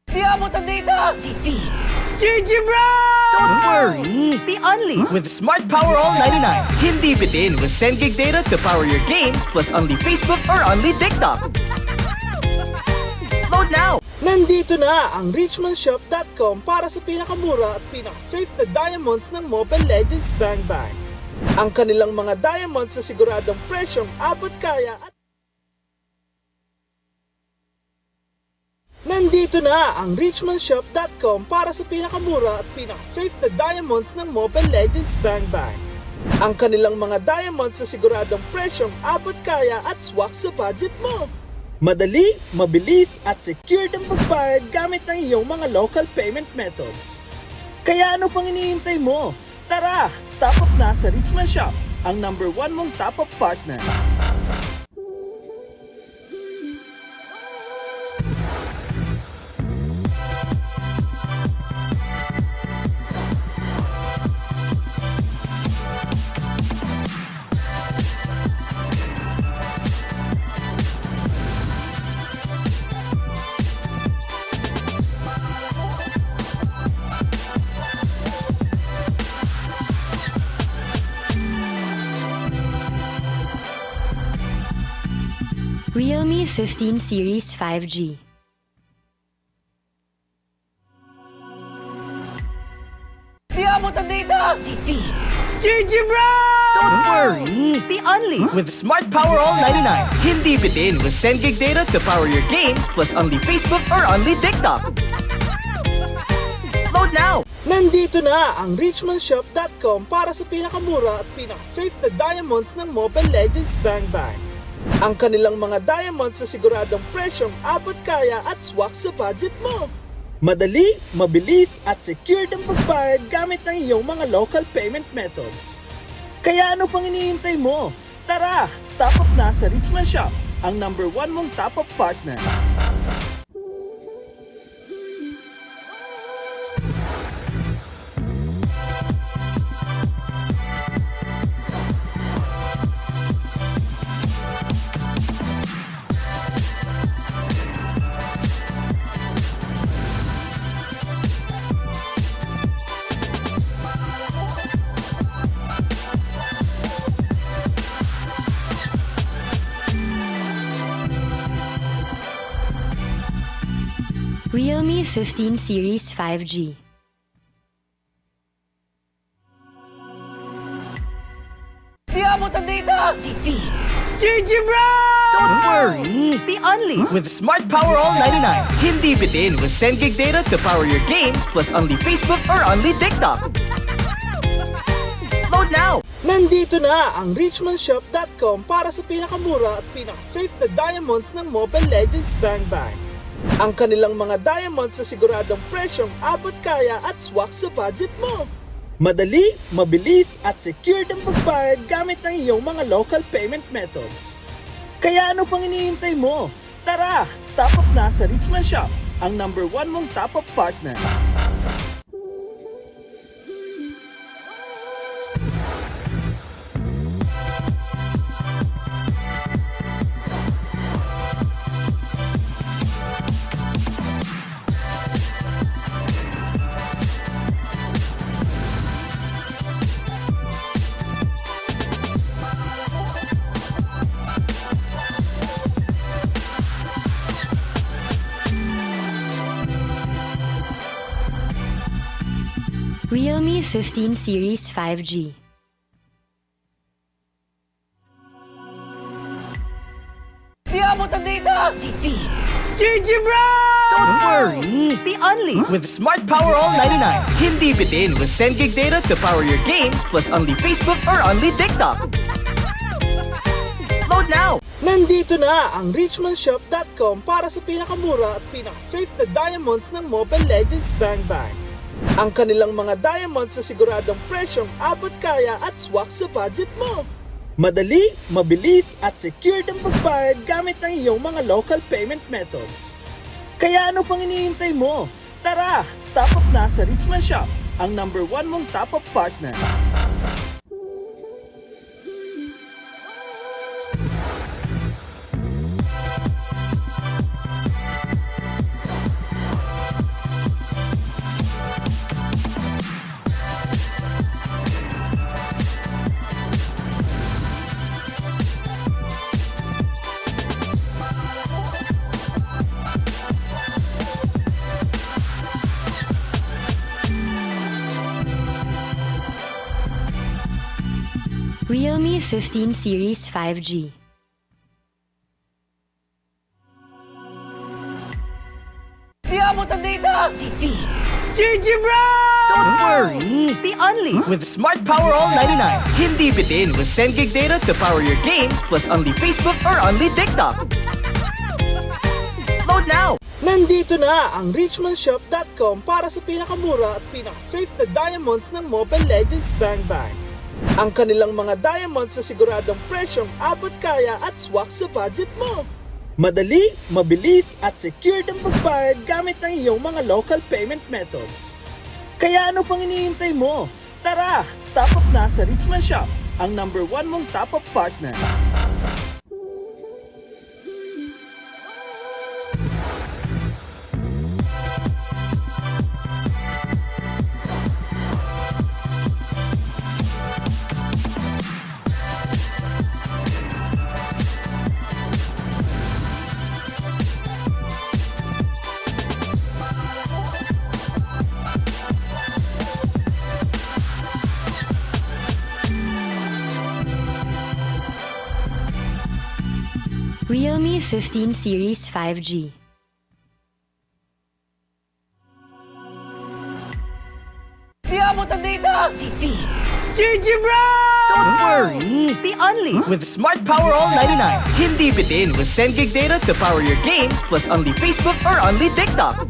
Di abutan dito! Defeat! GG bro! Don't worry! The only with Smart Power All 99. Hindi bitin with 10 gig data to power your games plus only Facebook or only TikTok. Load now! Nandito na ang richmondshop.com para sa pinakamura at pinaka-safe na diamonds ng Mobile Legends Bang Bang. Ang kanilang mga diamonds na siguradong presyong abot kaya at nandito na ang richmondshop.com para sa pinakamura at pinaka-safe na diamonds ng Mobile Legends Bang Bang. Ang kanilang mga diamonds na siguradong presyong abot kaya at swak sa budget mo. Madali, mabilis at secure ang pagbayad gamit ang iyong mga local payment methods. Kaya ano pang iniintay mo? Tara, top up na sa Richmond Shop, ang number 1 mong top up partner. Realme 15 Series 5G. Di abutan dito! Defeat! GG bro! Don't worry! The only with Smart Power All 99. Hindi bitin with 10 gig data to power your games plus only Facebook or only TikTok. Load now! Nandito na ang richmondshop.com para sa pinakamura at pinaka-safe na diamonds ng Mobile Legends Bang Bang. Ang kanilang mga diamonds na siguradong presyong abot kaya at swak sa budget mo. Madali, mabilis at secure ang pagbayad gamit ang iyong mga local payment methods. Kaya ano pang iniintay mo? Tara, top up na sa Richmond Shop, ang number 1 mong top up partner. Realme 15 Series 5G. Di abutan dito! Defeat! GG bro! Don't worry! The only with Smart Power All 99. Hindi bitin with 10 gig data to power your games plus only Facebook or only TikTok. Load now! Nandito na ang richmondshop.com para sa pinakamura at pinaka-safe na diamonds ng Mobile Legends Bang Bang. Ang kanilang mga diamonds na siguradong presyong abot kaya at swak sa budget mo. Madali, mabilis at secure ang pagbayad gamit ang iyong mga local payment methods. Kaya ano pang iniintay mo? Tara, top up na sa Richmond Shop, ang number 1 mong top up partner. Realme 15 Series 5G. Di abutan dito! Defeat! GG bro! Don't worry! The only with Smart Power All 99. Hindi bitin with 10 gig data to power your games plus only Facebook or only TikTok. Load now! Nandito na ang richmondshop.com para sa pinakamura at pinaka-safe na diamonds ng Mobile Legends Bang Bang. Ang kanilang mga diamonds na siguradong presyong abot kaya at swak sa budget mo. Madali, mabilis at secure ang pagbayad gamit ang iyong mga local payment methods. Kaya ano pang iniintay mo? Tara, top up na sa Richmond Shop, ang number 1 mong top up partner. Realme 15 Series 5G. Di abot ang data! GG bro! Don't worry! The Only with Smart Power All 99. Hindi bitin with 10 gig data to power your games plus only Facebook or only TikTok. Load now! Nandito na ang richmondshop.com para sa pinakamura at pinaka-safe na diamonds ng Mobile Legends Bang Bang. Ang kanilang mga diamonds na siguradong presyong abot kaya at swak sa budget mo. Madali, mabilis at secured ang pagbayad gamit ang iyong mga local payment methods. Kaya ano pang iniintay mo? Tara, top up na sa Richmond Shop, ang #1 mong top up partner. Realme 15 Series 5G. Di abot ang data! GG bro! Don't worry! The Only with Smart Power All 99. Hindi bitin with 10 gig data to power your games plus only Facebook or only TikTok.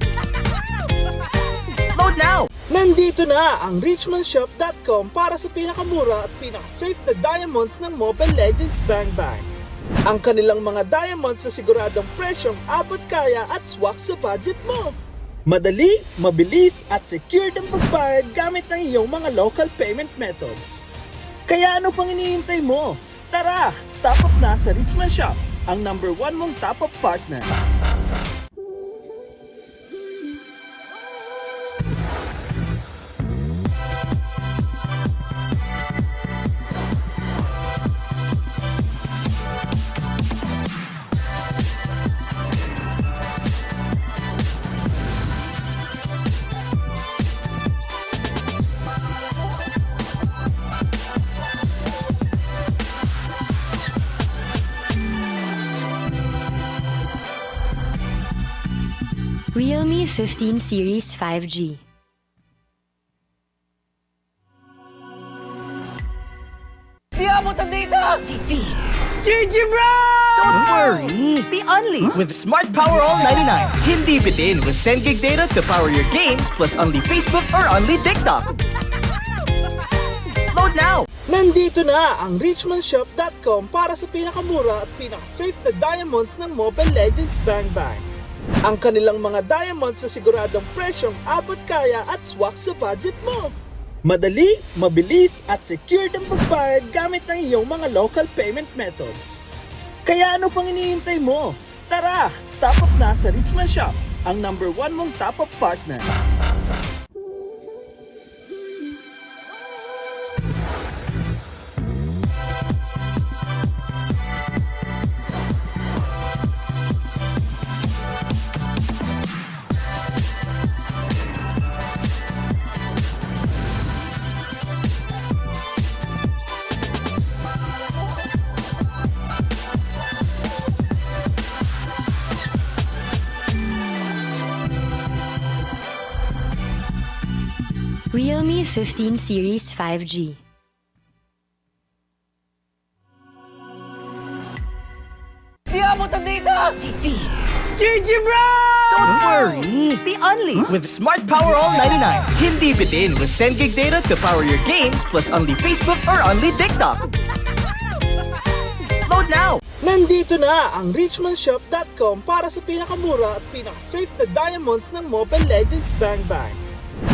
Load now! Nandito na ang richmondshop.com para sa pinakamura at pinaka-safe na diamonds ng Mobile Legends Bang Bang. Ang kanilang mga diamonds na siguradong presyong abot kaya at swak sa budget mo. Madali, mabilis at secured ang pagbayad gamit ang iyong mga local payment methods. Kaya ano pang iniintay mo? Tara, top up na sa Richmond Shop, ang #1 mong top up partner. Realme 15 Series 5G. Di abot ang data! GG bro! Don't worry! The Only with Smart Power All 99. Hindi bitin with 10 gig data to power your games plus only Facebook or only TikTok. Load now! Nandito na ang richmondshop.com para sa pinakamura at pinaka-safe na diamonds ng Mobile Legends Bang Bang. Ang kanilang mga diamonds na siguradong presyong abot kaya at swak sa budget mo. Madali, mabilis at secured ang pagbayad gamit ang iyong mga local payment methods. Kaya ano pang iniintay mo? Tara, top up na sa Richmond Shop, ang #1 mong top up partner. Realme 15 Series 5G. Di abot ang data! GG bro! Don't worry! The Only with Smart Power All 99. Hindi bitin with 10 gig data to power your games plus only Facebook or only TikTok. Load now! Nandito na ang richmondshop.com para sa pinakamura at pinaka-safe na diamonds ng Mobile Legends Bang Bang.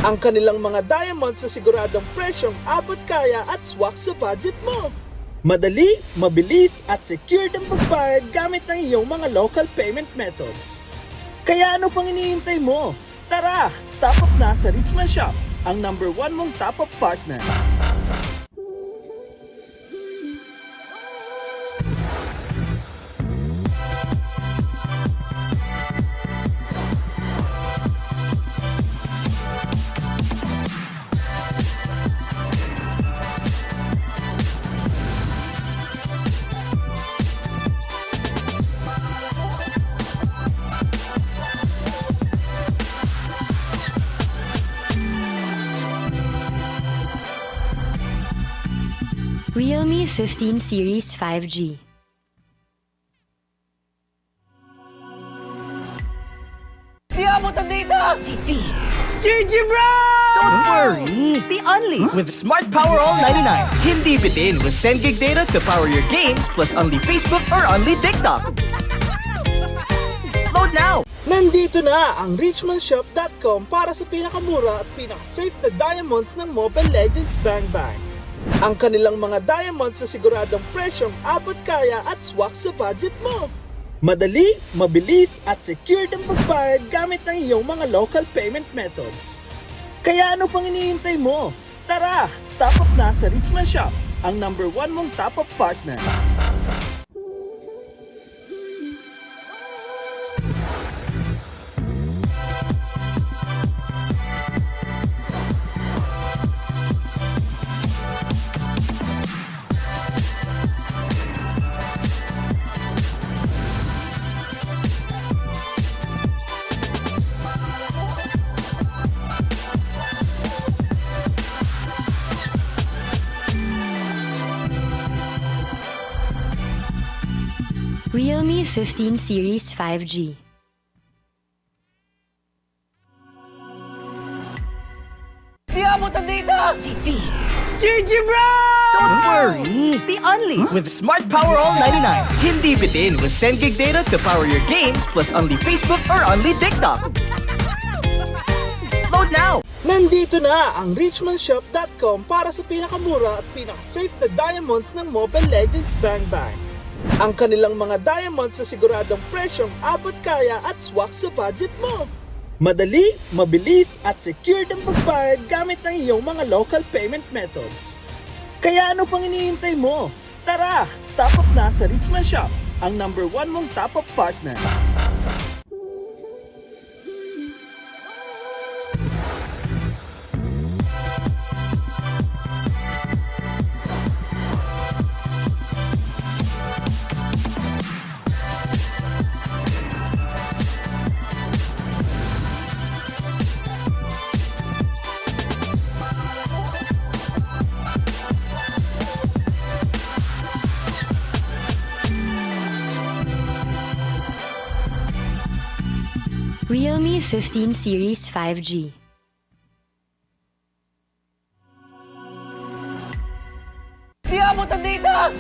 Ang kanilang mga diamonds na siguradong presyong abot kaya at swak sa budget mo. Madali, mabilis at secured ang pagbayad gamit ang iyong mga local payment methods. Kaya ano pang iniintay mo? Tara, top up na sa Richmond Shop, ang #1 mong top up partner. Realme 15 Series 5G. Di abot ang data! GG bro! Don't worry! The only with Smart Power All 99. Hindi bitin with 10 gig data to power your games plus only Facebook or only TikTok. Load now! Nandito na ang richmondshop.com para sa pinakamura at pinaka-safe na diamonds ng Mobile Legends Bang Bang. Ang kanilang mga diamonds sa siguradong presyong abot kaya at swak sa budget mo. Madali, mabilis at secure ang pagbayad gamit ang iyong mga local payment methods. Kaya ano pang iniintay mo? Tara, top up na sa Richmond Shop, ang #1 mong top up partner. Realme 15 Series 5G. Di abot ang data! GG bro! Don't worry! The only with Smart Power All 99. Hindi bitin with 10 gig data to power your games plus only Facebook or only TikTok. Load now! Nandito na ang richmondshop.com para sa pinakamura at pinaka-safe na diamonds ng Mobile Legends Bang Bang. Ang kanilang mga diamonds sa siguradong presyong abot kaya at swak sa budget mo. Madali, mabilis at secure ang pagbayad gamit ang iyong mga local payment methods. Kaya ano pang iniintay mo? Tara, top up na sa Richmond Shop, ang #1 mong top up partner. Realme 15 Series 5G. Di abot ang data!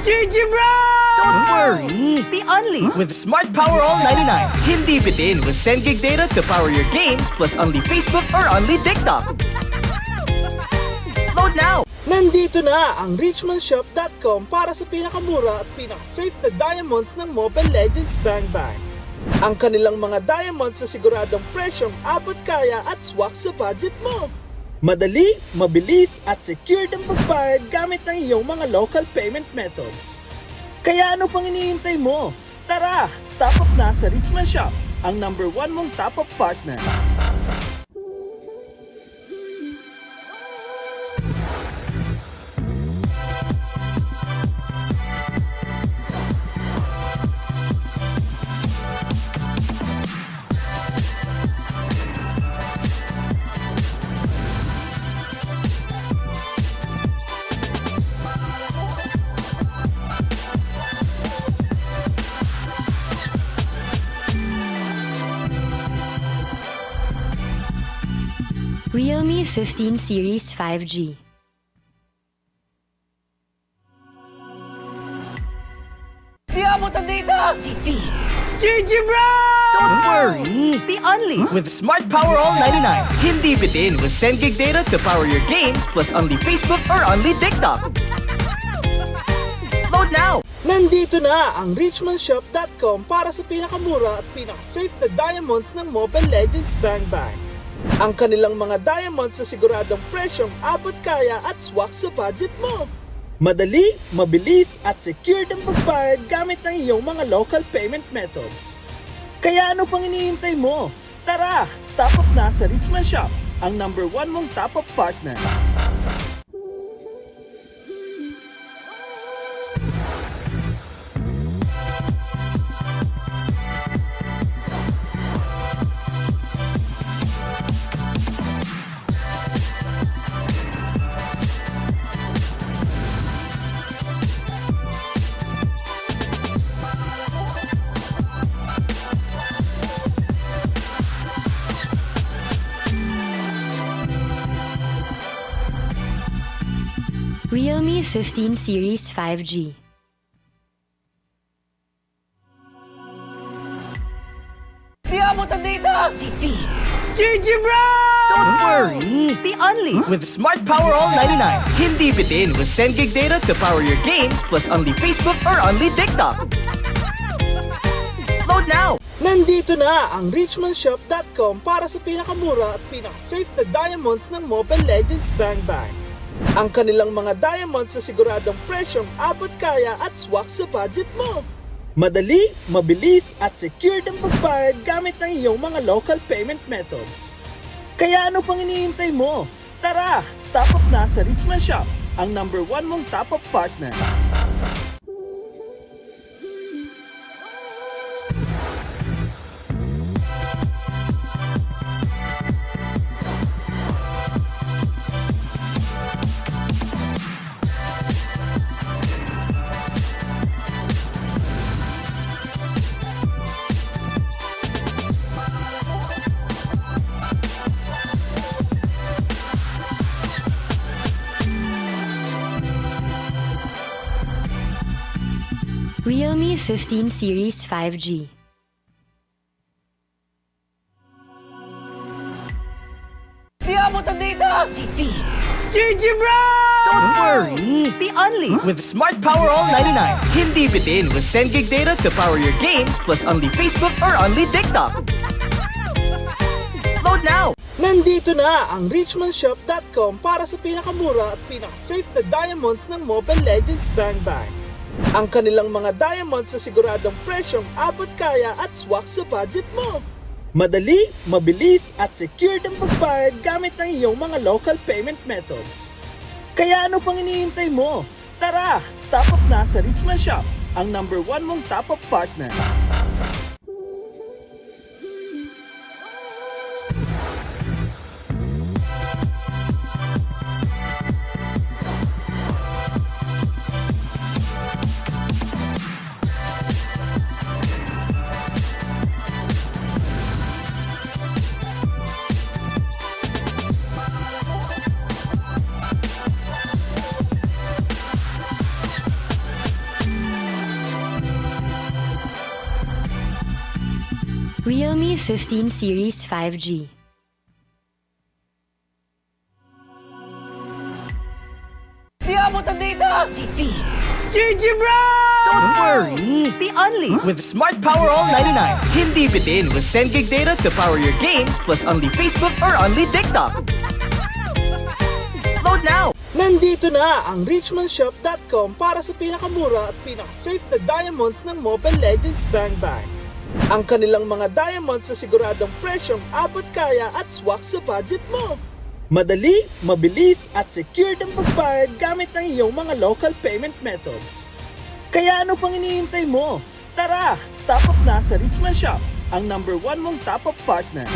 GG bro! Don't worry! The only with Smart Power All 99. Hindi bitin with 10 gig data to power your games plus only Facebook or only TikTok. Load now! Nandito na ang richmondshop.com para sa pinakamura at pinaka-safe na diamonds ng Mobile Legends Bang Bang. Ang kanilang mga diamonds sa siguradong presyong abot kaya at swak sa budget mo. Madali, mabilis at secure ang pagbayad gamit ang iyong mga local payment methods. Kaya ano pang iniintay mo? Tara, top up na sa Richmond Shop, ang #1 mong top up partner. Realme 15 Series 5G. Di abot ang data! GG bro! Don't worry! The only with Smart Power All 99. Hindi bitin with 10 gig data to power your games plus only Facebook or only TikTok. Load now! Nandito na ang richmondshop.com para sa pinakamura at pinaka-safe na diamonds ng Mobile Legends Bang Bang. Ang kanilang mga diamonds sa siguradong presyong abot kaya at swak sa budget mo. Madali, mabilis at secure ang pagbayad gamit ang iyong mga local payment methods. Kaya ano pang iniintay mo? Tara, top up na sa Richmond Shop, ang #1 mong top up partner. Realme 15 Series 5G. Di abutan dito! GG bro! Don't worry! The Only with Smart Power All 99. Hindi bitin with 10 gig data to power your games plus only Facebook or only TikTok. Load now! Nandito na ang richmondshop.com para sa pinakamura at pinaka-safe na diamonds ng Mobile Legends Bang Bang. Ang kanilang mga diamonds sa siguradong presyong abot kaya at swak sa budget mo. Madali, mabilis at secured ang pagbayad gamit ang iyong mga local payment methods. Kaya ano pang iniintay mo? Tara, top up na sa Richmond Shop, ang #1 mong top up partner. Realme 15 Series 5G. Di abutan dito! GG bro! Don't worry! The Only with Smart Power All 99. Hindi bitin with 10 gig data to power your games plus only Facebook or only TikTok. Load now! Nandito na ang richmondshop.com para sa pinakamura at pinaka-safe na diamonds ng Mobile Legends Bang Bang. Ang kanilang mga diamonds sa siguradong presyong abot kaya at swak sa budget mo. Madali, mabilis at secured ang pagbayad gamit ang iyong mga local payment methods. Kaya ano pang iniintay mo? Tara, top up na sa Richmond Shop, ang #1 mong top up partner. Realme 15 Series 5G. Di abutan dito! GG bro! Don't worry! The Only with Smart Power All 99. Hindi bitin with 10 gig data to power your games plus only Facebook or only TikTok. Load now! Nandito na ang richmondshop.com para sa pinakamura at pinaka-safe na diamonds ng Mobile Legends Bang Bang. Ang kanilang mga diamonds sa siguradong presyong abot kaya at swak sa budget mo. Madali, mabilis at secured ang pagbayad gamit ang iyong mga local payment methods. Kaya ano pang iniintay mo? Tara, top up na sa Richmond Shop, ang #1 mong top up partner.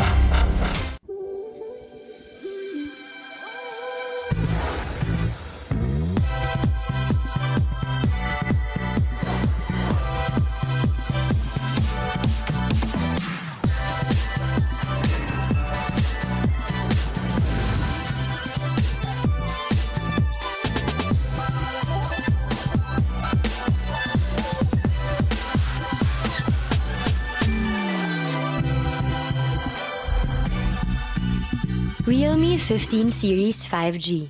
Realme 15 Series 5G.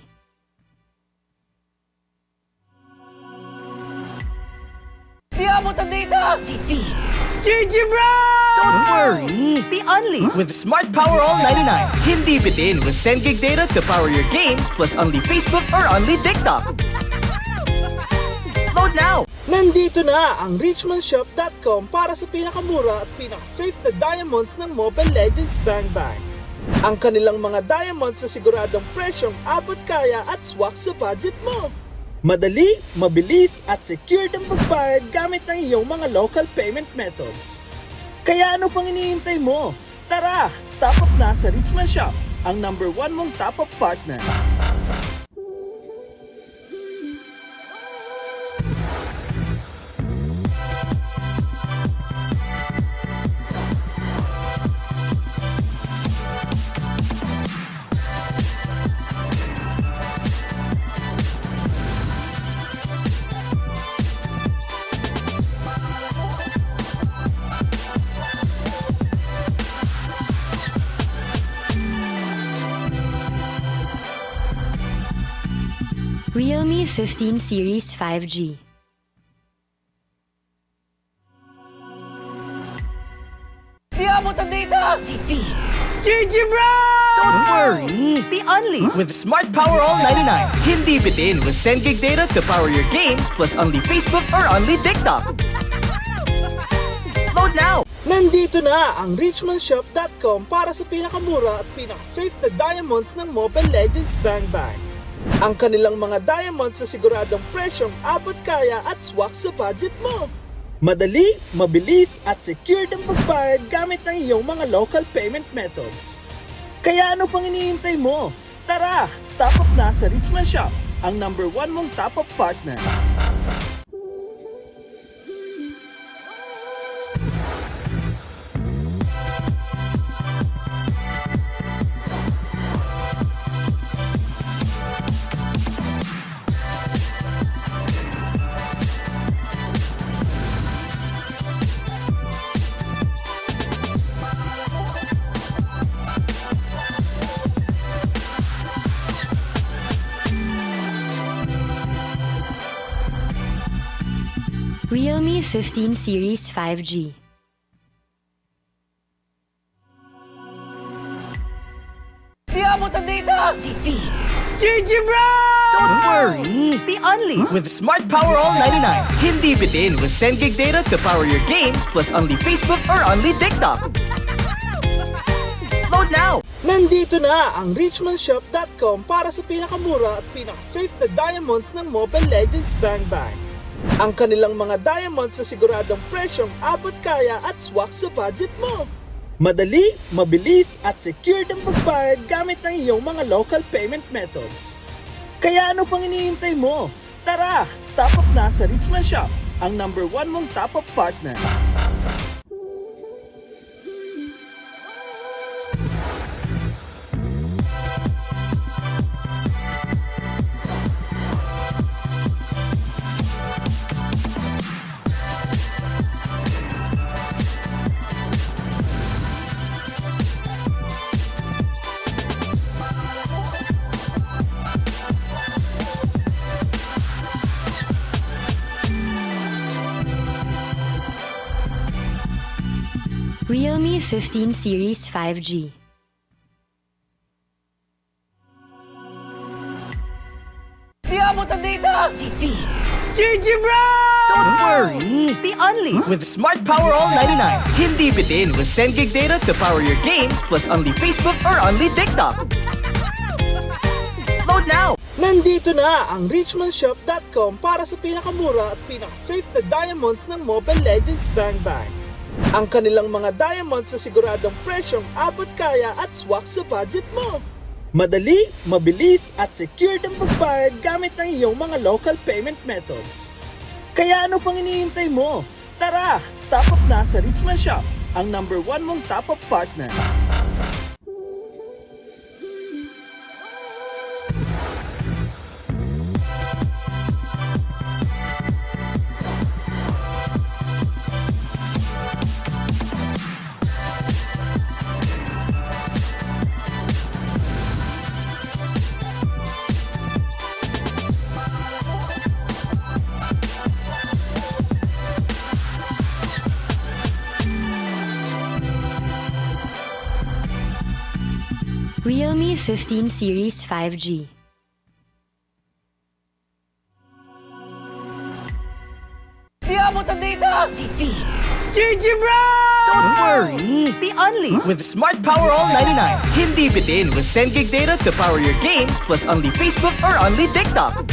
Di abutan dito! GG bro! Don't worry! The Only with Smart Power All 99. Hindi bitin with 10 gig data to power your games plus only Facebook or only TikTok. Load now! Nandito na ang richmondshop.com para sa pinakamura at pinaka-safe na diamonds ng Mobile Legends Bang Bang. Ang kanilang mga diamonds sa siguradong presyong abot kaya at swak sa budget mo. Madali, mabilis at secured ang pagbayad gamit ang iyong mga local payment methods. Kaya ano pang iniintay mo? Tara, top up na sa Richmond Shop, ang #1 mong top up partner. Realme 15 Series 5G. Di abutan dito! GG bro! Don't worry! The only with Smart Power All 99. Hindi bitin with 10 gig data to power your games plus only Facebook or only TikTok. Load now! Nandito na ang richmondshop.com para sa pinakamura at pinaka-safe na diamonds ng Mobile Legends Bang Bang. Ang kanilang mga diamonds sa siguradong presyong abot kaya at swak sa budget mo. Madali, mabilis at secured ang pagbayad gamit ang iyong mga local payment methods. Kaya ano pang iniintay mo? Tara, top up na sa Richmond Shop, ang #1 mong top up partner. Realme 15 Series 5G. Di abutan dito! GG bro! Don't worry! The only with Smart Power All 99. Hindi bitin with 10 gig data to power your games plus only Facebook or only TikTok. Load now! Nandito na ang richmondshop.com para sa pinakamura at pinaka-safe na diamonds ng Mobile Legends Bang Bang. Ang kanilang mga diamonds sa siguradong presyong abot kaya at swak sa budget mo. Madali, mabilis at secured ang pagbayad gamit ang iyong mga local payment methods. Kaya ano pang iniintay mo? Tara, top up na sa Richmond Shop, ang #1 mong top up partner. Realme 15 Series 5G. Di abutan dito! GG bro! Don't worry! The only with Smart Power All 99. Hindi bitin with 10 gig data to power your games plus only Facebook or only TikTok. Load now! Nandito na ang richmondshop.com para sa pinakamura at pinaka-safe na diamonds ng Mobile Legends Bang Bang. Ang kanilang mga diamonds sa siguradong presyong abot kaya at swak sa budget mo. Madali, mabilis at secured ang pagbayad gamit ang iyong mga local payment methods. Kaya ano pang iniintay mo? Tara, top up na sa Richmond Shop, ang #1 mong top up partner. Realme 15 Series 5G. Di abutan dito! GG bro! Don't worry! The only with Smart Power All 99. Hindi bitin with 10 gig data to power your games plus only Facebook or only TikTok.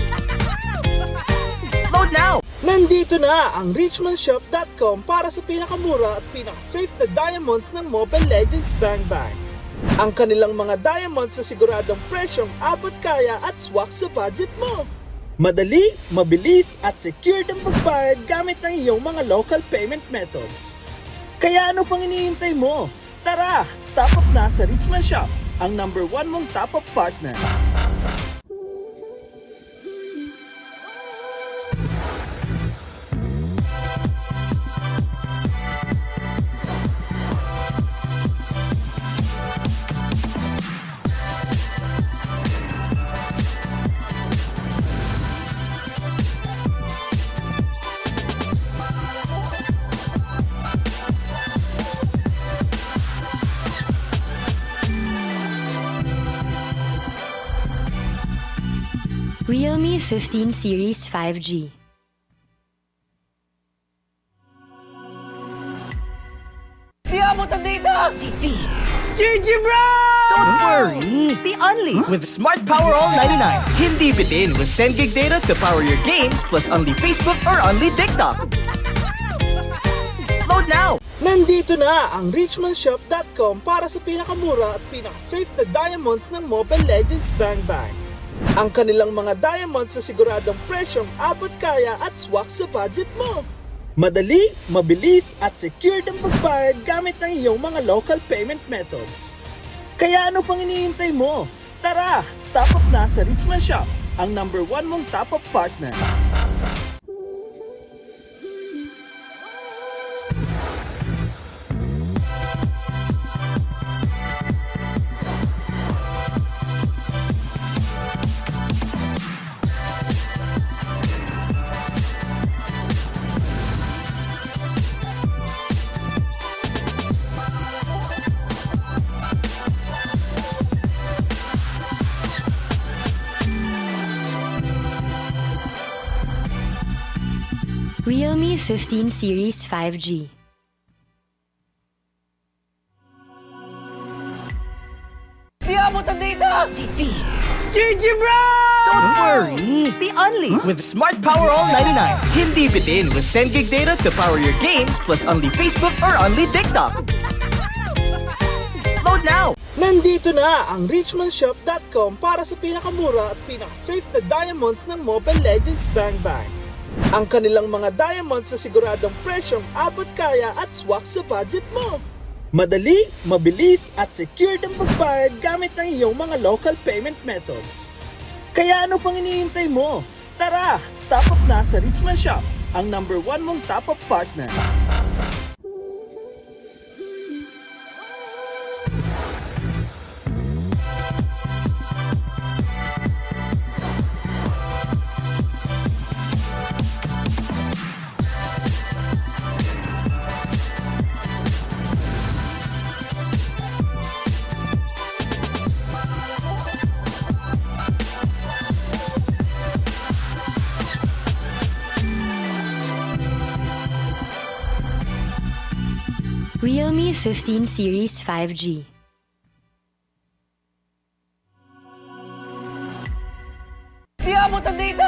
Load now! Nandito na ang richmondshop.com para sa pinakamura at pinaka-safe na diamonds ng Mobile Legends Bang Bang. Ang kanilang mga diamonds sa siguradong presyong abot kaya at swak sa budget mo. Madali, mabilis at secured ang pagbayad gamit ang iyong mga local payment methods. Kaya ano pang iniintay mo? Tara, top up na sa Richmond Shop, ang #1 mong top up partner. Realme 15 Series 5G. Di abutan dito! GG bro! Don't worry! The only with Smart Power All 99. Hindi bitin with 10 gig data to power your games plus only Facebook or only TikTok. Load now! Nandito na ang richmondshop.com para sa pinakamura at pinaka-safe na diamonds ng Mobile Legends Bang Bang. Ang kanilang mga diamonds sa siguradong presyong abot kaya at swak sa budget mo. Madali, mabilis at secured ang pagbayad gamit ang iyong mga local payment methods. Kaya ano pang iniintay mo? Tara, top up na sa Richmond Shop, ang #1 mong top up partner. Realme 15 Series 5G. Di abutan dito! GG bro! Don't worry! The only with Smart Power All 99. Hindi bitin with 10 gig data to power your games plus only Facebook or only TikTok. Load now! Nandito na ang richmondshop.com para sa pinakamura at pinaka-safe na diamonds ng Mobile Legends Bang Bang. Ang kanilang mga diamonds sa siguradong presyong abot kaya at swak sa budget mo. Madali, mabilis at secured ang pagbayad gamit ang iyong mga local payment methods. Kaya ano pang iniintay mo? Tara, top up na sa Richmond Shop, ang #1 mong top up partner. Realme 15 Series 5G. Di abutan dito!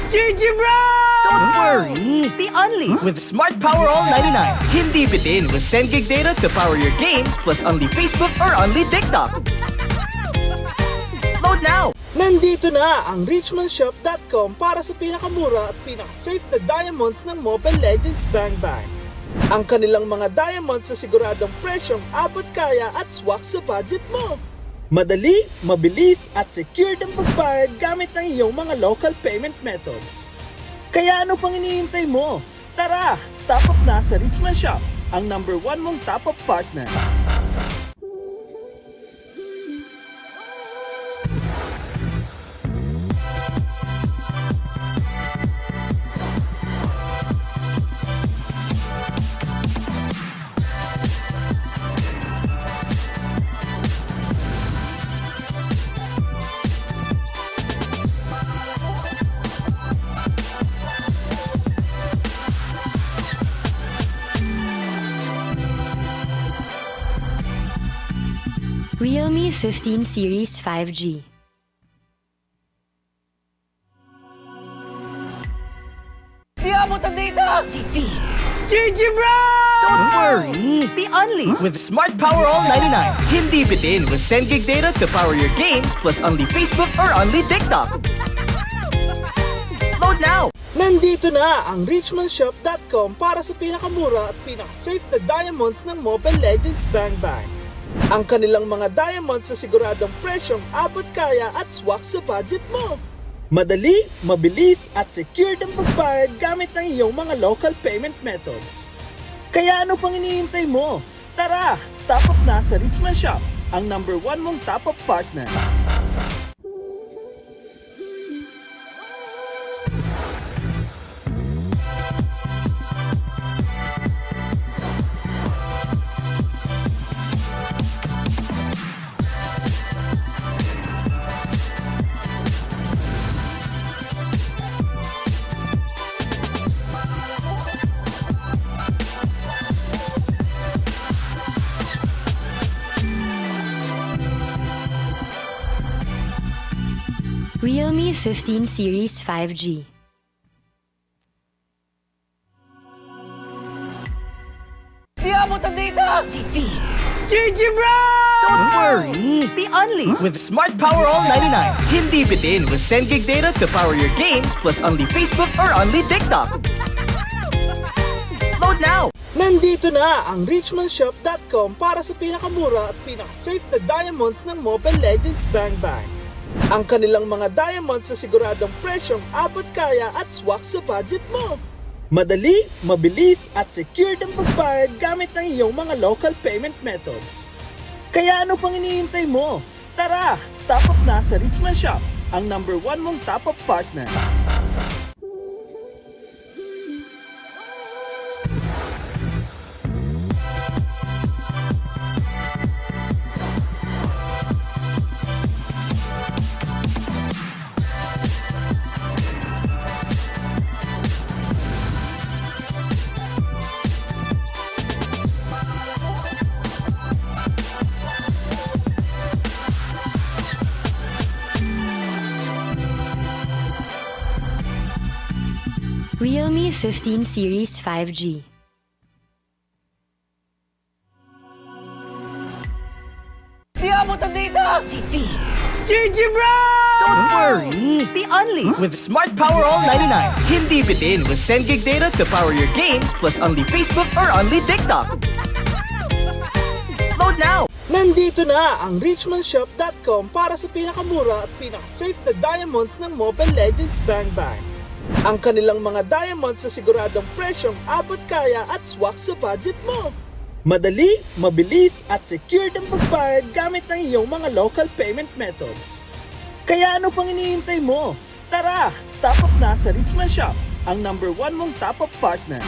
GG bro! Don't worry! The only with Smart Power All 99. Hindi bitin with 10 gig data to power your games plus only Facebook or only TikTok. Load now! Nandito na ang richmondshop.com para sa pinakamura at pinaka-safe na diamonds ng Mobile Legends Bang Bang. Ang kanilang mga diamonds sa siguradong presyong abot kaya at swak sa budget mo. Madali, mabilis at secured ang pagbayad gamit ang iyong mga local payment methods. Kaya ano pang iniintay mo? Tara, top up na sa Richmond Shop, ang #1 mong top up partner. Realme 15 Series 5G. Di abutan dito! GG bro! Don't worry! The only with Smart Power All 99. Hindi bitin with 10 gig data to power your games plus only Facebook or only TikTok. Load now! Nandito na ang richmondshop.com para sa pinakamura at pinaka-safe na diamonds ng Mobile Legends Bang Bang. Ang kanilang mga diamonds sa siguradong presyong abot kaya at swak sa budget mo. Madali, mabilis at secured ang pagbayad gamit ang iyong mga local payment methods. Kaya ano pang iniintay mo? Tara, top up na sa Richmond Shop, ang #1 mong top up partner. Realme 15 Series 5G. Di abutan dito! Defeat! GG bro! Don't worry! The Only with Smart Power All 99. Hindi bitin with 10 gig data to power your games plus only Facebook or only TikTok. Load now! Nandito na ang richmondshop.com para sa pinakamura at pinaka-safe na diamonds ng Mobile Legends Bang Bang. Ang kanilang mga diamonds sa siguradong presyong abot kaya at swak sa budget mo. Madali, mabilis at secure ang pagbayad gamit ang iyong mga local payment methods. Kaya ano pang iniintay mo? Tara, top up na sa Richmond Shop, ang #1 mong top up partner. Realme 15 Series 5G. Di abutan dito! Defeat! GG bro! Don't worry! The Only with Smart Power All 99. Hindi bitin with 10 gig data to power your games plus only Facebook or only TikTok. Load now! Nandito na ang richmondshop.com para sa pinakamura at pinaka-safe na diamonds ng Mobile Legends Bang Bang. Ang kanilang mga diamonds sa siguradong presyong abot kaya at swak sa budget mo. Madali, mabilis at secure ang pagbayad gamit ang iyong mga local payment methods. Kaya ano pang iniintay mo? Tara, top up na sa Richmond Shop, ang #1 mong top up partner.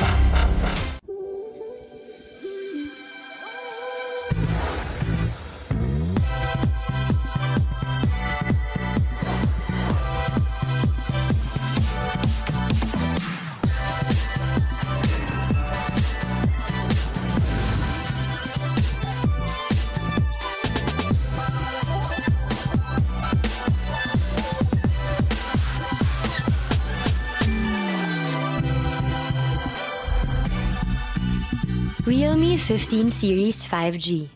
Realme 15 Series 5G.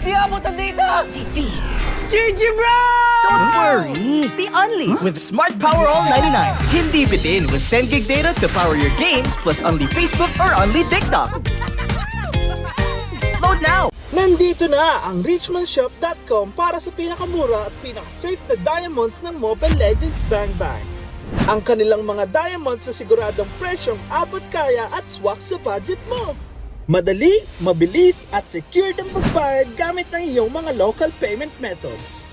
Di abutan dito! Defeat! GG bro! Don't worry! The Only with Smart Power All 99. Hindi bitin with 10 gig data to power your games plus only Facebook or only TikTok. Load now! Nandito na ang richmondshop.com para sa pinakamura at pinaka-safe na diamonds ng Mobile Legends Bang Bang. Ang kanilang mga diamonds sa siguradong presyong abot kaya at swak sa budget mo. Madali, mabilis at secure ang pagbayad gamit ang iyong mga local payment methods.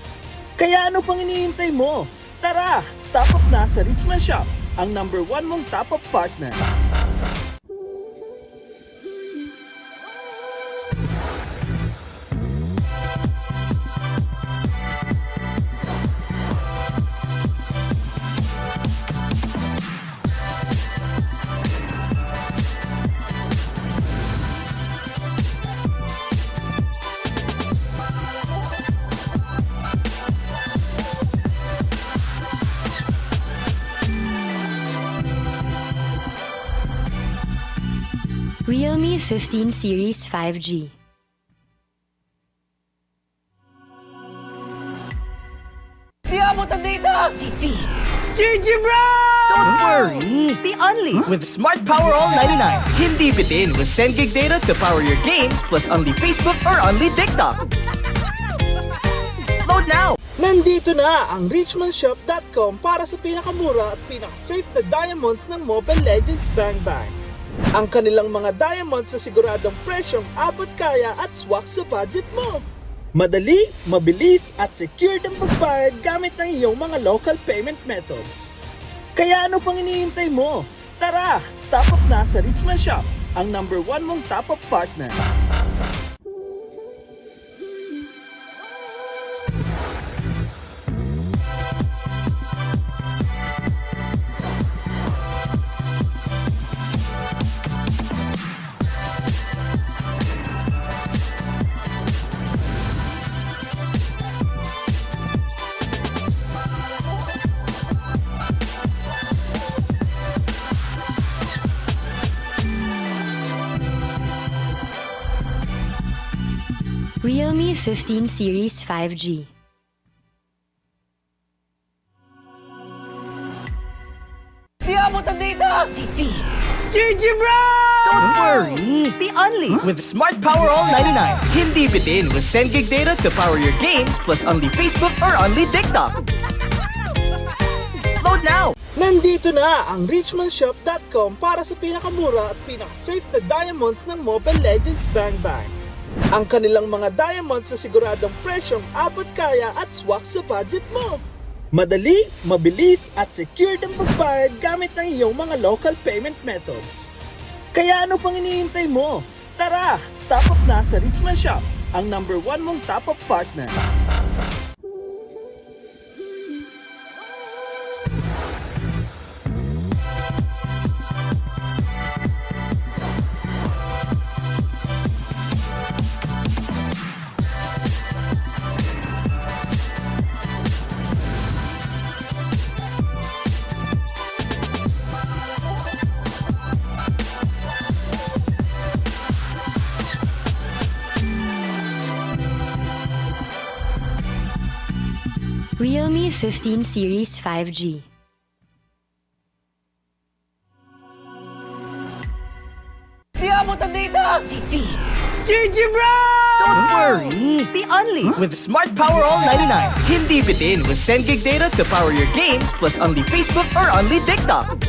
Kaya ano pang iniintay mo? Tara, top up na sa Richmond Shop, ang #1 mong top up partner. Realme 15 Series 5G. Di abutan dito! Defeat! GG bro! Don't worry! The Only with Smart Power All 99. Hindi bitin with 10 gig data to power your games plus only Facebook or only TikTok. Load now! Nandito na ang richmondshop.com para sa pinakamura at pinaka-safe na diamonds ng Mobile Legends Bang Bang. Ang kanilang mga diamonds sa siguradong presyong abot kaya at swak sa budget mo. Madali, mabilis at secure ang pagbayad gamit ang iyong mga local payment methods. Kaya ano pang iniintay mo? Tara, top up na sa Richmond Shop, ang #1 mong top up partner. Realme 15 Series 5G. Di abot ang data! GG bro! Don't worry! The Only with Smart Power All 99. Hindi bitin with 10 gig data to power your games plus only Facebook or only TikTok. Load now! Nandito na ang richmondshop.com para sa pinakamura at pinaka-safe na diamonds ng Mobile Legends Bang Bang. Ang kanilang mga diamonds sa siguradong presyong abot kaya at swak sa budget mo. Madali, mabilis at secured ang pagbayad gamit ang iyong mga local payment methods. Kaya ano pang hinihintay mo? Tara, top up na sa Richmond Shop, ang number 1 mong top up partner. Realme 15 Series 5G. Di abot ang data! GG bro! Don't worry! The Only with Smart Power All 99. Hindi bitin with 10 gig data to power your games plus only Facebook or only TikTok.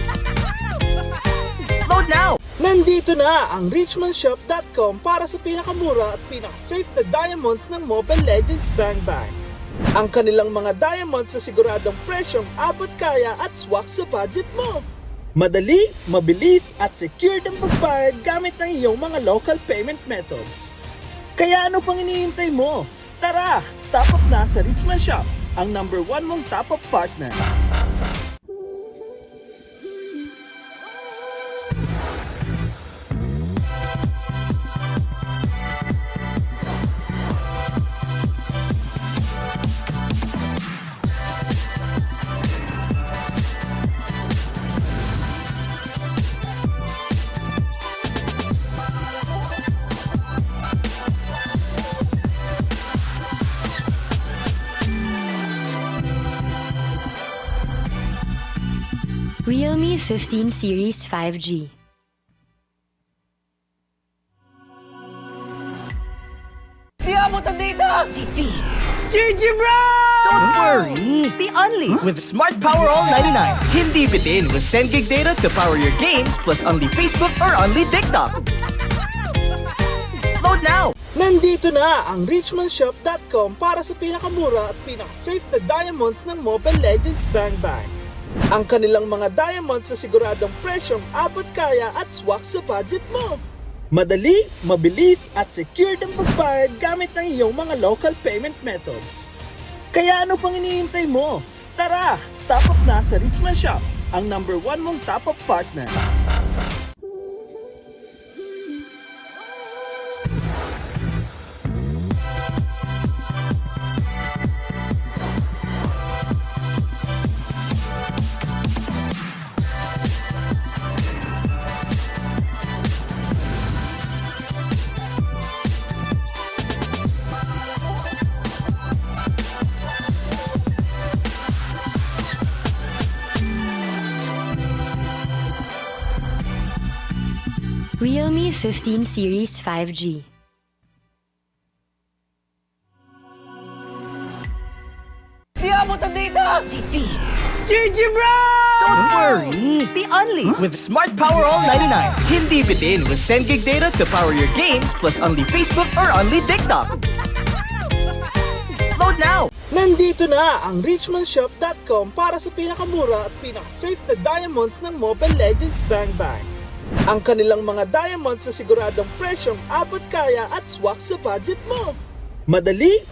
Load now! Nandito na ang richmondshop.com para sa pinakamura at pinaka-safe na diamonds ng Mobile Legends Bang Bang. Ang kanilang mga diamonds sa siguradong presyong abot kaya at swak sa budget mo. Madali, mabilis at secured ang pagbayad gamit ang iyong mga local payment methods. Kaya ano pang hinihintay mo? Tara, top up na sa Richmond Shop, ang number 1 mong top up partner. Realme 15 Series 5G. Di abot ang data! GG bro! Don't worry! The Only with Smart Power All 99. Hindi bitin with 10 gig data to power your games plus only Facebook or only TikTok. Load now! Nandito na ang richmondshop.com para sa pinakamura at pinaka-safe na diamonds ng Mobile Legends Bang Bang. Ang kanilang mga diamonds sa siguradong presyong abot kaya at swak sa budget mo. Madali, mabilis at secured ang pagbayad gamit ang iyong mga local payment methods. Kaya ano pang hinihintay mo? Tara, top up na sa Richmond Shop, ang number 1 mong top up partner. Realme 15 Series 5G. Di abot ang data! GG bro! Don't worry! The Only with Smart Power All 99. Hindi bitin with 10 gig data to power your games plus only Facebook or only TikTok. Load now! Nandito na ang richmondshop.com para sa pinakamura at pinaka-safe na diamonds ng Mobile Legends Bang Bang. Ang kanilang mga diamonds sa siguradong presyong abot kaya at swak sa budget mo. Madali,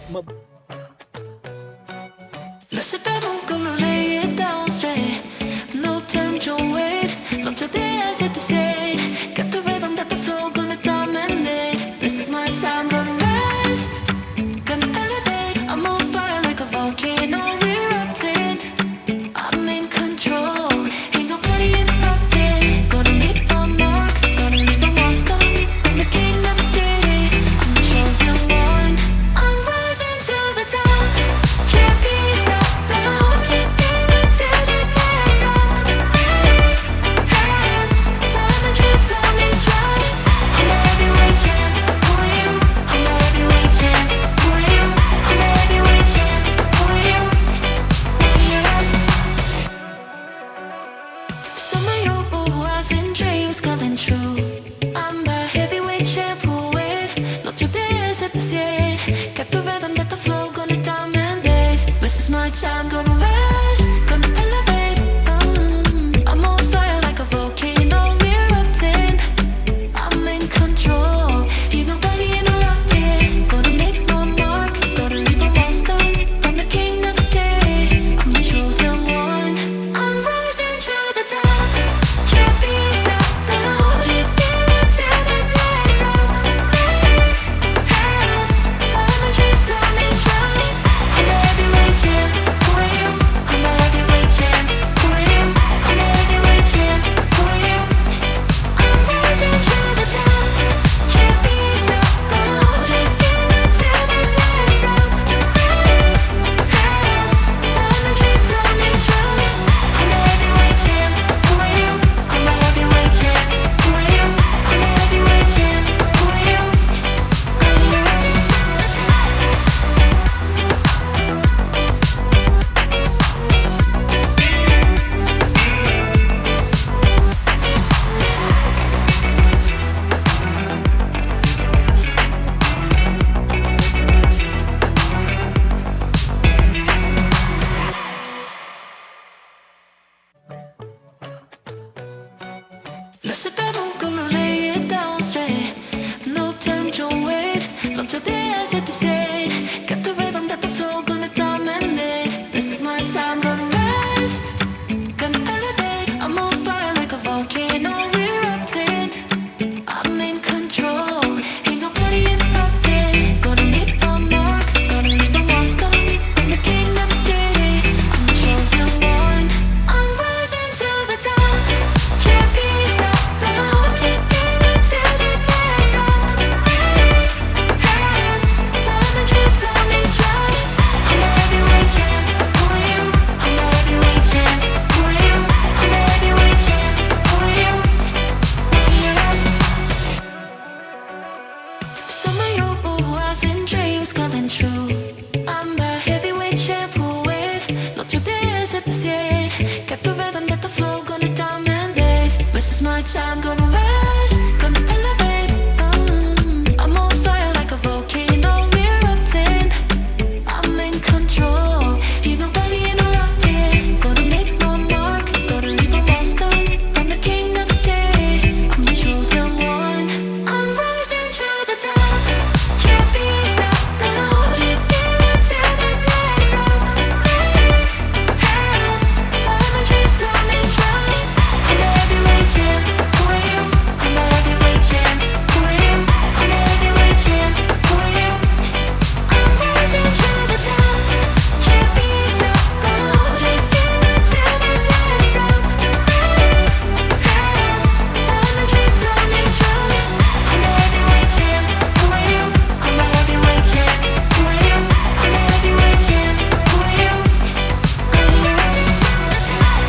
No sabemos cómo lay it down straight. No time to wait. Don't you dare set to say. Got the rhythm that the flow gonna dominate. This is my time, gonna rise, gonna elevate. I'm on fire like a volcano erupting. I'm in control. Ain't nobody interrupting. Gonna meet the mark, gonna leave them all stuck. I'm the king of the city. I'm the chosen one. time, gonna rise, gonna elevate. I'm on fire like a volcano erupting. I'm in control, ain't nobody interrupting. Gonna make my mark, gonna leave a monster. I'm the king of the city, I'm the chosen one. I'm rising to the top, can't be stopped. The Holy Spirit's in the top. Energies running strong. I'm the heavyweight champ, who are you? I'm the heavyweight champ, who are you? I'm the heavyweight champ, who are you? I'm rising to the top, can't be stopped. The Holy Spirit's in the top. Energies running strong. I'm the heavyweight champ, who are you? I'm the heavyweight champ, who are you? I'm the heavyweight champ, who are you? I'm rising to the top. Lost it, I'm gonna lay it down straight. No time to wait. Don't you dare hesitate. Got the rhythm, got the flow, gonna dominate. This is my time, gonna rise, gonna elevate. I'm on fire like a volcano erupting. I'm in control, ain't nobody interrupting. Gonna make my mark, gonna leave a monster. I'm the king of the city, I'm the chosen one. I'm rising to the top, can't be stopped. The Holy Spirit's in the top. Energies running strong. I'm the heavyweight champ, who are you? I'm the heavyweight champ, who are you? I'm the heavyweight champ, who are you? Some of you were having dreams coming true. I'm the heavyweight champ who wait. Not your days at the stage. Got the rhythm, got the flow, gonna dominate. This is my time, gonna rise, gonna elevate. I'm on fire like a volcano erupting. I'm in control, ain't nobody interrupting. Gonna make my mark, gonna leave a monster. I'm the king of the city, I'm the chosen one. I'm rising to the top, can't be stopped. The Holy Spirit's in the top. Energies running strong. I'm the heavyweight champ, who are you? I'm the heavyweight champ, who are you? I'm the heavyweight champ, who are you? I'm rising to the top, can't be stopped. The Holy Spirit's in the top. Energies running strong. I'm the heavyweight champ, who are you? I'm the heavyweight champ, who are you? I'm the heavyweight champ, who are you? I'm rising to the top.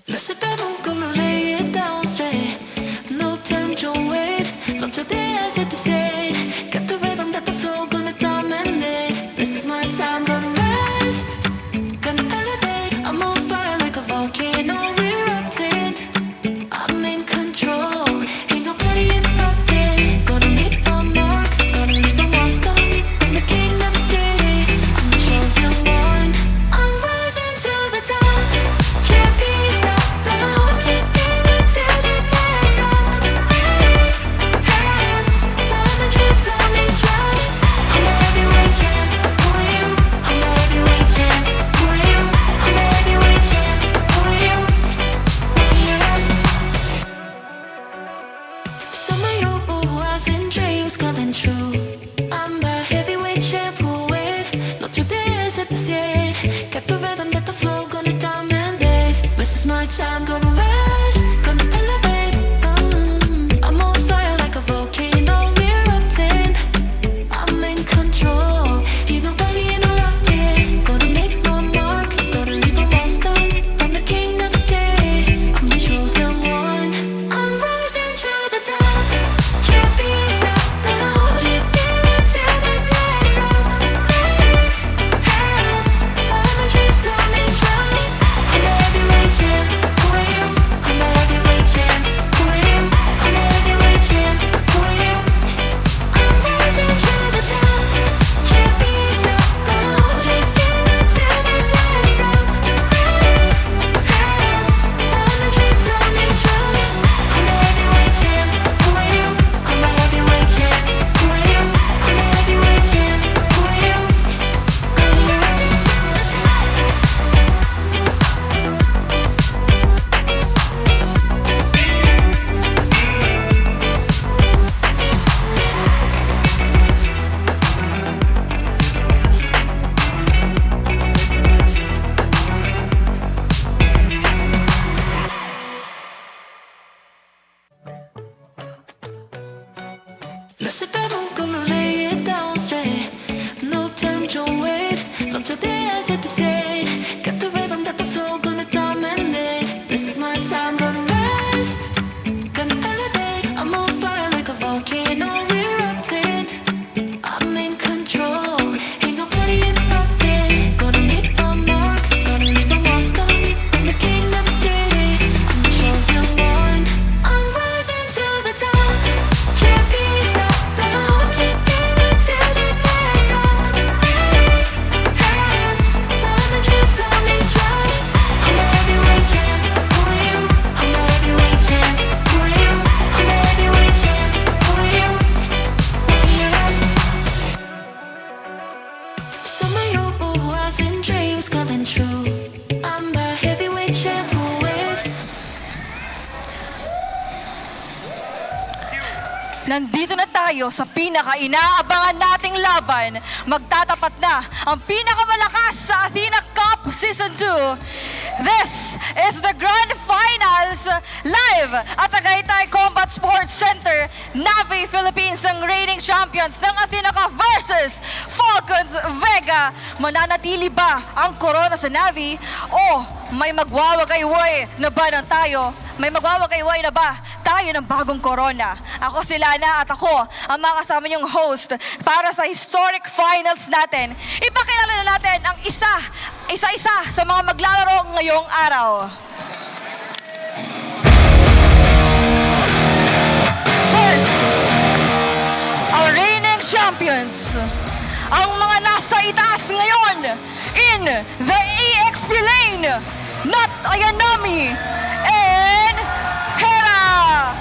Lost it, I'm gonna lay it down straight. No time to wait. Don't you dare hesitate. Got the rhythm, got the flow, gonna dominate. This is my time, gonna rise, gonna elevate. I'm on fire like a volcano erupting. I'm in control, ain't nobody interrupting. Gonna make my mark, gonna leave a monster. I'm the king of the city, I'm the chosen one. I'm rising to the top, can't be stopped. The Holy Spirit. Nandito na tayo sa pinaka-inaabangan nating laban. Magtatapat na ang pinakamalakas sa Athena Cup Season 2. This is the Grand Finals live at Tagaytay Combat Sports Center. Navy Philippines ang reigning champions ng Athena Cup versus Falcons Vega. Mananatili ba ang corona sa Navy o may magwawagayway na ba ng tayo? May magwawagayway na ba tayo ng bagong corona? Ako si Lana at ako ang mga kasama niyong host para sa historic finals natin. Ipakilala na natin ang isa-isa sa mga maglalaro ngayong araw. First, our reigning champions, ang mga nasa itaas ngayon in the EXP lane, Nat Ayanami and Hera.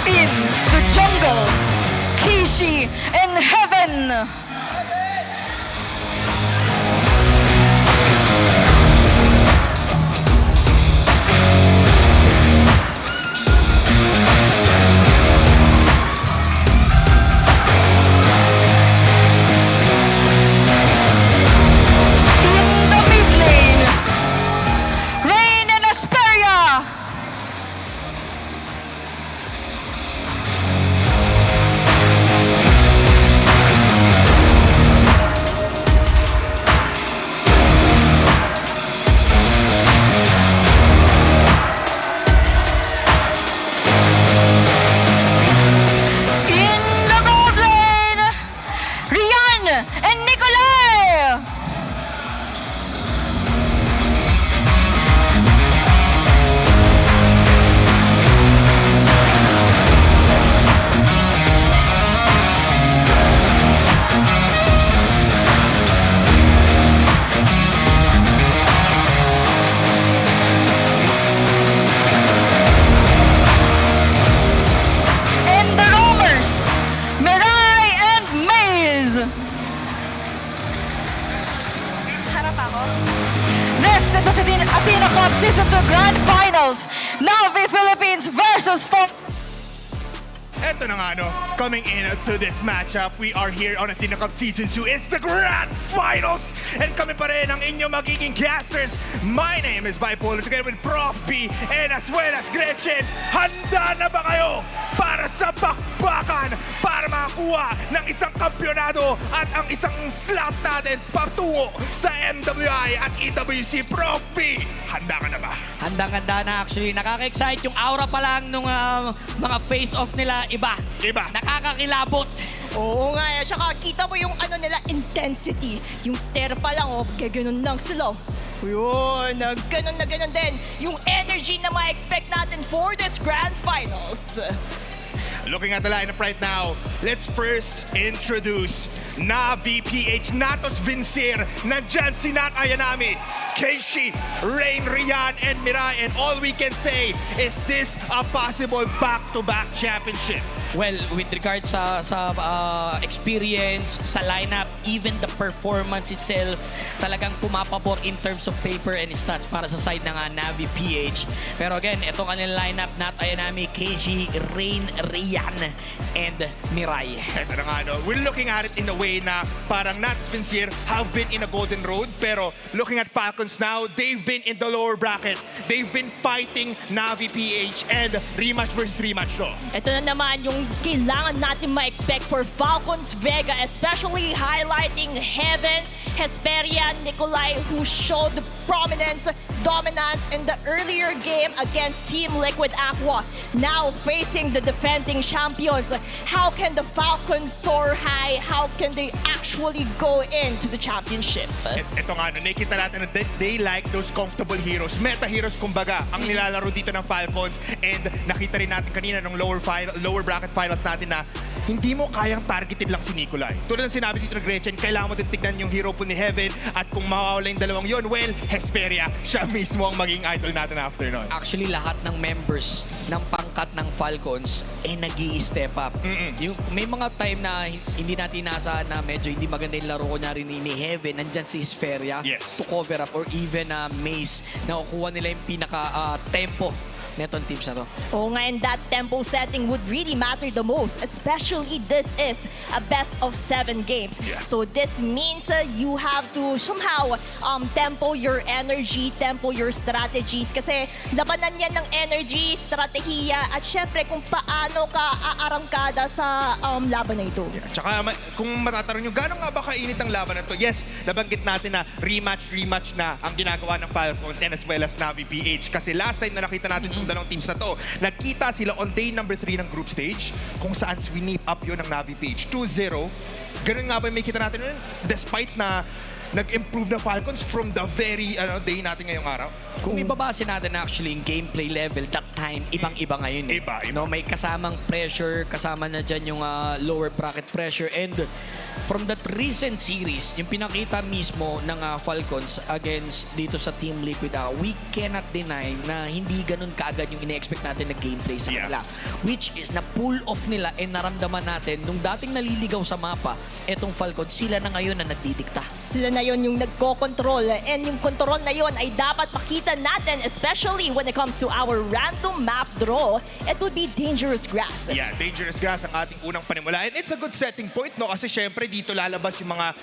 In the jungle, Kishi in heaven. In the mid lane, Rain and Asperia. In the gold lane, Rian and Nikolai. And the roamers, Mirai and Maze. Harap ako. This is the Athena Cup Season 2 Grand Finals. Navy Philippines versus Eto na nga, no, coming in to this matchup, we are here on Athena Cup Season 2. It's the Grand Finals! And kami pa rin ang inyong magiging casters. My name is Bipolar, together with Prof B and as well as Gretchen. Handa na ba kayo para sa bakbakan para makakuha ng isang kampyonado at ang isang slot natin patungo sa MWI at EWC? Prof B, handa ka na ba? Handang-handa na actually. Nakaka-excite yung aura pa lang nung mga face-off nila. Iba. Nakakakilabot. Oo nga, eh. Tsaka kita mo yung ano nila, intensity. Yung stare pa lang, oh, gaganon lang sila. Yun, ganon na ganon din. Yung energy na ma-expect natin for this Grand Finals. Looking at the lineup right now, let's first introduce NVPH, Natos Vincir, nandyan si Nat Ayanami, Keishi, Rain, Rian, and Mirai. And all we can say is this a possible back-to-back championship? Well, with regards sa experience, sa lineup, even the performance itself, talagang pumapabor in terms of paper and stats para sa side ng Navi PH. Pero again, itong kanilang lineup, Nat Ayanami, KG, Rain, Rian, and Mirai. Ito na nga, no? We're looking at it in a way na parang Nat Vincir have been in a golden road, pero looking at Falcons now, they've been in the lower bracket. They've been fighting Navi PH and rematch versus rematch, no? Ito na naman yung kailangan natin ma-expect for Falcons Vega, especially highlighting Heaven, Hesperia, Nikolai, who showed prominence, dominance in the earlier game against Team Liquid Aqua. Now facing the defending champions, how can the Falcons soar high? How can they actually go into the championship? Ito nga, no, nakita natin na they like those comfortable heroes. Meta heroes, kumbaga, ang nilalaro dito ng Falcons. And nakita rin natin kanina nung lower bracket finals natin na hindi mo kayang targetin lang si Nikolai. Tulad ng sinabi dito ng Gretchen, kailangan mo din tignan yung hero po ni Heaven at kung mawawala yung dalawang yon, well, Hesperia, siya mismo ang maging idol natin after nun. Actually, lahat ng members ng pangkat ng Falcons nag-i-step up. Yung, may mga time na hindi natin inasahan na medyo hindi maganda yung laro ko niya rin ni Heaven. Nandyan si Hesperia to cover up or even Maze na kukuha nila yung pinaka-tempo netong teams na to. Oo nga, and that tempo setting would really matter the most, especially this is a best of 7 games. So this means you have to somehow tempo your energy, tempo your strategies kasi labanan yan ng energy, strategiya at syempre kung paano ka aarangkada sa laban na ito. Tsaka kung matatanong nyo, gano'n nga ba kainit ang laban na to? Yes, nabanggit natin na rematch na ang ginagawa ng Falcons and as well as NVPH. Kasi last time na nakita natin itong dalawang teams na to, nagkita sila on day number 3 ng group stage kung saan sweep up yun ng NVPH 2-0. Ganun nga ba may kita natin yun? Despite na nag-improve na Falcons from the very day natin ngayong araw. Kung ibabase natin actually yung gameplay level, that time, ibang-iba ngayon. Iba. No, may kasamang pressure, kasama na dyan yung lower bracket pressure. And from that recent series, yung pinakita mismo ng Falcons against dito sa Team Liquid, we cannot deny na hindi ganun kaagad yung ine-expect natin na gameplay sa kanila. Which is na pull off nila and naramdaman natin nung dating naliligaw sa mapa, etong Falcons, sila na ngayon na nagdidikta. Sila na yon yung nagko-control and yung control na yon ay dapat pakita natin, especially when it comes to our random map draw. It would be dangerous grass. Yeah, dangerous grass ang ating unang panimula. And it's a good setting point, no? Kasi syempre dito lalabas yung mga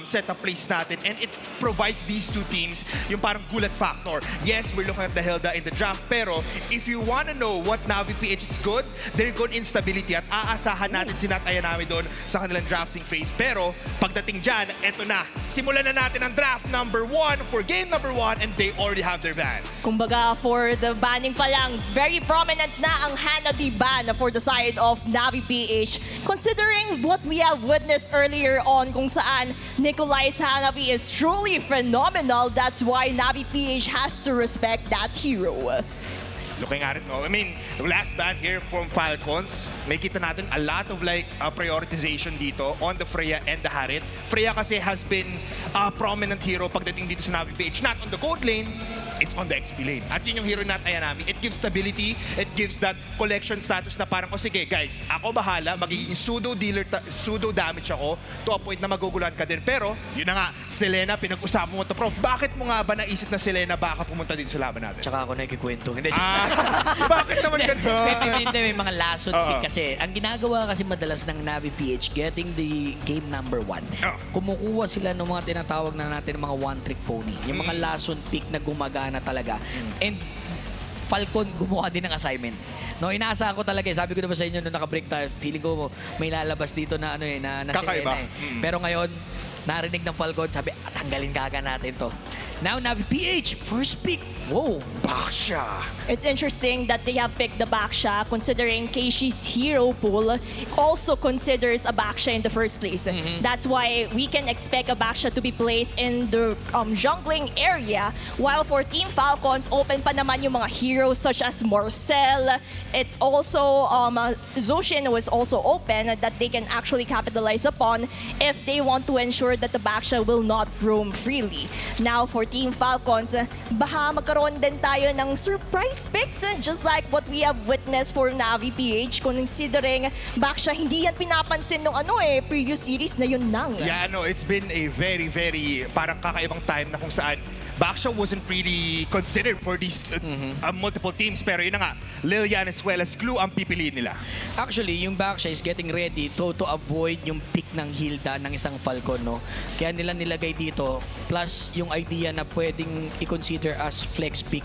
setup plays natin and it provides these two teams yung parang gulat factor. Yes, we're looking at the Hilda in the draft, pero if you wanna know what NVPH is good, they're good in stability at aasahan natin si Nat Ayanami doon sa kanilang drafting phase. Pero pagdating dyan, eto na. Simulan na natin ang draft number 1 for game number 1 and they already have their bans. Kumbaga, for the banning pa lang, very prominent na ang Hanabi ban for the side of NVPH. Considering what we have witnessed earlier on kung saan Nikolai's Hanabi is truly phenomenal, that's why NVPH has to respect that hero. Looking at it, no? I mean, the last ban here from Falcons, may kita natin a lot of like prioritization dito on the Freya and the Harit. Freya kasi has been a prominent hero pagdating dito sa NVPH. Not on the gold lane, it's on the XP lane. At yun yung hero natin Ayanami. It gives stability, it gives that collection status na parang, sige guys, ako bahala, magiging pseudo damage ako to a point na maguguluhan ka din. Pero, yun na nga, Selena, pinag-usapan mo to, Prof. Bakit mo nga ba naisip na Selena baka pumunta din sa laban natin? Tsaka ako nakikikwento. Hindi, bakit naman ganun? May mga lasot pick kasi. Ang ginagawa kasi madalas ng NVPH, getting the game number 1, kumukuha sila ng mga tinatawag na natin mga one-trick pony. Yung mga lasot pick na gumagana talaga. And Falcon gumawa din ng assignment. No, inaasahan ko talaga. Sabi ko na ba sa inyo nung naka-break time, feeling ko may lalabas dito na na Selena eh. Pero ngayon, narinig ng Falcon, sabi, tanggalin kaga natin to. Now, NVPH, first pick. Whoa, Baksha. It's interesting that they have picked the Baksha considering Keishi's hero pool also considers a Baksha in the first place. That's why we can expect a Baksha to be placed in the jungling area, while for Team Falcons, open pa naman yung mga heroes such as Marcel. It's also, Zoshin was also open that they can actually capitalize upon if they want to ensure that the Baksha will not roam freely. Now, for Team Falcons, baka magkaroon din tayo ng surprise picks, just like what we have witnessed for NVPH, considering Baksha hindi yan pinapansin nung previous series na yun nang. Yeah, no, it's been a very, very parang kakaibang time na kung saan Baksha wasn't really considered for these multiple teams. Pero yun na nga, Lilian as well as Clue ang pipiliin nila. Actually, yung Baksha is getting ready to avoid yung pick ng Hilda ng isang Falcon, no? Kaya nila nilagay dito, plus yung idea na pwedeng i-consider as flex pick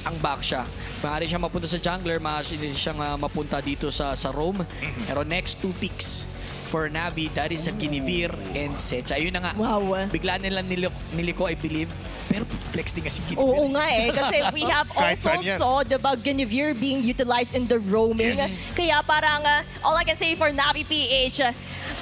ang Baksha. Maaari siya mapunta sa jungler, maaari siyang mapunta dito sa roam. Pero next 2 picks for Navi, that is a Guinevere and Secha. Ayun na nga. Wow. Bigla nila niliko, I believe. Pero flex din kasi Guinevere. Oo nga kasi we have also saw the Guinevere being utilized in the roaming. Kaya parang, all I can say for NVPH,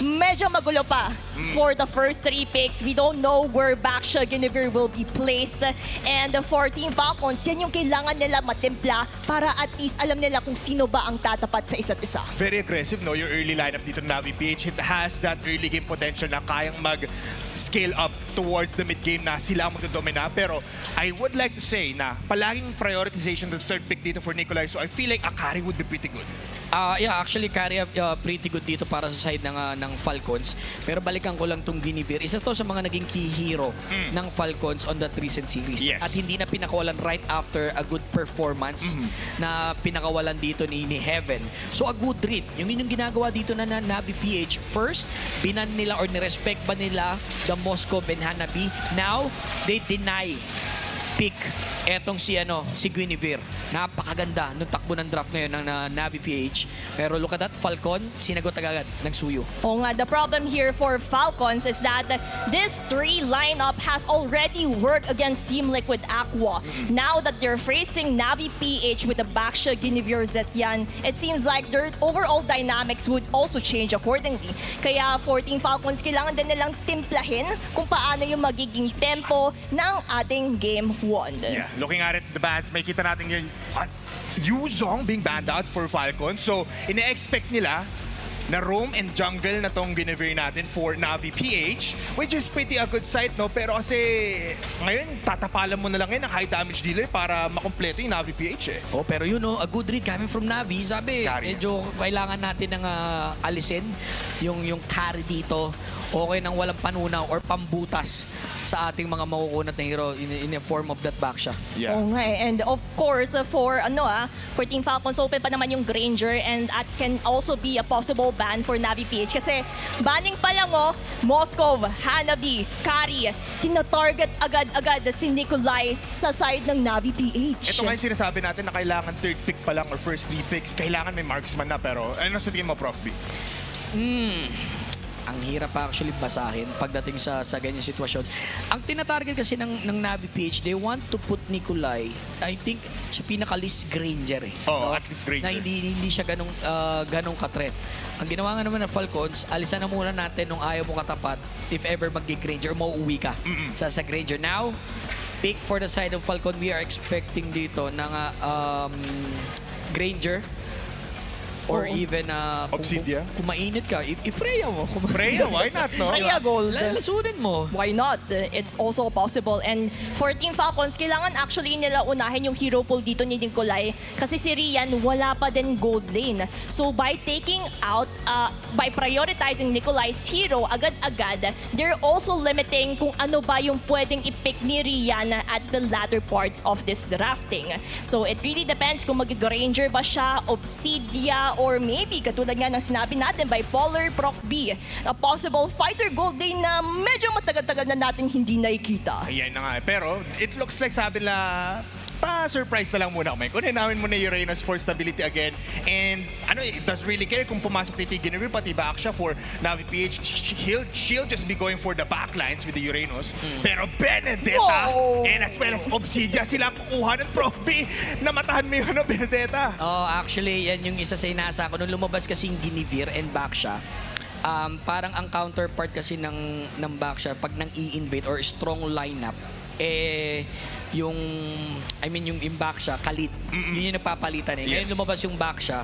medyo magulo pa for the first 3 picks. We don't know where Baksha Guinevere will be placed. And for Team Falcons, yan yung kailangan nila matimpla para at least alam nila kung sino ba ang tatapat sa isa't isa. Very aggressive, no? Your early lineup dito ng NVPH, it has that early game potential na kayang mag-scale up towards the mid-game na sila ang magdodomina. Pero I would like to say na palaging prioritization the third pick dito for Nikolai. So I feel like Akari would be pretty good. Yeah, actually, Kari pretty good dito para sa side ng Falcons. Pero balikan ko lang tong Guinevere. Isa to sa mga naging key hero ng Falcons on that recent series. Yes. At hindi na pinakawalan right after a good performance na pinakawalan dito ni Heaven. So a good read. Yung ginagawa dito na Navi PH. First, binan nila or nirespect ba nila the Moscow and Hanabi. Now, they deny pick etong si Guinevere. Napakaganda nung takbo ng draft ngayon ng Navi PH. Pero look at that, Falcon, sinagot agad ng suyo. Oo nga, the problem here for Falcons is that this 3 lineup has already worked against Team Liquid Aqua. Now that they're facing Navi PH with the Baksha Guinevere Zetyan, it seems like their overall dynamics would also change accordingly. Kaya for Team Falcons, kailangan din nilang timplahin kung paano yung magiging tempo ng ating Game 1. Yeah, looking at it, the bans, may kita natin yun. Yu Zhong being banned out for Falcon. So, ina-expect nila na roam and jungle na tong Guinevere natin for Navi PH, which is pretty a good sight, no? Pero kasi ngayon, tatapalan mo na lang yun ng high damage dealer para makompleto yung Navi PH eh. Oh, pero yun, a good read coming from Navi. Sabi, medyo kailangan natin ng alisin yung carry dito. Okay nang walang panunaw or pambutas sa ating mga makukunat na hero in a form of that Baksha. Yeah. Oo nga eh. And of course, for Team Falcons, open pa naman yung Granger, and that can also be a possible ban for Navi PH kasi banning pa lang Moscow, Hanabi, Kari, tinatarget agad-agad si Nikolai sa side ng Navi PH. Ito nga yung sinasabi natin na kailangan third pick pa lang or first 3 picks. Kailangan may marksman na, pero ano sa tingin mo, Prof B? Ang hirap pa actually basahin pagdating sa ganyan sitwasyon. Ang tinatarget kasi ng Navi PH, they want to put Nikolai, I think, sa pinaka-least Granger eh. Oh, at least Granger. Na hindi siya ganong ka-threat. Ang ginawa nga naman ng Falcons, alisan na muna natin nung ayaw mo katapat if ever mag-Granger or mauuwi ka sa Granger. Now, pick for the side of Falcon, we are expecting dito ng Granger. Or even Obsidia? Kung mainit ka, i-Freya mo. Freya, why not, no? Freya Gold. Lasunin mo. Why not? It's also possible. And for Team Falcons, kailangan actually nila unahin yung hero pool dito ni Nikolai kasi si Rian wala pa din gold lane. So by taking out, by prioritizing Nikolai's hero agad-agad, they're also limiting kung ano ba yung pwedeng i-pick ni Rian at the latter parts of this drafting. So it really depends kung mag-Granger ba siya, Obsidia, or maybe, katulad nga ng sinabi natin, Bipolar, Prof B, a possible fighter gold lane na medyo matagal-tagal na natin hindi nakikita. Ayan na nga. Pero it looks like sabi na pa-surprise na lang muna kami. Kunin namin muna yung Uranus for stability again. And it doesn't really care kung pumasok dito yung Guinevere, pati back siya for Navi PH. She'll just be going for the backlines with the Uranus. Pero Benedetta and as well as Obsidia, sila kukuha ng Prof B. Namatahan mo yung Benedetta. Oh, actually, yan yung isa sa inasa ko. Nung lumabas kasi yung Guinevere and Baksha, parang ang counterpart kasi ng Baksha, pag nang i-invade or strong lineup, yung Baksha, kalit. Yun yung nagpapalitan eh. Ngayon lumabas yung Baksha,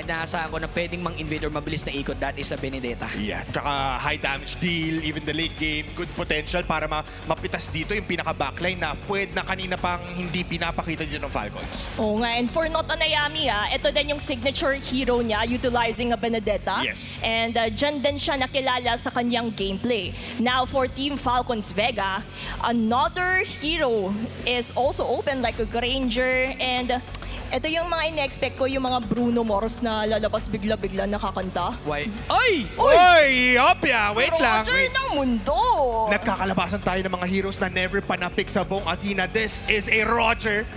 naasahan ko na pwedeng mang-invade or mabilis na ikot, that is a Benedetta. Yeah, tsaka high damage deal, even the late game, good potential para mapitas dito yung pinaka-backline na pwede na kanina pang hindi pinapakita dito ng Falcons. Oo nga, and for Not Anayami, ito din yung signature hero niya, utilizing a Benedetta. Yes. And dyan din siya nakilala sa kanyang gameplay. Now, for Team Falcons Vega, another hero is also open like a Granger, and ito yung mga in-expect ko, yung mga Bruno Mars na lalabas bigla-bigla nakakanta. Why? Ay! Oy! Opya! Wait lang! Roger ng mundo! Nagkakalabasan tayo ng mga heroes na never pa na-pick sa buong Athena. This is a Roger.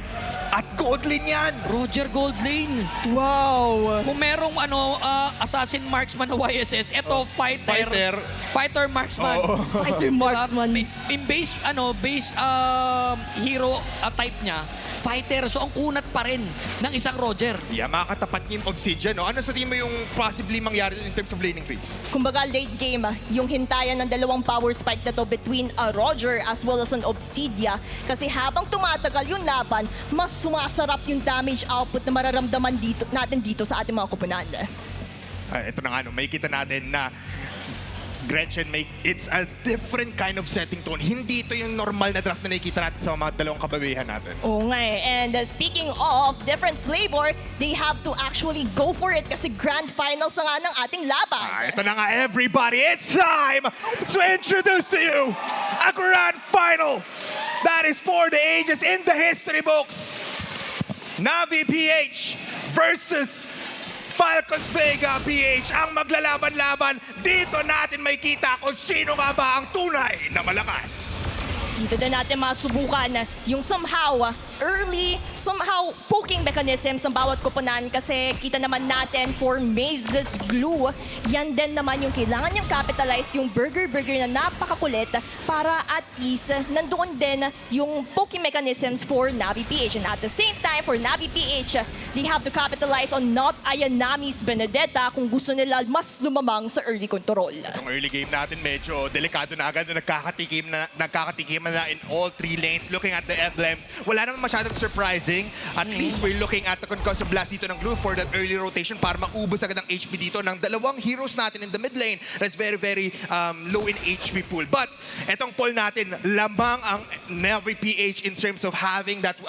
At gold lane yan. Roger Gold Lane. Wow! Kung merong assassin marksman na YSS, ito fighter marksman. Fighter marksman. In base hero type niya, fighter. So ang kunat pa rin ng isang Roger. Yeah, makakatapat niya yung Obsidian. No? Ano sa tingin mo yung possibly mangyari in terms of laning phase? Kumbaga late game, yung hintayan ng dalawang power spike na to between a Roger as well as an Obsidia. Kasi habang tumatagal yung laban, mas sumasarap yung damage output na mararamdaman natin dito sa ating mga koponan. Ito na nga, no, may kita natin na Gretchen, it's a different kind of setting tone. Hindi ito yung normal na draft na nakikita natin sa mga dalawang kabawihan natin. Oo nga eh. And speaking of different flavor, they have to actually go for it kasi grand finals na nga ng ating laban. Ito na nga, everybody. It's time to introduce to you a grand final that is for the ages in the history books. NVPH versus Falcons Vega PH ang maglalaban-laban. Dito natin may kita kung sino nga ba ang tunay na malakas. Dito na natin masubukan yung somehow poking mechanisms ng bawat koponan kasi kita naman natin for Maze's glue, yan din naman yung kailangan niyang capitalize yung burger na napakakulit para at least nandoon din yung poking mechanisms for Navi PH. And at the same time, for Navi PH, they have to capitalize on not Ayanami's Benedetta kung gusto nila mas lumamang sa early control. Itong early game natin medyo delikado na agad na nagkakatikim na in all three lanes. Looking at the emblems, wala naman masyadong surprising. At least we're looking at the concussive blast dito ng Glue for that early rotation para maubos agad ang HP dito ng dalawang heroes natin in the mid lane. That's very, very low in HP pool. But etong poll natin, lamang ang Navi PH in terms of having that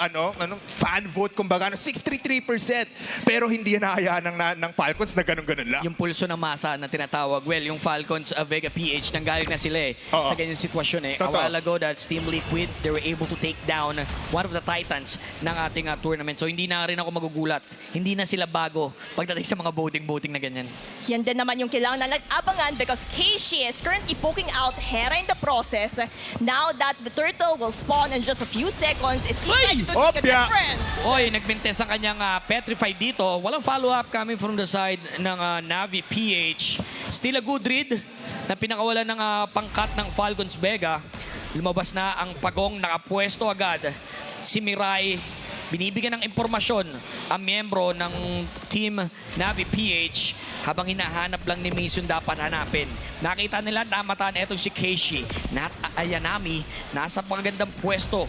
fan vote, kumbaga, 633%. Pero hindi yan nahayaan ng Falcons na ganun-ganun lang. Yung pulso ng masa na tinatawag, well, yung Falcons Vega PH, nanggaling na sila sa ganyang sitwasyon eh. A while ago, that's Team Liquid, they were able to take down one of the titans ng ating tournament. So hindi na rin ako magugulat. Hindi na sila bago pagdating sa mga voting na ganyan. Yan din naman yung kailangan na abangan because Keishi is currently poking out Hera in the process. Now that the turtle will spawn in just a few seconds, it seems like it would make a difference. Oy, nagbintes ang kanyang petrified dito. Walang follow-up coming from the side ng Navi PH. Still a good read na pinakawalan ng pangkat ng Falcons Vega. Lumabas na ang pagong, nakapwesto agad. Si Mirai, binibigyan ng impormasyon ang miyembro ng Team Navi PH habang hinahanap lang ni Mace yung dapat hanapin. Nakita nila, namataan etong si Keishi. Ayanami, nasa pagandang pwesto.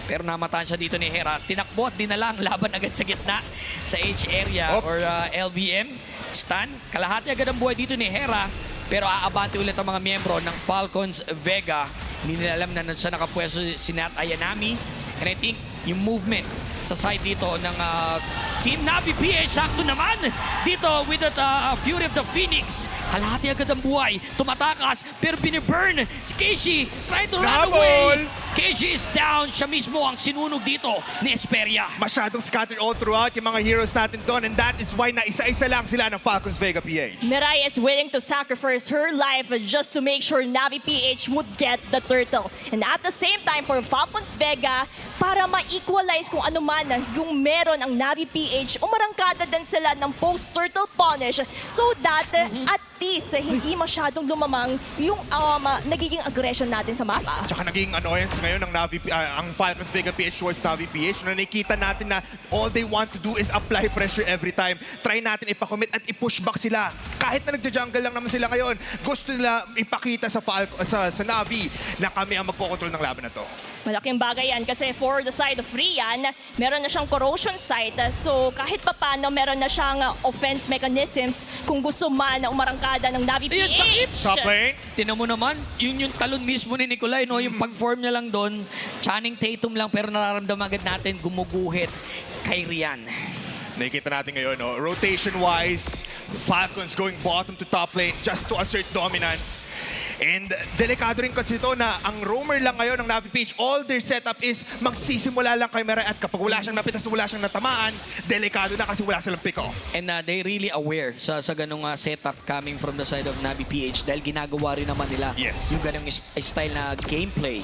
Pero namataan siya dito ni Hera. Tinakbo at dinala ang laban agad sa gitna sa H area or LBM. Stan, kalahati agad ang buhay dito ni Hera. Pero aabante ulit ang mga miyembro ng Falcons Vega. Hindi nila alam na saan nakapwesto si Nat Ayanami. And I think yung movement sa side dito ng Team Navi PH, sakto naman dito with the Fury of the Phoenix. Halati agad ang buhay, tumatakas, pero biniburn si Keishi, try to run away. Keishi is down, siya mismo ang sinunog dito ni Esperia. Masyadong scattered all throughout yung mga heroes natin doon, and that is why naisa-isa lang sila ng Falcons Vega PH. Mirai is willing to sacrifice her life just to make sure Navi PH would get the turtle. And at the same time, for Falcons Vega, para ma-equalize kung ano man yung meron ang Navi PH, umarangkada din sila ng post-turtle punish so that at least hindi masyadong lumamang yung nagiging aggression natin sa mapa. Tsaka naging annoyance ngayon ng ang Falcons Vega PH towards Navi PH na nakikita natin na all they want to do is apply pressure every time. Try natin ipakommit at i-push back sila. Kahit na nagja-jungle lang naman sila ngayon, gusto nila ipakita sa Navi na kami ang magkocontrol ng laban na to. Malaking bagay yan kasi for the side of Rian, meron na siyang corrosion site. So kahit papano, meron na siyang offense mechanisms kung gusto man na umarangkada ng Navi PH. Top lane. Tinan mo naman, yung talon mismo ni Nikolai, no? Yung pag-form niya lang doon, Channing Tatum lang, pero nararamdaman agad natin gumuguhit kay Rian. Nakikita natin ngayon, no? Rotation-wise, Falcons going bottom to top lane just to assert dominance. And delikado rin kasi ito na ang roamer lang ngayon ng Navi PH, all their setup is magsisimula lang kay Mirai at kapag wala siyang napitas, wala siyang natamaan, delikado na kasi wala silang pick-off. And they really aware sa ganung setup coming from the side of Navi PH dahil ginagawa rin naman nila yung ganung style na gameplay.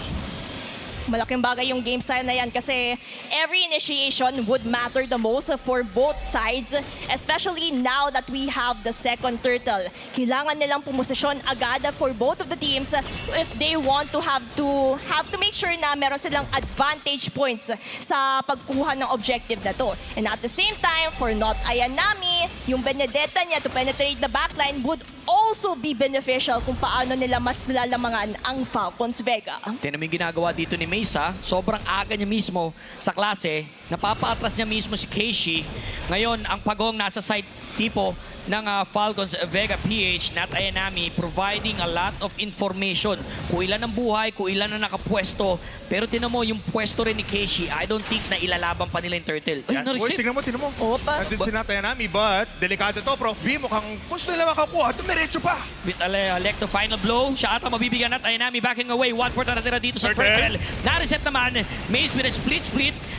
Malaking bagay yung game style na yan kasi every initiation would matter the most for both sides, especially now that we have the second turtle. Kailangan nilang pumosisyon agad for both of the teams if they want to have to make sure na meron silang advantage points sa pagkuha ng objective na to. And at the same time, for Not Ayanami, yung Benedetta niya to penetrate the backline would also be beneficial kung paano nila mas lalamangan ang Falcons Vega. Tingnan mo yung ginagawa dito ni Mesa. Sobrang aga niya mismo sa klase. Napapaatras niya mismo si Keishi. Ngayon, ang pagong nasa side tipo ng Falcons Vega PH, Not Ayanami, providing a lot of information. Kung ilan ang buhay, kung ilan ang nakapwesto. Pero tinan mo, yung pwesto rin ni Keishi, I don't think na ilalaban pa nila yung turtle. Ay, Uy, tingnan mo. Opa. Nandun si Natayanami, but delikado to, Prof B. Mukhang gusto nila makakuha. Dumiretso pa. With Electo final blow, siya ata mabibigyan at Ayanami backing away. 1-4 na natira dito sa turtle. Na-reset naman, Maze with a split.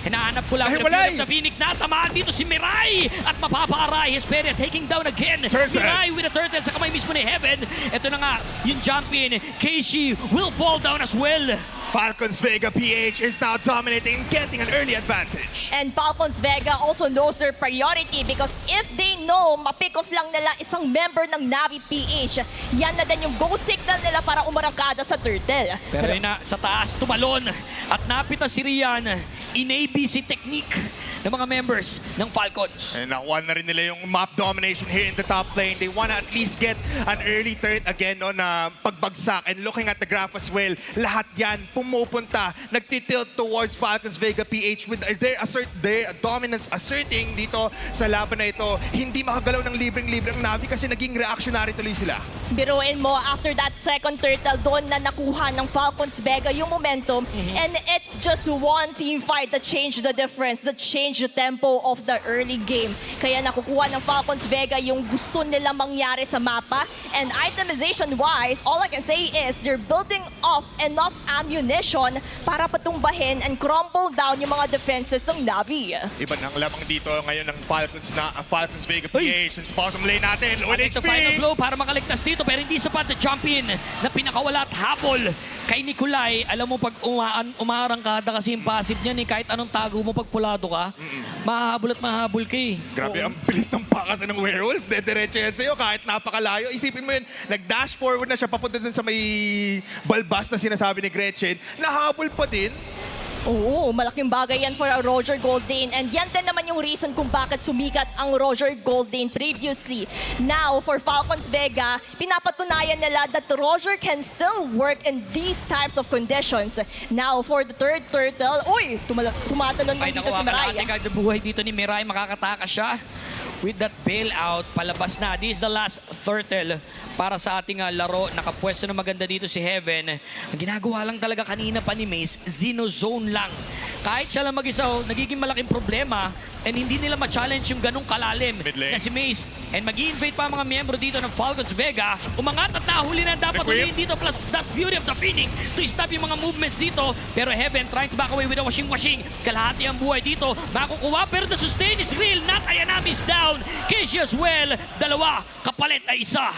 Hinahanap ko lang the Phoenix. Natamaan dito si Mirai at mapapaaray. Hesperia taking down again. Mirai with a turtle sa kamay mismo ni Heaven. Ito na nga, yung jump in. Keishi will fall down as well. Falcons Vega PH is now dominating, getting an early advantage. And Falcons Vega also knows their priority because if they know ma-pick off lang nila isang member ng Navi PH, yan na din yung go signal nila para umarangkada sa turtle. Pero yun na, sa taas, tumalon. At napita si Rian, in-ABC technique ng mga members ng Falcons. And nakuha na rin nila yung map domination here in the top lane. They wanna at least get an early turret again on pagbagsak. And looking at the graph as well, lahat yan pumupunta, nagtitilt towards Falcons Vega PH with their dominance asserting dito sa laban na ito. Hindi makagalaw ng libreng-libreng Navi kasi naging reactionary tuloy sila. Biruin mo, after that second turtle, doon na nakuha ng Falcons Vega yung momentum. And it's just one team fight that changed the difference, that changed the tempo of the early game. Kaya nakukuha ng Falcons Vega yung gusto nila mangyari sa mapa. And itemization-wise, all I can say is they're building off enough ammunition para patumbahin and crumble down yung mga defenses ng Navi. Iba ng lamang dito ngayon ng Falcons Vega PH. Sa bottom lane natin, low HP. Final blow para makaligtas dito pero hindi sapat na jump in na pinakawala at habol kay Nikolai. Alam mo pag umarangkada kasi yung passive niyan kahit anong tago mo pag pulado ka, mahahabol at mahahabol ka eh. Grabe, ang bilis ng pakasan ng werewolf. Dediretso yan sa'yo kahit napakalayo. Isipin mo yun, nag-dash forward na siya papunta dun sa may balbas na sinasabi ni Gretchen. Nahabol pa din. Oo, malaking bagay yan for Roger Goldane. And yan din naman yung reason kung bakit sumikat ang Roger Goldane previously. Now, for Falcons Vega, pinapatunayan nila that Roger can still work in these types of conditions. Now, for the third turtle, uy, tumatalon lang dito si Mirai. Ay, naku, buhay dito ni Mirai, makakataka siya. With that bailout, palabas na. This is the last turtle para sa ating laro. Nakapwesto na maganda dito si Heaven. Ang ginagawa lang talaga kanina pa ni Mace, Zone lang. Kahit siya lang mag-isa, nagiging malaking problema and hindi nila ma-challenge yung ganong kalalim na si Mace. And mag-i-invade pa mga miyembro dito ng Falcons Vega. Umangat at nahuli na dapat ulihin dito plus that Fury of the Phoenix to stop yung mga movements dito. Pero Heaven trying to back away with a washing. Kalahati ang buhay dito. Makukuha pero the sustain is real. Not Ayanami is down. Keishi as well. Dalawa, kapalit ay isa.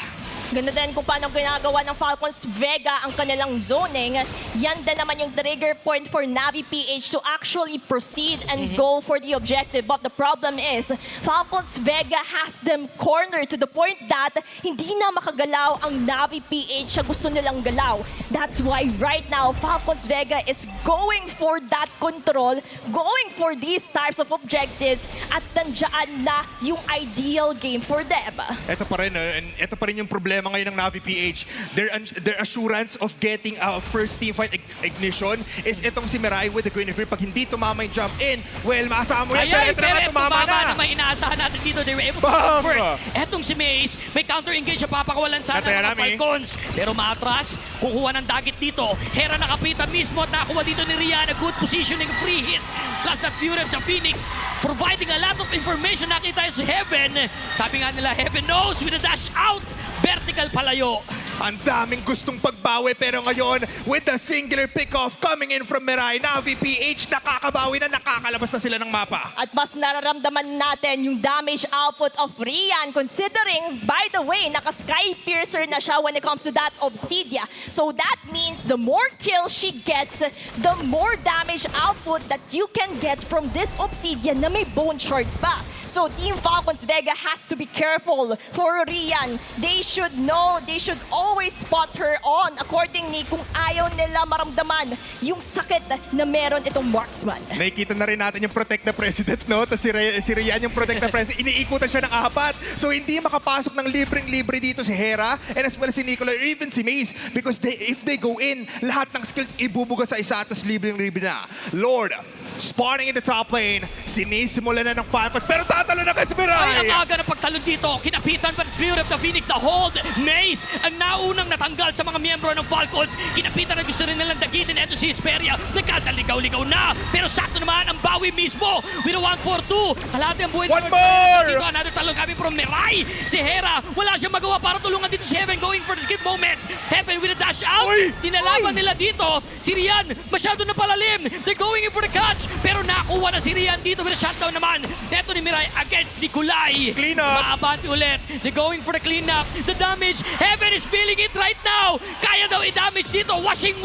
Ganda din kung paano ginagawa ng Falcons Vega ang kanilang zoning. Yan din naman yung trigger point for Navi PH to actually proceed and go for the objective. But the problem is, Falcons Vega has them cornered to the point that hindi na makagalaw ang Navi PH sa gusto nilang galaw. That's why right now, Falcons Vega is going for that control, going for these types of objectives, at nandiyan na yung ideal game for them. Ito pa rin yung problema ngayon ng Navi PH. Their assurance of getting a first team fight ignition is itong si Mirai with the Guinevere. Pag hindi tumama yung jump in, well, maasahan mo yan. Pero tumama na. May inaasahan natin dito. They were able to convert. Etong si Mace, may counter-engage siya papakawalan sana sa mga Falcons. Pero maatras, kukuha ng dagit dito. Hera nakapita mismo at nakuha dito ni Rian. A good positioning, free hit. Plus that Fury of the Phoenix, providing a lot of information. Nakita si Heaven. Sabi nga nila, Heaven knows with a dash out. Vertical palayo. Ang daming gustong pagbawi pero ngayon with the singular pick-off coming in from Mirai, NVPH nakakabawi na, nakakalabas na sila ng mapa. At mas nararamdaman natin yung damage output of Rian considering, by the way, naka-sky piercer na siya when it comes to that Obsidia. So that means the more kills she gets, the more damage output that you can get from this Obsidian na may bone shards pa. So Team Falcons Vega has to be careful for Rian. They should know, they should always spot her on according ni kung ayaw nila maramdaman yung sakit na meron itong marksman. Nakikita na rin natin yung Protect the President, no? Tapos si Rian yung Protect the President, iniikutan siya ng apat. So hindi makapasok ng libreng-libre dito si Hera and as well as si Nicola or even si Maze because if they go in, lahat ng skills ibubuga sa isa at libreng-libre na. Lord, spawning in the top lane, sinisimula na ng Falcons pero tatalo na kay Mirai! Ay, ang aga ng pagtalon dito, kinapitan pa Fear of the Phoenix na hold. Maze, ang naunang natanggal sa mga miyembro ng Falcons, kinapitan na gusto rin nilang dagitin. Eto si Hesperia, nagkataligaw-ligaw na. Pero sakto naman ang bawi mismo with a 1-4-2. Kalahati ang buhay. One more! Dito, another talon kami from Mirai. Si Hera, wala siyang magawa para tulungan dito si Heaven going for the kid moment. Heaven with a dash out. Tinalaban nila dito. Si Rian, masyado na palalim. They're going in for the catch. Pero nakuha na si Rian dito with a shutdown naman. Neto ni Mirai against Nikolai. Clean up. Maabanti ulit. They're going for the clean up. The damage. Heaven is feeling it right now. Kaya daw i-damage dito. Washing.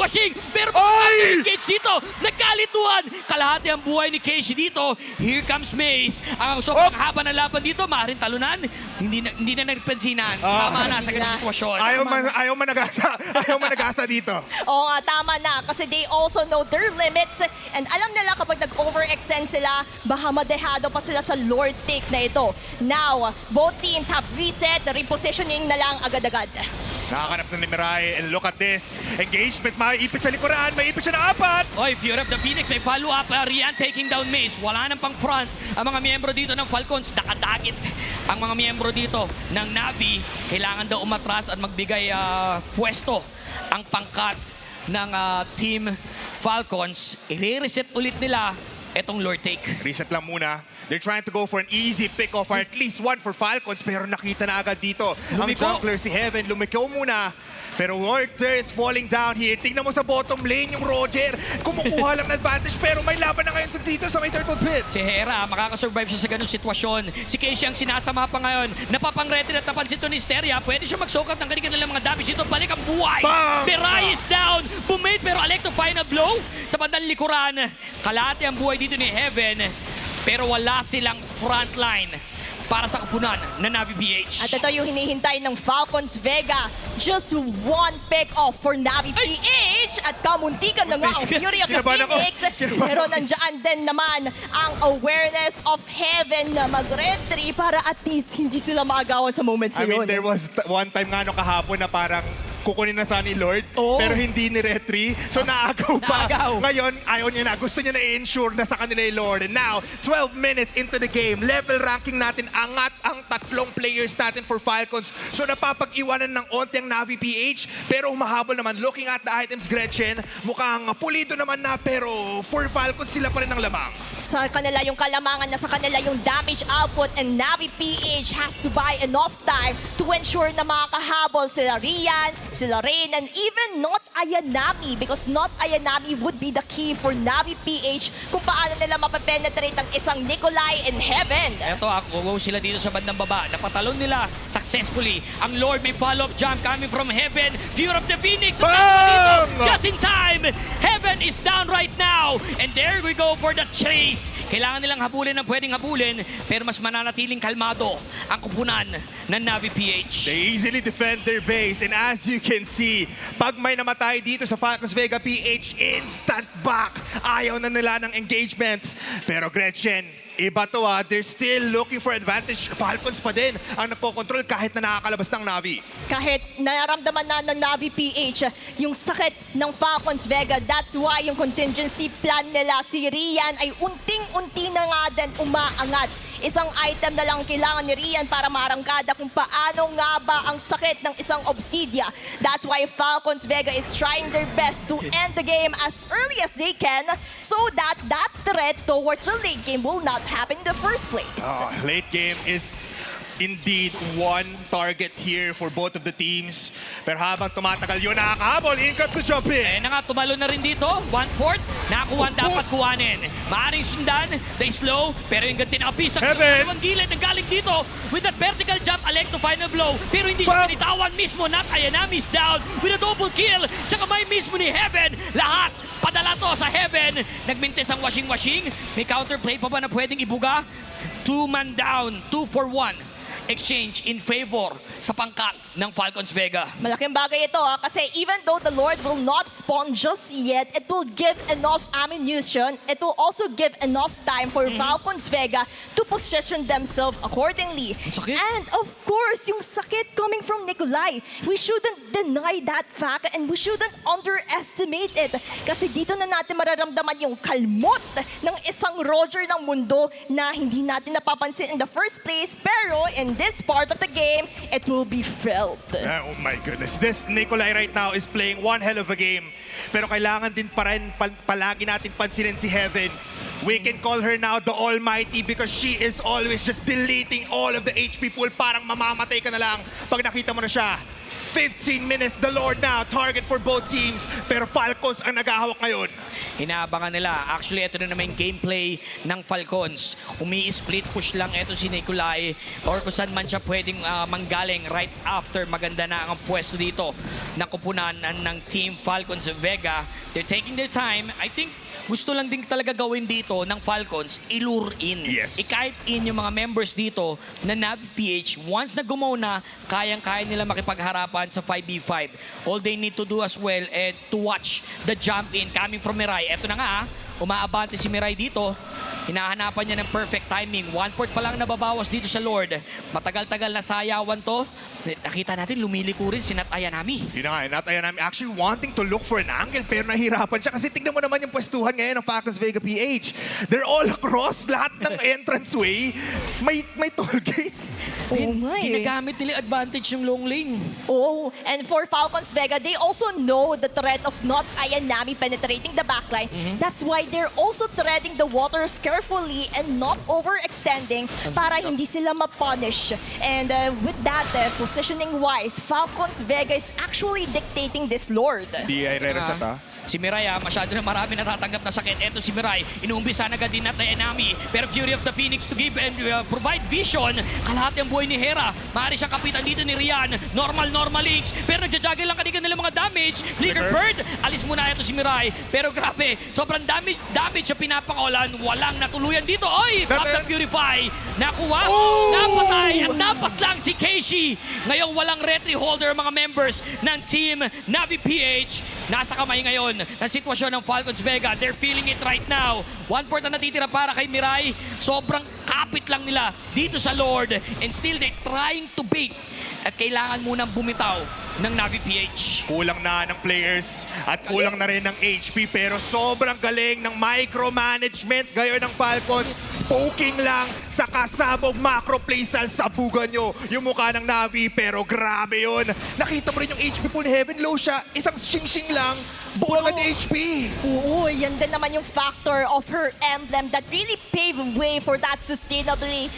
Pero engage dito. Nagkalituan. Kalahati ang buhay ni Casey dito. Here comes Maze. Ang sobrang haba ng laban dito. Maaaring talunan. Hindi na nagpansinan. Tama na sa ganung sitwasyon. Ayaw managasa dito. Oo nga, tama na. Kasi they also know their limits. And alam nila kapag nag-overextend sila, baka madehado pa sila sa Lord take na ito. Now, both teams have reset. Repositioning na lang agad-agad. Nakakanap na ni Mirai and look at this. Engagement, maiipit sa likuran, maiipit siya na apat. Oy, Fear of the Phoenix, may follow-up. Rian taking down Maze. Wala nang pang front. Ang mga miyembro dito ng Falcons, nakadagit. Ang mga miyembro dito ng Navi, kailangan daw umatras at magbigay pwesto. Ang pangkat ng Team Falcons, i-reset ulit nila etong Lord Take. Reset lang muna. They're trying to go for an easy pick-off or at least one for Falcons pero nakita na agad dito. Ang jungler si Heaven, lumikaw muna. Pero Lord turrets falling down here. Tingnan mo sa bottom lane yung Roger. Kumukuha lang ng advantage pero may laban na ngayon dito sa may turtle pit. Si Hera, makakasurvive siya sa ganung sitwasyon. Si Casey ang sinasama pa ngayon. Napapang-ready at napansin to ni Steria. Pwede siya magsukat ng kanilang mga damage dito. Balik ang buhay. Mirai is down. Bumate pero Alecto final blow sa bandang likuran. Kalahati ang buhay dito ni Heaven. Pero wala silang frontline para sa kapunan na NVPH. At ito yung hinihintay ng Falcons Vega. Just one pick-off for NVPH. At kamuntikan na nga ang Fury of the Phoenix. Pero nandiyan din naman ang awareness of Heaven na mag-retry para at least hindi sila magawa sa moments I mean, yun. there was one time nga no kahapon na parang kukunin na sana ni Lord, pero hindi ni retry. So naagaw pa. Ngayon, ayaw niya na. Gusto niya na i-ensure na sa kanila yung Lord. And now, 12 minutes into the game, level ranking natin, angat ang tatlong players natin for Falcons. So napapag-iwanan ng onti ang NVPH, pero humahabol naman. Looking at the items, Gretchen, mukhang pulido naman na, pero for Falcons, sila pa rin ang lamang. Sa kanila yung kalamangan, na sa kanila yung damage output, and NVPH has to buy enough time to ensure na makakahabol sila Rian, sila Rain, and even Not Ayanami, because Not Ayanami would be the key for NVPH kung paano nila mapapenetrate ang isang Nikolai in Heaven. Eto, go sila dito sa bandang baba. Napatalon nila successfully. Ang Lord may follow-up jump coming from Heaven. Fear of the Phoenix. Dito, just in time. Heaven is down right now. And there we go for the chase. Kailangan nilang habulin ang pwedeng habulin, pero mas mananatiling kalmado ang kupunan ng NVPH. They easily defend their base, and as you can see, pag may namatay dito sa Falcons Vega PH, instant back. Ayaw na nila ng engagements. Pero Gretchen, iba to they're still looking for advantage. Falcons pa din ang nagpo-control kahit na nakakalabas ng Navi. Kahit naramdaman na ng Navi PH yung sakit ng Falcons Vega, that's why yung contingency plan nila si Rian ay unting-unti na nga din umaangat. Isang item na lang kailangan ni Rian para marangkada kung paano nga ba ang sakit ng isang Obsidia. That's why Falcons Vega is trying their best to end the game as early as they can so that that threat towards the late game will not happen in the first place. Late game is indeed one target here for both of the teams. Pero habang tumatagal yun, nakakahabol. Ingat to jump in. Eh na nga, tumalo na rin dito. 1/4. Nakakuha dapat kuhanin. Maaring sundan. They slow. Pero yung ganti nakapis. Ang dalawang gilid ang galing dito. With that vertical jump, Alec to final blow. Pero hindi siya pinitawan mismo. Not Ayanami's down with a double kill. Sa kamay mismo ni Heaven. Lahat padala to sa Heaven. Nagmintis ang washing-washing. May counterplay pa ba na pwedeng ibuga? 2-man down. 2 for 1. Exchange in favor sa pangkat ng Falcons Vega. Malaking bagay ito kasi even though the Lord will not spawn just yet, it will give enough ammunition. It will also give enough time for Falcons Vega to position themselves accordingly. And of course, yung sakit coming from Nikolai, we shouldn't deny that fact and we shouldn't underestimate it. Kasi dito na natin mararamdaman yung kalmot ng isang Roger ng mundo na hindi natin napapansin in the first place, pero in this part of the game, it will be felt. Oh my goodness. This Nikolai right now is playing one hell of a game. Pero kailangan din pa rin palagi natin pansinin si Heaven. We can call her now the Almighty because she is always just deleting all of the HP pool. Parang mamamatay ka na lang pag nakita mo na siya. 15 minutes, the Lord now, target for both teams. Pero Falcons ang naghahawak ngayon. Inaabangan nila. Actually, ito na naman yung gameplay ng Falcons. Umi-split push lang ito si Nikolai or kung saan man siya pwedeng manggaling right after. Maganda na ang pwesto dito na kupunan ng Team Falcons Vega. They're taking their time. I think gusto lang din talaga gawin dito ng Falcons, ilure in. Yes. Kahit in yung mga members dito na NVPH, once na gumaw na, kayang-kaya nila makipagharapan sa 5v5. All they need to do as well to watch the jump in coming from Mirai. Eto na nga, umaabante si Mirai dito. Hinahanapan niya ng perfect timing. 1/4 pa lang nababawas dito sa Lord. Matagal-tagal na sayawan to. Nakita natin, lumiliko rin si Nat Ayanami. Yun na nga, Nat Ayanami actually wanting to look for an angle pero nahirapan siya kasi tignan mo naman yung pwestuhan ngayon ng Falcons Vega PH. They're all across lahat ng entranceway. May toll gate. Ginagamit nila advantage yung long lane. Oh, and for Falcons Vega, they also know the threat of not Ayanami penetrating the backline. That's why they're also treading the waters carefully and not overextending para hindi sila ma-punish. And with that, positioning-wise, Falcons Vega is actually dictating this Lord. Di ay re-reset Si Mirai, masyado na marami natatanggap na sakit. Eto si Mirai, inuumpisa na agad din natin Enami. Pero Fury of the Phoenix to give and provide vision. Kalahati ang buhay ni Hera. Maaari siyang kapitan dito ni Rian. Normal links. Pero nagja-juggle lang kanina nila mga damage. Flicker Bird, alis muna ito si Mirai. Pero grabe, sobrang damage siya pinapakolan. Walang natuluyan dito. Oy! Captain Purify. Nakuha. Napatay. Ang napas lang si Keishi. Ngayong walang retry holder mga members ng Team NVPH. Nasa kamay ngayon ng sitwasyon ng Falcons Vega. They're feeling it right now. 1/4 na natitira para kay Mirai. Sobrang kapit lang nila dito sa Lord. And still they're trying to bait. At kailangan munang bumitaw ng NVPH. Kulang na ng players at kulang na rin ng HP pero sobrang galing ng micromanagement gayon ng Falcons. Poking lang sa kasabog macro playstyle sa buga nyo yung mukha ng Navi pero grabe yun. Nakita mo rin yung HP pool ni Heaven, low siya. Isang shing-shing lang. Buo agad yung HP. Oo, yan din naman yung factor of her emblem that really paved way for that sustainability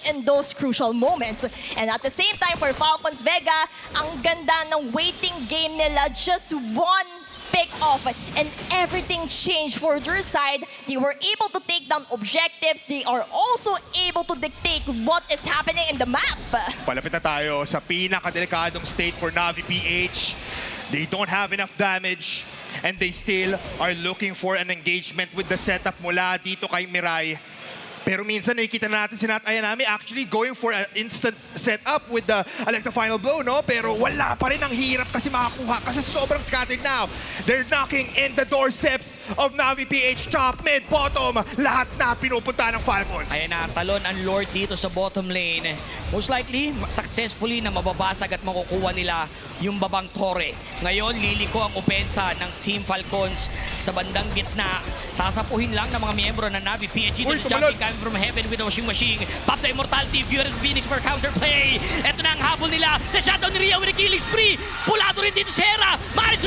in those crucial moments. And at the same time, for Falcons Vega, ang ganda ng waiting game nila, just one pick off and everything changed for their side. They were able to take down objectives. They are also able to dictate what is happening in the map. Palapit na tayo sa pinakadelikadong state for Navi PH. They don't have enough damage and they still are looking for an engagement with the setup mula dito kay Mirai. Pero minsan nakikita natin si Nat Ayanami actually going for an instant setup with the Electro Final Blow, no? Pero wala pa rin, ang hirap kasi makakuha kasi sobrang scattered now. They're knocking in the doorsteps of Navi PH, top, mid, bottom. Lahat na pinupunta ng Falcons. Ayan na, talon ang Lord dito sa bottom lane. Most likely, successfully na mababasag at makukuha nila yung babang tore. Ngayon, liliko ang opensa ng Team Falcons sa bandang gitna. Sasapuhin lang ng mga miyembro ng Navi PH. Dito jumping coming from Heaven with the washing machine. Pop the Immortality, Fury of Phoenix for counterplay. Ito na ang habol nila. The shutdown ni Ria with a killing spree. Pulado rin dito si Hera. Maris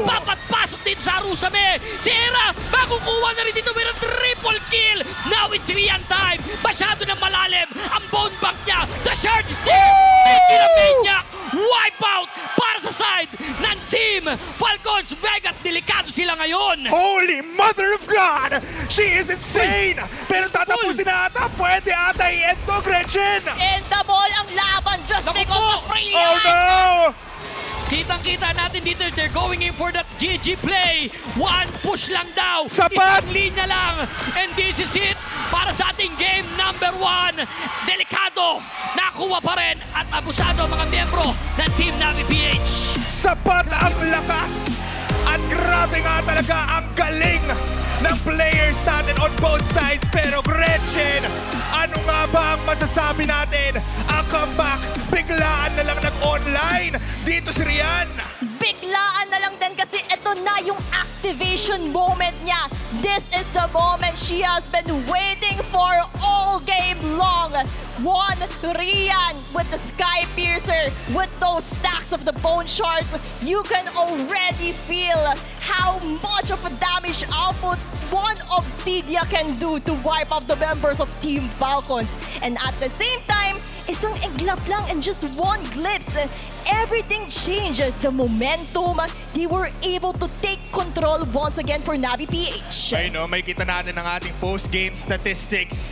Papatpasok dito sa Arusame. Si Era, makukuha na rin dito. Meron triple kill. Now it's Rian time. Masyado na malalim ang bone bank niya. The shard is there. Kinapenya. Wipe out para sa side ng team Falcons Vegas. Delikado sila ngayon. Holy Mother of God! She is insane! Pero tatapusin na ata. Pwede ata i-end to, Gretchen! And the ball ang laban just Naku because po! of Rian. Oh no! Kitang-kita natin dito, they're going in for that GG play. One push lang daw. Sapat! Isang linya lang. And this is it para sa ating game number 1. Delikado. Nakuha pa rin at abusado ang mga miyembro ng Team NVPH. Sapat ang lakas! At grabe nga talaga ang galing ng players natin on both sides. Pero Gretchen, ano nga ba ang masasabi natin? Ang comeback, biglaan na lang nag-online. Dito si Rian. Biglaan na lang din kasi ito na yung activation moment niya. This is the moment she has been waiting for all game long. One, Rian with the Sky Piercer, with those stacks of the bone shards. You can already feel how much of a damage output one Obsidia can do to wipe out the members of Team Falcons. And at the same time, isang iglap lang and just one glimpse, everything changed. The momentum, they were able to take control once again for NVPH. Ay no, may kita natin ang ating post-game statistics.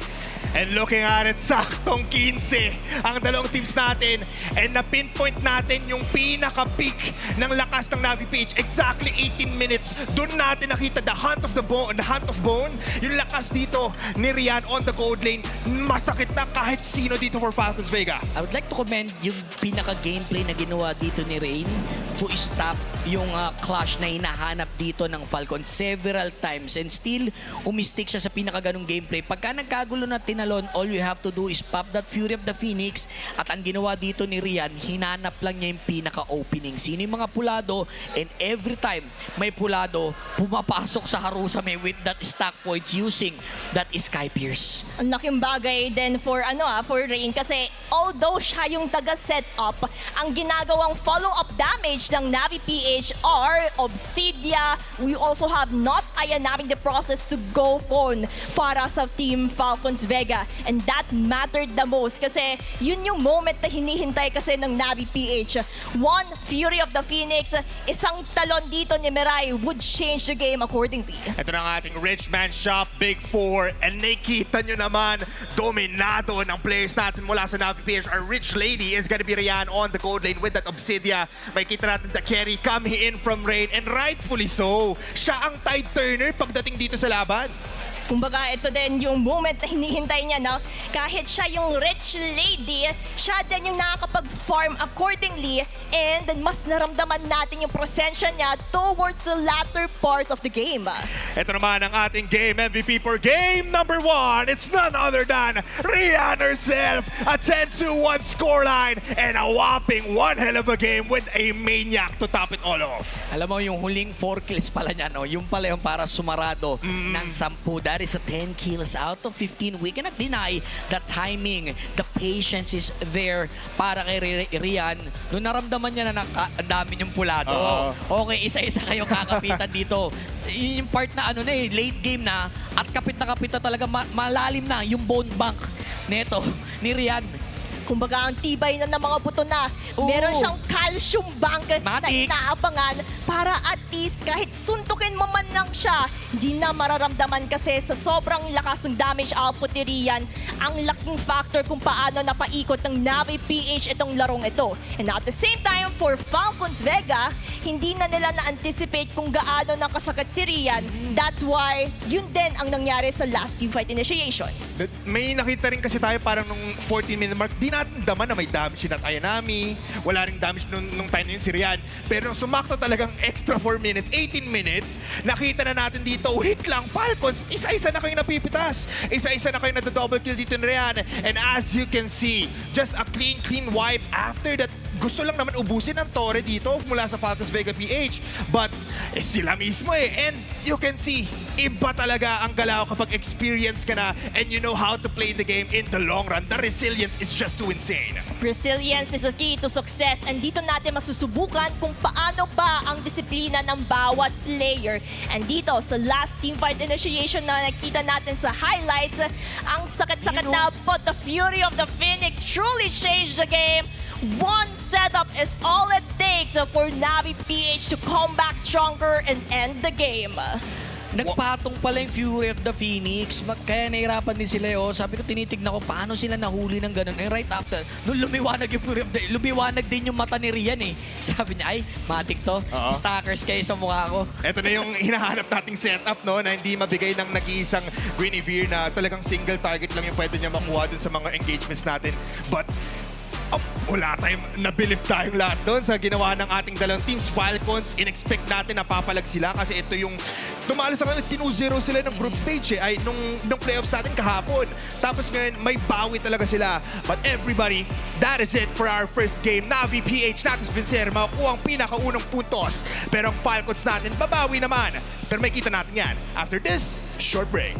And looking at it, saktong 15 ang dalawang teams natin. And na-pinpoint natin yung pinaka-peak ng lakas ng NVPH. Exactly 18 minutes. Doon natin nakita the hunt of bone. Yung lakas dito ni Rian on the gold lane. Masakit na kahit sino dito for Falcons Vega. I would like to commend yung pinaka-gameplay na ginawa dito ni Rain to stop yung clash na hinahanap dito ng Falcon several times and still umistik siya sa pinaka-ganong gameplay. Pagka nagkagulo na tinalon, all you have to do is pop that Fury of the Phoenix at ang ginawa dito ni Rian, hinanap lang niya yung pinaka-opening. Sino yung mga pulado and every time may pulado, pumapasok sa Harusame with that stack points using that Sky Pierce. Ang laking bagay din for for Rain kasi although siya yung taga-setup, ang ginagawang follow-up damage ng NVPH are Obsidia. We also have Not Ayan having the process to go on para sa Team Falcons Vega. And that mattered the most kasi yun yung moment na hinihintay kasi ng NVPH. One Fury of the Phoenix, isang talon dito ni Mirai would change the game accordingly. Ito na ang ating Rich Man Shop, Big 4. And nakita nyo naman, dominado ng players natin mula sa NVPH. Our Rich Lady is gonna be Rian on the gold lane with that Obsidia. May kita natin the carry coming in from Rain. And rightfully so, siya ang tide turner pagdating dito sa laban. Kumbaga, ito din yung moment na hinihintay niya, no? Kahit siya yung rich lady, siya din yung nakakapag-farm accordingly and mas naramdaman natin yung presensya niya towards the latter parts of the game. Ito naman ang ating game MVP for game number 1. It's none other than Rian herself. A 10-1 scoreline and a whopping one hell of a game with a maniac to top it all off. Alam mo, yung huling 4 kills pala niya, no? Yung pala yung para sumarado ng 10. That is a 10 kills out of 15. We cannot deny the timing, the patience is there para kay Rian. Noong naramdaman niya na ang dami niyong pulado. Okay, isa-isa kayo kakapitan dito. Yun yung part na late game na at kapit na talaga malalim na yung bone bank neto ni Rian. Kumbaga, ang tibay na ng mga buto na. Meron siyang calcium bank na inaabangan para at least kahit suntukin mo man lang siya, hindi na mararamdaman kasi sa sobrang lakas ng damage output ni Rian, ang laking factor kung paano napaikot ng NVPH itong larong ito. And at the same time, for Falcons Vega, hindi na nila na-anticipate kung gaano nakasakit si Rian. That's why, yun din ang nangyari sa last teamfight initiations. May nakita rin kasi tayo parang nung 14-minute mark, di natin daman na may damage si Not Ayanami. Wala ring damage nung time na yun si Rian. Pero nung sumakto talagang extra 4 minutes, 18 minutes, nakita na natin dito, wait lang, Falcons, isa-isa na kayong napipitas. Isa-isa na kayong nado-double kill dito ni Rian. And as you can see, just a clean wipe after that. Gusto lang naman ubusin ang Torre dito mula sa Falcons Vega PH. But sila mismo And you can see, iba talaga ang galaw kapag experience ka na and you know how to play the game in the long run. The resilience is just too insane. Resilience is a key to success and dito natin masusubukan kung paano ba ang disiplina ng bawat player. And dito sa last teamfight initiation na nakita natin sa highlights, ang sakit-sakit na but the fury of the Phoenix truly changed the game. One setup is all it takes for NVPH to come back stronger and end the game. Nagpatong pala yung Fury of the Phoenix. Kaya nahirapan din sila yun. Sabi ko, tinitignan ko, paano sila nahuli ng ganun. And right after, nung lumiwanag yung Fury of the... Lumiwanag din yung mata ni Rian eh. Sabi niya, ay, matik to. Stalkers kayo sa mukha ko. Ito na yung hinahanap nating setup, no? Na hindi mabigay ng nag-iisang Guinevere na talagang single target lang yung pwede niya makuha dun sa mga engagements natin. But wala tayong, nabilib tayong lahat doon sa ginawa ng ating dalawang teams. Falcons, in-expect natin na papalag sila kasi ito yung tumalo sa kanila, 2-0 sila ng group stage ay nung playoffs natin kahapon. Tapos ngayon, may bawi talaga sila. But everybody, that is it for our first game. NVPH natin Spencer, makukuha ang pinakaunang puntos. Pero ang Falcons natin, babawi naman. Pero may kita natin yan after this short break.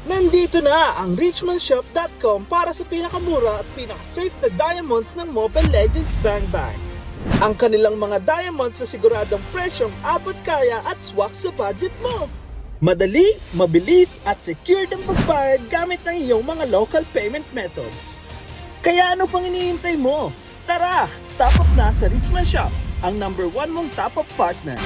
Nandito na ang richmondshop.com para sa pinakamura at pinaka-safe na diamonds ng Mobile Legends Bang Bang. Ang kanilang mga diamonds na siguradong presyong abot kaya at swak sa budget mo. Madali, mabilis at secure ang pagbayad gamit ang iyong mga local payment methods. Kaya ano pang iniintay mo? Tara, top up na sa Richmond Shop, ang #1 mong top up partner.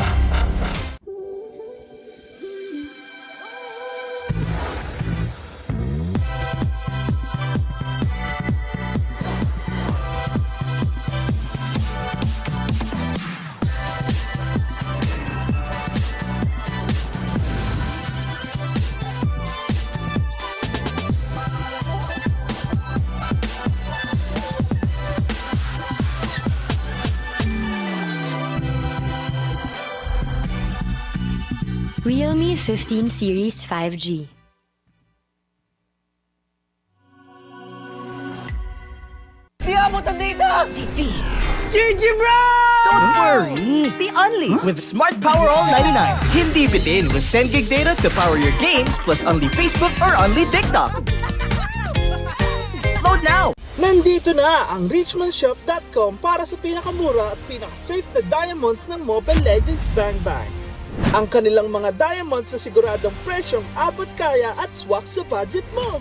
Realme 15 Series 5G. Di abot ang data! GG bro! Don't worry! The Only with Smart Power All 99. Hindi bitin with 10 gig data to power your games plus only Facebook or only TikTok. Load now! Nandito na ang richmondshop.com para sa pinakamura at pinaka-safe na diamonds ng Mobile Legends Bang Bang. Ang kanilang mga diamonds na siguradong presyong abot kaya at swak sa budget mo.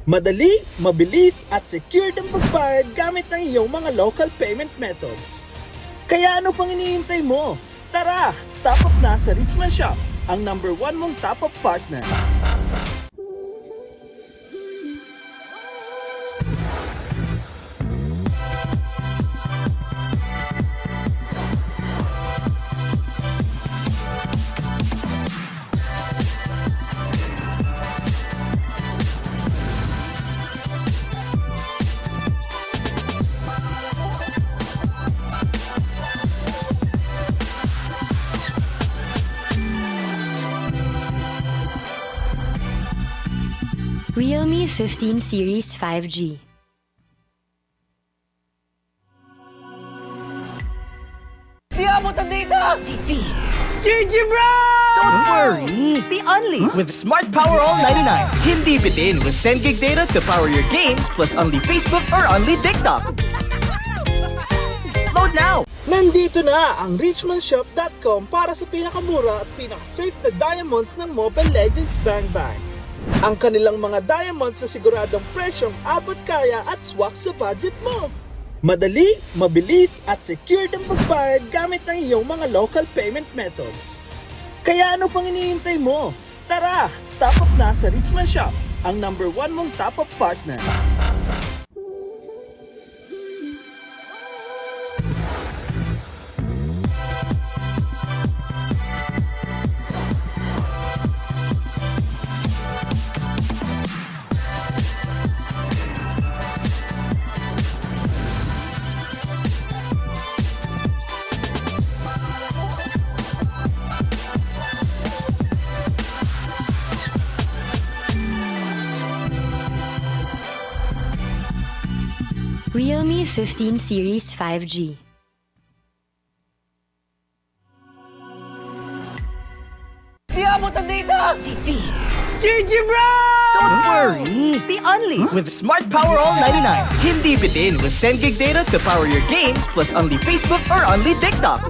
Madali, mabilis at secure ang pagbayad gamit ang iyong mga local payment methods. Kaya ano pang iniintay mo? Tara, top up na sa Richmond Shop, ang #1 mong top up partner. Realme 15 Series 5G. Di abot ang data! GG bro! Don't worry! The Only with Smart Power All 99. Hindi bitin with 10 gig data to power your games plus only Facebook or only TikTok. Load now! Nandito na ang richmondshop.com para sa pinakamura at pinaka-safe na diamonds ng Mobile Legends Bang Bang. Ang kanilang mga diamonds na siguradong presyong abot kaya at swak sa budget mo. Madali, mabilis at secure ang pagbayad gamit ang iyong mga local payment methods. Kaya ano pang iniintay mo? Tara, top up na sa Richmond Shop, ang #1 mong top up partner. Realme 15 Series 5G. Di abot ang data! GG bro! Don't worry, the only with Smart Power All 99. Hindi bitin with 10 gig data to power your games plus only Facebook or only TikTok.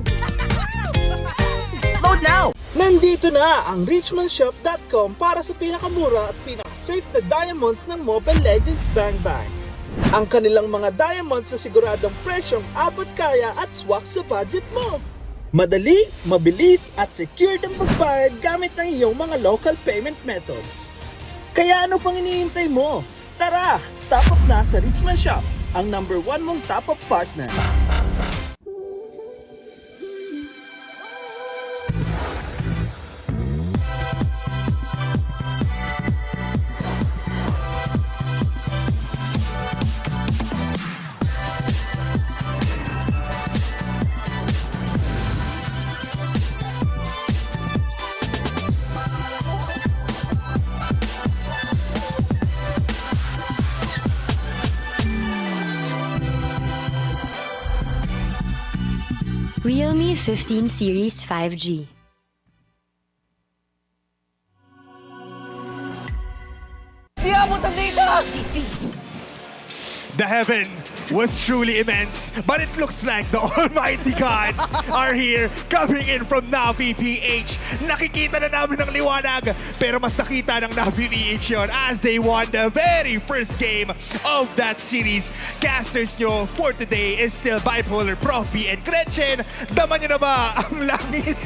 Load now! Nandito na ang richmondshop.com para sa pinakamura at pinaka-safe na diamonds ng Mobile Legends Bang Bang. Ang kanilang mga diamonds na siguradong presyong abot kaya at swak sa budget mo. Madali, mabilis at secured ang pagbayad gamit ng iyong mga local payment methods. Kaya ano pang iniintay mo? Tara, top up na sa Richmond Shop, ang #1 mong top up partner. Realme 15 Series 5G. Di abot ang data! The heaven was truly immense, but it looks like the almighty gods are here, coming in from NVPH. Nakikita na namin ang liwanag, pero mas nakita ng NVPH yun as they won the very first game of that series. Casters nyo for today is still Bipolar, Prof B, and Gretchen. Dama nyo na ba ang langit?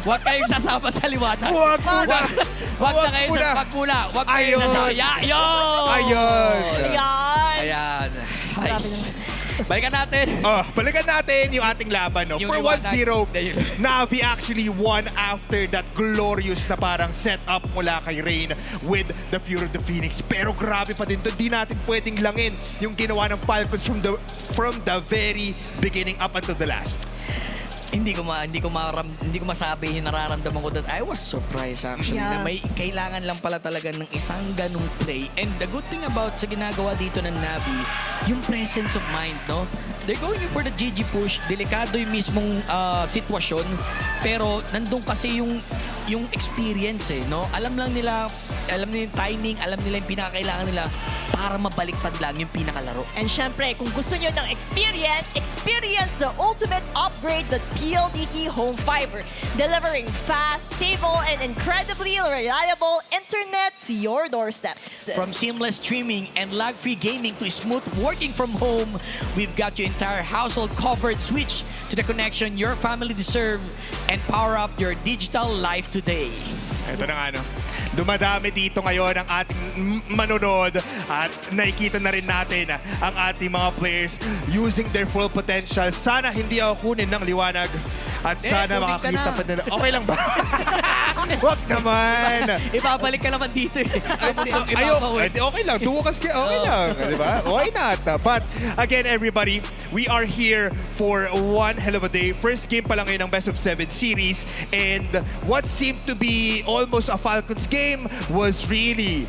Huwag kayong sasama sa liwanag. Huwag muna. Huwag na kayo sa pagmula. Huwag kayong sasama. Ayun! Ayan. Nice. Balikan natin. Balikan natin yung ating laban. No? Yung For liwanag. 1-0, Navi actually won after that glorious na parang setup mula kay Rain with the Fury of the Phoenix. Pero grabe pa din to. Di natin pwedeng langin yung ginawa ng Falcons from the very beginning up until the last. Hindi ko masabi yung nararamdaman ko that I was surprised actually na may kailangan lang pala talaga ng isang ganung play. And the good thing about sa ginagawa dito ng Navi, yung presence of mind, no? They're going in for the GG push. Delikado yung mismong sitwasyon. Pero nandun kasi yung experience no? Alam nila yung timing, alam nila yung pinakailangan nila para mabaliktad lang yung pinakalaro. And syempre, kung gusto nyo ng experience the ultimate upgrade that PLDT Home Fiber, delivering fast, stable, and incredibly reliable internet to your doorsteps. From seamless streaming and lag-free gaming to smooth working from home, we've got your entire household covered. Switch to the connection your family deserve and power up your digital life today. Ito na nga, no? Dumadami dito ngayon ang ating manonood at nakikita na rin natin ang ating mga players using their full potential. Sana hindi ako kunin ng liwanag at sana makakita pa nila. Okay lang ba? Wag naman! Ibabalik ka naman dito eh. Okay lang. Duwakas ka. Okay lang. Diba? Why not? But again, everybody, we are here for one hell of a day. First game pa lang ngayon ng Best of 7 series. And what seemed to be almost a Falcons game was really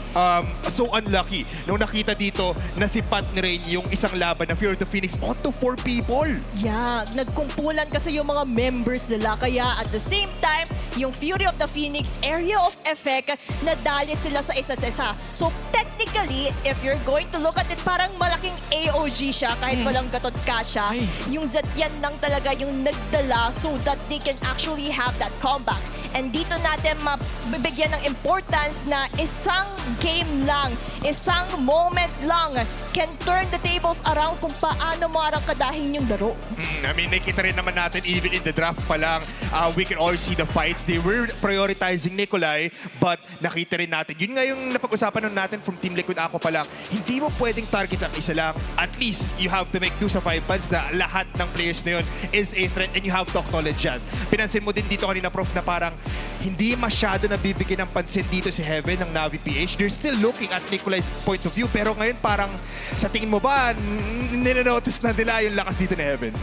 so unlucky nung nakita dito na sipat ni Rain yung isang laban ng Fury of the Phoenix onto 4 people. Yeah, nagkumpulan kasi yung mga members nila. Kaya at the same time, yung Fury of the Phoenix area of effect, nadali sila sa isa't isa. So technically, if you're going to look at it, parang malaking AOG siya kahit walang gatot ka siya. Yung Zetyan lang talaga yung nagdala so that they can actually have that comeback. And dito natin mabibigyan ng importance na isang game lang, isang moment lang can turn the tables around kung paano mo arangkadahin yung laro. I mean, nakita rin naman natin even in the draft pa lang, we can all see the fights. They were prioritizing Nikolai, but nakita rin natin. Yun nga yung napag-usapan natin from Team Liquid Aqua pa lang. Hindi mo pwedeng target ang isa lang. At least, you have to make 2 sa 5 punts na lahat ng players na yun is a threat and you have to acknowledge yan. Pinansin mo din dito kanina, Prof, na parang hindi masyado nabibigyan ng pansin dito si Heaven ng NVPH. They're still looking at Nikolai's point of view, pero ngayon parang sa tingin mo ba, ninonotice na nila yung lakas dito ni Heaven?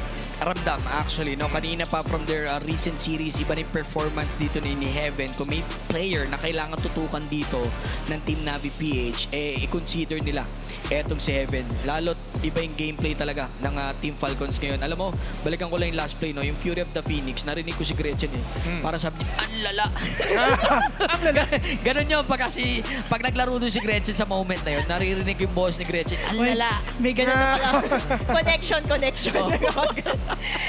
ramdam actually, no? Kanina pa from their recent series, iba na yung performance dito ni Heaven. Kung may player na kailangan tutukan dito ng Team Navi PH, i-consider nila etong si Heaven. Lalo't iba yung gameplay talaga ng Team Falcons ngayon. Alam mo, balikan ko lang yung last play, no? Yung Fury of the Phoenix, narinig ko si Gretchen Para sabi niya, ang lala. Ang lala. Ganun yun, pag naglaro doon si Gretchen sa moment na yun, naririnig yung boss ni Gretchen, ang lala. May ganun na pala. connection.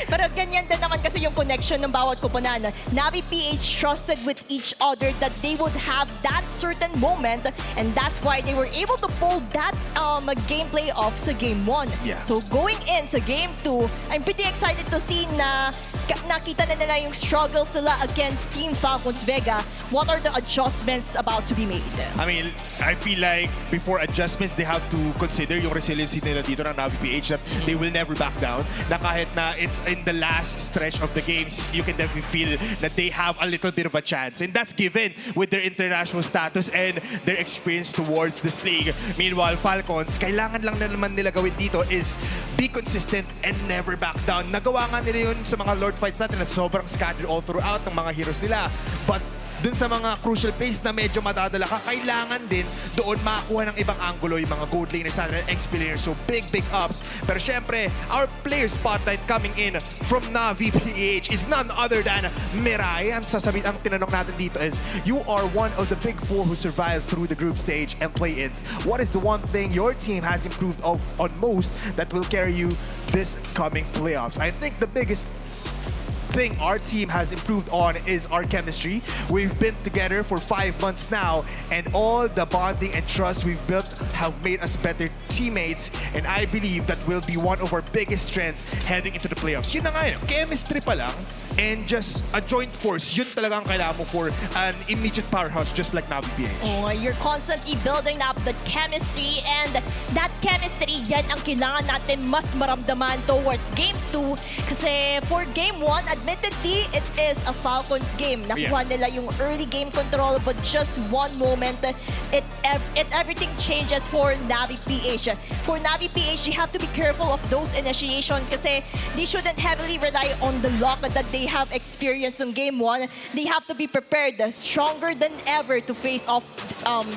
Pero ganyan din naman kasi yung connection ng bawat kupunan. Navi PH trusted with each other that they would have that certain moment, and that's why they were able to pull that gameplay off sa Game 1. Yeah. So going in sa Game 2, I'm pretty excited to see na nakita na nila yung struggle sila against Team Falcons Vega. What are the adjustments about to be made? I mean, I feel like before adjustments, they have to consider yung resiliency nila dito ng Navi PH that they will never back down. Na kahit na it's in the last stretch of the games, you can definitely feel that they have a little bit of a chance. And that's given with their international status and their experience towards this league. Meanwhile, Falcons, kailangan lang na naman nila gawin dito is be consistent and never back down. Nagawa nga nila yun sa mga Lord fights natin na sobrang scattered all throughout ng mga heroes nila. But dun sa mga crucial plays na medyo madadala ka, kailangan din doon makakuha ng ibang angulo yung mga gold laners natin, XP laners. So big ups. Pero syempre, our player spotlight coming in from Navi PH is none other than Mirai. Ang tinanong natin dito is, you are one of the big four who survived through the group stage and play-ins. What is the one thing your team has improved on most that will carry you this coming playoffs? I think the biggest thing our team has improved on is our chemistry. We've been together for 5 months now, and all the bonding and trust we've built have made us better teammates, and I believe that will be one of our biggest strengths heading into the playoffs. Yun na nga yun, chemistry pa lang, and just a joint force, yun talaga ang kailangan mo for an immediate powerhouse just like Navi PH. Oh, you're constantly building up the chemistry, and that chemistry, yan ang kailangan natin mas maramdaman towards Game 2. Kasi for Game 1, admittedly, it is a Falcons game. Nakuha nila yung early game control, but just one moment, everything changes for Navi PH. For Navi PH, you have to be careful of those initiations kasi they shouldn't heavily rely on the luck that they have experienced in Game 1. They have to be prepared, stronger than ever to face off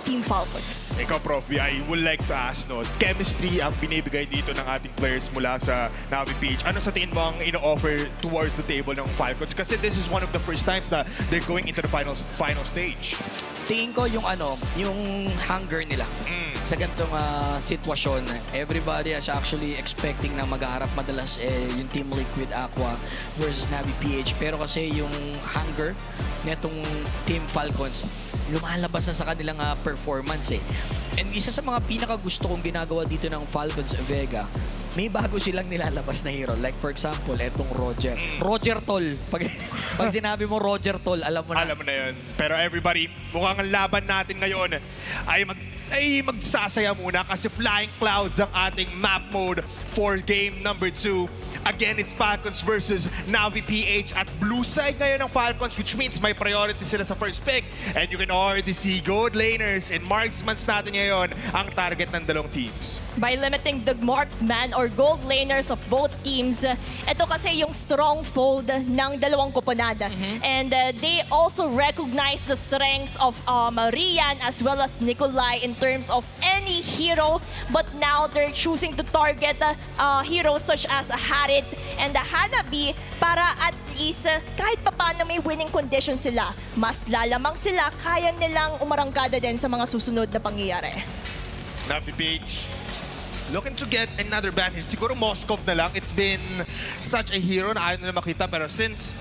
Team Falcons. Ikaw, Prof, I would like to ask, no, chemistry ang binibigay dito ng ating players mula sa Navi PH. Ano sa tingin mo ang ino-offer towards the table ng Falcons? Kasi this is one of the first times that they're going into the final stage. Tingin ko yung yung hunger nila sa ganitong sitwasyon. Everybody is actually expecting na maghaharap madalas yung Team Liquid Aqua versus Navi PH. Pero kasi yung hunger nitong Team Falcons, lumalabas na sa kanilang performance And isa sa mga pinakagusto kong ginagawa dito ng Falcons Vega, may bago silang nilalabas na hero. Like for example, etong Roger. Roger Toll. Pag sinabi mo Roger Toll, alam mo na. Alam mo na yun. Pero everybody, mukhang ang laban natin ngayon ay magsasaya muna kasi Flying Clouds ang ating map mode for game number 2. Again, it's Falcons versus Navi PH at blue side ngayon ng Falcons, which means may priority sila sa first pick. And you can already see gold laners and marksmans natin ngayon ang target ng dalawang teams. By limiting the marksman or gold laners of both teams, ito kasi yung stronghold ng dalawang koponada. And they also recognize the strengths of Rian as well as Nikolai in terms of any hero. But now they're choosing to target heroes such as Harit and the Hanabi para at least kahit papaano may winning condition sila, mas lalamang sila, kaya nilang umarangkada din sa mga susunod na pangyayari. Navi PH looking to get another ban here. Siguro Moskov na lang. It's been such a hero na ayaw nila makita. Pero since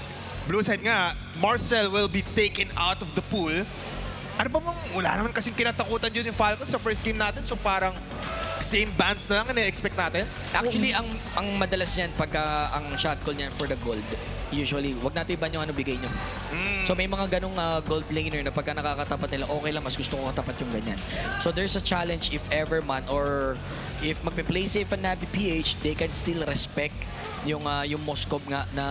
blue side nga, Marcel will be taken out of the pool. Ano ba wala naman kasing kinatakutan yun yung Falcons sa first game natin. So parang same bans na lang na expect natin. Actually, ang madalas niyan pagka ang shot call niyan for the gold, usually, wag natin iban yung bigay nyo. So may mga ganong gold laner na pagka nakakatapat nila, okay lang, mas gusto ko katapat yung ganyan. So there's a challenge if ever man or if magpe-play safe ang Navi PH, they can still respect yung Moskov nga na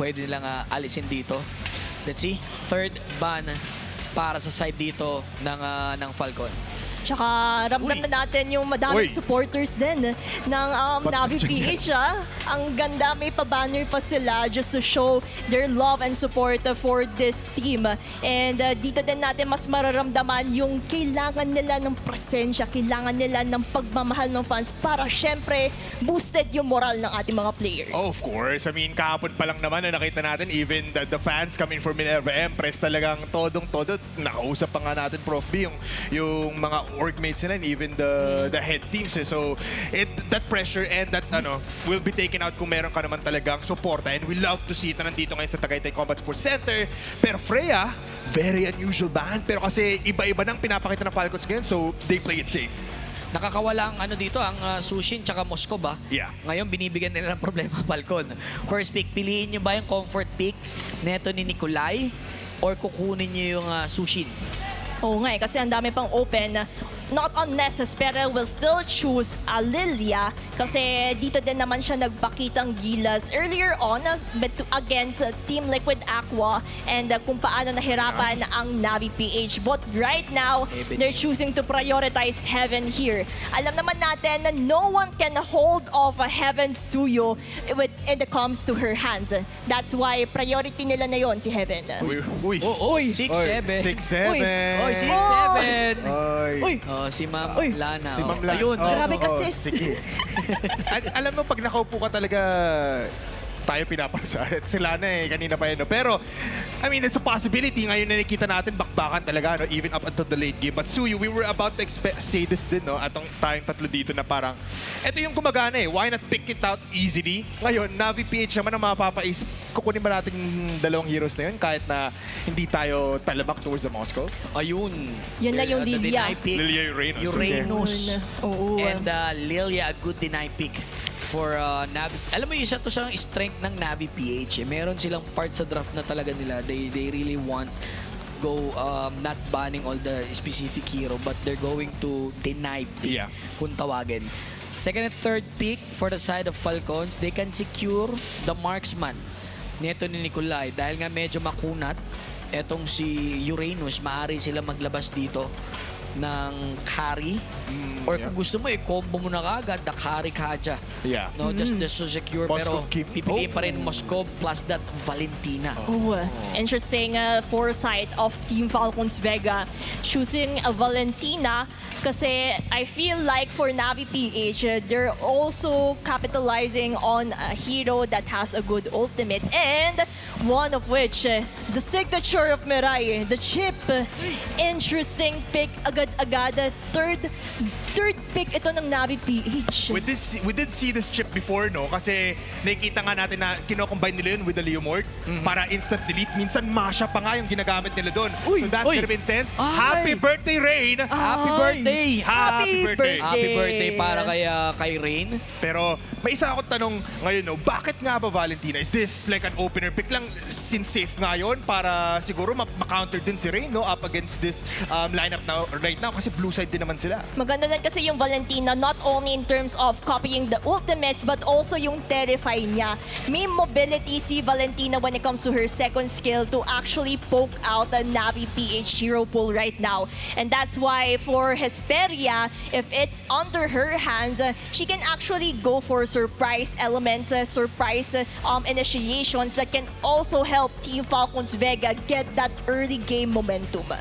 pwede nilang alisin dito. Let's see, third ban para sa side dito ng Falcon. Tsaka ramdam na natin yung madaming supporters din ng Navi PH. Ang ganda, may pa-banner pa sila just to show their love and support for this team. And dito din natin mas mararamdaman yung kailangan nila ng presensya, kailangan nila ng pagmamahal ng fans para syempre boosted yung moral ng ating mga players. Oh, of course. I mean, kahapon pa lang naman na nakita natin, even the fans coming from Minerva Empress talagang todong-todo. Nakausap pa nga natin, Prof. B, yung mga orgmates nila and even the head teams. So, that pressure and that will be taken out kung meron ka naman talagang suporta. And we love to see it na nandito ngayon sa Tagaytay Combat Sports Center. Pero Freya, very unusual band. Pero kasi iba-iba nang pinapakita ng Falcons ngayon, so they play it safe. Nakakawala ang dito, ang Sushin tsaka Moscow ba? Yeah. Ngayon, binibigyan nila ng problema, Falcon. First pick, piliin nyo ba yung comfort pick neto ni Nikolai or kukunin nyo yung Sushin? Oo nga kasi ang dami pang open. Not unnecessary, will still choose Lilia kasi dito din naman siya nagpakitang gilas earlier on against Team Liquid Aqua and kung paano nahirapan ang Navi PH. But right now, they're choosing to prioritize Heaven here. Alam naman natin na no one can hold off a Heaven Suyo when it comes to her hands. That's why priority nila na yon si Heaven. Uy. Uy, 6-7. 6-7. Uy, 6-7. Uy. Si Ma'am Lana. Si Ma'am Lana. Ayun. Grabe kasi. Sige. Alam mo, pag nakaupo ka talaga, tayo pinapansa. Sila na kanina pa yun. Pero, I mean, it's a possibility. Ngayon na nakita natin, bakbakan talaga, even up until the late game. But Suyu, we were about to say this din, atong tayong tatlo dito na parang, ito yung gumagana Why not pick it out easily? Ngayon, Navi PH naman ang mapapaisip, kukunin ba natin yung dalawang heroes na yun kahit na hindi tayo talamak towards the Moscow? Ayun. Yan na yung Lilia. Lilia Uranus. Uranus. Oo. And Lilia, a good deny pick for Navi. Alam mo, isa to sa strength ng Navi PH. Meron silang part sa draft na talaga nila. They really want go not banning all the specific hero but they're going to deny pick kung tawagin. Second and third pick for the side of Falcons, they can secure the marksman neto ni Nikolai dahil nga medyo makunat etong si Uranus, maaari sila maglabas dito ng carry or kung gusto mo i-combo mo na kagad the carry Kaja. No, just to secure pero pipiliin pa rin Moscow plus that Valentina. Interesting foresight of Team Falcons Vega choosing a Valentina kasi I feel like for Navi PH they're also capitalizing on a hero that has a good ultimate and one of which the signature of Mirai, the chip. Interesting pick agad third pick ito ng Navi PH. We did see this chip before, no? Kasi nakikita nga natin na kino-combine nila yun with the Leomord para instant delete. Minsan Masha pa nga yung ginagamit nila doon. So that's kind of intense. Happy birthday, Rain! Happy birthday! Happy birthday! Happy birthday para kay Rain. Pero may isa akong tanong ngayon, no? Bakit nga ba Valentina? Is this like an opener pick lang since safe nga yun para siguro ma-counter din si Rain, no? Up against this lineup now, right now kasi blue side din naman sila. Maganda din kasi yung Valentina not only in terms of copying the ultimates but also yung terrify niya. May mobility si Valentina when it comes to her second skill to actually poke out the Navi PH hero pool right now. And that's why for Hesperia, if it's under her hands, she can actually go for surprise elements, surprise initiations that can also help Team Falcons Vega get that early game momentum.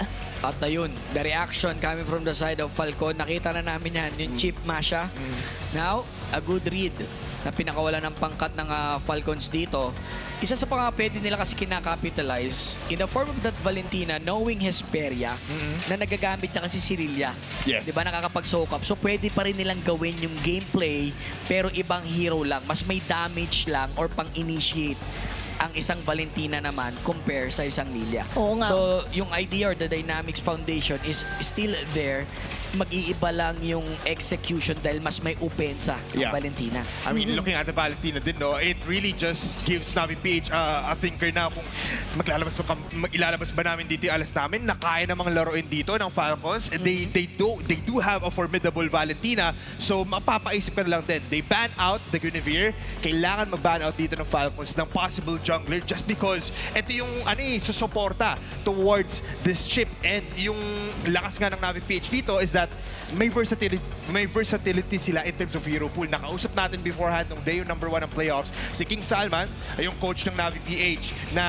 At ayun, the reaction coming from the side of Falcon, nakita na namin yan, yung chip Masha. Now, a good read na pinakawala ng pangkat ng Falcons dito. Isa sa mga pwede nila kasi kinakapitalize in the form of that Valentina, knowing Hesperia, na nagagamit niya kasi si Lilia. Yes. Diba, nakakapag-soak up. So, pwede pa rin nilang gawin yung gameplay, pero ibang hero lang. Mas may damage lang or pang-initiate ang isang Valentina naman compare sa isang Lilia. Oo nga. So, yung idea or the dynamics foundation is still there. Mag-iiba lang yung execution dahil mas may opensa ang Valentina. I mean, looking at the Valentina din, no, it really just gives Navi PH a thinker na kung ilalabas ba namin dito yung alas namin na kaya namang laruin dito ng Falcons. And they do have a formidable Valentina. So, mapapaisip ka na lang din. They ban out the Guinevere. Kailangan mag-ban out dito ng Falcons ng possible jungler just because ito yung susuporta towards this chip. And yung lakas nga ng Navi PH dito is that that may versatility sila in terms of hero pool. Nakausap natin beforehand nung day yung number 1 ng playoffs, si King Salman, ay yung coach ng Navi PH, na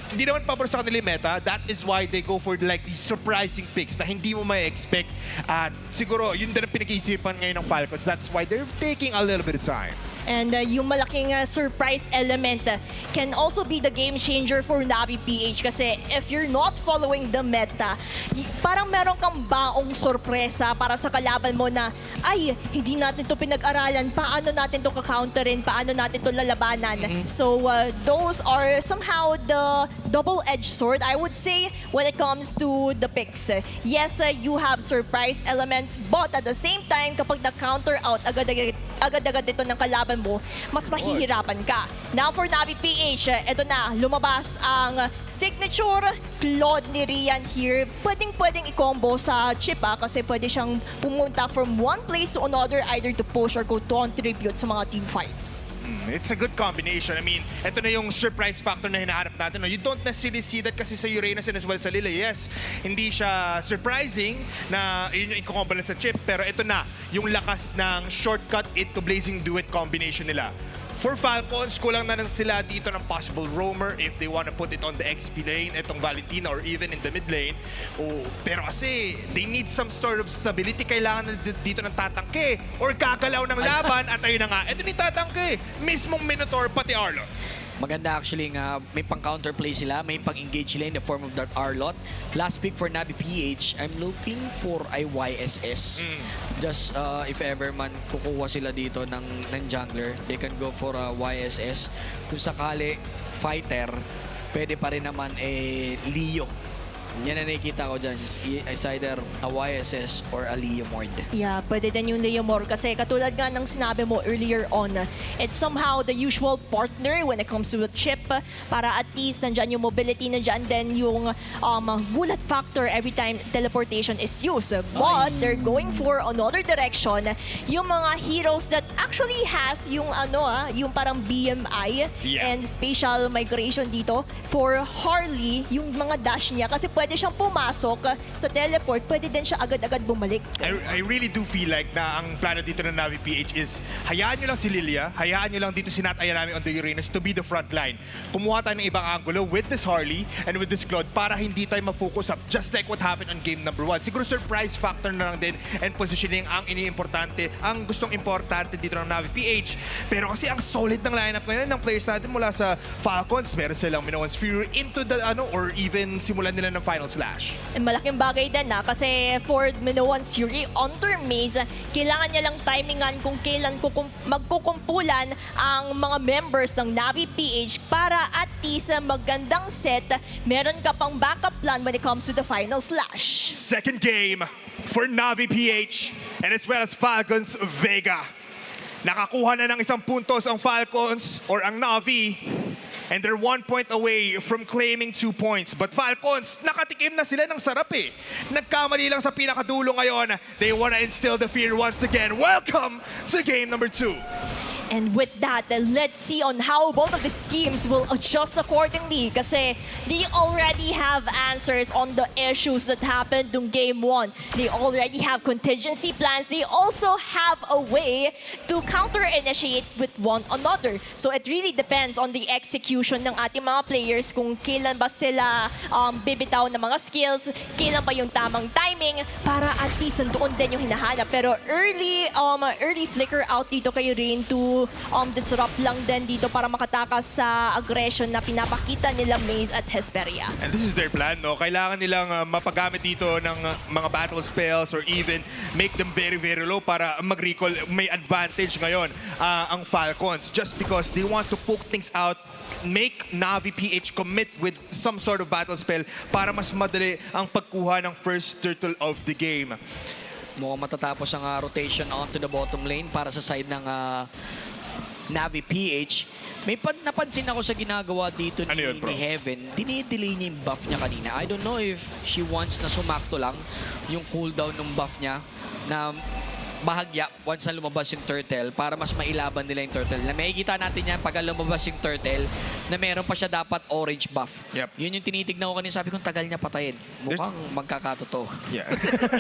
hindi naman pabor sa kanila yung meta. That is why they go for like these surprising picks na hindi mo may expect. At siguro, yun din ang pinag-iisipan ngayon ng Falcons. That's why they're taking a little bit of time. And yung malaking surprise element can also be the game changer for Navi PH kasi if you're not following the meta, parang meron kang baong sorpresa para sa kalaban mo na, ay, hindi natin to pinag-aralan, paano natin to kakounterin, paano natin to lalabanan. So those are somehow the double-edged sword, I would say, when it comes to the picks. Yes, you have surprise elements, but at the same time, kapag na-counter out agad-agad ito ng kalaban mo, mas mahihirapan ka. Now for Navi PH, ito na, lumabas ang signature Claude ni Rian here. Pwedeng i-combo sa chip kasi pwede siyang pumunta from one place to another either to push or go to contribute sa mga team fights. It's a good combination. I mean, ito na yung surprise factor na hinahanap natin. No? You don't necessarily see that kasi sa Uranus and as well sa Lila. Yes, hindi siya surprising na yun yung i-combo sa chip. Pero ito na, yung lakas ng shortcut into Blazing Duet combination nila. For Falcons, kulang na lang sila dito ng possible roamer if they want to put it on the XP lane, itong Valentina, or even in the mid lane. Pero kasi, they need some sort of stability. Kailangan na dito ng tatangke or gagalaw ng laban. At ayun na nga, ito ni tatangke. Mismong Minotaur, pati Arlot. Maganda actually nga, may pang-counterplay sila, may pang-engage sila in the form of that Arlot. Last pick for Navi PH, I'm looking for a YSS. Just if ever man kukuha sila dito ng jungler, they can go for a YSS. Kung sakali, fighter, pwede pa rin naman Leo. Yan na nakikita ko dyan. It's either a YSS or a Leo Mord. Yeah, pwede din yung Leo Mord kasi katulad nga ng sinabi mo earlier on, it's somehow the usual partner when it comes to the chip para at least nandyan yung mobility, nandyan then yung gulat factor every time teleportation is used. But they're going for another direction, yung mga heroes that actually has yung yung parang BMI and spatial migration dito for Harley, yung mga dash niya kasi pwede siyang pumasok sa teleport, pwede din siya agad-agad bumalik. I really do feel like na ang plano dito ng Navi PH is hayaan nyo lang si Lilia, hayaan nyo lang dito sinataya namin on the Uranus to be the front line. Kumuha tayo ng ibang angulo with this Harley and with this Claude para hindi tayo ma-focus up just like what happened on game number 1. Siguro surprise factor na lang din and positioning ang iniimportante, ang gustong importante dito ng Navi PH. Pero kasi ang solid ng lineup ngayon ng players natin mula sa Falcons, meron silang Minoan's Fury into the or even simulan nila ng Final Slash. Malaking bagay din kasi for Minoan's Fury, onto Maze, kailangan niya lang timingan kung kailan magkukumpulan ang mga members ng Navi PH para at least magandang set, meron ka pang backup plan when it comes to the Final Slash. Second game for Navi PH and as well as Falcons Vega. Nakakuha na ng isang puntos ang Falcons or ang Navi. And they're 1 point away from claiming 2 points. But Falcons, nakatikim na sila ng sarap Nagkamali lang sa pinakadulo ngayon. They wanna instill the fear once again. Welcome to game number 2. And with that, let's see on how both of these teams will adjust accordingly kasi they already have answers on the issues that happened in Game 1. They already have contingency plans. They also have a way to counter-initiate with one another. So it really depends on the execution ng ating mga players kung kailan ba sila bibitaw ng mga skills, kailan ba yung tamang timing para at least doon din yung hinahanap. Pero early flicker out dito kayo rin to disrupt lang din dito para makatakas sa aggression na pinapakita nila Maze at Hesperia. And this is their plan, no? Kailangan nilang mapagamit dito ng mga battle spells or even make them very, very low para mag-recall. May advantage ngayon ang Falcons just because they want to poke things out, make Navi PH commit with some sort of battle spell para mas madali ang pagkuha ng first turtle of the game. Mukhang matatapos ang rotation onto the bottom lane para sa side ng Navi PH. May napansin ako sa ginagawa dito ni Heaven. Dinidelay niya yung buff niya kanina. I don't know if she wants na sumakto lang yung cooldown ng buff niya na bahagya once na lumabas yung turtle para mas mailaban nila yung turtle. Na makikita natin yan pag lumabas yung turtle na meron pa siya dapat orange buff. Yep. Yun yung tinitignan ko kanina. Sabi ko, tagal niya patayin. Mukhang magkakatotoo. Yeah.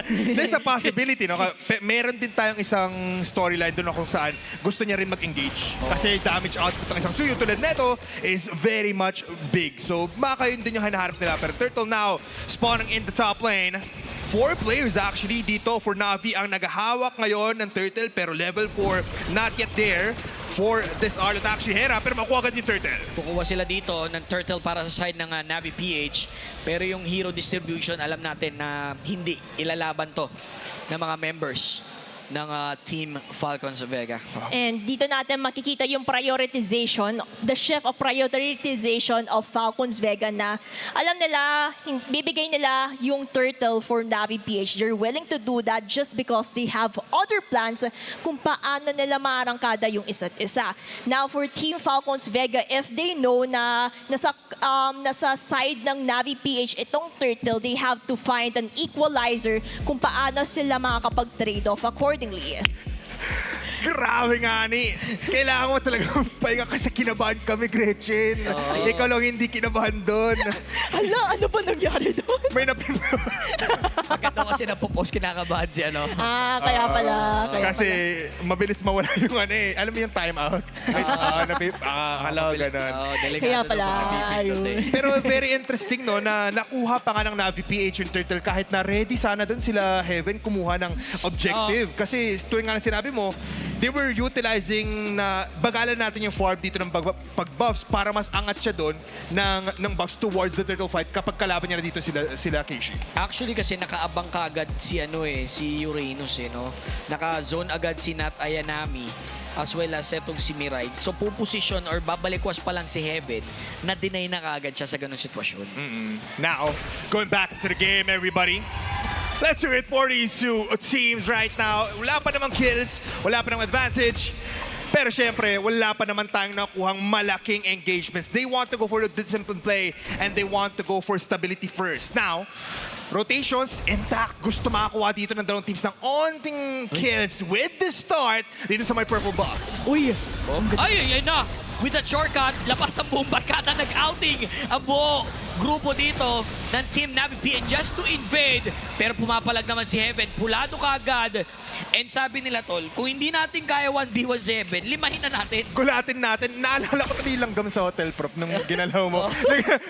There's a possibility, no? Meron din tayong isang storyline doon kung saan gusto niya rin mag-engage. Kasi damage output ng isang suyo tulad neto is very much big. So, baka yun din yung hinaharap nila. Pero Turtle now spawning in the top lane. 4 players actually dito for Na'Vi ang naghahawak ngayon ng Turtle pero level 4 not yet there for this Arlet actually Hera pero makuha agad yung Turtle. Kukuha sila dito ng Turtle para sa side ng NVPH pero yung hero distribution alam natin na hindi ilalaban to ng mga members ng Team Falcons Vega. And dito natin makikita yung prioritization, the shift of prioritization of Falcons Vega na alam nila, bibigay nila yung turtle for Na'Vi PH. They're willing to do that just because they have other plans kung paano nila maarangkada yung isa't isa. Now for Team Falcons Vega, if they know na nasa side ng Na'Vi PH itong turtle, they have to find an equalizer kung paano sila makakapag-trade off accordingly. Grabe nga ni. Kailangan mo talaga pahinga kasi kinabahan kami, Gretchen. Ikaw lang hindi kinabahan doon. Hala, ano ba nangyari doon? May napin... Maganda kasi napopost kinakabahan si ano. Kaya pala. Kasi mabilis mawala yung ano eh. Alam mo yung time out? Akala ko ganun. Kaya pala. Pero very interesting no na nakuha pa nga ng Na'Vi PH yung turtle kahit na ready sana doon sila Heaven kumuha ng objective. Kasi tuwing nga na sinabi mo, they were utilizing na bagalan natin yung farm dito ng pag-buffs para mas angat siya doon ng buffs towards the turtle fight kapag kalaban niya na dito sila Keishi. Actually kasi nakaabang ka agad si si Uranus no. Naka-zone agad si Nat Ayanami as well as etong si Mirai. So puposition or babalikwas pa lang si Heaven na deny na kaagad siya sa ganung sitwasyon. Now, going back to the game everybody. Let's hear it for these two teams right now. Wala pa namang kills, wala pa namang advantage. Pero syempre, wala pa naman tayong nakuhang malaking engagements. They want to go for the disciplined play and they want to go for stability first. Now, rotations intact. Gusto makakuha dito ng dalawang teams ng onting kills with the start dito sa may purple buff. Uy! Ay na! With a shortcut, labas ang buong barkada, nag-outing ang buong grupo dito ng Team Na'Vi just to invade. Pero pumapalag naman si Heaven, pulado ka agad. And sabi nila, Tol, kung hindi natin kaya 1v17, limahin na natin. Gulatin natin. Naalala ko ito langgam sa hotel, prop, nung ginalaw mo.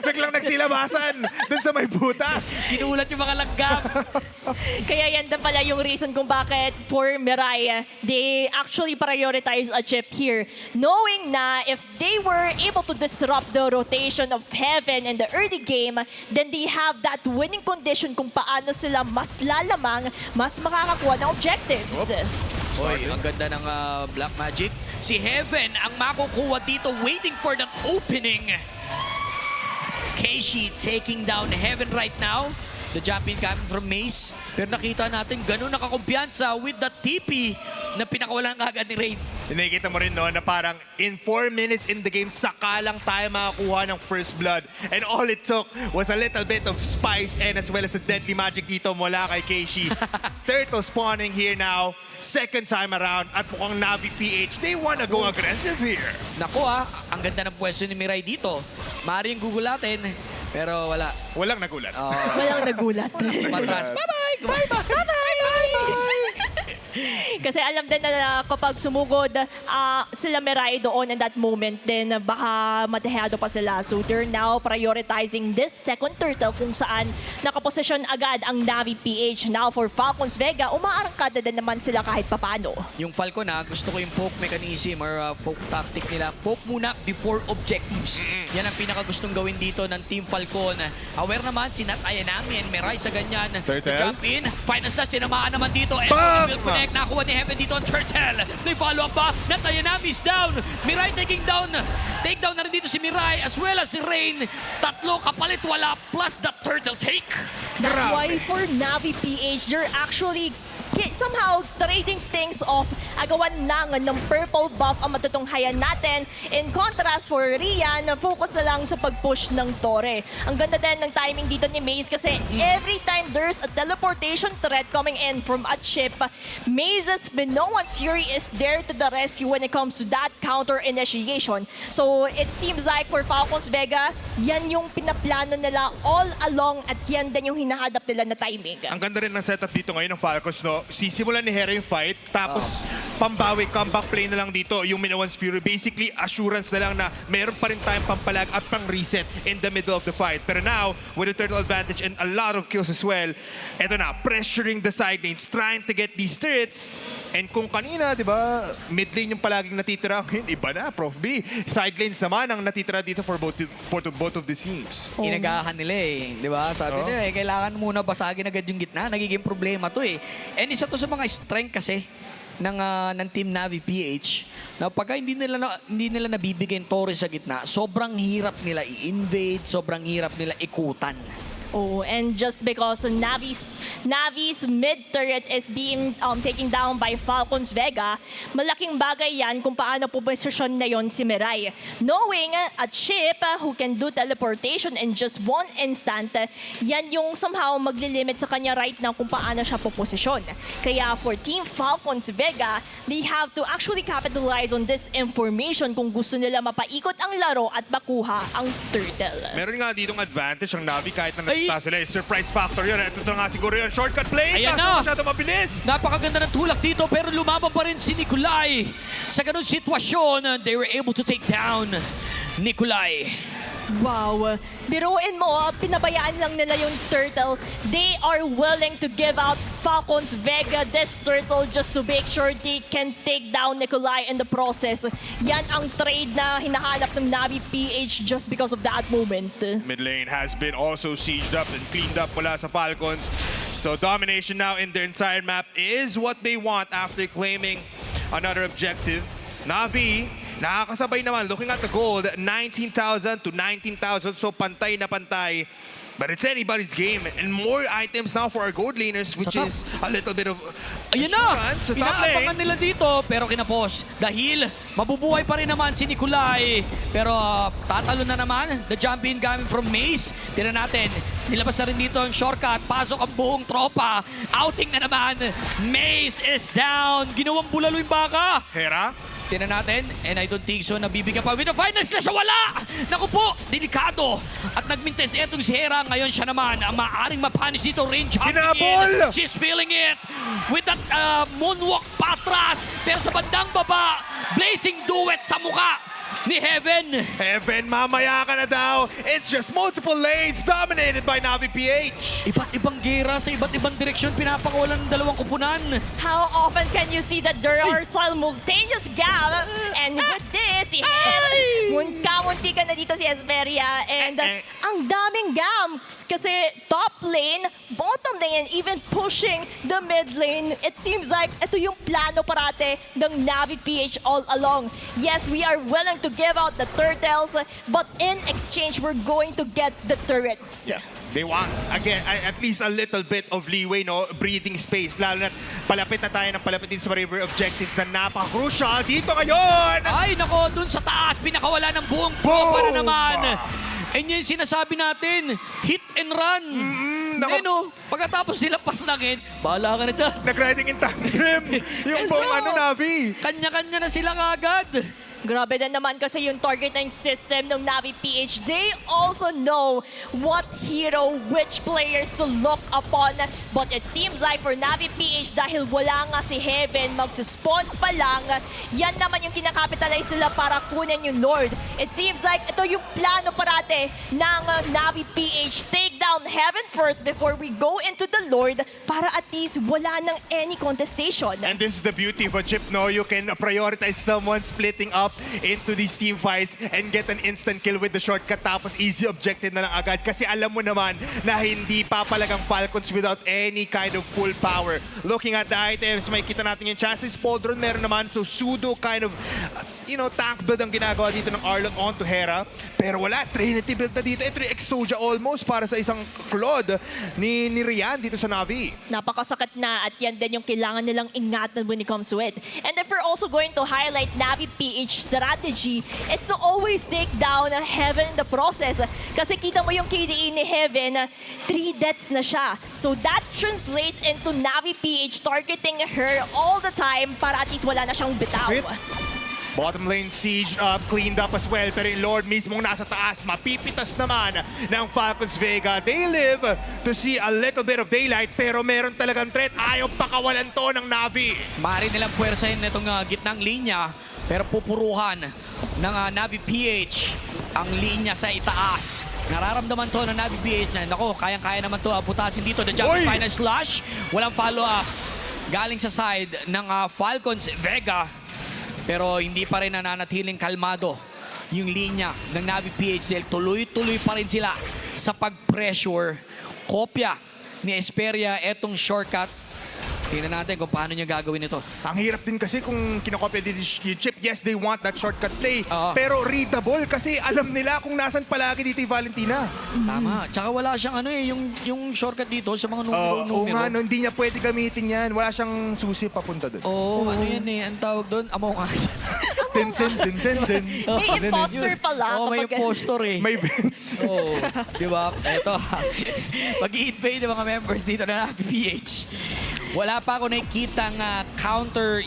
Biglang nagsilabasan dun sa may butas. Kinulat yung mga langgam. Kaya yan din pala yung reason kung bakit for Mirai, they actually prioritize a chip here. Knowing na if they were able to disrupt the rotation of Heaven in the early game, then they have that winning condition kung paano sila mas lalamang, mas makakakuha ng objectives. Oy, ang ganda ng Black Magic. Si Heaven ang makukuha dito waiting for that opening. Keishi taking down Heaven right now. The jump in coming from Mace. Pero nakita natin ganun nakakumpiyansa with the TP na pinakawalan agad ni Rain. Nakikita mo rin no, na parang in 4 minutes in the game, saka lang tayo makakuha ng first blood. And all it took was a little bit of spice and as well as a deadly magic dito mula kay Keishi. Turtle spawning here now. Second time around at mukhang Na'Vi PH, they wanna go aggressive here. Naku ang ganda ng pwesto ni Mirai dito. Maaaring gugulatin, pero wala. Walang nagulat. Walang nagulat. Patras. Bye-bye! Kasi alam din na kapag sumugod sila Mirai doon in that moment, then baka matehado pa sila. So they're now prioritizing this second turtle kung saan nakaposisyon agad ang Na'Vi PH. Now for Falcons Vega, umaarangkada din naman sila kahit papano. Yung Falcon gusto ko yung poke mechanism or poke tactic nila. Poke muna before objectives. Yan ang pinakagustong gawin dito ng Team Falcon. Aware naman si Nat Ayanami and Mirai sa ganyan. Turtle. Jump in. Final slash, tinamaan naman dito. And will connect. Nakuha ni Heaven dito ang Turtle. May follow-up pa. Nat Ayanami is down. Mirai taking down. Take down na rin dito si Mirai as well as si Rain. Tatlo kapalit wala plus the Turtle take. That's why for Na'Vi PH, they're actually somehow trading things off, agawan lang ng purple buff ang matutunghayan natin. In contrast for Rian, focus na lang sa pag-push ng Torre. Ang ganda din ng timing dito ni Maze kasi every time there's a teleportation threat coming in from a chip, Maze's Minoan's Fury is there to the rescue when it comes to that counter initiation. So it seems like for Falcons Vega, yan yung pinaplano nila all along at yan din yung hinahadap nila na timing. Ang ganda rin ng setup dito ngayon ng Falcons, no? Sisimulan ni Hera yung fight, tapos pambawi, comeback play na lang dito yung Minoan's Fury. Basically, assurance na lang na meron pa rin tayong pampalag at pang-reset in the middle of the fight. Pero now, with a turtle advantage and a lot of kills as well, eto na, pressuring the side lanes, trying to get these turrets. And kung kanina, di ba, mid lane yung palaging natitira, iba na, Prof B. Side lanes naman ang natitira dito for both of the teams. Inagahan nila eh, di ba? Sabi nila kailangan muna basagin agad yung gitna. Nagiging problema to eh. And isa to sa mga strength kasi ng Team NVPH na pagka hindi nila nabibigay yung Torre sa gitna, sobrang hirap nila i-invade, sobrang hirap nila ikutan. Oh, and just because Navi's mid turret is being taken down by Falcons Vega, malaking bagay yan kung paano po posisyon na yon si Mirai. Knowing a chip who can do teleportation in just one instant, yan yung somehow maglilimit sa kanya right now kung paano siya po posisyon. Kaya for Team Falcons Vega, they have to actually capitalize on this information kung gusto nila mapaikot ang laro at makuha ang turtle. Meron nga ditong advantage ang Navi kahit na nagtata sila. Surprise factor yun. Ito na nga siguro yun. Shortcut play. Ayan na. Masyado mabilis. Napakaganda ng tulak dito pero lumaban pa rin si Nikolai. Sa ganun sitwasyon, they were able to take down Nikolai. Wow. Biruin mo, pinabayaan lang nila yung turtle. They are willing to give out Falcons Vega this turtle just to make sure they can take down Nikolai in the process. Yan ang trade na hinahanap ng Navi PH just because of that moment. Mid lane has been also sieged up and cleaned up mula sa Falcons. So domination now in their entire map is what they want after claiming another objective. Navi, nakakasabay naman. Looking at the gold, 19,000 to 19,000. So pantay na pantay. But it's anybody's game. And more items now for our gold laners, which is a little bit of Ayun na! assurance sa top lane. Inaabangan nila dito, pero kinapos. Dahil mabubuhay pa rin naman si Nikolai. Pero tatalo na naman. The jump in coming from Maze. Tira natin. Nilabas na rin dito ang shortcut. Pasok ang buong tropa. Outing na naman. Maze is down. Ginawang bulalo yung baka. Hera? Tinan natin, and I don't think so, nabibigyan pa with the final slash, wala! Naku po, delikado. At nagmintes etong si Hera, ngayon siya naman ang maaaring mapunish dito, range jumping in. She's feeling it with that moonwalk patras. Pero sa bandang baba, blazing duet sa muka ni Heaven. Heaven, mamaya ka na daw. It's just multiple lanes dominated by Navi PH. Iba't ibang gera sa iba't ibang direksyon pinapakawalan ng dalawang kupunan. How often can you see that there are simultaneous gap? And with this, si Heaven, munti ka na dito si Esperia. And ang daming gams kasi top lane, bottom lane, and even pushing the mid lane. It seems like ito yung plano parate ng Navi PH all along. Yes, we are willing to give out the turtles, but in exchange, we're going to get the turrets. Yeah. They want, again, at least a little bit of leeway, no? Breathing space. Lalo na palapit na tayo ng palapit din sa river objectives na napaka-crucial dito ngayon! Ay, nako, dun sa taas, pinakawala ng buong tropa na naman. And yan sinasabi natin, hit and run. No, pagkatapos sila pasnangin, bahala ka na dyan. Nag-riding in tandem. Yung buong Navi. Kanya-kanya na sila kagad. Grabe din naman kasi yung targeting system ng Navi PH. They also know what hero, which players to look upon. But it seems like for Navi PH, dahil wala nga si Heaven, mag-spawn pa lang, yan naman yung kinakapitalize sila para kunin yung Lord. It seems like ito yung plano parate ng Navi PH. Take down Heaven first before we go into the Lord para at least wala nang any contestation. And this is the beauty of a chip, no? You can prioritize someone splitting up into these team fights and get an instant kill with the shortcut tapos easy objective na lang agad kasi alam mo naman na hindi papalagang Falcons without any kind of full power. Looking at the items, may kita natin yung chassis. Podron meron naman, so pseudo kind of tank build ang ginagawa dito ng Arlon onto Hera. Pero wala, Trinity build na dito. Ito yung Exodia almost para sa isang Claude ni Rian dito sa Navi. Napakasakit na at yan din yung kailangan nilang ingatan when it comes to it. And if we're also going to highlight Navi PH strategy, it's to always take down Heaven in the process. Kasi kita mo yung KDA ni Heaven, 3 deaths na siya. So that translates into Navi PH targeting her all the time para at least wala na siyang bitaw. Bottom lane siege up, cleaned up as well. Pero yung Lord mismong nasa taas, mapipitas naman ng Falcons Vega. They live to see a little bit of daylight, pero meron talagang threat. Ayaw pakawalan to ng Navi. Maaari nilang puwersahin itong gitnang linya, pero pupuruhan ng Navi PH ang linya sa itaas. Nararamdaman to ng Navi PH na, nako, kayang-kaya naman to putasin dito. The jumping final slash, walang follow-up. Galing sa side ng Falcons Vega. Pero hindi pa rin nananatiling kalmado yung linya ng Navi PH dahil tuloy-tuloy pa rin sila sa pag-pressure. Kopya ni Esperia etong shortcut. Tingnan natin kung paano niya gagawin ito. Ang hirap din kasi kung kinokopya din yung chip. Yes, they want that shortcut play. Pero readable kasi alam nila kung nasan palagi dito yung Valentina. Tama. Tsaka wala siyang yung shortcut dito sa mga numero. Oo nga, hindi niya pwede gamitin yan. Wala siyang susi papunta doon. Ano yan eh. Ang tawag doon? Among Us. Tin. May imposter pala. May imposter eh. May Vince. Di ba? Eto. Pag-i-invade ng mga members dito na PH. Wala pa ako nakikitang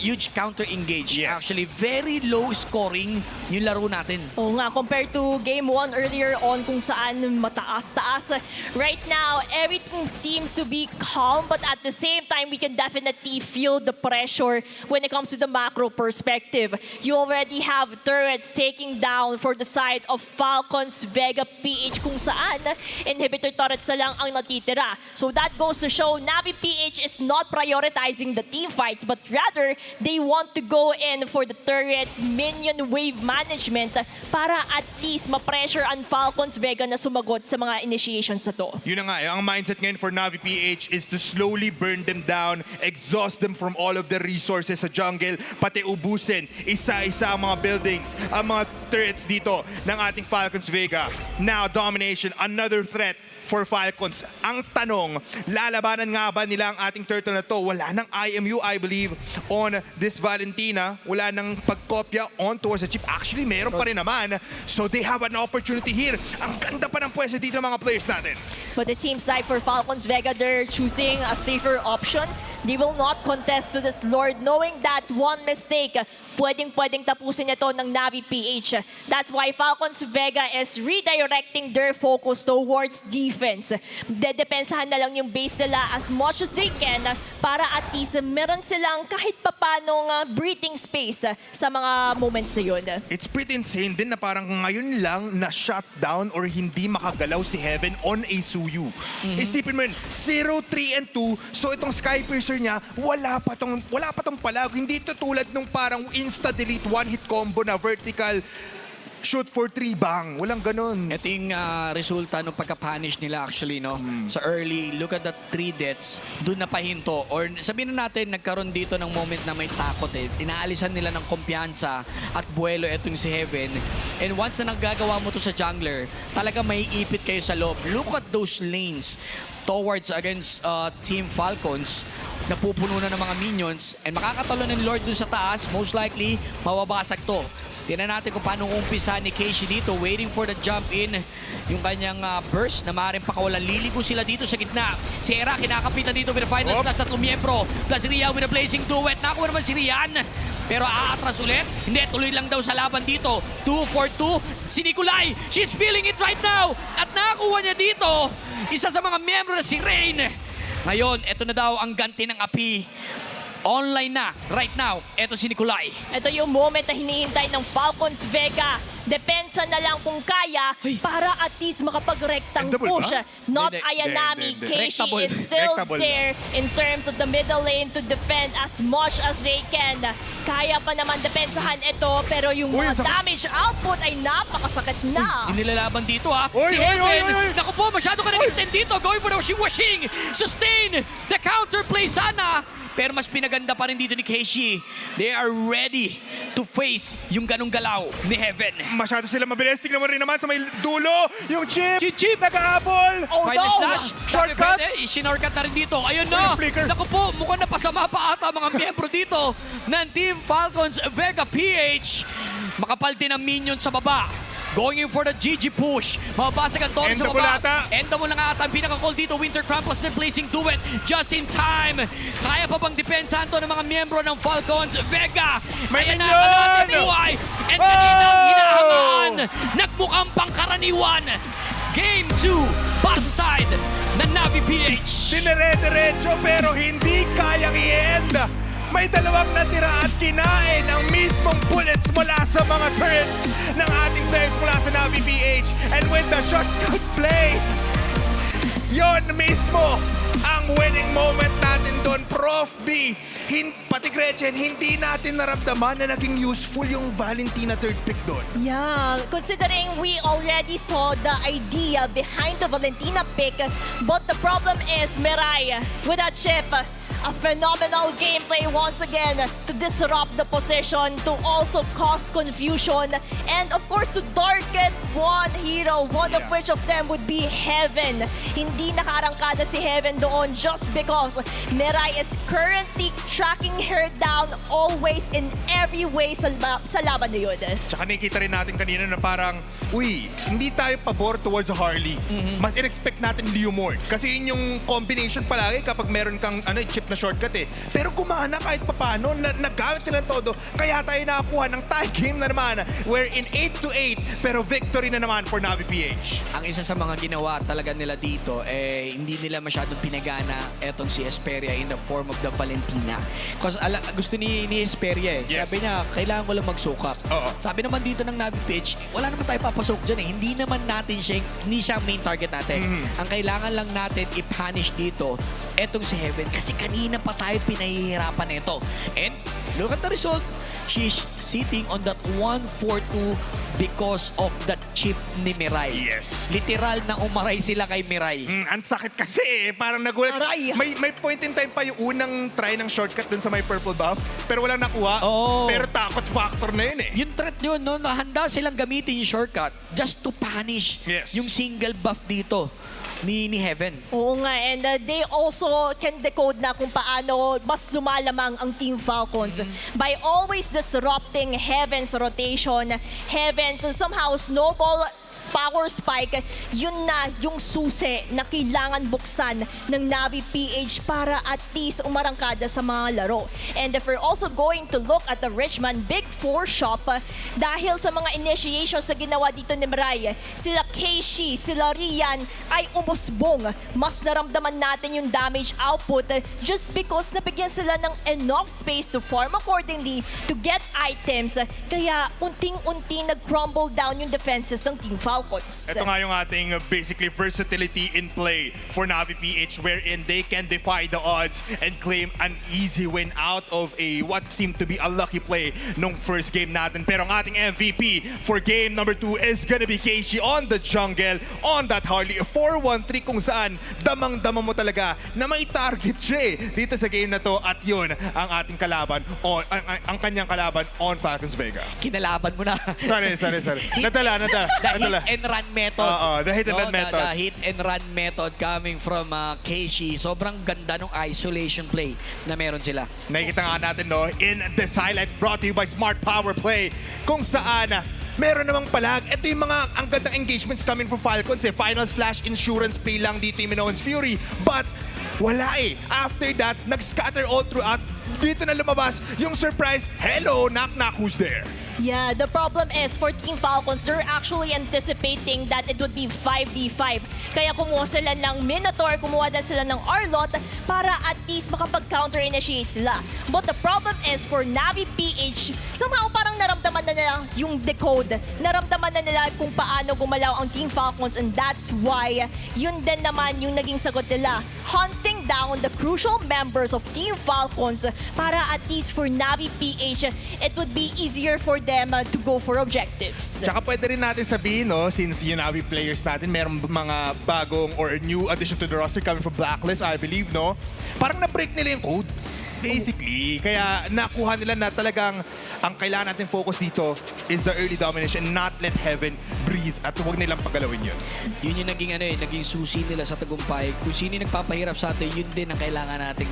huge counter engage. Yes. Actually, very low scoring yung laro natin. Oo nga, compared to game 1 earlier on kung saan mataas-taas. Right now, everything seems to be calm, but at the same time, we can definitely feel the pressure when it comes to the macro perspective. You already have turrets taking down for the side of Falcons Vega PH kung saan inhibitor turrets na lang ang natitira. So that goes to show Navi PH is not prioritizing the team fights, but rather they want to go in for the turrets, minion wave management para at least ma-pressure ang Falcons Vega na sumagot sa mga initiations na to. Yun na nga, ang mindset ngayon for Navi PH is to slowly burn them down, exhaust them from all of the resources sa jungle, pati ubusin isa-isa ang mga buildings, ang mga turrets dito ng ating Falcons Vega. Now, domination, another threat for Falcons. Ang tanong, lalabanan nga ba nila ang ating turtle na to? Wala nang IMU, I believe, on this Valentina. Wala nang pagkopya on towards the chip. Actually, meron pa rin naman. So they have an opportunity here. Ang ganda pa ng pwesto dito ng mga players natin. But it seems like for Falcons Vega, they're choosing a safer option. They will not contest to this Lord, knowing that one mistake, pwedeng tapusin ito ng Navi PH. That's why Falcons Vega is redirecting their focus towards defense. Dedepensahan na lang yung base nila as much as they can para at least meron silang kahit papanong breathing space sa mga moments na yun. It's pretty insane din na parang ngayon lang na shutdown or hindi makagalaw si Heaven on a Suyu. Isipin mo yun, 0, 3, and 2. So itong Skypiercer niya, wala pa tong palag. Hindi ito tulad nung parang insta-delete one-hit combo na vertical shoot for 3 bang. Walang ganun. Ito yung resulta ng pagka-punish nila actually, no? Sa early, look at the 3 deaths, doon na pahinto. Or sabihin na natin, nagkaroon dito ng moment na may takot eh. Inaalisan nila ng kumpiyansa at buwelo etong si Heaven. And once na naggagawa mo to sa jungler, talaga may ipit kayo sa loob. Look at those lanes towards against Team Falcons. Napupuno na ng mga minions. And makakatalo ng Lord dun sa taas, most likely, mawabasag to. Tingnan natin kung paano umpisa ni Casey dito, waiting for the jump in, yung kanyang burst na maaaring pakawalan. Liligo sila dito sa gitna. Si Era kinakapitan dito with the final slash, 3 miyembro. Plus Ria with a blazing duet. Nakuha naman si Rian. Pero aatras ulit. Hindi, tuloy lang daw sa laban dito. 2-4-2. Si Nikolai, she's feeling it right now. At nakakuha niya dito, isa sa mga miyembro na si Rain. Ngayon, ito na daw ang ganti ng api. Online na, right now, eto si Nikolai. Ito yung moment na hinihintay ng Falcons Vega. depensa na lang kung kaya para at least makapag-rectang Endable push. ba? Not Hindi, Ayanami. hindi. Keishi Rectable. is still Rectable. there in terms of the middle lane to defend as much as they can. Kaya pa naman depensahan ito, pero yung Uy, mga ang sakit. damage output ay napakasakit na. Inilalaban dito ha. Oy, Si oy, oy, Heaven. oy, oy. Naku po, masyado ka nag-extend dito. Going for the washing. Sustain. The counterplay sana. Pero mas pinaganda pa rin dito ni Keishi. They are ready to face yung ganong galaw ni Heaven. Masyado sila mabilis. Tignan mo rin naman sa may dulo. Yung chip. Chip. Nag-aabol. Oh Final no! slash. Shortcut. Isinorkat na rin dito. Ayun Uy, na. yung flicker. Naku po, mukhang napasama pa ata mga miyembro dito ng Team Falcons Vega PH. Makapal din ang minion sa baba. Going in for the GG push. Mababasag ang Torres sa Endable baba. ata. Endable na nga ata ang pinaka-call dito. Winter Crown plus then placing duet just in time. Kaya pa bang depensahan to ng mga miyembro ng Falcons Vega? May Ayan na, minion! kalahati buhay. And kaninang hinahamaan. Nagmukhang pangkaraniwan. Game 2 para sa side ng Navi PH. Dinere-derecho pero hindi kayang i-end. May dalawang natira at kinain ang mismong bullets mula sa mga turrets ng ating players mula sa Navi PH. And with the shortcut play, yon mismo ang winning moment natin doon. Prof B, pati Gretchen, hindi natin naramdaman na naging useful yung Valentina third pick doon. Yeah, considering we already saw the idea behind the Valentina pick, but the problem is Mirai with that chip. A phenomenal gameplay once again to disrupt the position, to also cause confusion, and of course to target one hero, one of which of them would be Heaven. Hindi nakaarangkada si Heaven doon just because Mirai is currently tracking her down always in every way sa laban na yun. Tsaka nakikita rin natin kanina na parang, uy, hindi tayo pabor towards Harley. Mas in-expect natin Leomord. Kasi yun yung combination palagi kapag meron kang chip na shortcut eh. Pero gumana kahit papano, nagamit nila todo. Kaya tayo nakakuha ng tie game na naman. We're in 8-8, pero victory na naman for Navi PH. Ang isa sa mga ginawa talaga nila dito, hindi nila masyadong pinagana etong si Esperia in the form of the Valentina. Kasi gusto ni Esperia eh. Yes. Sabi niya, kailangan ko lang magsukap. Oo. Sabi naman dito ng Navi PH, wala naman tayo papasok dyan eh. Hindi naman natin hindi siya ang main target natin. Ang kailangan lang natin i-punish dito, etong si Heaven. Kasi kanina pa tayo pinahihirapan nito. And look at the result. She's sitting on that 1-4-2 because of that chip ni Mirai. Yes. Literal na umaray sila kay Mirai. Ang sakit kasi eh. Parang nagulat. Aray. May point in time pa yung unang try ng shortcut dun sa may purple buff. Pero walang nakuha. Oo. Pero takot factor na yun eh. Yung threat yun, no, handa silang gamitin yung shortcut just to punish Yes. yung single buff dito ni Heaven. Oo nga, and they also can decode na kung paano mas lumalamang ang Team Falcons by always disrupting Heaven's rotation, Heaven's somehow snowball power spike, yun na yung susi na kailangan buksan ng Navi PH para at least umarangkada sa mga laro. And if we're also going to look at the Richmond Big Four shop, dahil sa mga initiations na ginawa dito ni Mirai, sila Keishi, sila Rian ay umusbong. Mas naramdaman natin yung damage output just because nabigyan sila ng enough space to farm accordingly to get items. Kaya unting-unting nag-crumble down yung defenses ng Team Falcons. Ito nga yung ating basically versatility in play for Navi PH, wherein they can defy the odds and claim an easy win out of what seemed to be a lucky play nung first game natin. Pero ang ating MVP for game number 2 is gonna be Keishi on the jungle, on that Harley 4-1-3 kung saan damang-dama mo talaga na may target siya eh dito sa game na to, at yun ang ating kalaban, ang kanyang kalaban on Falcons Vega. Kinalaban mo na. Sorry. Nadala. The hit and run method. The hit and run method. The hit and run method coming from Keishi. Sobrang ganda ng isolation play na meron sila. Nakikita nga natin in the highlight brought to you by Smart Power Play, kung saan meron namang palag. Ito yung mga ang gandang engagements coming from Falcons eh. Final slash insurance play lang dito yung Minoan's Fury. But wala eh. After that, nag-scatter all throughout. Dito na lumabas yung surprise, hello, knock knock, who's there? Yeah, the problem is for Team Falcons, they're actually anticipating that it would be 5v5. Kaya kumuha sila ng Minotaur, kumuha din sila ng Arlot para at least makapag-counter-initiate sila. But the problem is for NVPH, somehow parang naramdaman na nila yung decode. Naramdaman na nila kung paano gumalaw ang Team Falcons, and that's why yun din naman yung naging sagot nila. Hunting down the crucial members of Team Falcons para at least for NVPH, it would be easier for them to go for objectives. Tsaka pwede rin natin sabihin, no, since yung Navi players natin, merong mga bagong or new addition to the roster coming from Blacklist, I believe, no? Parang na-break nila yung code. Basically, kaya nakuha nila na talagang ang kailangan natin focus dito is the early domination, not let heaven breathe at huwag nilang pagalawin yun. Yun yung naging susi nila sa tagumpay. Kung sino yung nagpapahirap sa atin, yun din ang kailangan nating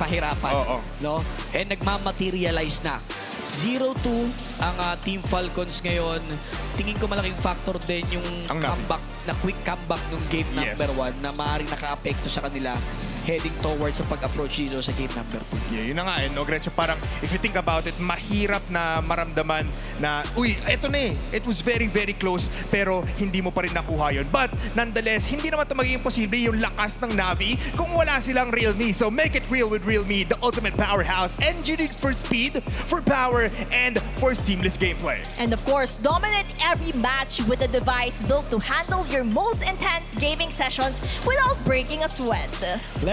pahirapan. Oo. No? And nagmamaterialize na. 0-2 ang Team Falcons ngayon. Tingin ko malaking factor din yung quick comeback nung game number 1 na maaaring naka-apekto sa kanila heading towards sa pag-approach dito sa game number 2. Yeah, yun na nga, no, Gretchen, parang if you think about it, mahirap na maramdaman na, uy, eto na eh, it was very, very close, pero hindi mo pa rin nakuha yun. But, nonetheless, hindi naman ito magiging posible yung lakas ng Navi kung wala silang Realme. So, make it real with Realme, the ultimate powerhouse, engineered for speed, for power, and for seamless gameplay. And of course, dominate every match with a device built to handle your most intense gaming sessions without breaking a sweat.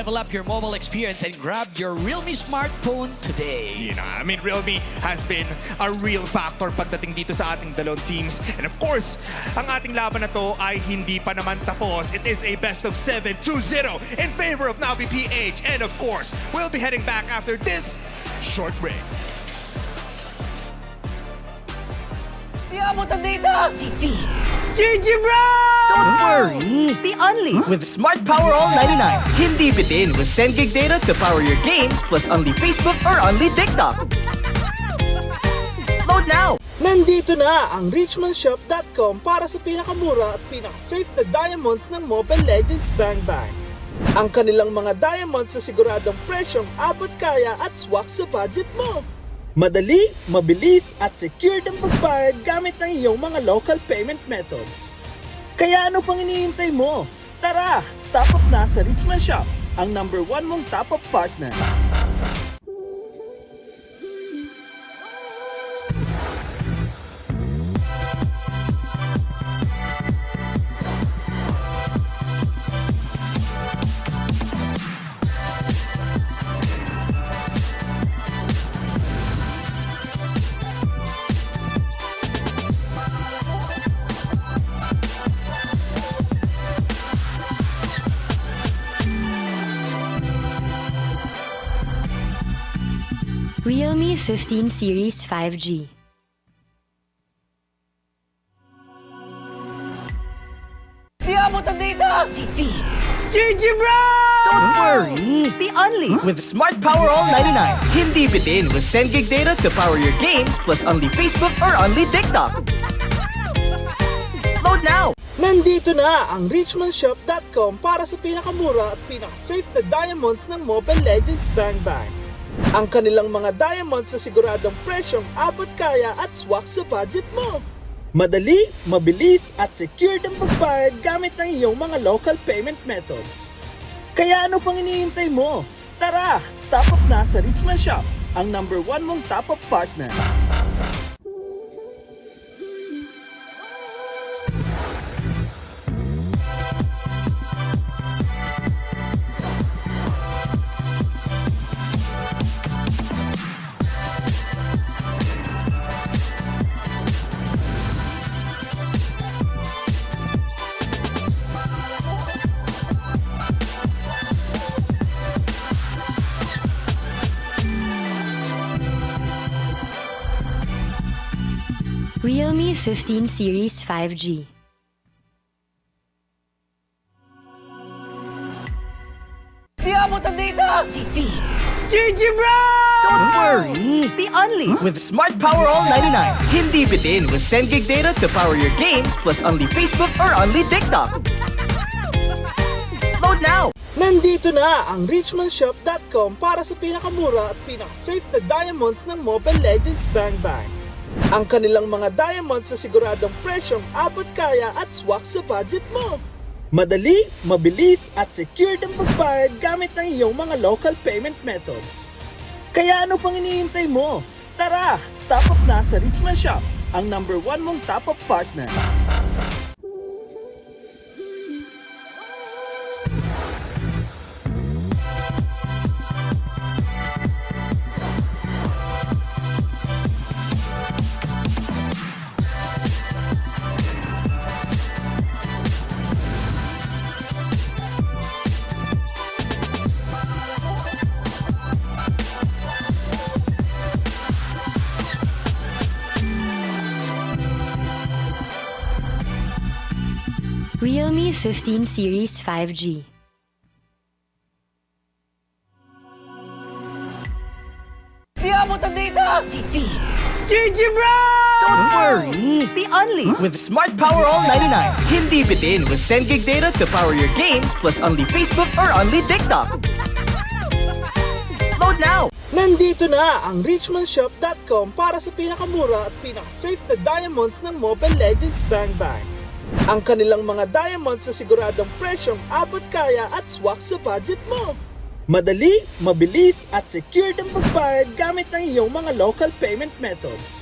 Level up your mobile experience and grab your Realme smartphone today. You know, I mean, Realme has been a real factor pagdating dito sa ating dalawang teams. And of course, ang ating laban na to ay hindi pa naman tapos. It is a best of 7, 2-0 in favor of NVPH. And of course, we'll be heading back after this short break. Di abutan dito! GG, bro! Don't worry! Be only with Smart Power All 99. Hindi bitin with 10 gig data to power your games plus only Facebook or only TikTok. Load now! Nandito na ang richmondshop.com para sa pinakamura at pinaka-safe na diamonds ng Mobile Legends Bang Bang. Ang kanilang mga diamonds na siguradong presyong abot kaya at swak sa budget mo. Madali, mabilis at secured ang pagbayad gamit ng iyong mga local payment methods. Kaya ano pang iniintay mo? Tara, top up na sa Richmond Shop, ang #1 mong top up partner. Realme 15 Series 5G. Di abutan dito! GG, bro! Don't worry! Be only with Smart Power All 99. Hindi bitin with 10 gig data to power your games plus only Facebook or only TikTok. Load now! Nandito na ang richmondshop.com para sa pinakamura at pinaka-safe na diamonds ng Mobile Legends Bang Bang. Ang kanilang mga diamonds na siguradong presyong abot kaya at swak sa budget mo. Madali, mabilis at secured ang pagbayad gamit ng iyong mga local payment methods. Kaya ano pang iniintay mo? Tara, top up na sa Richmond Shop, ang #1 mong top up partner. Realme 15 Series 5G. Di abutan dito! GG, bro! Don't worry! Be only with Smart Power All 99. Hindi bitin with 10 gig data to power your games plus only Facebook or only TikTok. Load now! Nandito na ang richmondshop.com para sa pinakamura at pinaka-safe na diamonds ng Mobile Legends Bang Bang. Ang kanilang mga diamonds na siguradong presyong abot kaya at swak sa budget mo. Madali, mabilis at secure ang pagbayad gamit ang iyong mga local payment methods. Kaya ano pang iniintay mo? Tara, top up na sa Richman Shop, ang #1 mong top up partner. Realme 15 Series 5G. Di abot ang data! GG bro! Don't worry! The Only with Smart Power All 99. Hindi bitin with 10 gig data to power your games plus only Facebook or only TikTok. Load now! Nandito na ang richmanshop.com para sa pinakamura at pinaka-safe na diamonds ng Mobile Legends Bang Bang. Ang kanilang mga diamonds na siguradong presyong abot kaya at swak sa budget mo. Madali, mabilis at secure ang pagbayad gamit ang iyong mga local payment methods.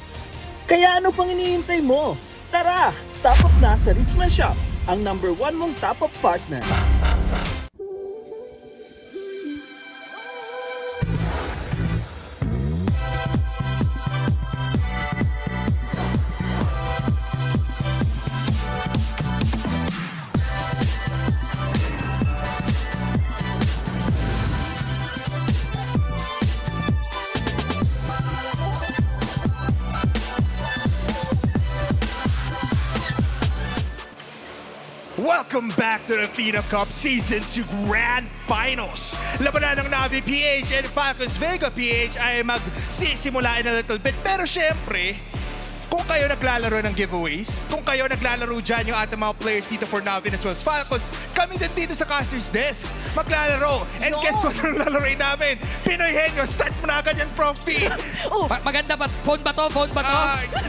Kaya ano pang iniintay mo? Tara, top up na sa Richman Shop, ang #1 mong top up partner. Welcome back to the Athena Cup Season 2 Grand Finals. Labanan ng NVPH and Falcons Vega PH ay magsisimula in a little bit. Pero syempre, kung kayo naglalaro ng giveaways, kung kayo naglalaro dyan yung ating mga players dito for Navi as well as Falcons, kami din dito sa Caster's Desk maglalaro. And guess what ang lalaroin namin? Pinoy Henyo, start mo na agad yan, Profi. Maganda ba? Phone ba to? Phone ba to?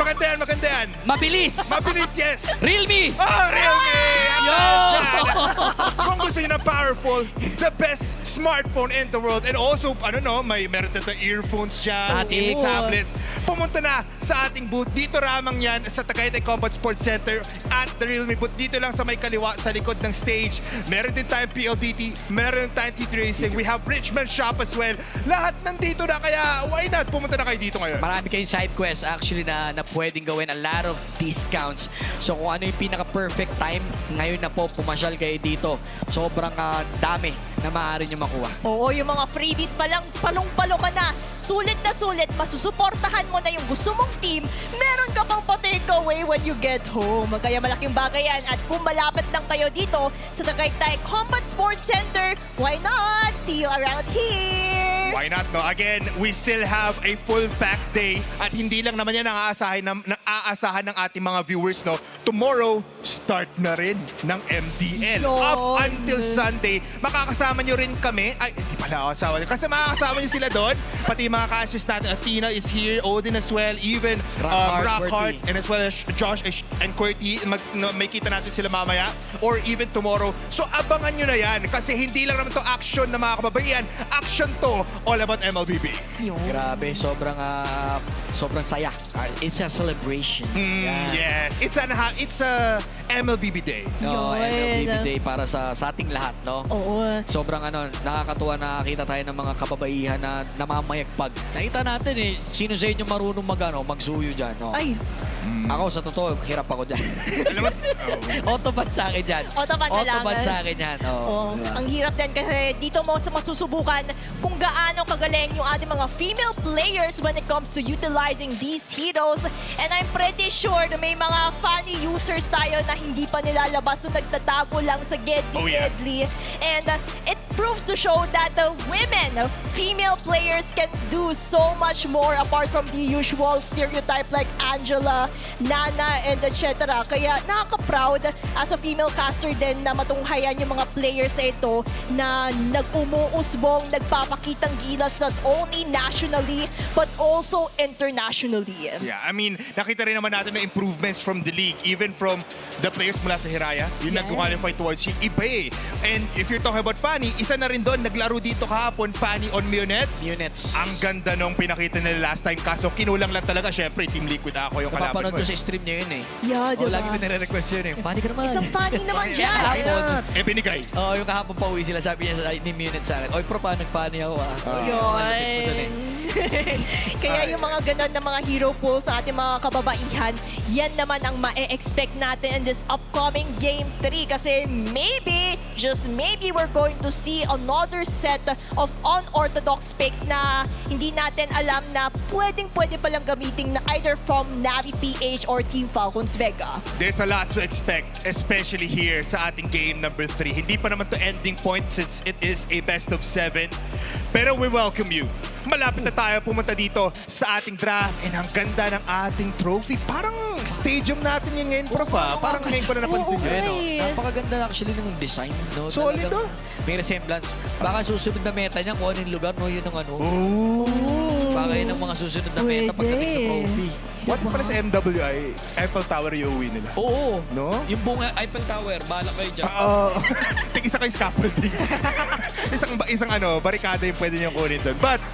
Maganda yan, maganda yan. Mabilis! Mabilis, yes. Realme! Realme! Yo! Kung gusto nyo na powerful, the best smartphone in the world. And also, meron na earphones dyan, gaming tablets. Pumunta na sa ating booth. Dito ramang yan sa Tagaytay Combat Sports Center at the Realme booth. Dito lang sa may kaliwa, sa likod ng stage. Meron din tayong PLDT, meron din tayong TT Racing. We have Richman Shop as well. Lahat nandito na, kaya why not? Pumunta na kayo dito ngayon. Marami kayong side quests actually na pwedeng gawin. A lot of discounts. So kung ano yung pinaka-perfect time, ngayon na po pumasyal kayo dito. Sobrang dami na maaari nyo makuha. Oo, yung mga freebies pa lang, palong-palo ka na. Sulit na sulit, masusuportahan mo na yung gusto mong team. Meron ka pang pa-takeaway when you get home. Kaya malaking bagay yan. At kung malapit lang kayo dito sa Tagaytay Combat Sports Center, why not? See you around here! Why not, no? Again, we still have a full pack day at hindi lang naman yan ang aasahan ng ating mga viewers, no? Tomorrow, start na rin ng MDL. Up until Sunday, makakasama nyo rin kami. Ay, hindi pala ako kasama. Kasi makakasama nyo sila doon. Pati mga casters natin. Athena is here, Odin as well, even Rockhart, and as well as Josh and QWERTY. May kita natin sila mamaya or even tomorrow. So abangan nyo na yan kasi hindi lang naman to action na mga kababaihan. Action to all about MLBB. Grabe, sobrang saya. It's a celebration. Yes, it's a MLBB Day. MLBB Day para sa ating lahat, no? Oo. Sobrang nakakatuwa na nakita tayo ng mga kababaihan na namamayagpag. Nakita natin sino sa inyo marunong magsuyo dyan, no? Ay. Ako, sa totoo, hirap ako dyan. Alam mo? Autobat sa akin yan. Autobat sa akin yan. Oh, ang hirap din kasi dito mo sa masusubukan kung gaano kagaling yung ating mga female players when it comes to utilizing these heroes. And I'm pretty sure na may mga funny users tayo na hindi pa nilalabas na nagtatago lang sa Gedli. And it proves proves to show that the female players can do so much more apart from the usual stereotype like Angela, Nana, and etc. Kaya nakaka-proud as a female caster din na matunghayan yung mga players sa ito na nag-umuusbong, nagpapakitang gilas not only nationally but also internationally. Yeah, I mean, nakita rin naman natin na improvements from the league, even from the players mula sa Hiraya, yung nag-qualify towards yung iba eh. And if you're talking about Fanny, isa na rin doon, naglaro dito kahapon, Fanny on Mionets. Ang ganda nung pinakita nila last time, kaso kinulang lang talaga, syempre, Team Liquid ako yung kalaban Napapanood mo. ko sa stream niya yun eh. Yeah, diba? Lagi ko nire-request yun eh. Fanny ka naman. Isang Fanny naman dyan. Binigay. Oo, yung kahapon pa uwi sila, sabi niya ni Munit sa akin, oy, pro, paano nag-Fanny ako ah. Malapit mo dun eh. Kaya yung mga ganon na mga hero pools sa ating mga kababaihan, yan naman ang ma-expect natin in this upcoming Game 3. Kasi maybe, just maybe, we're going to see another set of unorthodox picks na hindi natin alam na pwede palang gamitin na either from NVPH or Team Falcons Vega. There's a lot to expect, especially here sa ating game number 3. Hindi pa naman to ending point since it is a best of 7. Pero we welcome you. Malapit na tayo pumunta dito sa ating draft. And ang ganda ng ating trophy. Parang stadium natin yun ngayon, Prof. Parang ngayon ko na napansin yun. Napakaganda actually ng design. No? Solid, Talagang may resemblance. Baka susunod na meta niya kung ano yung lugar, no? Yun ang ano. Baka yun ang mga susunod na meta pagdating sa trophy. What pala sa MWI? Eiffel Tower yung uwi nila. Oo. No? Yung buong Eiffel Tower, bahala kayo dyan. Tig-isa kayo scaffolding. isang barikada yung pwede niyong kunin doon. But,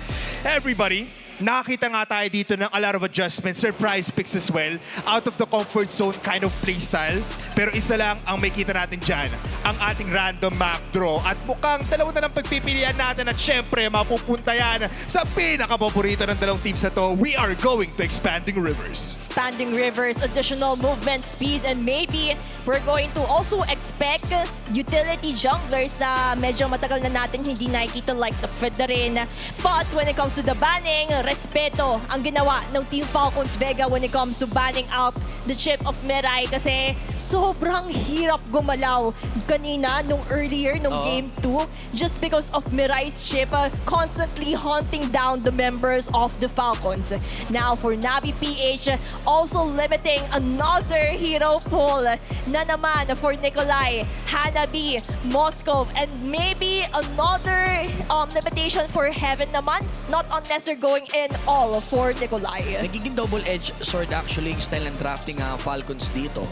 everybody, nakakita nga tayo dito ng a lot of adjustments, surprise picks as well, out of the comfort zone kind of playstyle. Pero isa lang ang may kita natin dyan, ang ating random map draw. At mukhang dalawa na ng pagpipilian natin at syempre mapupunta yan sa pinakapaborito ng dalawang teams na to. We are going to Expanding Rivers. Expanding Rivers, additional movement speed, and maybe we're going to also expect utility junglers na medyo matagal na natin hindi nakikita like the Federin. But when it comes to the banning, respeto ang ginawa ng Team Falcons Vega when it comes to banning out the chip of Mirai kasi sobrang hirap gumalaw kanina nung earlier nung Game 2 just because of Mirai's chip constantly hunting down the members of the Falcons. Now for NVPH, also limiting another hero pool na naman for Nikolai, Hanabi, Moskov, and maybe another limitation for Heaven naman, not unless they're going in all for Nikolai. Nagiging double-edged sword actually yung style ng drafting Falcons dito.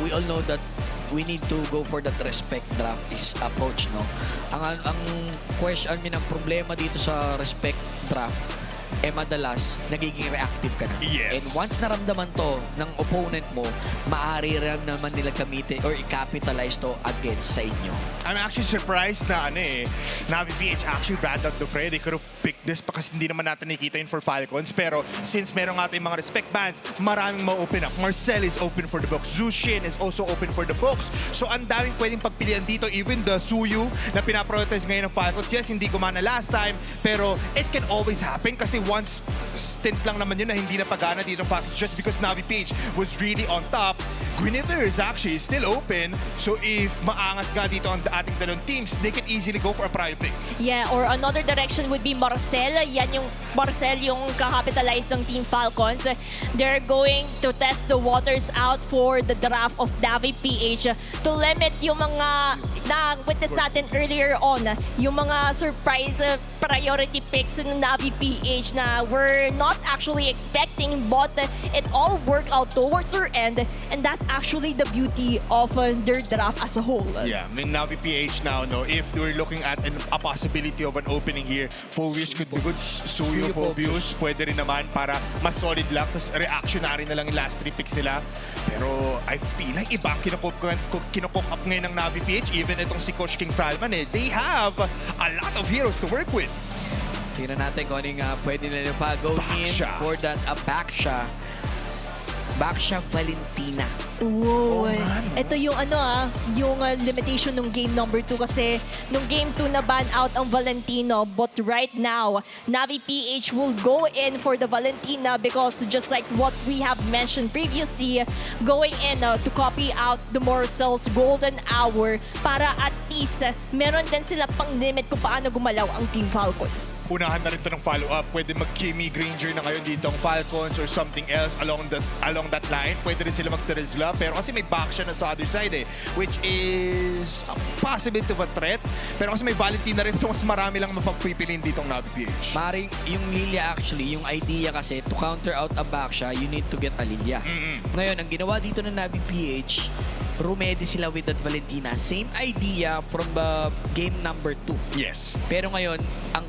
We all know that we need to go for that respect draft approach, no? Ang question, ang problema dito sa respect draft, madalas, nagiging reactive ka na. Yes. And once naramdaman to ng opponent mo, maaari rin naman nila gamitin or i-capitalize to against sa inyo. I'm actually surprised na NVPH actually ran out the fray. They could have picked this pa kasi hindi naman natin nakikita yun for Falcons. Pero since meron nga tayong mga respect bans, maraming ma-open up. Marcel is open for the box. Zushin is also open for the box. So ang daming pwedeng pagpilian dito. Even the Suyu na pinaprotest ngayon ng Falcons. Yes, hindi gumana last time. Pero it can always happen kasi once stint lang naman yun na hindi na pagana dito ng Falcons just because NVPH was really on top. Guinevere is actually still open. So if maangas nga dito ang ating dalawang teams, they can easily go for a prio pick. Yeah, or another direction would be Marcel. Yan yung Marcel yung kakapitalize ng Team Falcons. They're going to test the waters out for the draft of NVPH to limit yung mga na-witness natin earlier on, yung mga surprise priority picks ng NVPH na we're not actually expecting but it all worked out towards their end, and that's actually the beauty of their draft as a whole. Yeah, I mean, NVPH now, no, if we're looking at a possibility of an opening here, Phobius could be good. Suyo, Phobius, pwede rin naman para mas solid lang. Tapos reactionary na lang yung last 3 picks nila. Pero I feel like iba kinocook up ngayon ng NVPH. Even itong si Coach King Salman, they have a lot of heroes to work with. Tingnan natin kung ano yung pwede nila pa-go-in for that Baksha Valentina. Wow. Ito yung yung limitation ng game number 2 kasi nung game 2 na ban out ang Valentino, but right now NVPH will go in for the Valentina because just like what we have mentioned previously, going in to copy out the Morcel's golden hour para at least, meron din sila pang limit kung paano gumalaw ang Team Falcons. Unahan na rin ito ng follow-up. Pwede mag-Kimmy Granger na ngayon dito ang Falcons or something else along that line. Pwede rin sila mag-Terizla. Pero kasi may back siya na sa other side which is a possibility of a threat. Pero kasi may Valentina rin, so mas marami lang mapagpipiliin dito ang NVPH. Maring yung Lilia actually, yung idea kasi to counter out a back siya, you need to get a Lilia. Ngayon, ang ginawa dito ng NVPH, rumedy sila with that Valentina. Same idea from the game number 2. Yes. Pero ngayon, ang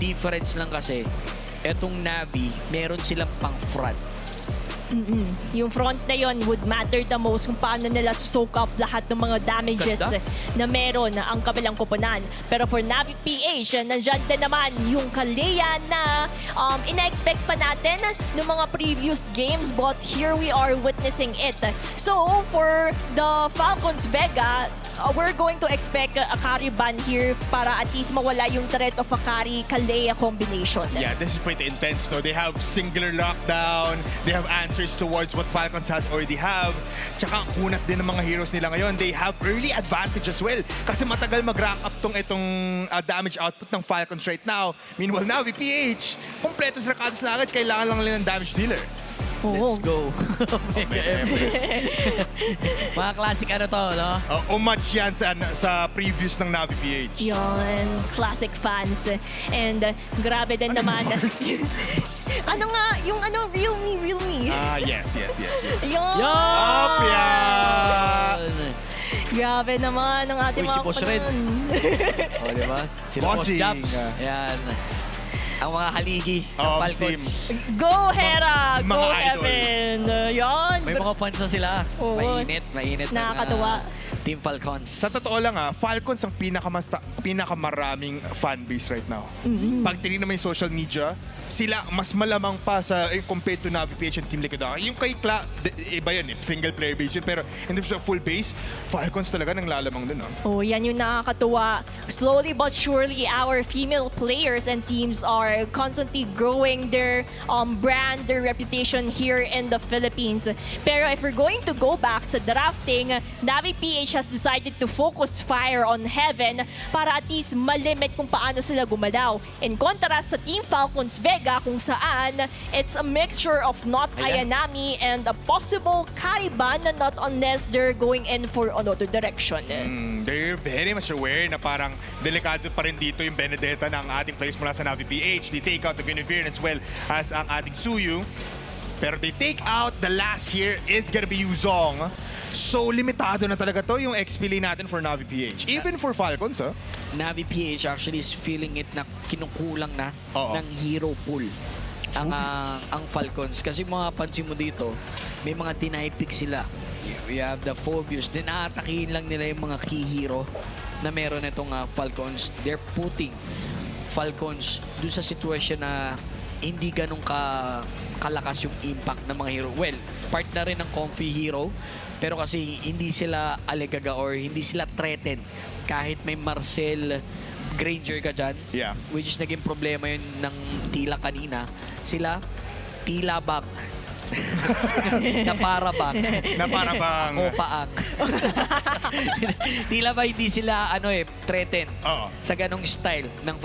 difference lang kasi, etong Navi, meron silang pang front. Yung front na yon would matter the most kung paano nila soak up lahat ng mga damages na meron ang kabilang koponan. Pero for Navi PH, nandyan din naman yung Kalea na ina-expect pa natin ng mga previous games, but here we are witnessing it. So for the Falcons Vega, we're going to expect a carry ban here para at least mawala yung threat of a carry-Kalea combination. Yeah, this is pretty intense, no? They have singular lockdown, they have answers towards what Falcons has already have. Tsaka ang kunat din ng mga heroes nila ngayon, they have early advantage as well. Kasi matagal mag-rank up itong damage output ng Falcons right now. Meanwhile, now, VPH, kompleto sa rakadas na agad, kailangan lang nila ng damage dealer. Let's go. Mga classic ano to, no? Homage yan sa previous ng Navi PH. Yun, classic fans. And grabe din naman. Ano nga, yung Realme. Yes. Yun! Opya! Grabe naman ang ating mga Boss Red. Diba? Sila Boss Jobs. Yan. Ang mga haligi ng Falcons. Go Hera! Go Mga Heaven! Yan! May mga fans na sila. Mainit. Nakakatuwa. Team Falcons. Sa totoo lang Falcons ang pinakamaraming fanbase right now. Pag tinignan mo yung social media, sila mas malamang pa sa compared to NVPH and Team LAQ. Yung kay iba yun single player base yun. Pero in terms of full base, Falcons talaga nang lalamang dun. Yan yung nakakatuwa. Slowly but surely, our female players and teams are constantly growing their brand, their reputation here in the Philippines. Pero if we're going to go back sa drafting, Navi PH has decided to focus fire on Heaven para at least malimit kung paano sila gumalaw. In contrast sa Team Falcons Vega, kung saan it's a mixture of not Ayanami and a possible Kariban, not unless they're going in for another direction. They're very much aware na parang delikado pa rin dito yung Benedetta ng ating players mula sa Navi PH. They take out the Guinevere as well as ang ating Suyu. Pero they take out the last here is gonna be Yuzong. So, limitado na talaga to yung XP lane natin for Navi PH. Even for Falcons, Navi PH actually is feeling it na kinukulang na ng hero pool ang Falcons. Kasi mga pansin mo dito, may mga deny pick sila. We have the Phobius. Then aatakihin lang nila yung mga key hero na meron itong Falcons. They're putting Falcons dun sa situation na hindi ganun kalakas yung impact ng mga hero. Well, part na rin ng comfy hero, pero kasi hindi sila aligaga or hindi sila threatened kahit may Marcel Granger ka dyan. Yeah. Which is naging problema yun ng tila kanina. Sila, tila bang. na para bang. O paang. Tila ba hindi sila threatened sa ganong style ng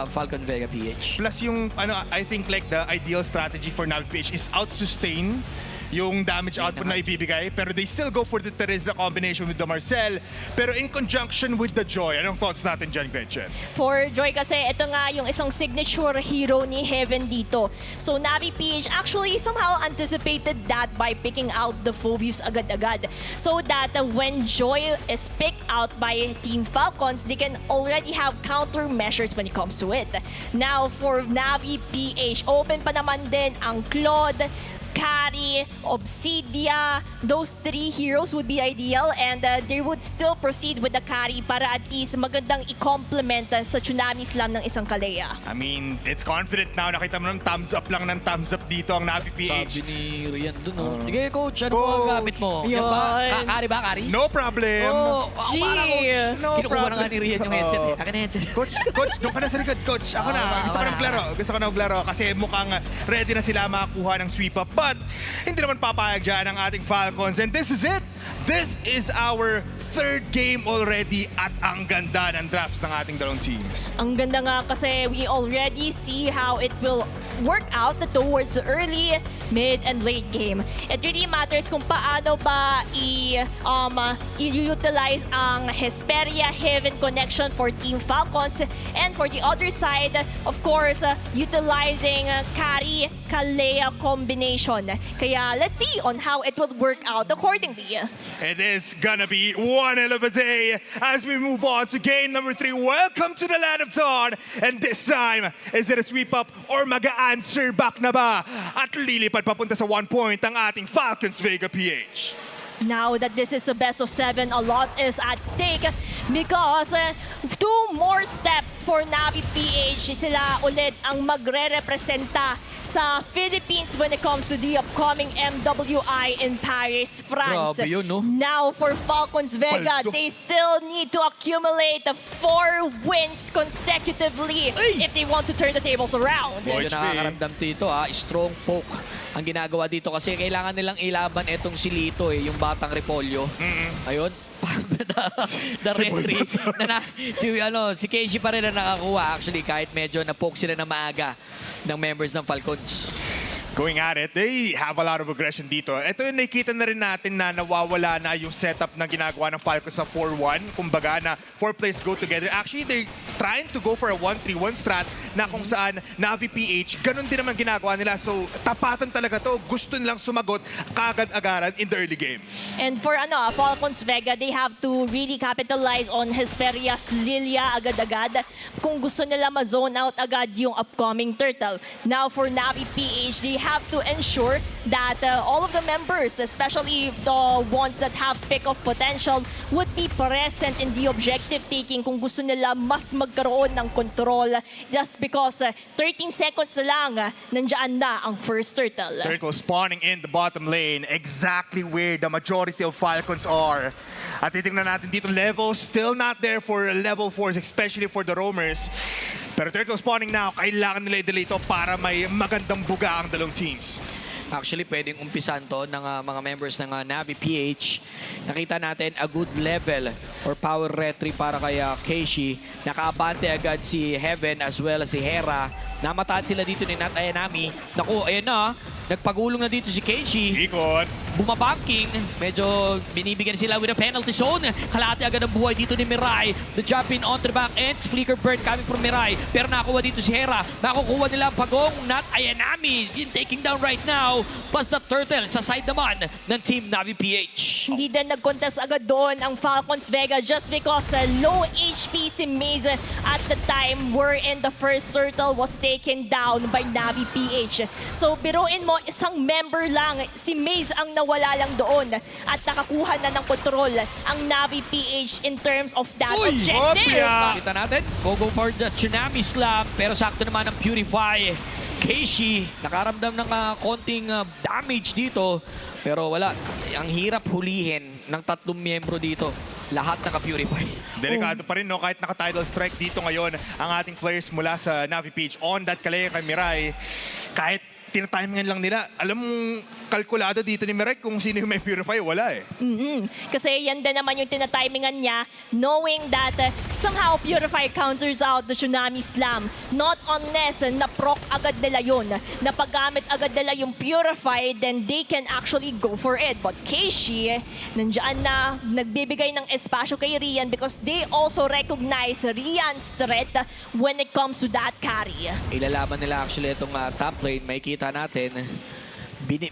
Falcon Vega PH? Plus yung I think like the ideal strategy for Navi PH is out-sustain yung damage output na ibibigay, pero they still go for the Terizla combination with the Marcel, pero in conjunction with the Joy. Anong thoughts natin dyan, Gretchen? For Joy kasi, ito nga yung isang signature hero ni Heaven dito. So Navi PH actually somehow anticipated that by picking out the Phobius agad-agad. So that when Joy is picked out by Team Falcons, they can already have countermeasures when it comes to it. Now, for Navi PH, open pa naman din ang Claude, Kari, Obsidia, those three heroes would be ideal, and they would still proceed with the Kari para at least magandang i-complement sa Tsunami Slam ng isang Kalea. I mean, it's confident now. Nakita mo ng thumbs up lang ng thumbs up dito ang Navi PH. Sabi ni Rian dun, Sige, coach, ano po ang gamit mo? Yan ba? Kari ba, Kari? No problem. Ako para, coach. Kinukuha na nga ni Rian yung headset. Akin na headset. Coach, doon ka na sa likod, coach. Ako na. Gusto ko na maglaro kasi mukhang ready na sila makakuha ng sweep up. But hindi naman papayag dyan ang ating Falcons. And this is it. This is our third game already at ang ganda ng drafts ng ating dalawang teams. Ang ganda nga kasi we already see how it will work out towards the early, mid, and late game. It really matters kung paano ba i-utilize ang Hesperia Heaven connection for Team Falcons, and for the other side, of course, utilizing Kari Kalea combination. Kaya let's see on how it will work out accordingly. It is gonna be one hell of a day as we move on to game number 3. Welcome to the Land of Dawn. And this time, is it a sweep up or mag-answer back na ba? At lilipad papunta sa 1 point ang ating Falcons Vega PH. Now that this is a best of 7, a lot is at stake because 2 more steps for Navi PH. Sila ulit ang magre-representa sa Philippines when it comes to the upcoming MWI in Paris, France. Grabe yun, no? Now for Falcons Vega, they still need to accumulate 4 wins consecutively if they want to turn the tables around. Medyo nakakaramdam dito, strong poke ang ginagawa dito kasi kailangan nilang ilaban etong si Lito, yung batang repolyo. Ayun. The retreat. Si Casey pa rin na nakakuha actually kahit medyo na-poke sila na maaga ng members ng Falcons. Going at it, they have a lot of aggression dito. Ito yung nakikita na rin natin na nawawala na yung setup na ginagawa ng Falcons sa 4-1. Kumbaga na 4 players go together. Actually, they're trying to go for a 1-3-1 strat na kung saan Navi PH, ganun din naman ginagawa nila. So, tapatan talaga to. Gusto nilang sumagot kagad-agaran in the early game. And for Falcons Vega, they have to really capitalize on Hesperia's Lilia agad-agad kung gusto nila ma-zone out agad yung upcoming turtle. Now for Navi PH, they have to ensure that all of the members, especially the ones that have pick-off potential, would be present in the objective taking kung gusto nila mas magkaroon ng control just because 13 seconds na lang nandiyan na ang first turtle. Turtle spawning in the bottom lane, exactly where the majority of Falcons are. At titingnan natin dito, level still not there for level 4s, especially for the roamers. Pero Turtle spawning now, kailangan nila i-delay ito para may magandang buga ang dalawang teams. Actually, pwedeng umpisan to ng mga members ng Navi PH. Nakita natin a good level or power retry para kay Keishi. Nakaabante agad si Heaven as well as si Hera. Namataan sila dito ni Nat Ayanami. Naku, ayan na. Nagpagulong na dito si Keishi. Ikot. Bumabanking. Medyo binibigyan sila with a penalty zone. Kalahati agad ang buhay dito ni Mirai. The jump in onto the back ends. Flicker burn coming from Mirai. Pero nakuha dito si Hera. Nakukuha nila ang pagong. Nat Ayanami. Yung taking down right now. Plus the turtle sa side naman ng Team Navi PH. Hindi din nag-contest agad doon ang Falcons Vega just because low HP si Maze at the time wherein the first turtle was taken down by Navi PH. So biruin mo, isang member lang, si Maze ang nawala lang doon at nakakuha na ng control ang Navi PH in terms of that objective. Kita natin, go for the Tsunami Slam pero sakto naman ang Purify. Keishi, nakaramdam ng konting damage dito pero wala. Ang hirap hulihin ng 3 miyembro dito. Lahat naka-purify. Delikado pa rin, no? Kahit naka-tidal strike dito ngayon ang ating players mula sa Navi PH on that Kalea kay Mirai. Kahit tinatimingan lang nila. Alam mong kalkulado dito ni Mirai kung sino yung may purify, wala eh. Kasi yan din naman yung tinatimingan niya, knowing that somehow Purify counters out the Tsunami Slam. Not unless na-proc agad nila yun. Napagamit agad nila yung Purify, then they can actually go for it. But Keishi, nandiyan na, nagbibigay ng espasyo kay Rian because they also recognize Rian's threat when it comes to that carry. Ilalaban nila actually itong top lane. May kita natin.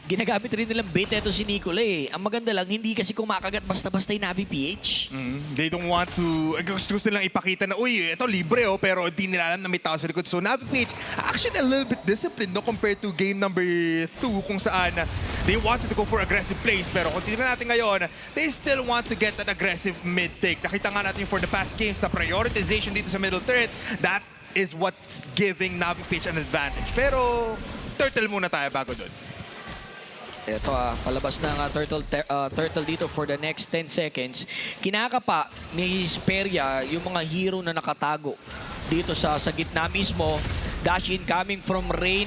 Ginagamit rin nilang bait ito si Nicola eh. Ang maganda lang, hindi kasi kumakagat basta-basta yung Navi PH. They don't want to, gusto nilang ipakita na, uy, ito libre oh, pero di nila alam na may tao sa likod. So Navi PH, actually a little bit disciplined no, compared to game number 2 kung saan they wanted to go for aggressive plays. Pero kung tingnan natin ngayon, they still want to get an aggressive mid-take. Nakita nga natin for the past games, na prioritization dito sa middle turret, that is what's giving Navi PH an advantage. Pero turtle muna tayo bago dun. Ito palabas ng turtle dito for the next 10 seconds. Kinakapa ni Hesperia yung mga hero na nakatago dito sa gitna mismo. Dash in coming from Rain.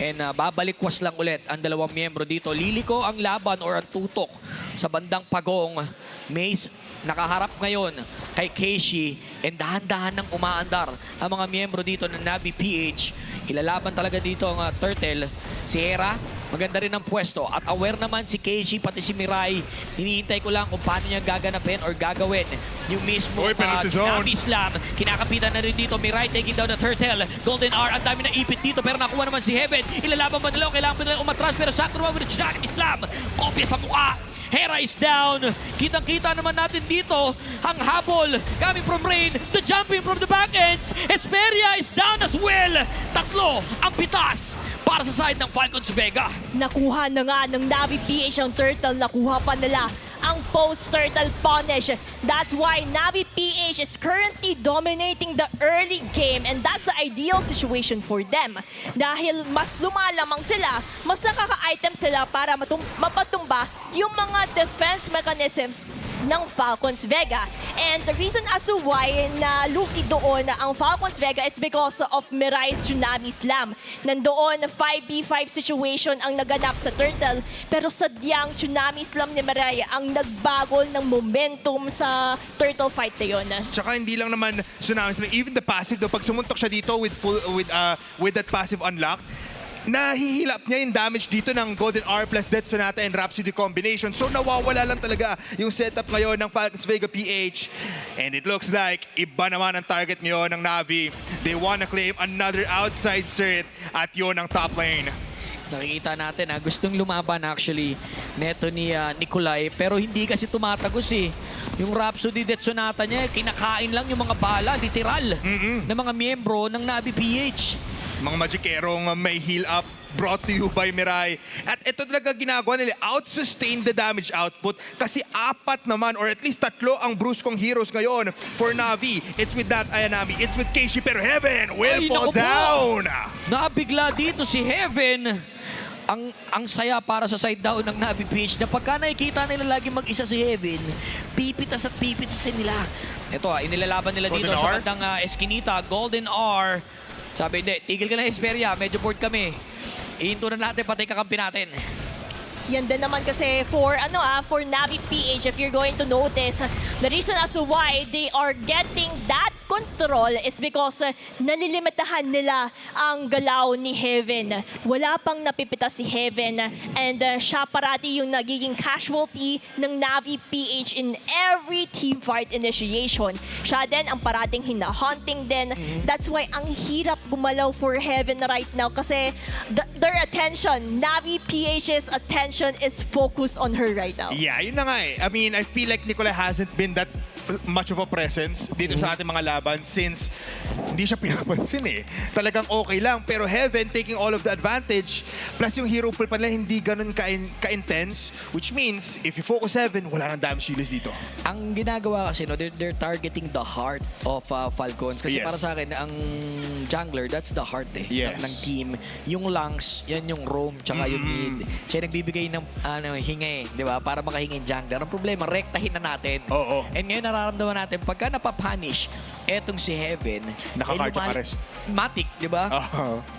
And babalikwas lang ulit ang dalawang miyembro dito. Liliko ang laban or ang tutok sa bandang pagong. Maze nakaharap ngayon kay Keishi and dahan-dahan nang umaandar ang mga miyembro dito ng Navi PH. Ilalaban talaga dito ang Turtle. Si Hera, maganda rin ang pwesto. At aware naman si Keishi, pati si Mirai. Hinihintay ko lang kung paano niya gaganapin or gagawin yung mismo Navi Slam. Kinakapitan na rin dito. Mirai taking down the Turtle. Golden R, ang dami na ipit dito. Pero nakuha naman si Heaven. Ilalaban ba nila? Kailangan ba nila umatras? Pero sakto naman with the Navi Slam. Kopya sa mukha. Hera is down. Kitang-kita naman natin dito ang habol coming from Rain. The jumping from the back ends. Esperia is down as well. Tatlo ang pitas para sa side ng Falcons Vega. Nakuha na nga ng Navi PH ang Turtle. Nakuha pa nila ang post-Turtle punish. That's why Navi PH is currently dominating the early game and that's the ideal situation for them. Dahil mas lumalamang sila, mas nakaka-item sila para mapatumba yung mga defense mechanisms ng Falcons Vega. And the reason as to why na lugi doon ang Falcons Vega is because of Mirai's Tsunami Slam. Nandoon 5v5 situation ang naganap sa Turtle, pero sadyang Tsunami Slam ni Mirai ang nagbagol ng momentum sa Turtle fight na yun. Tsaka hindi lang naman Tsunami Slam, even the passive, pag sumuntok siya dito with that passive unlock, nahihilap niya yung damage dito ng Golden R plus Death Sonata and Rhapsody combination. So nawawala lang talaga yung setup ngayon ng Falcons Vega PH. And it looks like iba naman ang target ngayon ng Navi. They wanna claim another outside cert at yun ang top lane. Nakikita natin gustong lumaban actually neto ni Nikolai pero hindi kasi tumatagos eh. Yung Rhapsody Death Sonata niya, kinakain lang yung mga bala, literal, ng mga miyembro ng Navi PH. Mga Magikerong may heal up brought to you by Mirai. At ito talaga ginagawa nila, out-sustain the damage output kasi apat naman or at least tatlo ang bruskong heroes ngayon for Navi. It's with that Ayanami, it's with Keishi, pero Heaven will fall down! Nabigla dito si Heaven. Ang saya para sa side down ng Navi PH na pagka nakikita nila lagi mag-isa si Heaven, pipitas at pipitas nila. Ito inilalaban nila dito sa bandang eskinita, Golden R. Sabi, hindi, tigil ka na Esperia, medyo bored kami. Ihinto na natin, patay kakampi natin. Yan din naman kasi for Navi PH, if you're going to notice, the reason as to why they are getting that control is because nalilimitahan nila ang galaw ni Heaven. Wala pang napipitas si Heaven and siya parati yung nagiging casualty ng Navi PH in every team fight initiation. Siya din ang parating hinahunting din. That's why ang hirap gumalaw for Heaven right now kasi their attention, Navi PH's attention is focused on her right now. Yeah, yun na nga eh. I mean, I feel like Nicola hasn't been that much of a presence dito sa ating mga laban since hindi siya pinapansin eh. Talagang okay lang. Pero Heaven taking all of the advantage plus yung hero pool pa nila hindi ganun ka-intense which means if you focus Heaven, wala nang damage healers dito. Ang ginagawa kasi, they're targeting the heart of Falcons. Kasi para sa akin, ang jungler, that's the heart ng team. Yung lungs, yan yung roam, tsaka yung mid. Siya nagbibigay ng hinga di ba? Para makahinga yung jungler. Ang problema, rektahin na natin. And ngayon nararamdaman natin, pagka napapunish, etong si Heaven, naka-cardiac arrest. Matic, di ba?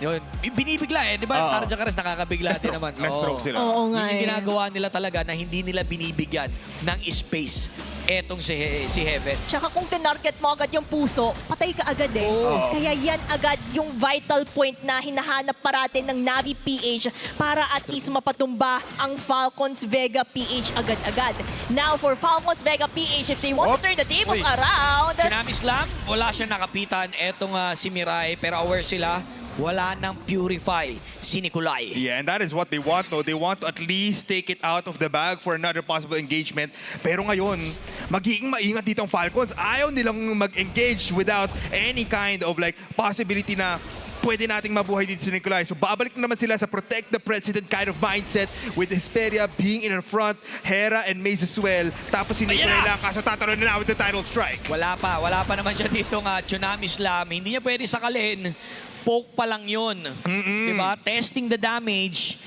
Yun, binibigla di ba? Cardiac arrest, nakakabigla din naman. Na-stroke sila. Oo nga yung ginagawa nila talaga na hindi nila binibigyan ng space etong si Heaven. Tsaka kung tinarget mo agad yung puso, patay ka agad eh. Kaya yan agad yung vital point na hinahanap parati ng Navi PH para at least mapatumba ang Falcons Vega PH agad-agad. Now for Falcons Vega PH, if they want to turn the tables around... Tsunami Slam, wala siya nakapitan. Etong si Mirai, pero aware sila. Wala nang purify si Nikolai. Yeah, and that is what they want though. They want to at least take it out of the bag for another possible engagement. Pero ngayon, magiging maingat dito ang Falcons. Ayaw nilang mag-engage without any kind of like possibility na pwede nating mabuhay dito si Nikolai. So babalik naman sila sa protect the president kind of mindset with Hesperia being in front, Hera and Maze as well. Tapos si Nikolai lang kaso tatalo na with the title strike. Wala pa naman siya dito Tsunami Slam. Hindi niya pwede sakalin. Poke pa lang yun. Diba? Testing the damage.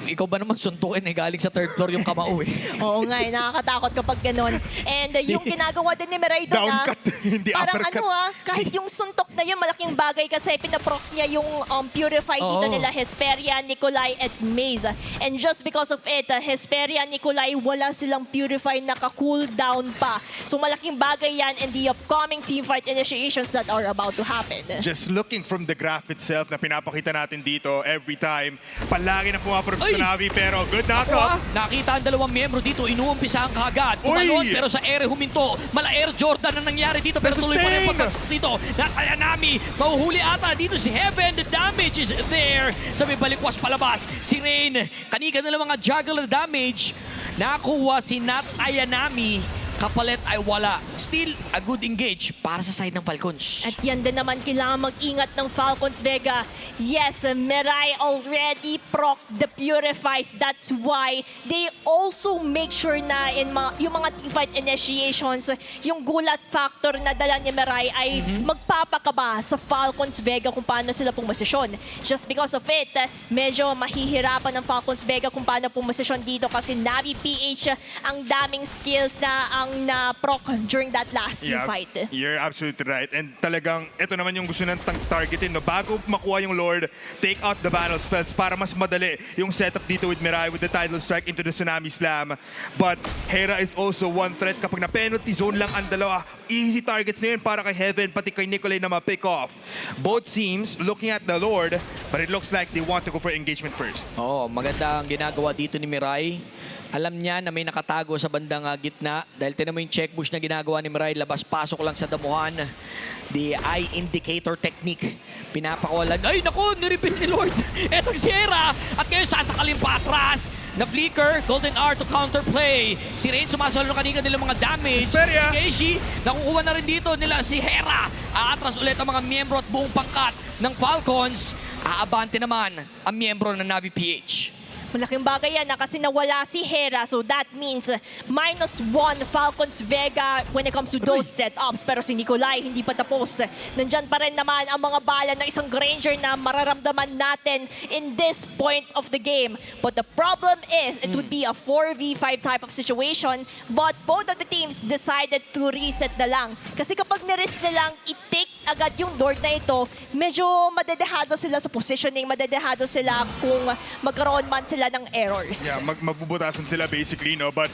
ikaw ba naman suntukin galing sa third floor yung kamao Oo nga, nakakatakot kapag ganun. And yung ginagawa din ni Mirai doon Downcut, hindi parang uppercut. kahit yung suntok na yun, malaking bagay kasi pinaproc niya yung purify dito Oo. nila Hesperia, Nikolai, at Maze. And just because of it, Hesperia, Nikolai, wala silang purify, naka-cool down pa. So malaking bagay yan in the upcoming teamfight initiations that are about to happen. Just looking from the graph itself na pinapakita natin dito every time, palagi na pumaprobs Ay! sa Navi pero good Ako knockout. nakita ang dalawang miyembro dito, inuumpisa ang kagad. Tumalon, Uy! pero sa ere huminto. Mala Air Jordan ang nangyari dito, pero tuloy pa rin Sustain! pagkaksak dito. Nataya Nami, mahuhuli ata dito si Heaven. The damage is there. Sa may balikwas palabas, si Rain. Kaniga na lang mga juggler damage. Nakuha si Nat Ayanami. Kapalit ay wala. Still, a good engage para sa side ng Falcons. At yan din naman kailangan mag-ingat ng Falcons Vega. Yes, Mirai already proc the purifies. That's why they also make sure na in yung mga teamfight initiations, yung gulat factor na dala ni Mirai ay magpapakaba sa Falcons Vega kung paano sila pumasisyon. Just because of it, medyo mahihirapan ng Falcons Vega kung paano pumasisyon dito kasi Navi PH ang daming skills na ang na-proc during that last team fight. You're absolutely right. And talagang, ito naman yung gusto ng targetin. No? Bago makuha yung Lord, take out the battle spells para mas madali yung setup dito with Mirai with the tidal strike into the Tsunami Slam. But Hera is also one threat. Kapag na-penalty zone lang ang dalawa, easy targets na yun para kay Heaven, pati kay Nikolai na ma-pick off. Both teams looking at the Lord, but it looks like they want to go for engagement first. Oo, maganda ang ginagawa dito ni Mirai. Alam niya na may nakatago sa bandang gitna dahil tinan mo yung check push na ginagawa ni Mirai, labas-pasok lang sa damuhan. The eye indicator technique. Pinapakawalan. Ay, naku, niripit ni Lord. Etong si Hera. At ngayon sasakalin pa atras. Na flicker, Golden R to counterplay. Si Rain sumasalo kanina nila mga damage. Hesperia. Keishi, nakukuha na rin dito nila si Hera. Aatras ulit ang mga miyembro at buong pangkat ng Falcons. Aabante naman ang miyembro ng Navi PH. Malaking bagay yan kasi nawala si Hera. So that means -1 Falcons Vega when it comes to those setups. Pero si Nikolai hindi pa tapos. Nandyan pa rin naman ang mga bala ng isang Granger na mararamdaman natin in this point of the game. But the problem is it would be a 4v5 type of situation. But both of the teams decided to reset na lang. Kasi kapag nireset na lang, i-take agad yung Lord na ito, medyo madedehado sila sa positioning, madedehado sila kung magkaroon man sila ng errors. Yeah, magbubutasan sila basically, no? But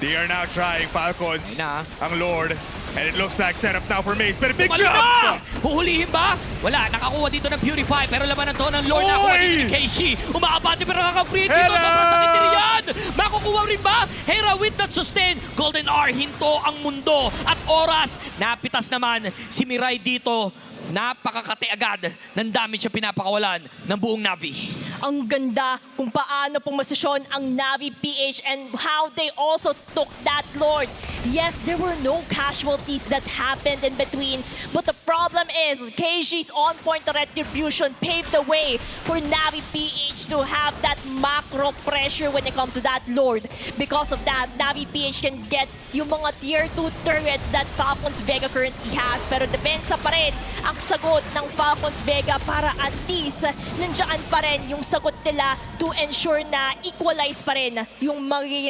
they are now trying, Falcons, Na. ang Lord. And it looks like set up now for Maze. But a big Tumalo jump! na! Huhulihin ba? Wala, nakakuha dito ng Purify. Pero labanan to ng Lord na kuha dito ni Keishi. Umaabante pero nakaka-free dito. Hera! Sobrang sakit din yan. Makukuha rin ba? Hera with that sustain. Golden R, hinto ang mundo. At oras, napitas naman si Mirai dito. Napakakati agad ng damage siya pinapakawalan ng buong Navi. Ang ganda kung paano pumasisyon ang Navi PH and how they also took that Lord. Yes, there were no casualties that happened in between, but the problem is KG's on-point retribution paved the way for Navi PH to have that macro pressure when it comes to that Lord. Because of that, Navi PH can get yung mga tier 2 turrets that Falcons Vega currently has, pero depensa pa rin ang sagot ng Falcons Vega para at least nandiyan pa rin yung sagot nila to ensure na equalize pa rin yung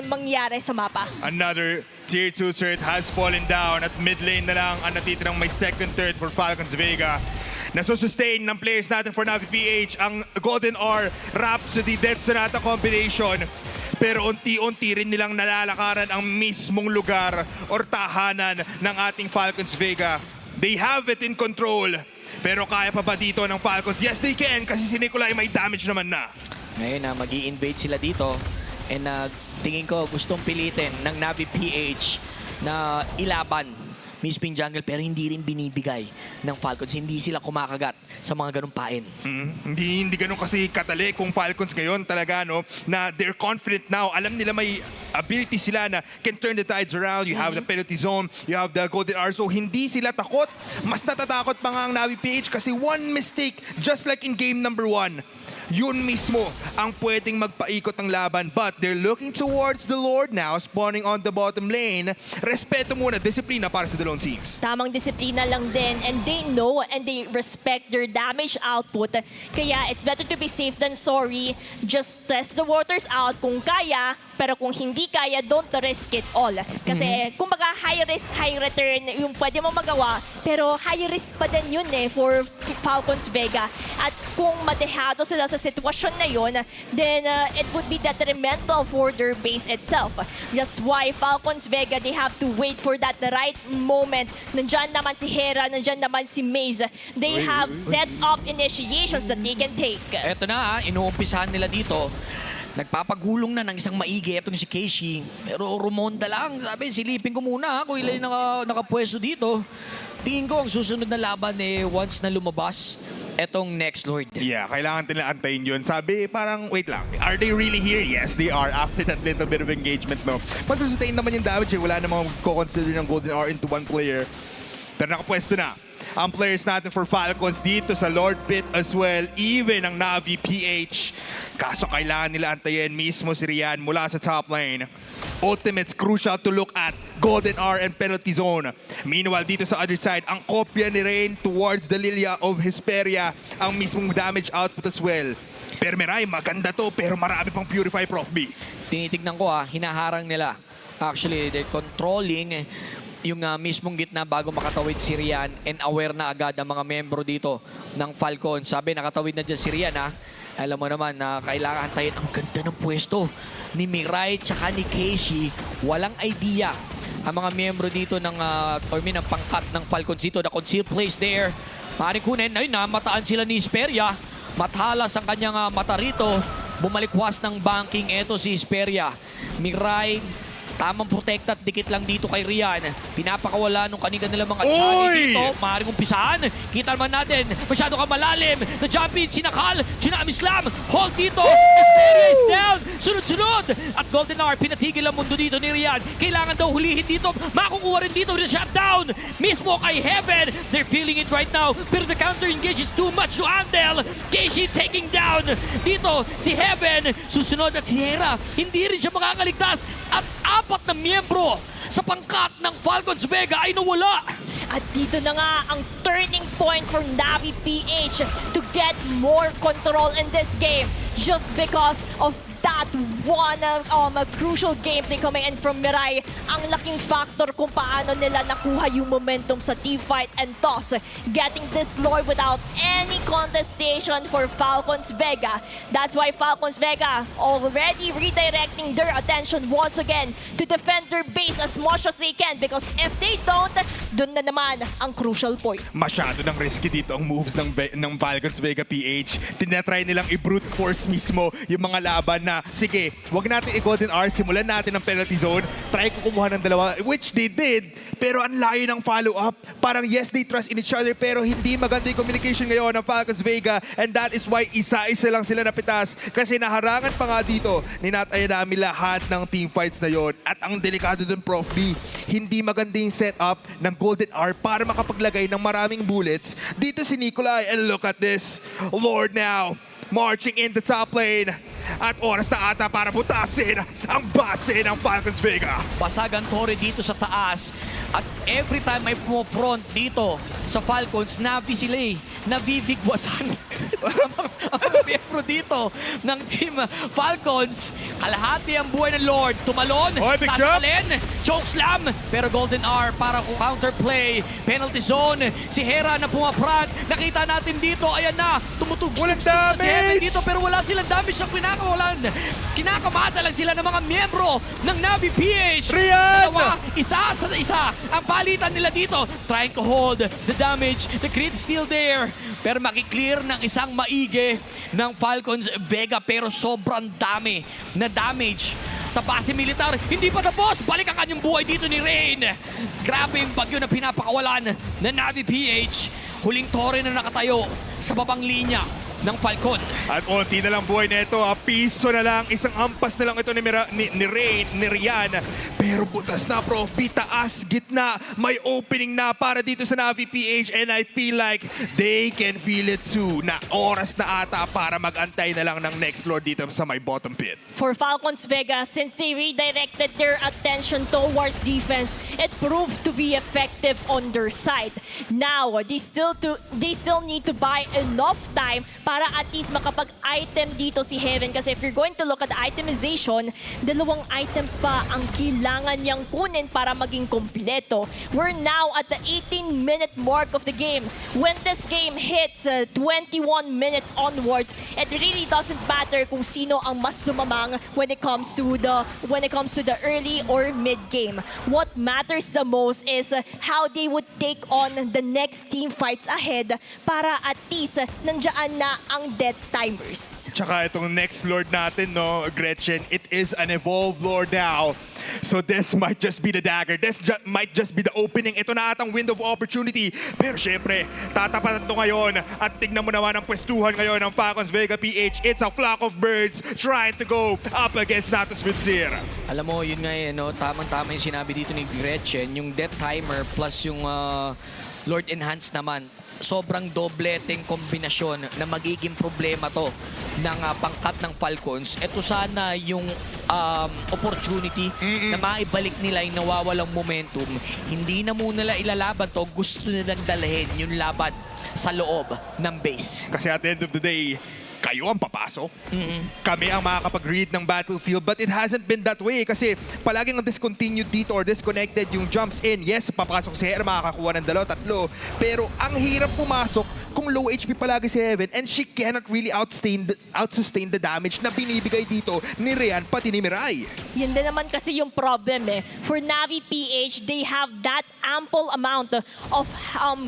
mangyayari sa mapa. Another tier 2 turret has fallen down at mid lane na lang ang natitirang may second turret for Falcons Vega. Nasusustain ng players natin for Navi PH ang Golden R, Rhapsody, Death Sonata combination. Pero unti-unti rin nilang nalalakaran ang mismong lugar or tahanan ng ating Falcons Vega. They have it in control. Pero kaya pa ba dito ng Falcons? Yes, they can kasi si Nikolai may damage naman na. Ngayon na mag-i-invade sila dito. And tingin ko gustong pilitin ng Navi PH na ilaban mismo yung jungle pero hindi rin binibigay ng Falcons. Hindi sila kumakagat sa mga ganung pain. Hindi ganun kasi katali kung Falcons ngayon talaga, no? Na they're confident now. Alam nila may ability sila na can turn the tides around. You have the penalty zone. You have the Golden R. So hindi sila takot. Mas natatakot pa nga ang Navi PH kasi one mistake, just like in game number 1, yun mismo ang pwedeng magpaikot ng laban. But they're looking towards the Lord now, spawning on the bottom lane. Respeto muna, disiplina para sa dalawang teams. Tamang disiplina lang din, and they know and they respect their damage output. Kaya it's better to be safe than sorry. Just test the waters out kung kaya, pero kung hindi kaya, don't risk it all. Kasi kumbaga high risk, high return yung pwede mo magawa, pero high risk pa din yun for Falcons Vega. At kung madehado sila sa sitwasyon na yun, then it would be detrimental for their base itself. That's why Falcons Vega, they have to wait for that right moment. Nandyan naman si Hera, nandyan naman si Maze. They have set up initiations that they can take. Eto na, inuumpisahan nila dito. Nagpapagulong na ng isang maigi. Ito si Casey. Pero rumonda lang. Sabi, silipin ko muna kung ilan nakapwesto dito. Tingin ko ang susunod na laban once na lumabas etong next Lord. Yeah, kailangan nila antayin yun. Sabi, parang, wait lang, are they really here? Yes, they are. After that little bit of engagement, no? Pansusustain naman yung damage, wala namang consider ng Golden Hour into one player. Pero nakapwesto na ang players natin for Falcons dito sa Lord Pit as well. Even ang NVPH. Kaso kailangan nila antayin mismo si Rian mula sa top lane. Ultimates crucial to look at. Golden Hour and penalty zone. Meanwhile, dito sa other side, ang kopya ni Rain towards the Lilia of Hesperia. Ang mismong damage output as well. Pero Mirai, maganda to pero marami pang Purify, Prof B. Tinitignan ko hinaharang nila. Actually, they're controlling yung mismong gitna bago makatawid si Rian, and aware na agad ang mga membro dito ng Falcon. Sabi, nakatawid na dyan si Rian Alam mo naman na kailangan tayo. Ang ganda ng pwesto ni Mirai tsaka ni Casey. Walang idea ang mga membro dito ng pangkat ng Falcons dito. The concealed place there. Maaaring kunin. Ayun na, mataan sila ni Hesperia. Mathalas ang kanyang mata rito. Bumalikwas ng banking. Eto si Hesperia. Mirai, tamang protect at dikit lang dito kay Rian. Pinapakawala nung kanina nila mga challenge dito. Maaaring umpisahan. Kita naman natin. Masyado ka malalim. Na-jump in. Sinakal. Sinami slam. Hold dito. Hesperia is down. Sunod-sunod. At Golden Hour, pinatigil ang mundo dito ni Rian. Kailangan daw hulihin dito. Makukuha rin dito with a shutdown. Mismo kay Heaven. They're feeling it right now. Pero the counter engage is too much to handle. Casey taking down. Dito si Heaven. Susunod at si Hera. Hindi rin siya makakaligtas. At apat na miyembro sa pangkat ng Falcons Vega ay nawala. At dito na nga ang turning point for NVPH to get more control in this game just because of that one crucial gameplay coming in from Mirai. Ang laking factor kung paano nila nakuha yung momentum sa team fight and toss. Getting this Lord without any contestation for Falcons Vega. That's why Falcons Vega already redirecting their attention once again to defend their base as much as they can, because if they don't, dun na naman ang crucial point. Masyado ng risky dito ang moves ng Falcons Vega PH. Tinatry nilang i-brute force mismo yung mga laban na, sige, wag natin i-Golden Hour, simulan natin ang penalty zone, try ko kumuha ng dalawa, which they did, pero ang layo ng follow-up. Parang yes, they trust in each other, pero hindi maganda yung communication ngayon ng Falcons Vega, and that is why isa-isa lang sila napitas, kasi naharangan pa nga dito ni Natay namin lahat ng team fights na yon. At ang delikado dun, Prof B, hindi maganda yung setup ng Golden Hour para makapaglagay ng maraming bullets. Dito si Nikolai, and look at this, Lord now, marching in the top lane. At oras na ata para butasin ang base ng Falcons Vega. Basagan Torre dito sa taas. At every time may front dito sa Falcons, Navi sila nabibigwasan. ang mga miyembro dito ng Team Falcons. Kalahati ang buhay ng Lord. Tumalon, taskalin, choke slam. Pero Golden Hour para counterplay. Penalty zone. Si Hera na pumaprat. Nakita natin dito. Ayan na. Tumutugso si Heaven dito, pero wala silang damage sa kinakawalan. Kinakamata lang sila ng mga miyembro ng NVPH. Rian! Dalawa, isa sa isa. Ang palitan nila dito. Trying to hold the damage. The grid still there. Pero makiklear ng isang maigi ng Falcons Vega, pero sobrang dami na damage sa base militar. Hindi pa tapos. Balik ang kanyang buhay dito ni Rain. Grabe yung bagyo na pinapakawalan ng NVPH. Huling Torre na nakatayo sa babang linya. ng Falcon. At konti na lang buhay nito. Piso na lang. Isang ampas na lang ito ni Rian. Pero butas na, Prof. Taas, gitna. May opening na para dito sa NVPH. And I feel like they can feel it too. Na oras na ata para mag-antay na lang ng next Lord dito sa my bottom pit. For Falcons Vegas, since they redirected their attention towards defense, it proved to be effective on their side. Now, they still need to buy enough time para at least makapag-item dito si Heaven. Kasi if you're going to look at the itemization, 2 items pa ang kailangan niyang kunin para maging kompleto. We're now at the 18-minute mark of the game. When this game hits 21 minutes onwards, it really doesn't matter kung sino ang mas lumamang when it comes to the early or mid game. What matters the most is how they would take on the next team fights ahead para at least nandiyan na ang death timers. Tsaka itong next Lord natin, no, Gretchen, it is an evolved Lord now. So this might just be the dagger. This might just be the opening. Ito na atang window of opportunity. Pero syempre, tatapatan ito ngayon. At tignan mo naman ang pwestuhan ngayon ng Falcons Vega PH. It's a flock of birds trying to go up against Natus Vidsir. Alam mo, yun nga no, tamang-tama yung sinabi dito ni Gretchen, yung death timer plus yung Lord Enhance naman. Sobrang dobleteng kombinasyon na magiging problema to ng pangkat ng Falcons. Ito sana yung opportunity na maibalik nila yung nawawalang momentum. Hindi na muna nila ilalaban to. Gusto nilang dalhin yung laban sa loob ng base. Kasi at the end of the day, kayo ang papasok. Kami ang makakapag-read ng battlefield. But it hasn't been that way kasi palaging ang discontinued dito or disconnected yung jumps in. Yes, papasok si Hera, makakakuha ng 2-3. Pero ang hirap pumasok kung low HP palagi si Heaven and she cannot really outsustain the damage na binibigay dito ni Rian pati ni Mirai. Yun din naman kasi yung problem For Navi PH, they have that ample amount of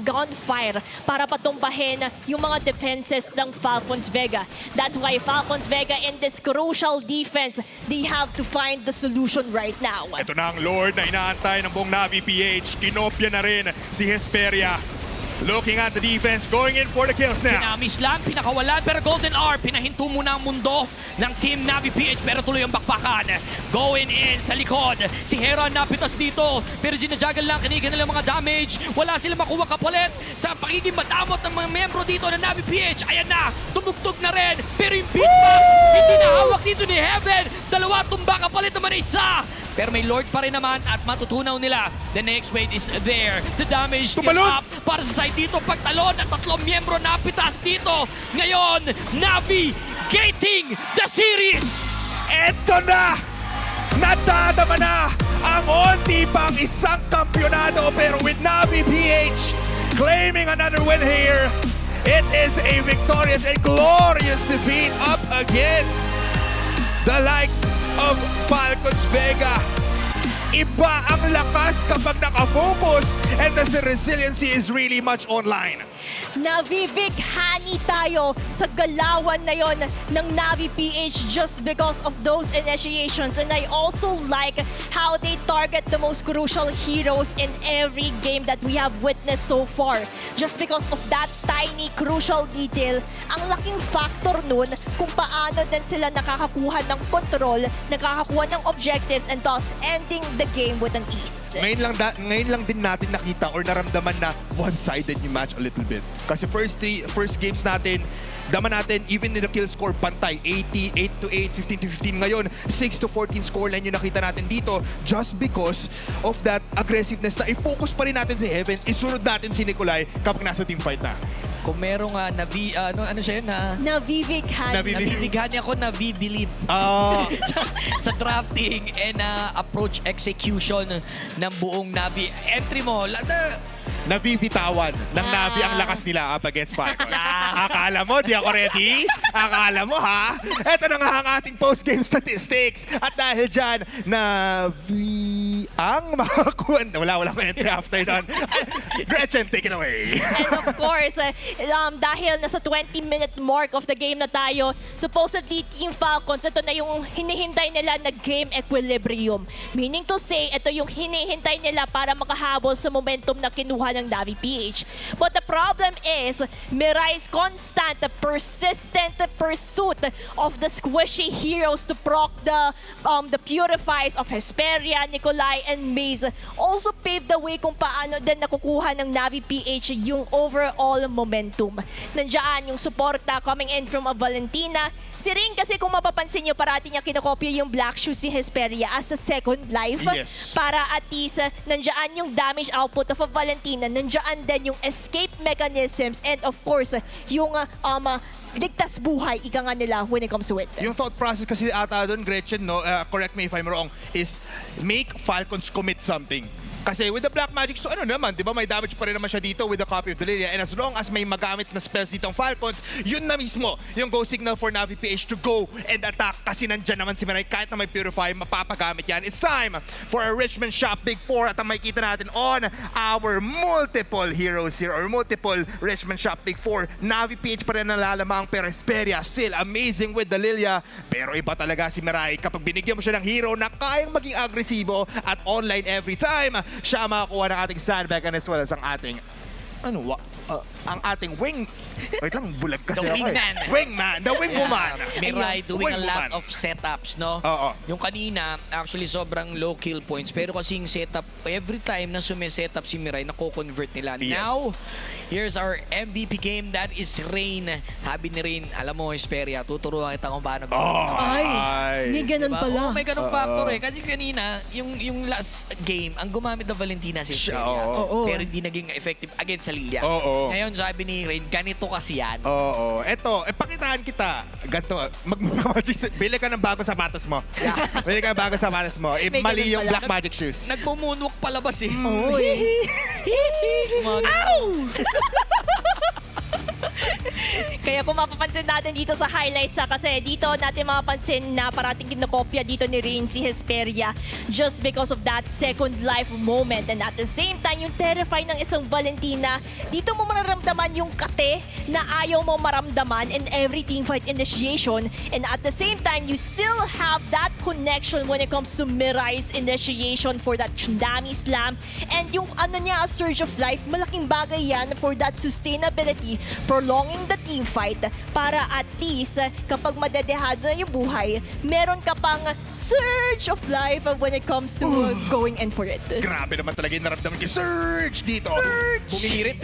gunfire para patumbahin yung mga defenses ng Falcons Vega. That's why Falcons Vega in this crucial defense, they have to find the solution right now. Ito na ang Lord na inaantay ng buong Navi PH. Kinopya na rin si Hesperia. Looking at the defense, going in for the kills now. Sinamis lang, pinakawalan, pero Golden R, pinahinto muna ang mundo ng Team Navi PH, pero tuloy ang bakbakan. Going in sa likod, si Hera napitas dito, pero ginajagal lang kanigan nila mga damage. Wala sila makuha kapalit sa pagiging madamot ng mga membro dito ng Navi PH. Ayan na, tumugtog na rin, pero yung beatbox, hindi nahawak dito ni Heaven. 2 tumba kapalit naman isa. Pero may Lord pa rin naman at matutunaw nila. The next wave is there. The damage is up para sa side dito. Pagtalon at 3 miyembro napitas dito. Ngayon, Navi gating the series! Eto na! Natadama na ang onti pang isang kampyonado pero with Navi PH claiming another win here. It is a victorious and glorious defeat up against the likes of Falcons Vega. Iba ang lakas kapag nakafocus and the resiliency is really much online. Nabibighani tayo sa galawan na yon ng Navi PH just because of those initiations. And I also like how they target the most crucial heroes in every game that we have witnessed so far. Just because of that tiny crucial detail, ang laking factor nun kung paano din sila nakakakuha ng control, nakakakuha ng objectives, and thus ending the game with an ease. Ngayon lang din natin nakita or naramdaman na one-sided yung match a little bit. Kasi first games natin, daman natin, even in the kill score, pantay. 8-8, 15-15. Ngayon, 6-14 scoreline yung nakita natin dito just because of that aggressiveness na i-focus pa rin natin si Heaven, isunod natin si Nikolai kapag nasa team fight na. Kung merong ano siya yun na... Nabibighani. Nabibighani ako, nabibilib. sa drafting and approach execution ng buong Navi. Entry mo, Nabibitawan ng Navi ang lakas nila up against Falcons. Akala mo, di ako ready? Akala mo, ha? Ito na nga ang ating post-game statistics. At dahil dyan, Navi ang makakuha. Wala ko entry after nun. Gretchen, take it away. And of course, dahil nasa 20-minute mark of the game na tayo, supposedly Team Falcons, ito na yung hinihintay nila na game equilibrium. Meaning to say, ito yung hinihintay nila para makahabol sa momentum na kinuha ng NVPH. But the problem is, Mirai's constant, persistent pursuit of the squishy heroes to proc the purifies of Hesperia, Nikolai, and Maze also paved the way kung paano din nakukuha ng NVPH yung overall momentum. Nandiyan yung suporta coming in from a Valentina. Si Ring kasi kung mapapansin nyo, parati niya kinokopya yung Black Shoes si Hesperia as a second life. Yes. Para at least nandiyan yung damage output of a Valentina, nandiyan din yung escape mechanisms, and of course, yung ligtas buhay, ika nga nila when it comes to it. Yung thought process kasi ata doon, Gretchen, no, correct me if I'm wrong, is make Falcons commit something. Kasi with the Black Magic, so ano naman, di ba may damage pa rin naman siya dito with the copy of the Lilia, and as long as may magamit na spells dito ang Falcons, yun na mismo yung go signal for NVPH to go and attack kasi nandyan naman si Mirai, kahit na may Purify, mapapagamit yan. It's time for a Richmond Shop Big 4 at ang makikita natin on our multiple heroes here or multiple Richmond Shop Big 4. NVPH pa rin nalalamang pero Hesperia still amazing with the Lilia, pero iba talaga si Mirai kapag binigyan mo siya ng hero na kayang maging agresibo at online every time. Siya makakuha ng ating sandbag and as well as ang ating ang ating wing. Wait lang, bulag kasi The ako wingman. Wingman, the wingwoman. Mirai doing a lot Wingwoman. of setups, no? Oo. Yung kanina, actually sobrang low kill points. Pero kasi yung setup, every time na sumisetup si Mirai, nako-convert nila. Yes. Now, here's our MVP game. That is Rain. Habi ni Rain, alam mo, Hesperia, tuturuan kita kung paano. Ay, may ganun Diba? pala. Oo, may ganun factor eh. Kasi kanina, yung last game, ang gumamit na Valentina si Hesperia. Oo. Pero hindi naging effective against sa Lilia. Oo. Ngayon, sabi ni Rain, ganito kasi yan. Oo. Eto, pakitaan kita. Ganito, bili ka ng bagong sapatos mo. Bili ka ng bagong sapatos mo. May Mali ganun yung pala. Black Magic shoes. Nagmumunwak palabas eh. Oo eh. Kaya kung mapapansin natin dito sa highlights kasi dito natin mapapansin na parating kinokopya dito ni Rain si Hesperia just because of that second life moment, and at the same time yung terrify ng isang Valentina, dito mo mararamdaman yung kate na ayaw mo maramdaman in every teamfight initiation, and at the same time you still have that connection when it comes to Mirai's initiation for that Tsunami Slam, and yung niya, Surge of Life, malaking bagay yan for that sustainability, prolonging the team fight para at least kapag madedehado na yung buhay, meron ka pang surge of life when it comes to going in for it. Grabe naman talaga yung naramdaman ko. Surge dito. Surge! Bumihirit.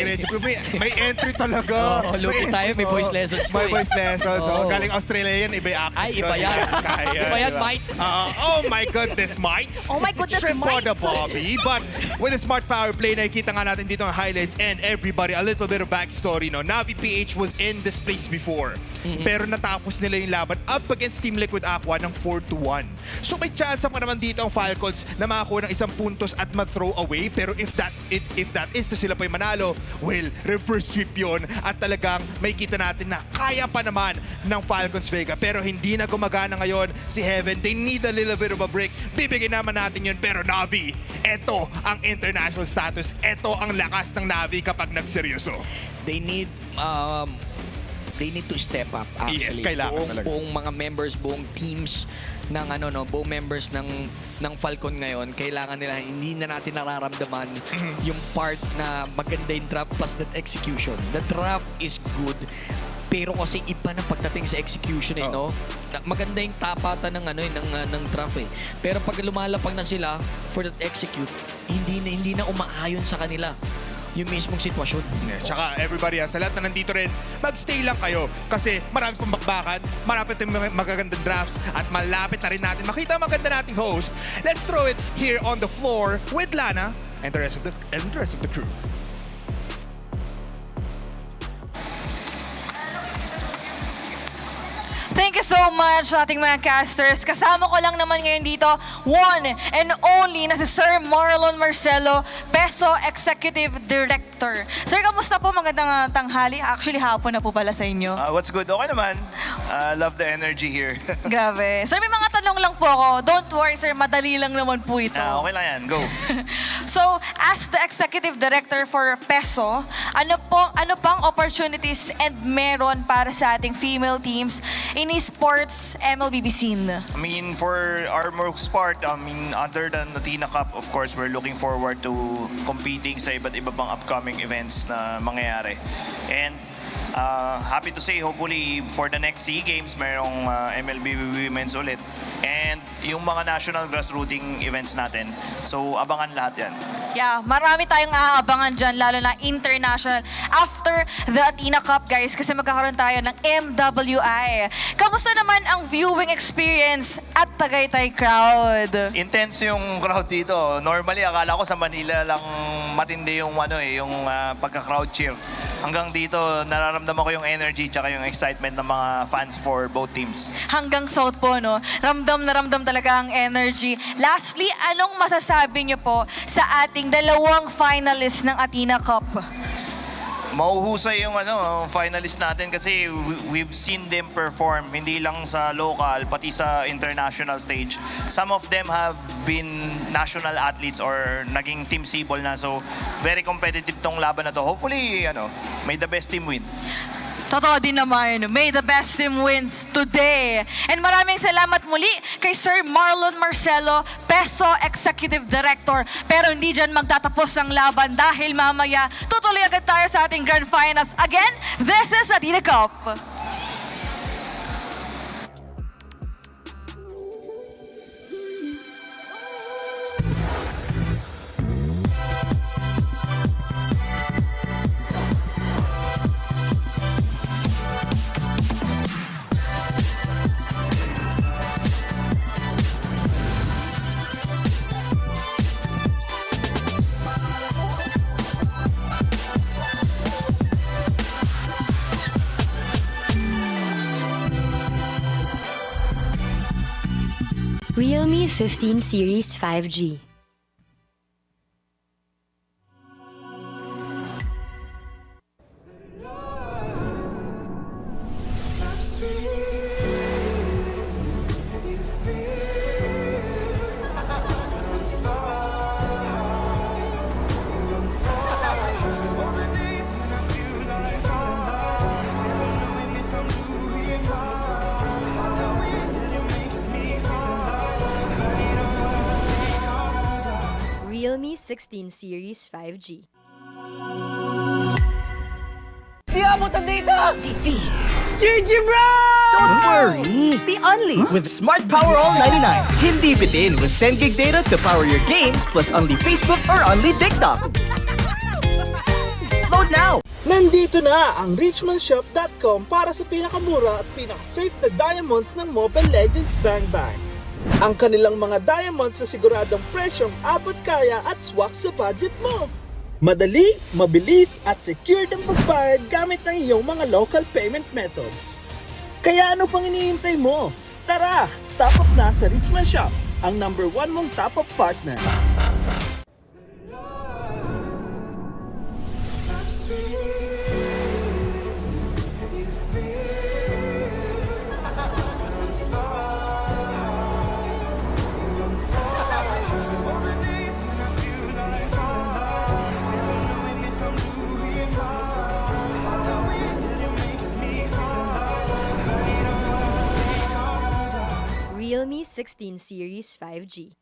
May entry talaga. Oo, lupi tayo, may voice lessons to May eh. voice lessons. Oo. Galing Australia yan, iba yung accent. Ay, iba yan. Iba yan, diba? mate. Oh my goodness, mites. Oh my goodness, Trip for the mites. Bobby. But with the smart power play, nakikita nga natin dito ang highlights and everybody, a little bit of backstory. No? NVPH was in this place before. Pero natapos nila yung laban up against Team Liquid Aqua ng 4-1. So may chance pa naman dito ang Falcons na makakuha ng isang puntos at ma-throw away. Pero if that is to sila pa yung manalo, well, reverse sweep yun. At talagang may kita natin na kaya pa naman ng Falcons Vega. Pero hindi na gumagana ngayon si Heaven. They need a little bit of a break. Bibigyan naman natin yun. Pero Navi, eto ang international status. Eto ang lakas ng Navi kapag nagseryoso. They need to step up actually. Yes, kailangan talaga. Buong mga members, buong teams ng buong members ng Falcon ngayon, kailangan nila, hindi na natin nararamdaman yung part na maganda yung draft plus that execution. The draft is good, pero kasi iba na pagdating sa execution no? Maganda yung tapatan ng draft eh. Pero pag lumalapag na sila for that execute, hindi na umaayon sa kanila yung mismong sitwasyon. Tsaka everybody, sa lahat na nandito rin, magstay lang kayo kasi marami pang bakbakan, marami tayong magagandang drafts at malapit na rin natin makita ang maganda nating host. Let's throw it here on the floor with Lana and the rest of the crew. Thank you so much ating mga casters. Kasama ko lang naman ngayon dito, one and only na si Sir Marlon Marcelo, Peso Executive Director. Sir, kamusta po? Magandang tanghali. Actually, hapon na po pala sa inyo. What's good? Okay naman. Love the energy here. Grabe. Sir, may mga tanong lang po ako. Don't worry, sir. Madali lang naman po ito. Okay lang yan. Go. So, as the Executive Director for Peso, ano pang opportunities and meron para sa ating female teams in esports MLBB scene? I mean, for our most part, other than Athena Cup, of course, we're looking forward to competing sa iba't iba pang upcoming events na mangyayari. And happy to say, hopefully, for the next SEA Games, mayroong MLB Women's ulit. And yung mga national grassrooting events natin. So, abangan lahat yan. Yeah, marami tayong aabangan dyan, lalo na international. After the Athena Cup, guys, kasi magkakaroon tayo ng MWI. Kamusta naman ang viewing experience at Tagaytay crowd? Intense yung crowd dito. Normally, akala ko sa Manila lang matindi yung pagka-crowd cheer. Hanggang dito, nararamdaman ko yung energy tsaka yung excitement ng mga fans for both teams. Hanggang South po, no? Ramdam na ramdam talaga ang energy. Lastly, anong masasabi niyo po sa ating dalawang finalists ng Athena Cup? Mauhusay yung finalist natin kasi we've seen them perform hindi lang sa local pati sa international stage. Some of them have been national athletes or naging team sibol na, so very competitive tong laban na to. Hopefully may the best team win. Totoo din naman, may the best team wins today. And maraming salamat muli kay Sir Marlon Marcelo, Peso Executive Director. Pero hindi dyan magtatapos ang laban dahil mamaya tutuloy agad tayo sa ating Grand Finals. Again, this is Athena Cup. Realme 15 Series 5G. Realme 16 Series 5G. Di abutan dito! Defeat! GG, bro! Don't worry! The Only with Smart Power All 99. Hindi bitin with 10 gig data to power your games plus only Facebook or only TikTok. Load now! Nandito na ang richmondshop.com para sa pinakamura at pinaka-safe na diamonds ng Mobile Legends Bang Bang. Ang kanilang mga diamonds na siguradong presyong abot kaya at swak sa budget mo. Madali, mabilis at secured ang pagbayad gamit ang iyong mga local payment methods. Kaya ano pang iniintay mo? Tara, top up na sa Richmond Shop, ang #1 mong top up partner. Realme 16 Series 5G.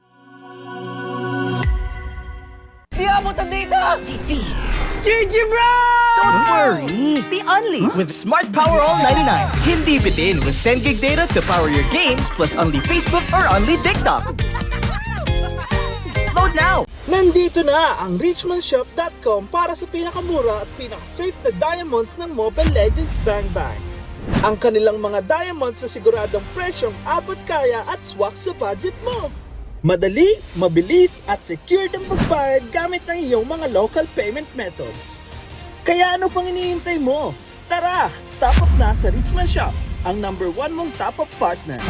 Di abutan dito! Defeat! GG, bro! Don't worry! The Only with Smart Power All 99. Hindi bitin with 10 gig data to power your games plus only Facebook or only TikTok. Load now! Nandito na ang richmondshop.com para sa pinakamura at pinaka-safe na diamonds ng Mobile Legends Bang Bang. Ang kanilang mga diamonds na siguradong presyong abot kaya at swak sa budget mo. Madali, mabilis at secured ang pagbayad gamit ang iyong mga local payment methods. Kaya ano pang iniintay mo? Tara, top up na sa Richmond Shop, ang #1 mong top-up partner.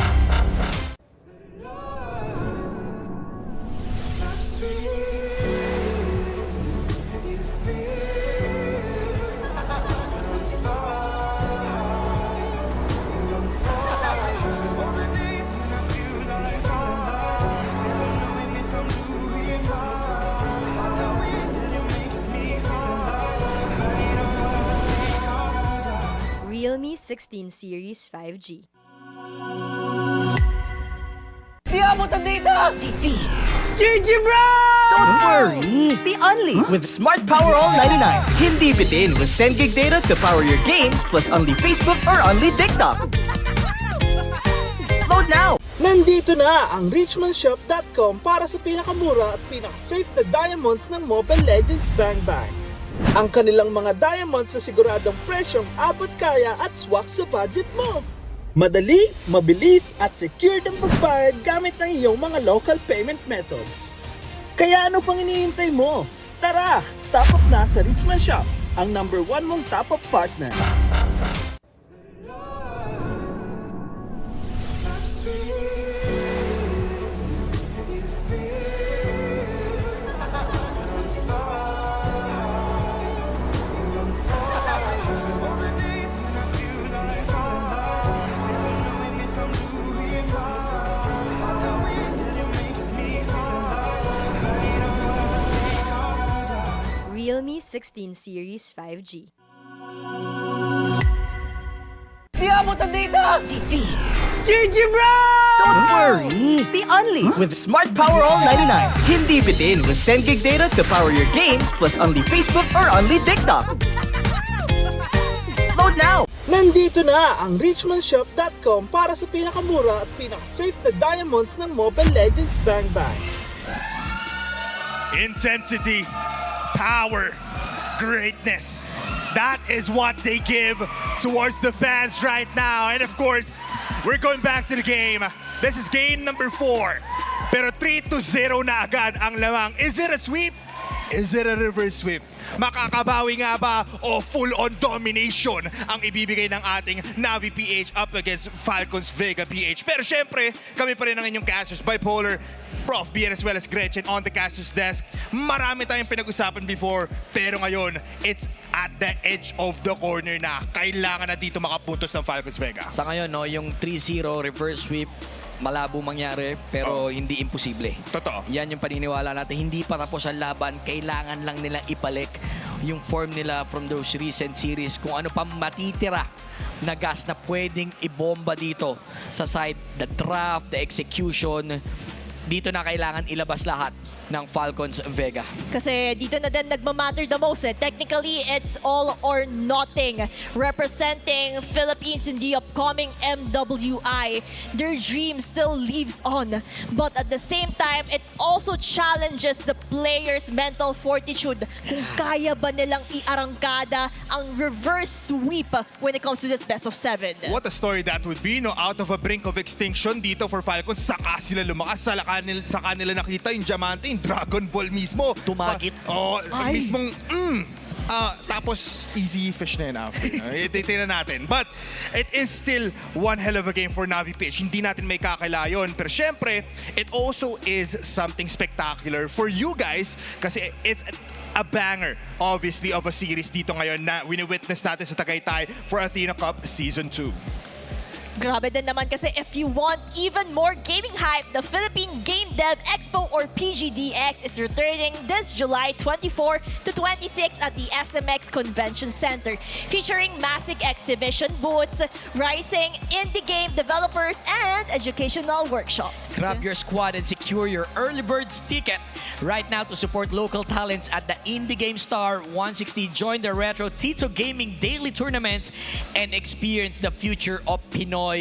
Realme 16 Series 5G. Di abutan dito! Defeat! GG bro! Don't worry! The Only with Smart Power All 99. Hindi bitin with 10 gig data to power your games plus only Facebook or only TikTok. Load now! Nandito na ang richmondshop.com para sa pinakamura at pinaka-safe na diamonds ng Mobile Legends Bang Bang. Ang kanilang mga diamonds na siguradong presyong abot kaya at swak sa budget mo. Madali, mabilis at secured ang pagbayad gamit ng iyong mga local payment methods. Kaya ano pang hinihintay mo? Tara, top up na sa Richmond Shop, ang #1 mong top up partner. Realme 16 Series 5G. Di abutan dito! Defeat! GG bro! Don't worry! The Only with Smart Power All 99. Hindi bitin with 10 gig data to power your games plus only Facebook or only TikTok. Load now! Nandito na ang richmondshop.com para sa pinakamura at pinaka-safe na diamonds ng Mobile Legends Bang Bang. Intensity, power, greatness. That is what they give towards the fans right now. And of course, we're going back to the game. This is game number 4. Pero 3-0 na agad ang lamang. Is it a sweep? Is it a reverse sweep? Makakabawi nga ba o full-on domination ang ibibigay ng ating NVPH up against Falcons Vega PH? Pero syempre, kami pa rin ang inyong casters, Bipolar, Prof. B, as well as Gretchen on the caster's desk. Marami tayong pinag-usapan before, pero ngayon, it's at the edge of the corner na. Kailangan na dito makapuntos ng Falcons Vega. Sa ngayon, no, yung 3-0 reverse sweep, malabo mangyari pero hindi imposible. Totoo. Yan yung paniniwala natin. Hindi pa tapos ang laban. Kailangan lang nila ibalik yung form nila from those recent series. Kung ano pa matitira na gas na pwedeng ibomba dito sa side, the draft, the execution. Dito na kailangan ilabas lahat ng Falcons Vega. Kasi dito na din nagmamatter the most. Technically, it's all or nothing. Representing Philippines in the upcoming MWI, their dream still lives on. But at the same time, it also challenges the players' mental fortitude. Kung kaya ba nilang iarangkada ang reverse sweep when it comes to this best of 7. What a story that would be, no? Out of a brink of extinction dito for Falcons, saka sila lumakas, saka nila nakita yung diamante, yung Dragon Ball mismo. Tumagit. Mismong, tapos easy fish na yun after. Itinan natin. But it is still one hell of a game for NVPH. Hindi natin may kakailayon. Pero syempre, it also is something spectacular for you guys kasi it's a banger, obviously, of a series dito ngayon na wini-witness natin sa Tagaytay for Athena Cup Season 2. Grabe din naman kasi if you want even more gaming hype, the Philippine Game Dev Expo or PGDX is returning this July 24 to 26 at the SMX Convention Center, featuring massive exhibition booths, rising indie game developers, and educational workshops. Grab your squad and secure your early birds ticket right now to support local talents at the Indie Game Star 160. Join the Retro Tito Gaming Daily Tournaments and experience the future of Pinoy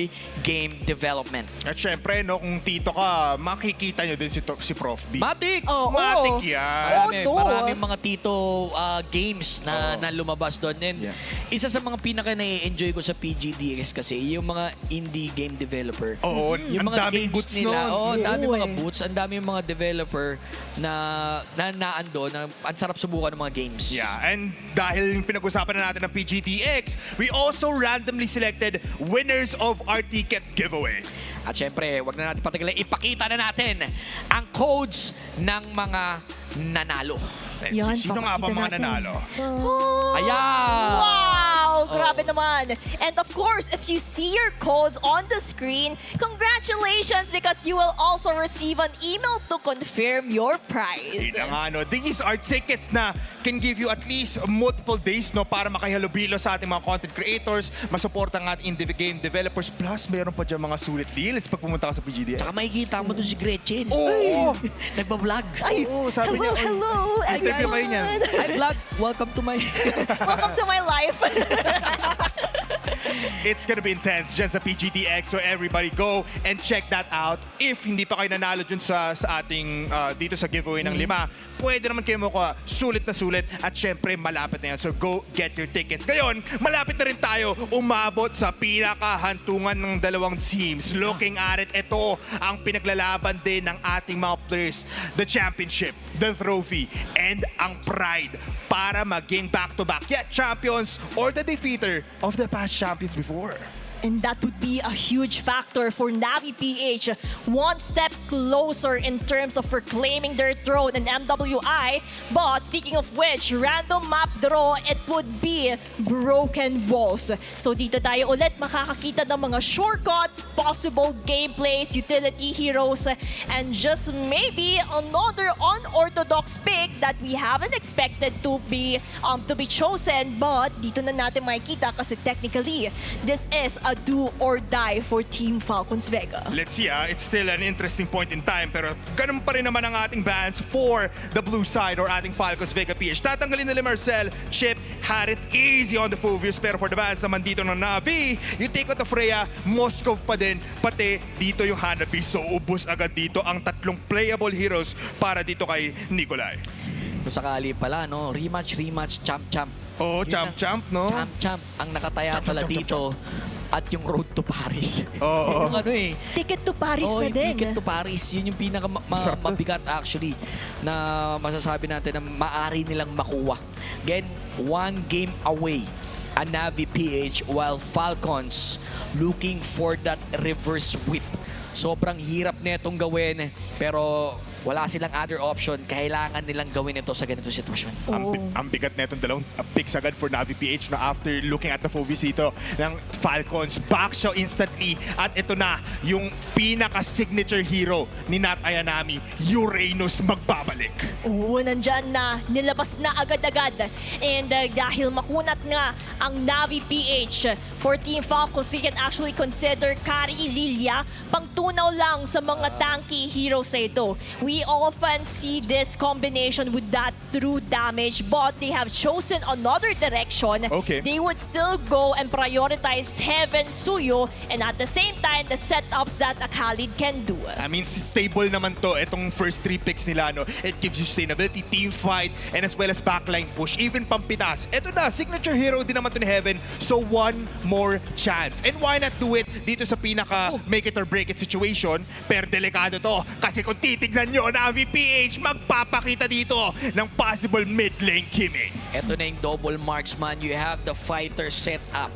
game development. At syempre, no, kung tito ka, makikita makikita nyo din si Prof B. Matik! Matik yan. Maraming mga Tito games na lumabas doon. And isa sa mga pinaka na-enjoy ko sa PGDX kasi yung mga indie game developer. Oo, yung ang mga daming games boots nila. nun. Oo, ang daming Oo, mga eh. boots, ang daming mga developer na naando, na ang sarap subukan ng mga games. Yeah, and dahil pinag-usapan na natin ng PGDX, we also randomly selected winners of our ticket giveaway. At syempre, wag na natin patigilan, ipakita na natin ang codes ng mga nanalo. Yan, Sino nga ba papakita mga natin. nanalo? Ayan! Wow! Grabe naman. And of course, if you see your codes on the screen, congratulations because you will also receive an email to confirm your prize. Yun nga, no? These are tickets na can give you at least multiple days no, para makahalubilo sa ating mga content creators, masuporta ang ating indie game developers, plus meron pa dyan mga sulit deals pag pumunta ka sa PGDX. Tsaka makikita mo doon si Gretchen. Oo! Nagbablog. Oo, sabi niya, Hello, interview kayo niyan. Hi vlog, welcome to my... Welcome to my life. It's gonna be intense dyan sa PGDX, so everybody go and check that out. If hindi pa kayo nanalo dyan sa ating dito sa giveaway ng 5, pwede naman kayo makuha sulit na sulit at syempre malapit na yan. So go get your tickets. Ngayon, malapit na rin tayo umabot sa pinakahantungan ng dalawang teams. Looking at it, ito ang pinaglalaban din ng ating mga players. The championship, the trophy, and ang pride para maging back-to-back yet champions or the defeater of the past champions before. And that would be a huge factor for NVPH. One step closer in terms of reclaiming their throne in MWI. But speaking of which, random map draw, it would be Broken Walls. So dito tayo ulit makakakita ng mga shortcuts, possible gameplays, utility heroes, and just maybe another unorthodox pick that we haven't expected to be chosen. But dito na natin makikita kasi technically, this is a do or die for Team Falcons Vega. Let's see, it's still an interesting point in time pero ganun pa rin naman ang ating bans for the blue side or ating Falcons Vega PH. Tatanggalin nila Marcel, Chip, had it easy on the Phobius pero for the bans naman dito ng Navi, you take out the Freya, Moskov pa din, pati dito yung Hanabi. So ubus agad dito ang tatlong playable heroes para dito kay Nikolai. Kung sakali pala, no? Rematch, champ. Oo, champ, no? Champ. Ang nakataya pala dito. At yung road to Paris. Oo. Yung ano eh. Ticket to Paris Oo, na yung din. ticket to Paris. Yun yung mabigat actually na masasabi natin na maaari nilang makuha. Again, one game away ang Navi PH while Falcons looking for that reverse sweep. Sobrang hirap netong gawin pero wala silang other option. Kailangan nilang gawin ito sa ganitong sitwasyon. Ang bigat na itong dalawang picks agad for Navi PH na after looking at the Phobius dito ng Falcons. Back siya instantly at ito na yung pinaka-signature hero ni Nat Ayanami, Uranus magbabalik. Oo, nandyan na. Nilabas na agad-agad. And dahil makunat nga ang Navi PH for Team Falcons, we can actually consider Kari Lilia pangtunaw lang sa mga tanky heroes sa ito. We often see this combination with that true damage, but they have chosen another direction. Okay. They would still go and prioritize Heaven Suyo and at the same time, the setups that a Khalid can do. I mean, stable naman to. Itong first 3 picks nila, no? It gives you sustainability, team fight, and as well as backline push. Even pampitas. Ito na, signature hero din naman to ni Heaven. So, one more chance. And why not do it dito sa pinaka make it or break it situation? Pero delikado to. Kasi kung titignan nyo, Navi PH magpapakita dito ng possible mid lane Kimi. Ito na yung double marksman. You have the fighter set up.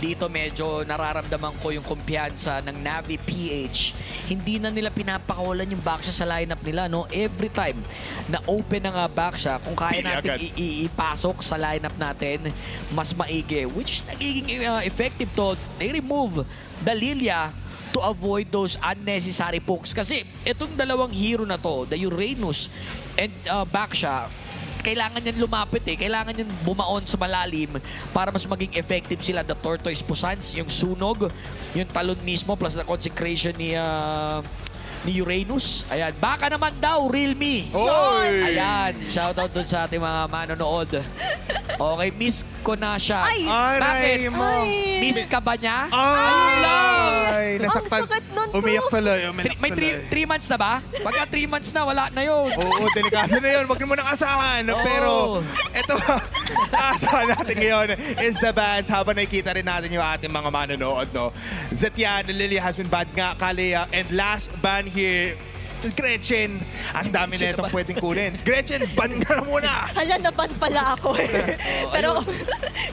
Dito medyo nararamdaman ko yung kumpiyansa ng Navi PH. Hindi na nila pinapakawalan yung backsha sa lineup nila, no? Every time na open na nga backsha, kung kaya natin ipasok sa lineup natin, mas maigi. Which is nagiging effective to. They remove the Lilia to avoid those unnecessary pokes. Kasi itong dalawang hero na to, the Uranus and Baksha, kailangan yan lumapit eh. Kailangan yan bumaon sa malalim para mas maging effective sila. The Tortoise Pusans, yung sunog, yung talon mismo, plus the consecration ni Uranus. Ayan. Baka naman daw, Realme. Oy! Ayan. Shoutout dun sa ating mga manonood. Okay, miss ko na siya. Ay! Bakit? Aray mo. Miss ka ba niya? Ay! Ang Nasaktan. sakit nun naman to. Umiyak tuloy, umiyak May tuloy. 3 months na ba? Pagka 3 months na, wala na yun. Oo, delikado na yun. Huwag mo nang asahan. Pero, ito, asahan natin ngayon is the bands. Habang nakikita rin natin yung ating mga manonood, no? Zetyan, Lily has been banned nga, Kalea. And last ban here, Gretchen. Ang dami na itong pwedeng kunin. Gretchen, ban ka na muna! Hala, naban pala ako eh. Pero,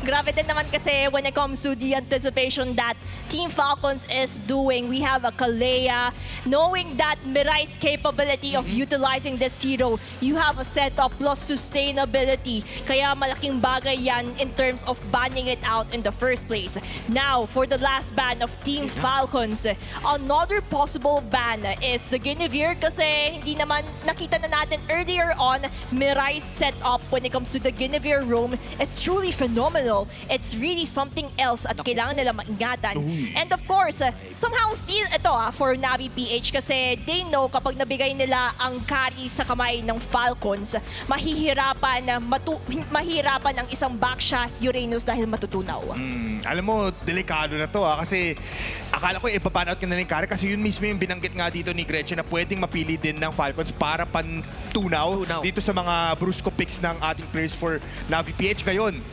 grabe din naman kasi when it comes to the anticipation that Team Falcons is doing, we have a Kalea, knowing that Mirai's capability of utilizing this hero, you have a setup plus sustainability. Kaya malaking bagay yan in terms of banning it out in the first place. Now, for the last ban of Team Falcons, another possible ban is the Guinevere kasi hindi naman nakita na natin earlier on Mirai's setup when it comes to the Guinevere roam. It's truly phenomenal. It's really something else at kailangan nila maingatan. And of course, somehow still ito for Navi PH kasi they know kapag nabigay nila ang carry sa kamay ng Falcons, mahirapan ang isang Baksha Uranus dahil matutunaw. Alam mo, delikado na to kasi akala ko ipaban out ka na rin carry kasi yun mismo yung binanggit nga dito ni Gretchen na pwedeng mapili din ng Falcons para pantunaw dito sa mga brusco picks ng ating players for Navi PH. Ngayon,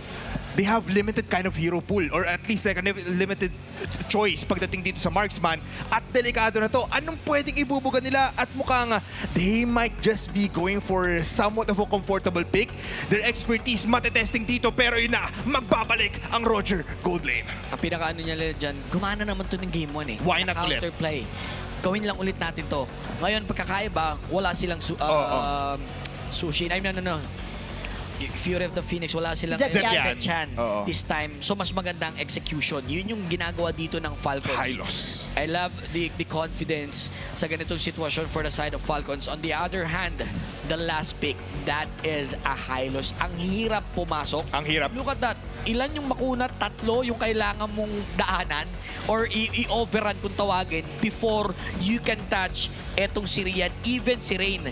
they have limited kind of hero pool or at least like a limited choice pagdating dito sa marksman at delikado na to. Anong pwedeng ibubuga nila at mukhang they might just be going for somewhat of a comfortable pick. Their expertise matetesting dito pero yun na, magbabalik ang Roger Gold Lane. Ang pinaka-ano niya dyan, gumana naman to ng game 1 eh. Why not ulit? Counterplay. Gawin lang ulit natin to. Ngayon, pagkakaiba, wala silang Sushi. I mean, Fury of the Phoenix, wala silang Zetyan. this time. So, mas magandang execution. Yun yung ginagawa dito ng Falcons. Hylos. I love the confidence sa ganitong sitwasyon for the side of Falcons. On the other hand, the last pick, that is a Hylos. Ang hirap pumasok. Ang hirap. Look at that. Ilan yung makunat? 3 yung kailangan mong daanan or i-overrun kung tawagin before you can touch etong si Rian, even si Rain.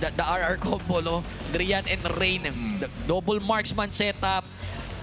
The RR combo, no? Rian and Rain. The double marksman setup.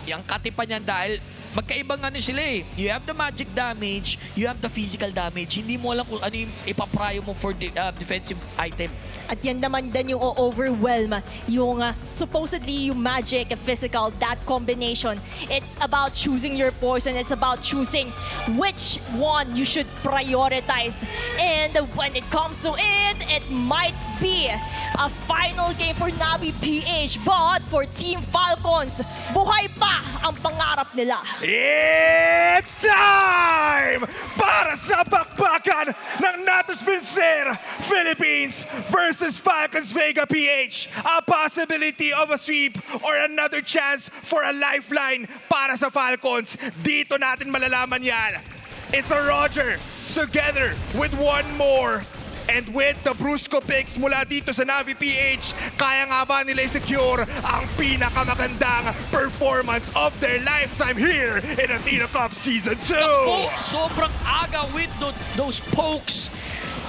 Yung katipan niyan dahil magkaibang sila eh. You have the magic damage, you have the physical damage. Hindi mo alam kung ano yung ipaprayo mo for defensive item. At yan naman din yung overwhelm, yung supposedly yung magic and physical, that combination. It's about choosing your poison. It's about choosing which one you should prioritize. And when it comes to it, it might be a final game for Navi PH. But for Team Falcons, buhay pa ang pangarap nila. It's time para sa bakbakan ng Natos Vencer Philippines versus Falcons Vega PH. A possibility of a sweep or another chance for a lifeline para sa Falcons. Dito natin malalaman yan. It's a Roger together with one more. And with the Brusco picks mula dito sa Navi PH, kaya nga ba nila i-secure ang pinakamagandang performance of their lifetime here in Athena Cup Season 2? Naku, sobrang aga with those pokes.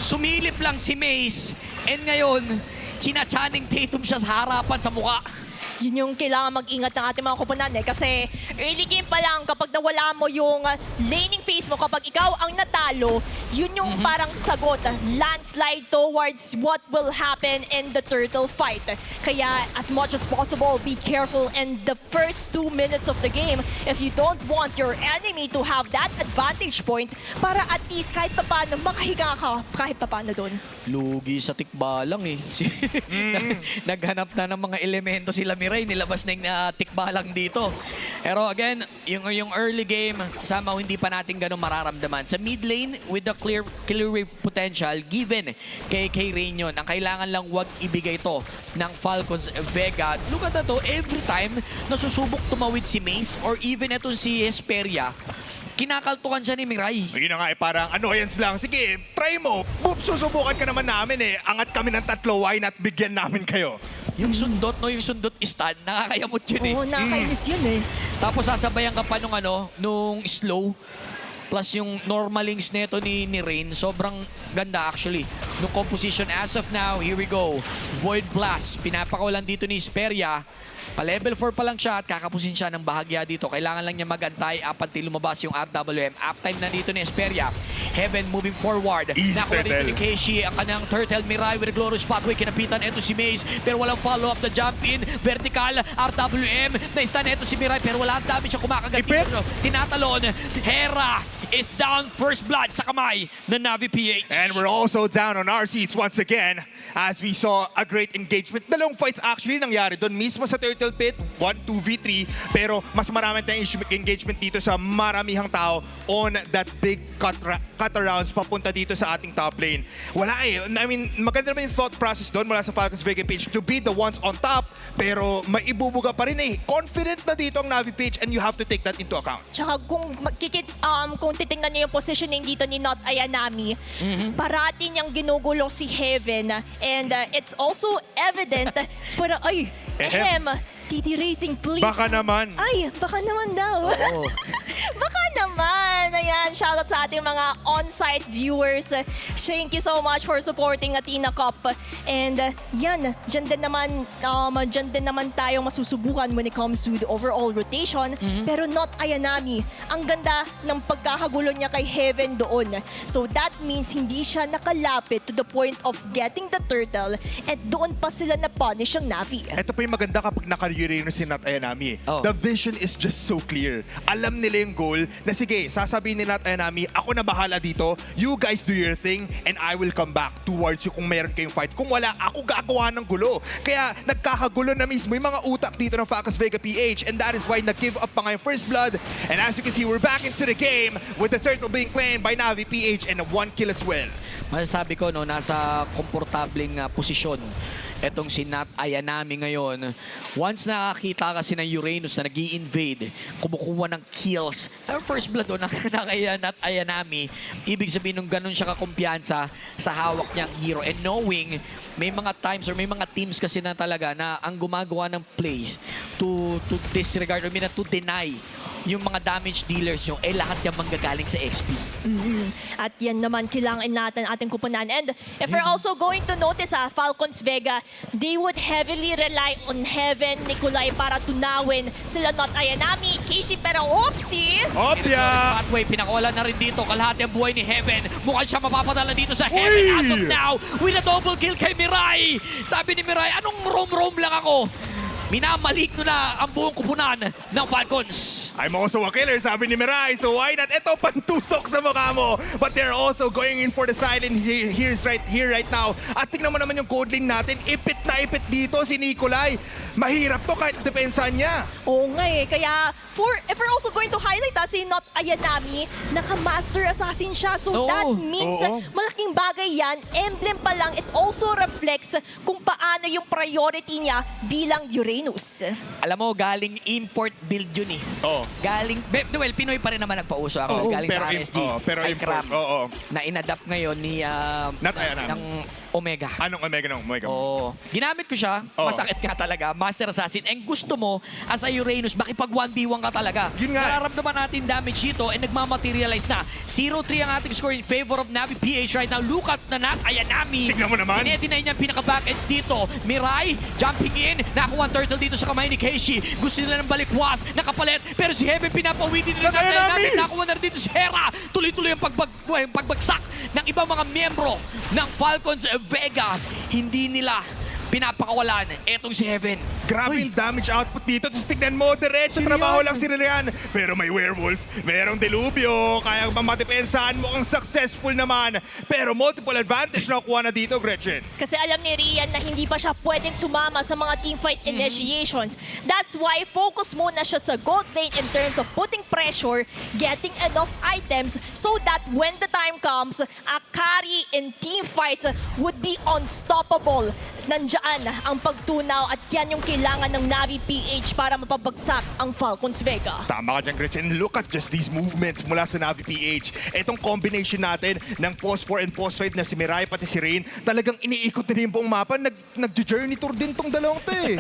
Sumilip lang si Mace. And ngayon, sina-Channing Tatum siya sa harapan sa mukha. Yun yung kailangan mag-ingat ng ating mga kupunan kasi early game pa lang kapag nawala mo yung laning phase mo, kapag ikaw ang natalo, yun yung parang sagot, landslide towards what will happen in the turtle fight. Kaya as much as possible, be careful in the first 2 minutes of the game if you don't want your enemy to have that advantage point para at least kahit paano makahiga ka kahit paano doon. Lugi sa tikbalang eh. Naghanap na ng mga elemento sila Mirai, nilabas na yung tikbalang dito. Pero again, yung early game, somehow hindi pa natin ganun mararamdaman. Sa mid lane, with the clear wave potential, given kay Rain yun, ang kailangan lang wag ibigay to ng Falcons Vega. Look at that to, every time nasusubok tumawid si Mace or even itong si Hesperia, kinakaltukan siya ni Mirai. Yun na nga parang annoyance lang. Sige, try mo. Boop, susubukan ka naman namin eh. Angat kami ng 3, why not bigyan namin kayo? Yung sundot, no? Yung sundot stand, nakakayamot yun eh. Oo, nakakainis yun eh. Tapos sasabayan ka pa nung slow. Plus yung normalings nito ni Rain, sobrang ganda actually. Nung composition as of now, here we go. Void Blast, pinapakawalan dito ni Hesperia. Pa-level 4 pa lang siya at kakapusin siya ng bahagya dito. Kailangan lang niya mag-antay up until lumabas yung RWM. Uptime na dito ni Hesperia. Heaven moving forward. Easy Nakuha rin turtle. ni Keishi ang kanyang turtle. Mirai with a glorious pathway. Kinapitan ito si Maze. Pero walang follow-up na jump in. Vertical. RWM. Na-stun ito si Mirai. Pero wala ang damage siya kumakagat. Ipit. Tinatalon. Hera is down. First blood sa kamay ng NVPH. And we're also down on our seats once again as we saw a great engagement. Dalawang fights actually nangyari doon mismo sa Turtle Pit, 1-2v3, pero mas marami tayong engagement dito sa maramihang tao on that big cut arounds papunta dito sa ating top lane. Wala eh. I mean, maganda naman yung thought process doon mula sa Falcons Vega page to be the ones on top, pero maibubuga pa rin eh. Confident na dito ang Navi page and you have to take that into account. Tsaka kung titingnan niyo yung positioning dito ni Not Ayanami, parati niyang ginugulo si Heaven. And it's also evident, pero ay, TT Racing, please. Baka naman. Ay, baka naman daw. Oo. Baka naman. Ayan, shoutout sa ating mga on-site viewers. Thank you so much for supporting Athena Cup. And yan, dyan din naman tayong masusubukan when it comes to the overall rotation. Pero Not Ayanami, ang ganda ng pagkakagulo niya kay Heaven doon. So that means hindi siya nakalapit to the point of getting the turtle at doon pa sila na-punish ang Navi. Ito pa yung maganda kapag naka-Uranus si Nat Ayanami. Oh. The vision is just so clear. Alam nila yung goal na sige, sasabihin ni Nat Ayanami, ako na bahala dito, you guys do your thing and I will come back towards you kung meron kayong fight. Kung wala, ako gagawa ng gulo. Kaya nagkakagulo na mismo yung mga utak dito ng Falcons Vega PH and that is why nag-give up pa nga yung first blood. And as you can see, we're back into the game with the turtle being claimed by Navi PH and a 1 kill as well. Masasabi ko, no, nasa komportableng posisyon etong si Nat Ayanami ngayon. Once nakakita kasi ng Uranus na nag-i-invade, kumukuha ng kills. Ang first blood doon kay Nat Ayanami, ibig sabihin nung ganun siya kakumpiyansa sa hawak niyang hero. And knowing, may mga times or may mga teams kasi na talaga na ang gumagawa ng plays to disregard or to deny yung mga damage dealers nyo, eh lahat yung manggagaling sa XP. At yan naman kailangan natin ating kupunan. And if we're also going to notice Falcons Vega, they would heavily rely on Heaven, Nikolai para tunawin sila Not Ayanami, Keishi, pero oopsie! Opya! Pathway, pinakawala na rin dito. Kalahati ang buhay ni Heaven. Mukhang siya mapapadala dito sa Heaven as of now with a double kill kay Mirai. Sabi ni Mirai, anong roam-roam lang ako? Minamalik ko na ang buong kupunan ng Falcons. I'm also a killer, sabi ni Mirai. So why not? Ito, pantusok sa mukha mo. But they're also going in for the silent here right now. At tingnan mo naman yung code lane natin. Ipit na ipit dito si Nikolai. Mahirap to kahit depensahan niya. Oo nga eh. Kaya, if we're also going to highlight si Not Ayanami, naka-master assassin siya. So that means malaking bagay yan. Emblem pa lang, it also reflects kung paano yung priority niya bilang Uranus. Alam mo, galing import build yun eh. Oo. Galing, well, Pinoy pa rin naman nagpauso ako. Galing sa RSG. Pero import, oo. Na inadapt ngayon ni Nat Ayanami. ng Omega. Anong Omega ng Omega? Oo. Ginamit ko siya. Masakit nga talaga. Master Assassin. And gusto mo, as a Uranus, makipag 1v1 ka talaga. Yun nga. Nararamdaman natin damage dito and nagmamaterialize na. 0-3 ang ating score in favor of Navi PH right now. Look at Nat Ayanami. Tignan mo naman. Dinay niya ang pinaka-backends dito. Mirai, jumping in. Nakuha ang turtle dito sa kamay ni Keishi. Gusto nila ng balikwas. Nakapalit. Pero si Heaven pinapawitin nila. Nat Ayanami. Nakuha na rin dito si Hera. Tuloy-tuloy ang pagbagsak ng ibang mga miyembro ng Falcons Vega. Hindi nila pinapakawalan etong si Heaven. Grabe yung damage output dito. Tapos tignan mo, diretso trabaho lang si Lilian. Pero may werewolf, merong delubyo. Kaya matipensahan mo ang successful naman. Pero multiple advantage na kuha na dito, Gretchen. Kasi alam ni Rian na hindi pa siya pwedeng sumama sa mga teamfight initiations. That's why focus muna siya sa gold lane in terms of putting pressure, getting enough items so that when the time comes, a carry in teamfights would be unstoppable. Nandiyan ang pagtunaw at yan yung kailangan ng Navi PH para mapabagsak ang Falcons Vega. Tama ka dyan, Gretchen. Look at just these movements mula sa Navi PH. Itong combination natin ng Post 4 and Post 5 na si Mirai pati si Rain, talagang iniikot na yung buong mapa. Nag-journey tour din tong dalawang to eh.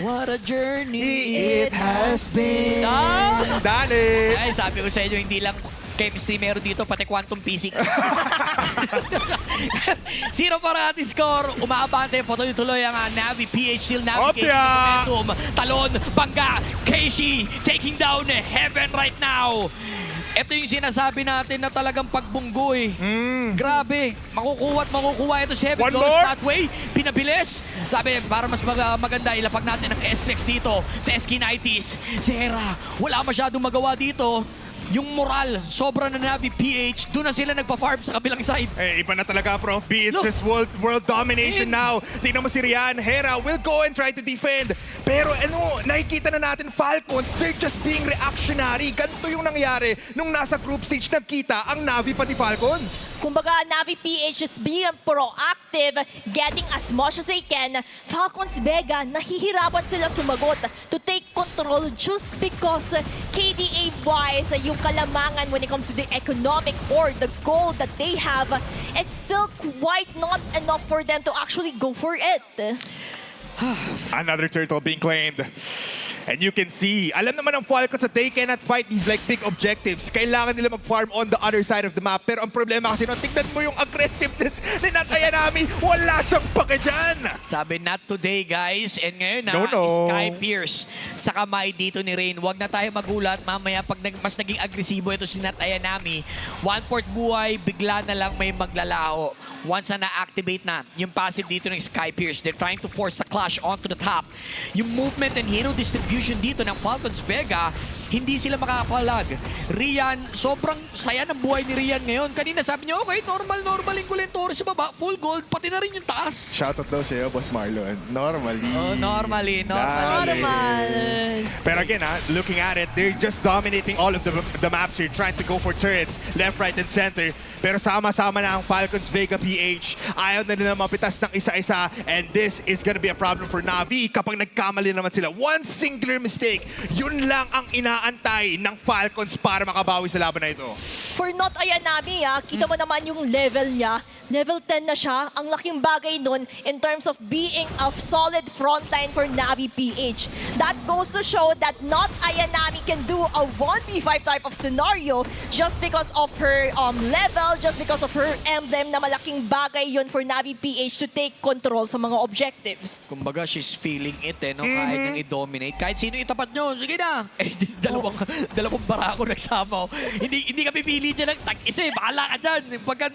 What a journey it has been. Dali! Ay, sabi ko sa inyo, hindi lang chemistry meron dito, pati quantum physics. 0 para ating score. Umaabante, patuloy-tuloy ang Navi PH still navigating the momentum. Talon, bangga, Keishi taking down Heaven right now. Ito yung sinasabi natin na talagang pagbunggoy. Grabe. Makukuha at makukuha ito si Heaven. One Goes more. that way. Pinabilis. Sabi, para mas maganda, ilapag natin ang S-Lex dito sa SK90s. Si Hera, wala masyadong magawa dito. Yung moral, sobra na Navi PH. Doon na sila nagpa-farm sa kabilang side. Eh, iba na talaga, Prof B. It's Look. just world domination now. Tingnan mo si Rian. Hera will go and try to defend. Pero nakikita na natin, Falcons, they're just being reactionary. Ganito yung nangyari nung nasa group stage nagkita ang Navi pati Falcons. Kumbaga, Navi PH is being proactive, getting as much as they can. Falcons Vega, nahihirapan sila sumagot to take control just because KDA-wise, yung kalamangan when it comes to the economic or the goal that they have, it's still quite not enough for them to actually go for it. Another turtle being claimed. And you can see, alam naman ng Falcons that they cannot fight these like big objectives. Kailangan nila mag-farm on the other side of the map. Pero ang problema kasi tignan mo yung aggressiveness ni Natayanami. Wala siyang pake dyan. Sabi, not today, guys. And ngayon Sky Pierce sa kamay dito ni Rain. Huwag na tayo magulat. Mamaya, pag mas naging agresibo ito si Natayanami, 1/4 buhay, bigla na lang may maglalaho. Once na na-activate na yung passive dito ng Sky Pierce, they're trying to force the clash onto the top. Yung movement and hero distribution dito ng Falcons Vega, hindi sila makakapalag. Rian, sobrang saya ng buhay ni Rian ngayon. Kanina sabi niya, okay, normal yung Kulentores sa baba, full gold, pati na rin yung taas. Shoutout daw sa'yo, Boss Marlon. Normally. Oh, normally. Pero again, looking at it, they're just dominating all of the maps here, trying to go for turrets, left, right, and center. Pero sama-sama na ang Falcons Vega PH. Ayaw na nila mapitas ng isa-isa, and this is gonna be a problem for Navi kapag nagkamali naman sila. One singular mistake, yun lang ang inaantay ng Falcons para makabawi sa laban na ito. For not Ayanami, kita mo naman yung level niya. Level 10 na siya. Ang laking bagay nun in terms of being a solid frontline for Navi PH. That goes to show that not Ayanami can do a 1v5 type of scenario just because of her level, just because of her emblem na malaking bagay yun for Navi PH to take control sa mga objectives. Kumbaga, she's feeling it, no? Kahit nang i-dominate. Kahit sino itapat nyo, sige na. Eh, dalawang barako nagsama. Hindi ka pipili dyan ng tag-isa, bahala ka dyan. Pagka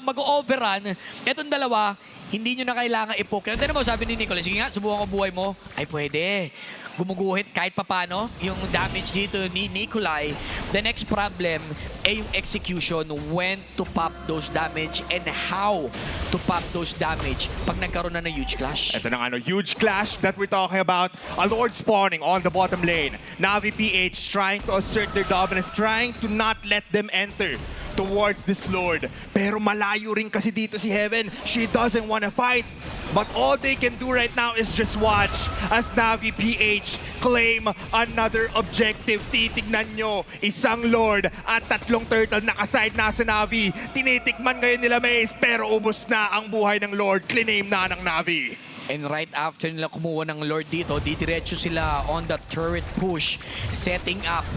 mag-overrun, etong dalawa, hindi nyo na kailangan i-poke. Tignan mo, sabi ni Nicholas, sige nga, subukan ko buhay mo. Ay, pwede. Gumuguhit kahit papano yung damage dito ni Nikolai. The next problem ay yung execution, when to pop those damage and how to pop those damage pag nagkaroon na ng huge clash. Ito na huge clash that we're talking about. A Lord spawning on the bottom lane. Navi PH trying to assert their dominance, trying to not let them enter towards this Lord. Pero malayo rin kasi dito si Heaven. She doesn't want to fight. But all they can do right now is just watch as Navi PH claim another objective. Titignan nyo, isang Lord at 3 turtle nakaside na sa Navi. Tinitikman ngayon nila Maze, pero ubos na ang buhay ng Lord. Claim na ng Navi. And right after nila kumuha ng Lord dito, didiretso sila on the turret push, setting up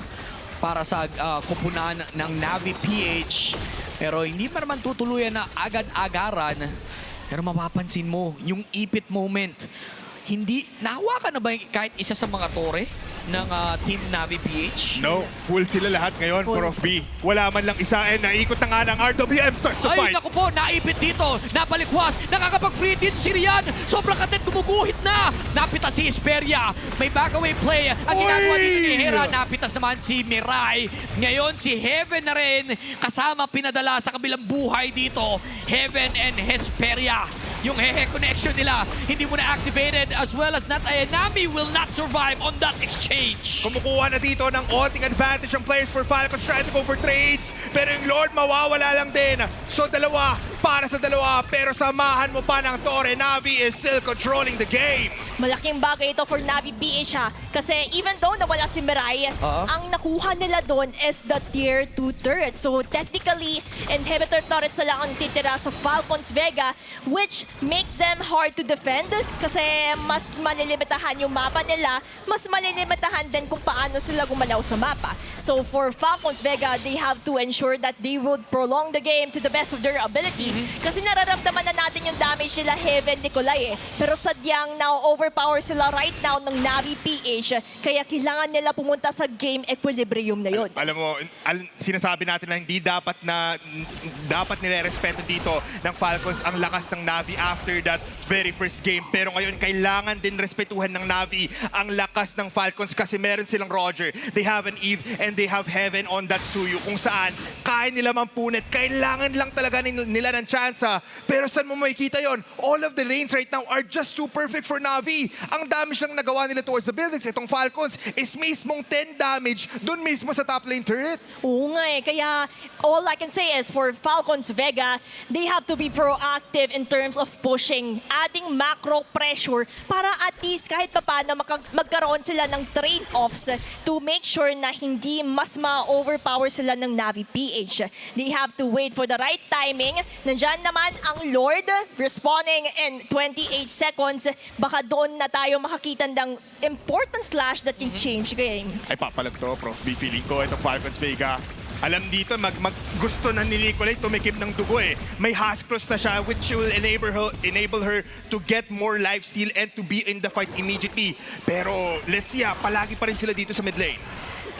para sa kupunan ng Navi PH. Pero hindi pa naman tutuluyan na agad-agaran. Pero mapapansin mo, yung ipit moment, hindi, nahawakan na ba kahit isa sa mga tore ng Team Navi PH? No, full sila lahat ngayon, Prof B. Wala man lang isa, and naikot na nga ng RWM starts to fight. Ay, naku po, naipit dito, napalikwas, nakakapag-free dito si Rian, sobrang katit, gumuguhit na, napitas si Esperia, may back-away play, ang ginagawa dito ni Hera, napitas naman si Mirai, ngayon si Heaven na rin, kasama pinadala sa kabilang buhay dito, Heaven and Hesperia. Yung hehe connection nila, hindi mo na-activated, as well as Natayanami will not survive on that exchange. Kumukuha na dito ng onting advantage ang players for Falcons trying to go for trades. Pero yung Lord mawawala lang din. So dalawa para sa dalawa. Pero samahan mo pa ng Torre. Navi is still controlling the game. Malaking bagay ito for Navi PH kasi even though nawala si Mirai, ang nakuha nila doon is the tier 2 turret. So technically, inhibitor turrets na lang ang titira sa Falcons Vega, which makes them hard to defend kasi mas malilimitahan yung mapa nila, mas malilimitahan din kung paano sila gumalaw sa mapa. So for Falcons Vega, they have to ensure that they would prolong the game to the best of their ability Kasi nararamdaman na natin yung damage nila Heaven Nicolay eh. Pero sadyang na-overpower sila right now ng Navi PH. Kaya kailangan nila pumunta sa game equilibrium na yun. Alam mo, sinasabi natin na hindi dapat nire-respeto dito ng Falcons ang lakas ng Navi after that very first game. Pero ngayon, kailangan din respetuhan ng Navi ang lakas ng Falcons kasi meron silang Roger. They have an Eve and they have Heaven on that Suyu kung saan kaya nila mampunit. Kailangan lang talaga nila ng tsansa. Pero saan mo makikita yon? All of the lanes right now are just too perfect for Navi. Ang damage lang nagawa nila towards the buildings. Itong Falcons is mismong 10 damage dun mismo sa top lane turret. Oo nga eh. Kaya all I can say is for Falcons Vega, they have to be proactive in terms of pushing, adding macro pressure para at least kahit paano magkaroon sila ng trade-offs to make sure na hindi mas ma-overpower sila ng Navi PH. They have to wait for the right timing. Nandyan naman ang Lord responding in 28 seconds. Baka doon na tayo makakita ng important clash that can change game. Ay, papalag to, Prof. B, feeling ko itong Falcons Vega. Alam dito, gusto na ni Nicolay tumikip ng dugo eh. May Hascross na siya which will enable her to get more life steal and to be in the fights immediately. Pero let's see palagi pa rin sila dito sa mid lane.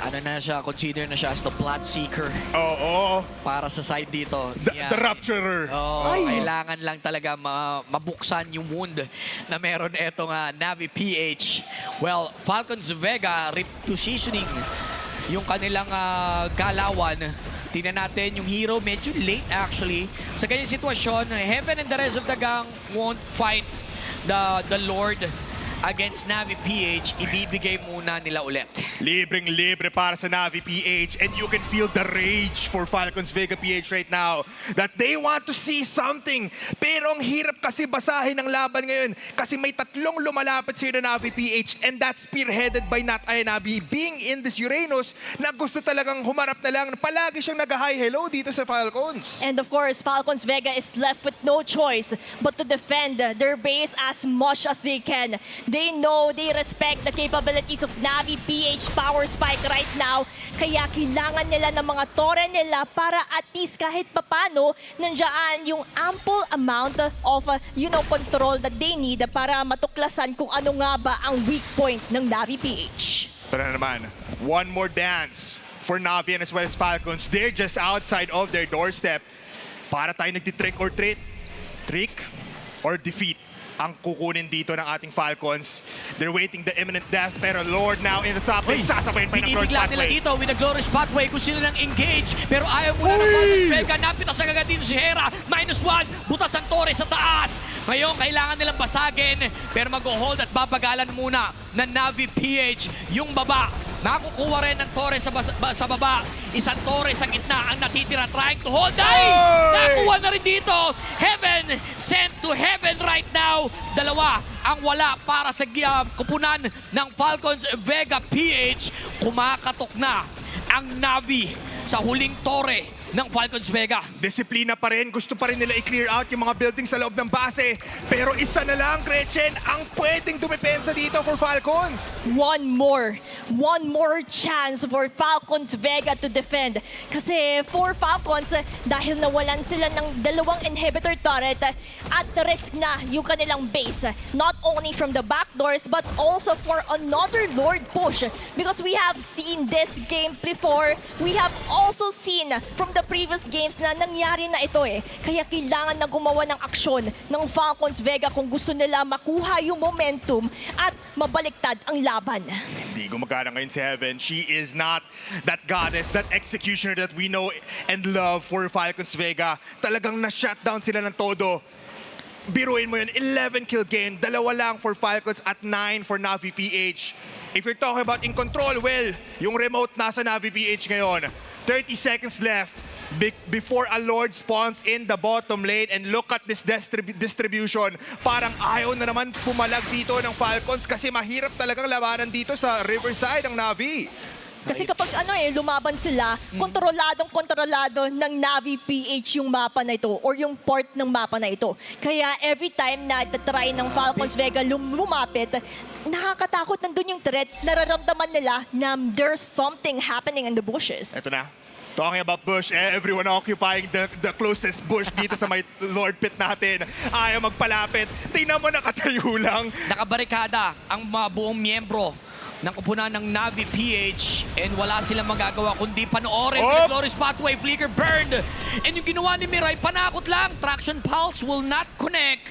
Ano na siya, consider na siya as the plot seeker. Oo. Para sa side dito. The Rapturer. Kailangan lang talaga mabuksan yung wound na meron etong Navi PH. Well, Falcons Vega repositioning yung kanilang galawan. Tingnan natin yung hero, medyo late actually. Sa ganyang sitwasyon, Heaven and the rest of the gang won't fight the Lord against Navi PH. Ibibigay muna nila ulit. Libreng-libre para sa Navi PH and you can feel the rage for Falcons Vega PH right now that they want to see something. Pero ang hirap kasi basahin ng laban ngayon kasi may tatlong lumalapit sila na Navi PH and that's spearheaded by Nat Ayanabi being in this Uranus na gusto talagang humarap na lang. Palagi siyang nag-hi hello dito sa Falcons. And of course, Falcons Vega is left with no choice but to defend their base as much as they can. They know, they respect the capabilities of Navi PH Power Spike right now. Kaya kailangan nila ng mga tore nila para at least kahit papano nandiyan yung ample amount of control that they need para matuklasan kung ano nga ba ang weak point ng Navi PH. Tara naman, one more dance for Navi and as well as Falcons. They're just outside of their doorstep. Para tayo nagtitrick or treat. Trick or defeat ang kukunin dito ng ating Falcons. They're waiting the imminent death, pero Lord now in the top lane. Sasabayin pa ng Glorious Binibigla nila Pathway. dito with the Glorious Pathway kung sino lang engage. Pero ayaw muna ng Falcons Vega. Napitas agad dito si Hera. -1. Butas ang Torres sa taas. Ngayon, kailangan nilang basagin. Pero mag-hold at babagalan muna ng Navi PH yung baba. Nakukuha rin ng Torres sa baba. Isang Torres sa gitna ang natitira trying to hold. Ay! Nakuha na rin dito. Heaven sent to Heaven right now. Dalawa ang wala para sa kupunan ng Falcons Vega PH. Kumakatok na ang Navi sa huling Torre ng Falcons Vega. Disiplina pa rin. Gusto pa rin nila i-clear out yung mga buildings sa loob ng base. Pero isa na lang, Gretchen, ang pwedeng dumepensa dito for Falcons. One more chance for Falcons Vega to defend. Kasi for Falcons, dahil nawalan sila ng dalawang inhibitor turret, at risk na yung kanilang base. Not only from the back doors, but also for another Lord push. Because we have seen this game before. We have also seen from the previous games na nangyari na ito eh. Kaya kailangan na gumawa ng aksyon ng Falcons Vega kung gusto nila makuha yung momentum at mabaliktad ang laban. Hindi gumagana ngayon si Heaven. She is not that goddess, that executioner that we know and love for Falcons Vega. Talagang na-shutdown sila ng todo. Biruin mo yun, 11 kill game, 2 lang for Falcons at 9 for Navi PH. If you're talking about in control, well, yung remote nasa Navi PH ngayon. 30 seconds left before a Lord spawns in the bottom lane and look at this distribution. Parang ayaw na naman pumalag dito ng Falcons kasi mahirap talagang labanan dito sa Riverside ng Navi. Kasi kapag lumaban sila, kontrolado ng Navi PH yung mapa na ito or yung port ng mapa na ito. Kaya every time na try ng Falcons Vega lumapit, nakakatakot nandun yung threat, nararamdaman nila na there's something happening in the bushes. Ito na. Talking about bush, everyone occupying the closest bush dito sa may Lord Pit natin. Ayaw magpalapit. Tingnan mo, nakatayo lang. Nakabarikada ang mga buong miyembro ng kupunan ng NVPH and wala silang magagawa kundi panoorin with the glorious pathway, flicker burned. And yung ginawa ni Mirai, panakot lang. Traction pulse will not connect.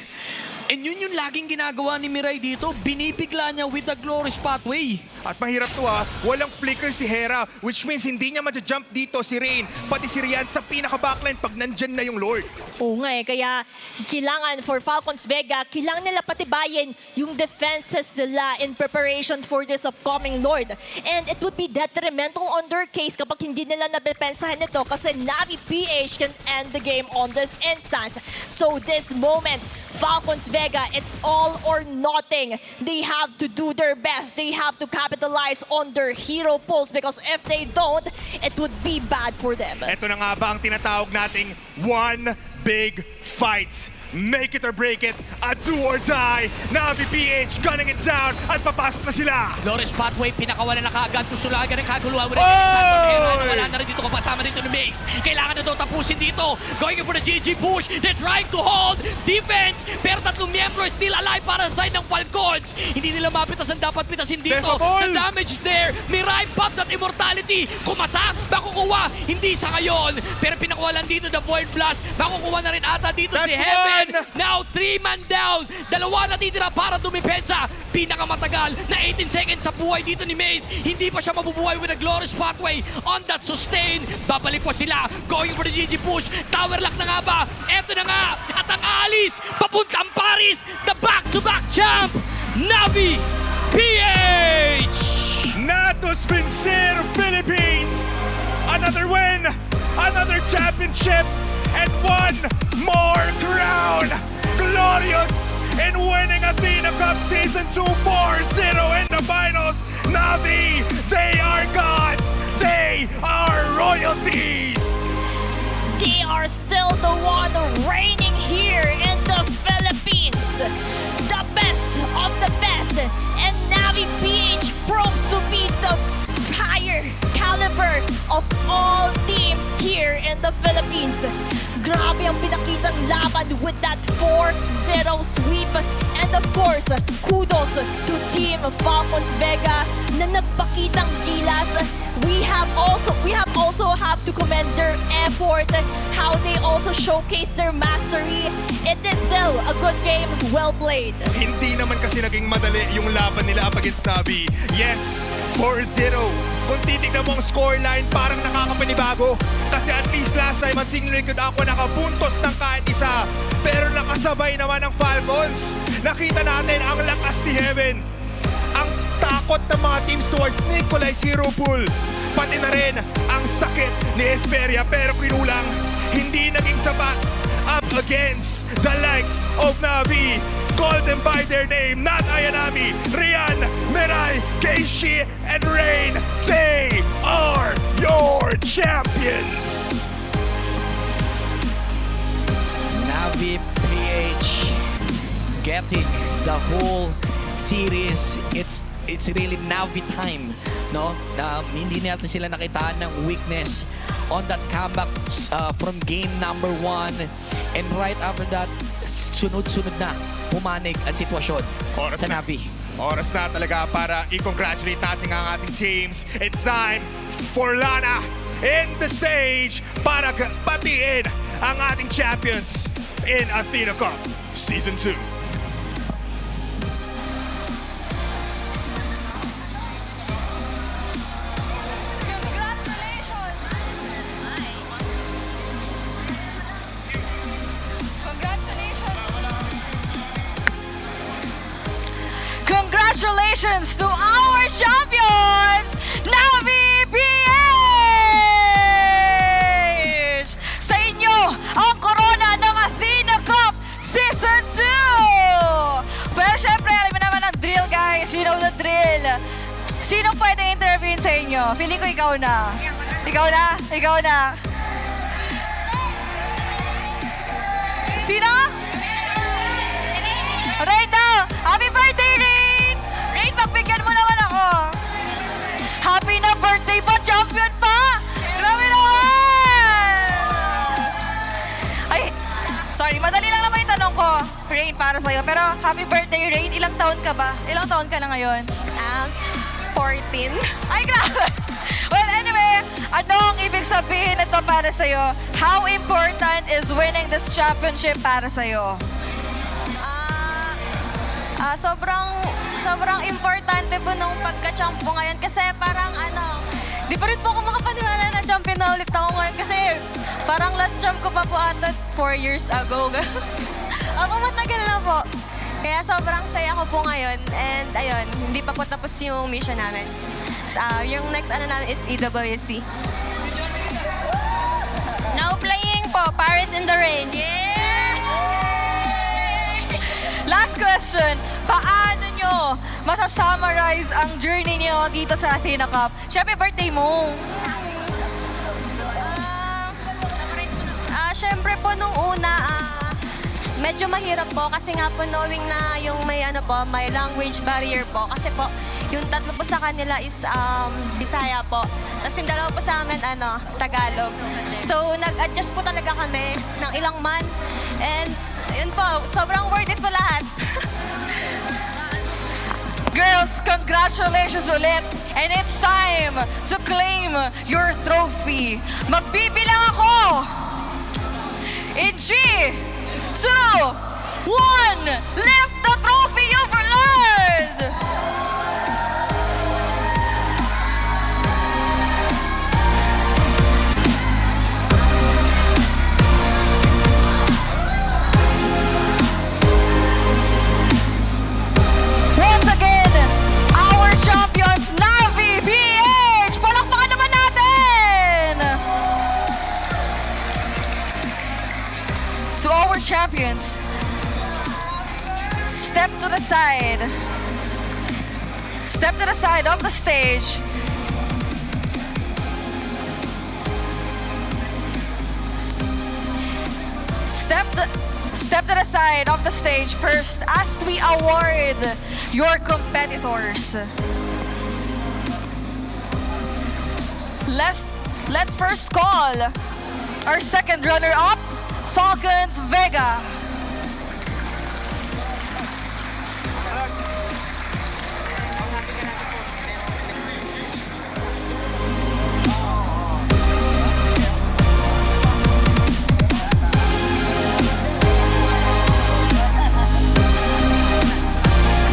And yun yung laging ginagawa ni Mirai dito. Binibigla niya with the glorious pathway. At mahirap to walang flicker si Hera, which means hindi niya ma-jump dito si Rain, pati si Rian sa pinaka-backline pag nandyan na yung Lord. Oo nga kaya kailangan for Falcons Vega, kailangan nila patibayin yung defenses nila in preparation for this upcoming Lord. And it would be detrimental on their case kapag hindi nila nadepensahan ito kasi Navi PH can end the game on this instance. So this moment, Falcons Vega, it's all or nothing. They have to do their best. They have to capitalize on their hero pulls because if they don't, it would be bad for them. Ito na nga ba ang tinatawag nating one big fight. Make it or break it, a do or die. Navi PH gunning it down at papasok na sila. Glorious pathway, pinakawalan na kaagad. Kusulagan ng kaguluhan. Wala na rin dito kasama dito ni Mace. Kailangan na ito tapusin dito. Going for the GG push. They're trying to hold defense. Pero tatlong miyembro is still alive para sa side ng Falcons. Hindi nila mapitas ang dapat pitasin dito. The damage is there. Mirai popped that immortality. Kumasa, makukuha. Hindi sa ngayon. Pero pinakawalan dito the Void Blast. Makukuha na rin ata dito si Heaven. Now, 3-man down. Dalawa na titira para dumipensa. Pinakamatagal na 18 seconds sa buhay dito ni Maze. Hindi pa siya mabubuhay with a glorious pathway on that sustain. Babalik pa sila. Going for the GG push. Tower lock na nga ba? Eto na nga. At ang alis. Papuntang Paris. The back-to-back champ. Navi PH. Natos Vencer Philippines. Another win. Another championship. And one more crown! Glorious in winning Athena Cup Season 2 4-0 in the finals! Navi, they are gods! They are royalties! They are still the one reigning here in the Philippines. The best of the best. And Navi PH proves to be the higher caliber of all teams here in the Philippines. Grabe ang pinakitang laban with that 4-0 sweep. And of course, kudos to Team Falcons Vega na nagpakitang gilas. We have also have to commend their effort, how they also showcase their mastery. It is still a good game, well played. Hindi naman kasi naging madali yung laban nila up against Navi. Yes, 4-0. Kung titignan mo ang scoreline, parang nakakapanibago. Kasi at least last time, ang Team Liquid Aqua nakabuntos ng kahit isa. Pero nakasabay naman ang Falcons. Nakita natin ang lakas ni Heaven. Ang takot ng mga teams towards Nikolai's hero pool. Pati na rin ang sakit ni Esperia. Pero kinulang, hindi naging sapat up against the likes of Navi. Call them by their name, not Ayanami, Rian, Mirai, Keishi, and Rain. They are your champions! Navi PH getting the whole series. It's really Navi time, no? Hindi natin sila nakitaan ng weakness on that comeback from game number 1. And right after that, sunod-sunod na pumanig ang sitwasyon sa Navi. Oras na talaga para i-congratulate natin ang ating teams. It's time for Lana in the stage para batiin ang ating champions in Athena Cup Season 2. Congratulations to our champions, Navi PH! Sa inyo, ang corona ng Athena Cup Season 2! Pero syempre, alam mo naman ang drill, guys. You know the drill. Sino pwede interviewin sa inyo? Feeling ko ikaw na. Ikaw na? Ikaw na. Sino? Right now, happy birthday, Rain! Rain, pagbigyan mo naman ako. Happy na birthday pa, champion pa! Grabe naman! para sa'yo. Pero happy birthday, Rain. Ilang taon ka ba? Ilang taon ka na ngayon? 14. Ay, grabe! Well, anyway, anong ibig sabihin ito para sa'yo? How important is winning this championship para sa'yo? Sobrang importante po nung pagka-champ po ngayon kasi parang di pa rin po ako makapaniwala na champion na ulit ako ngayon kasi parang last champ ko pa po ata 4 years ago. Ako matagal na po. Kaya sobrang saya ko po ngayon and ayun, hindi pa po tapos yung mission namin. Yung next namin is EWC. Now playing po, Paris in the Rain. Last question, paano nyo masasummarize ang journey nyo dito sa Athena Cup? Siyempre, birthday mo. Syempre po nung una, medyo mahirap po kasi nga po knowing na yung may may language barrier po. Kasi po, yung tatlo po sa kanila is Bisaya po. Tapos yung dalawa po sa amin, Tagalog. So, nag-adjust po talaga kami ng ilang months. And yun po, sobrang worth it po lahat. Girls, congratulations ulit. And it's time to claim your trophy. Magbibilang ako. In 3, 2, 1, lift the trophy overload! Once again, our champions, NVPH! Palakpakan naman natin! To our champions, step to the side. Step to the side of the stage. Step to the side of the stage first as we award your competitors. Let's first call our second runner-up, Falcons Vega.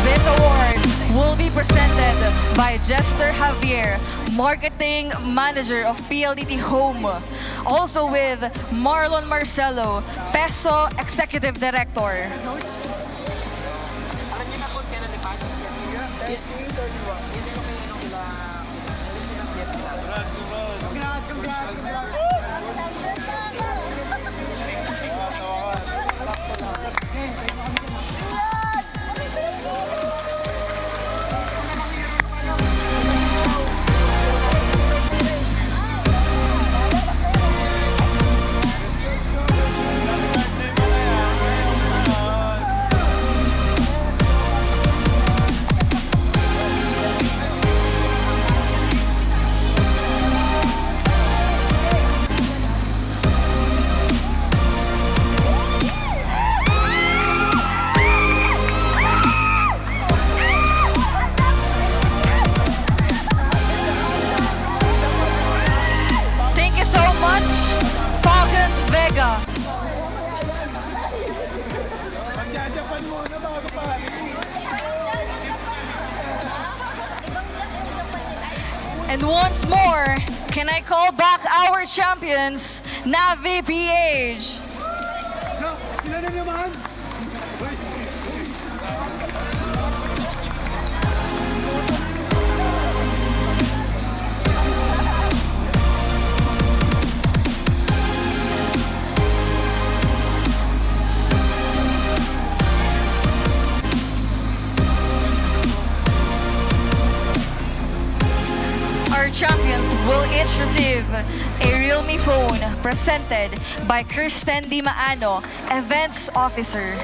This award will be presented by Jester Javier, Marketing Manager of PLDT Home. Also with Marlon Marcelo, Peso Executive Director. Thank you so much, Falcons Vega. And once more, can I call back our champions, NVPH? Our champions will each receive a Realme phone presented by Kirsten Di Maano, Events Officer.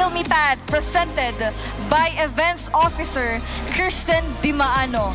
Realme Pad presented by Events Officer Kirsten Dimaano.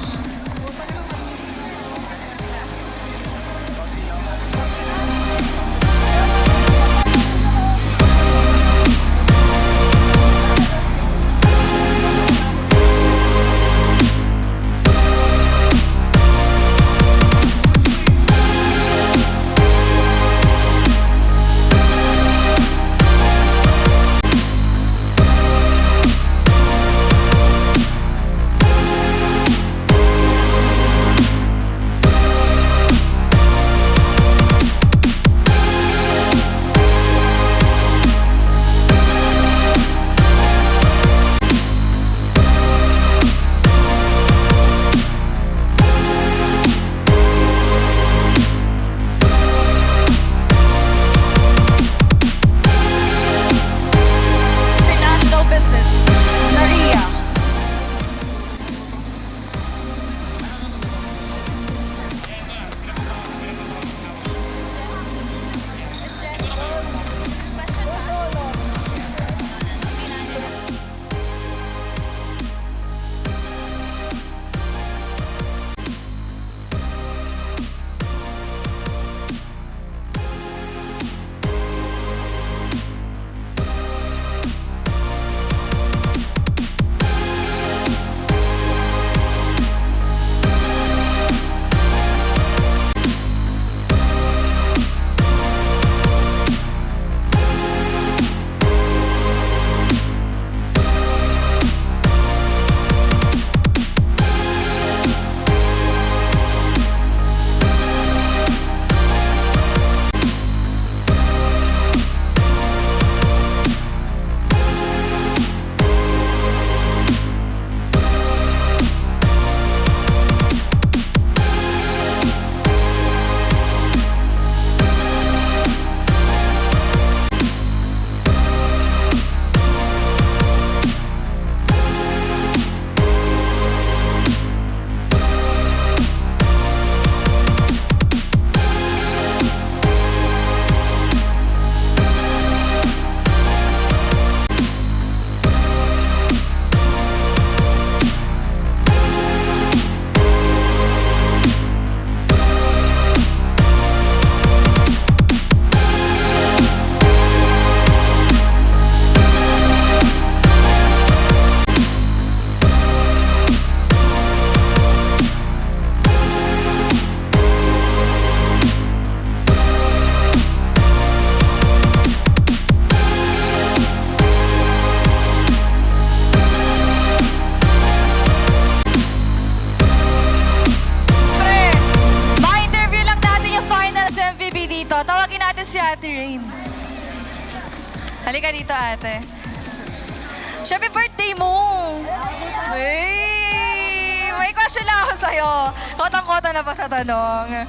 si Ate Rain. Halika dito, ate. Siyempre, birthday mo. May question lang ako sa'yo. Kotang-kota na pa sa tanong.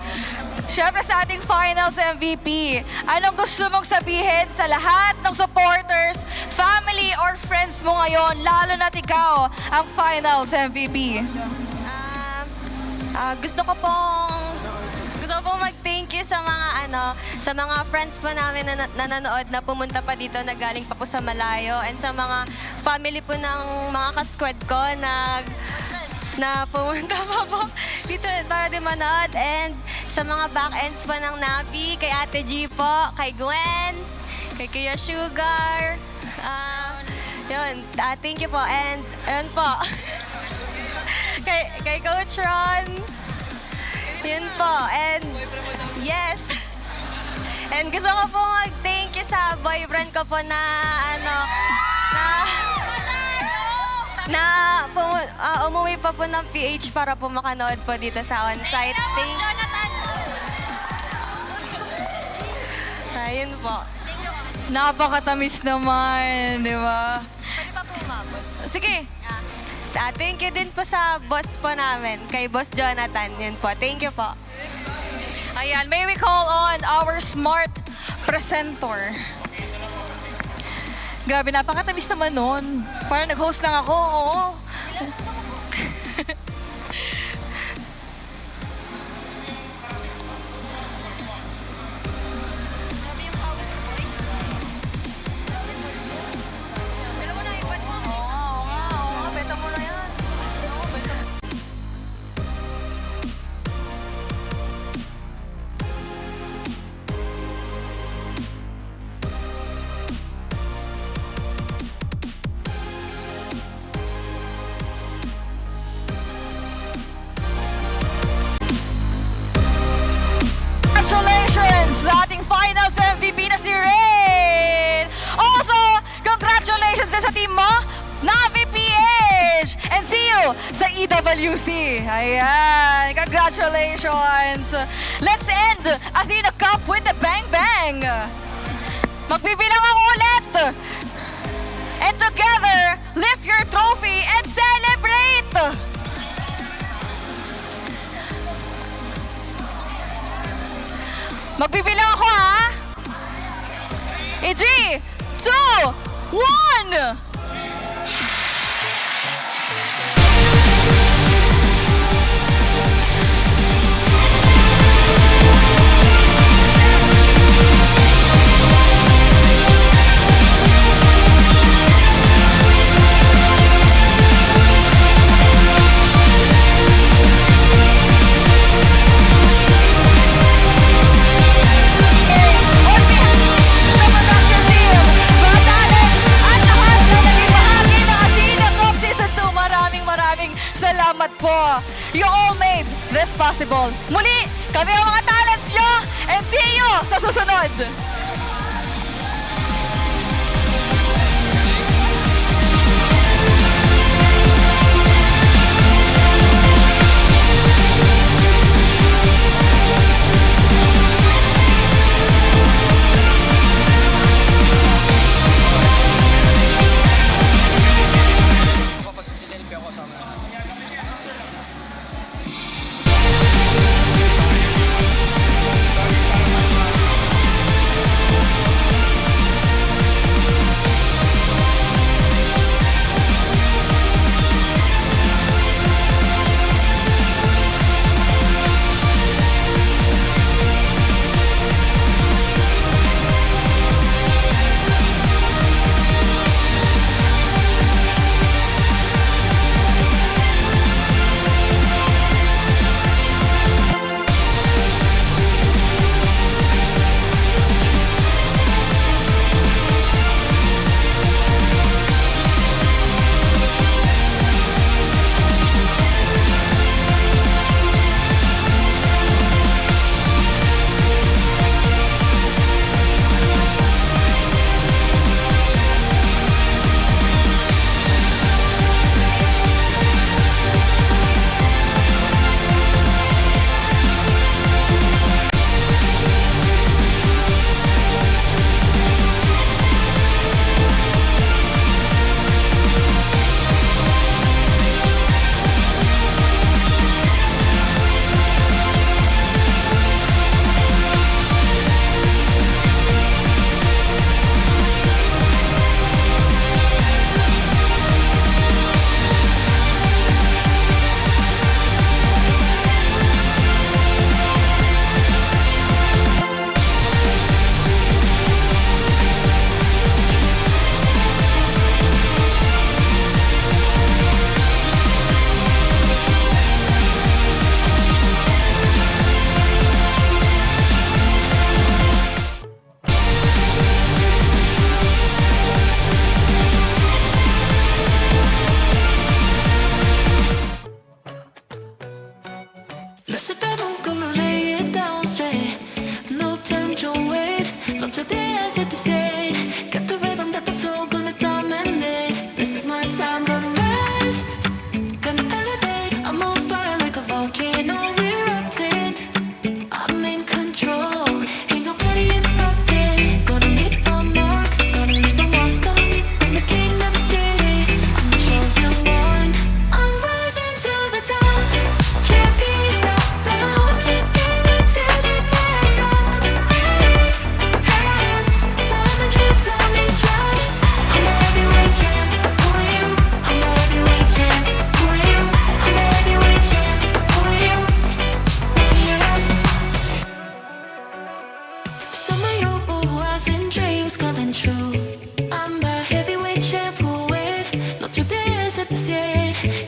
Siyempre, sa ating finals MVP, anong gusto mong sabihin sa lahat ng supporters, family, or friends mo ngayon, lalo na't ikaw, ang finals MVP? Gusto ko pong mag-thank you sa mga friends po namin na nanonood na pumunta pa dito na galing pa po sa malayo, and sa mga family po ng mga ka-squad ko na pumunta pa po dito para din manood, and sa mga back-ends po ng Navi, kay Ate G po, kay Gwen, kay Kuya Sugar, yun, thank you po, and yun po, kay Coach Ron, yun po, and yes, and gusto ko po mag-thank you sa boyfriend ko po na umuwi pa po ng PH para po makanood po dito sa on-site. Ayun po. Napakatamis naman, di ba? Pwede pa po umabot. Sige. Thank you din po sa boss po namin, kay Boss Jonathan. Yun po. Thank you po. Ayan, may we call on our smart presenter. Grabe, napakatamis naman nun. Parang nag-host lang ako, oo. team mo, NVPH! And see you sa EWC. Ayan, congratulations! Let's end Athena Cup with the bang bang! Magbibilang ako ulit! And together, lift your trophy and celebrate! Magbibilang ako ha! In 3, 2, 1! Salamat po. You all made this possible. Muli, kami ang mga talents nyo and see you sa susunod.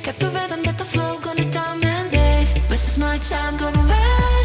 Got the rhythm, got the flow, gonna dominate. This is my time, gonna rise.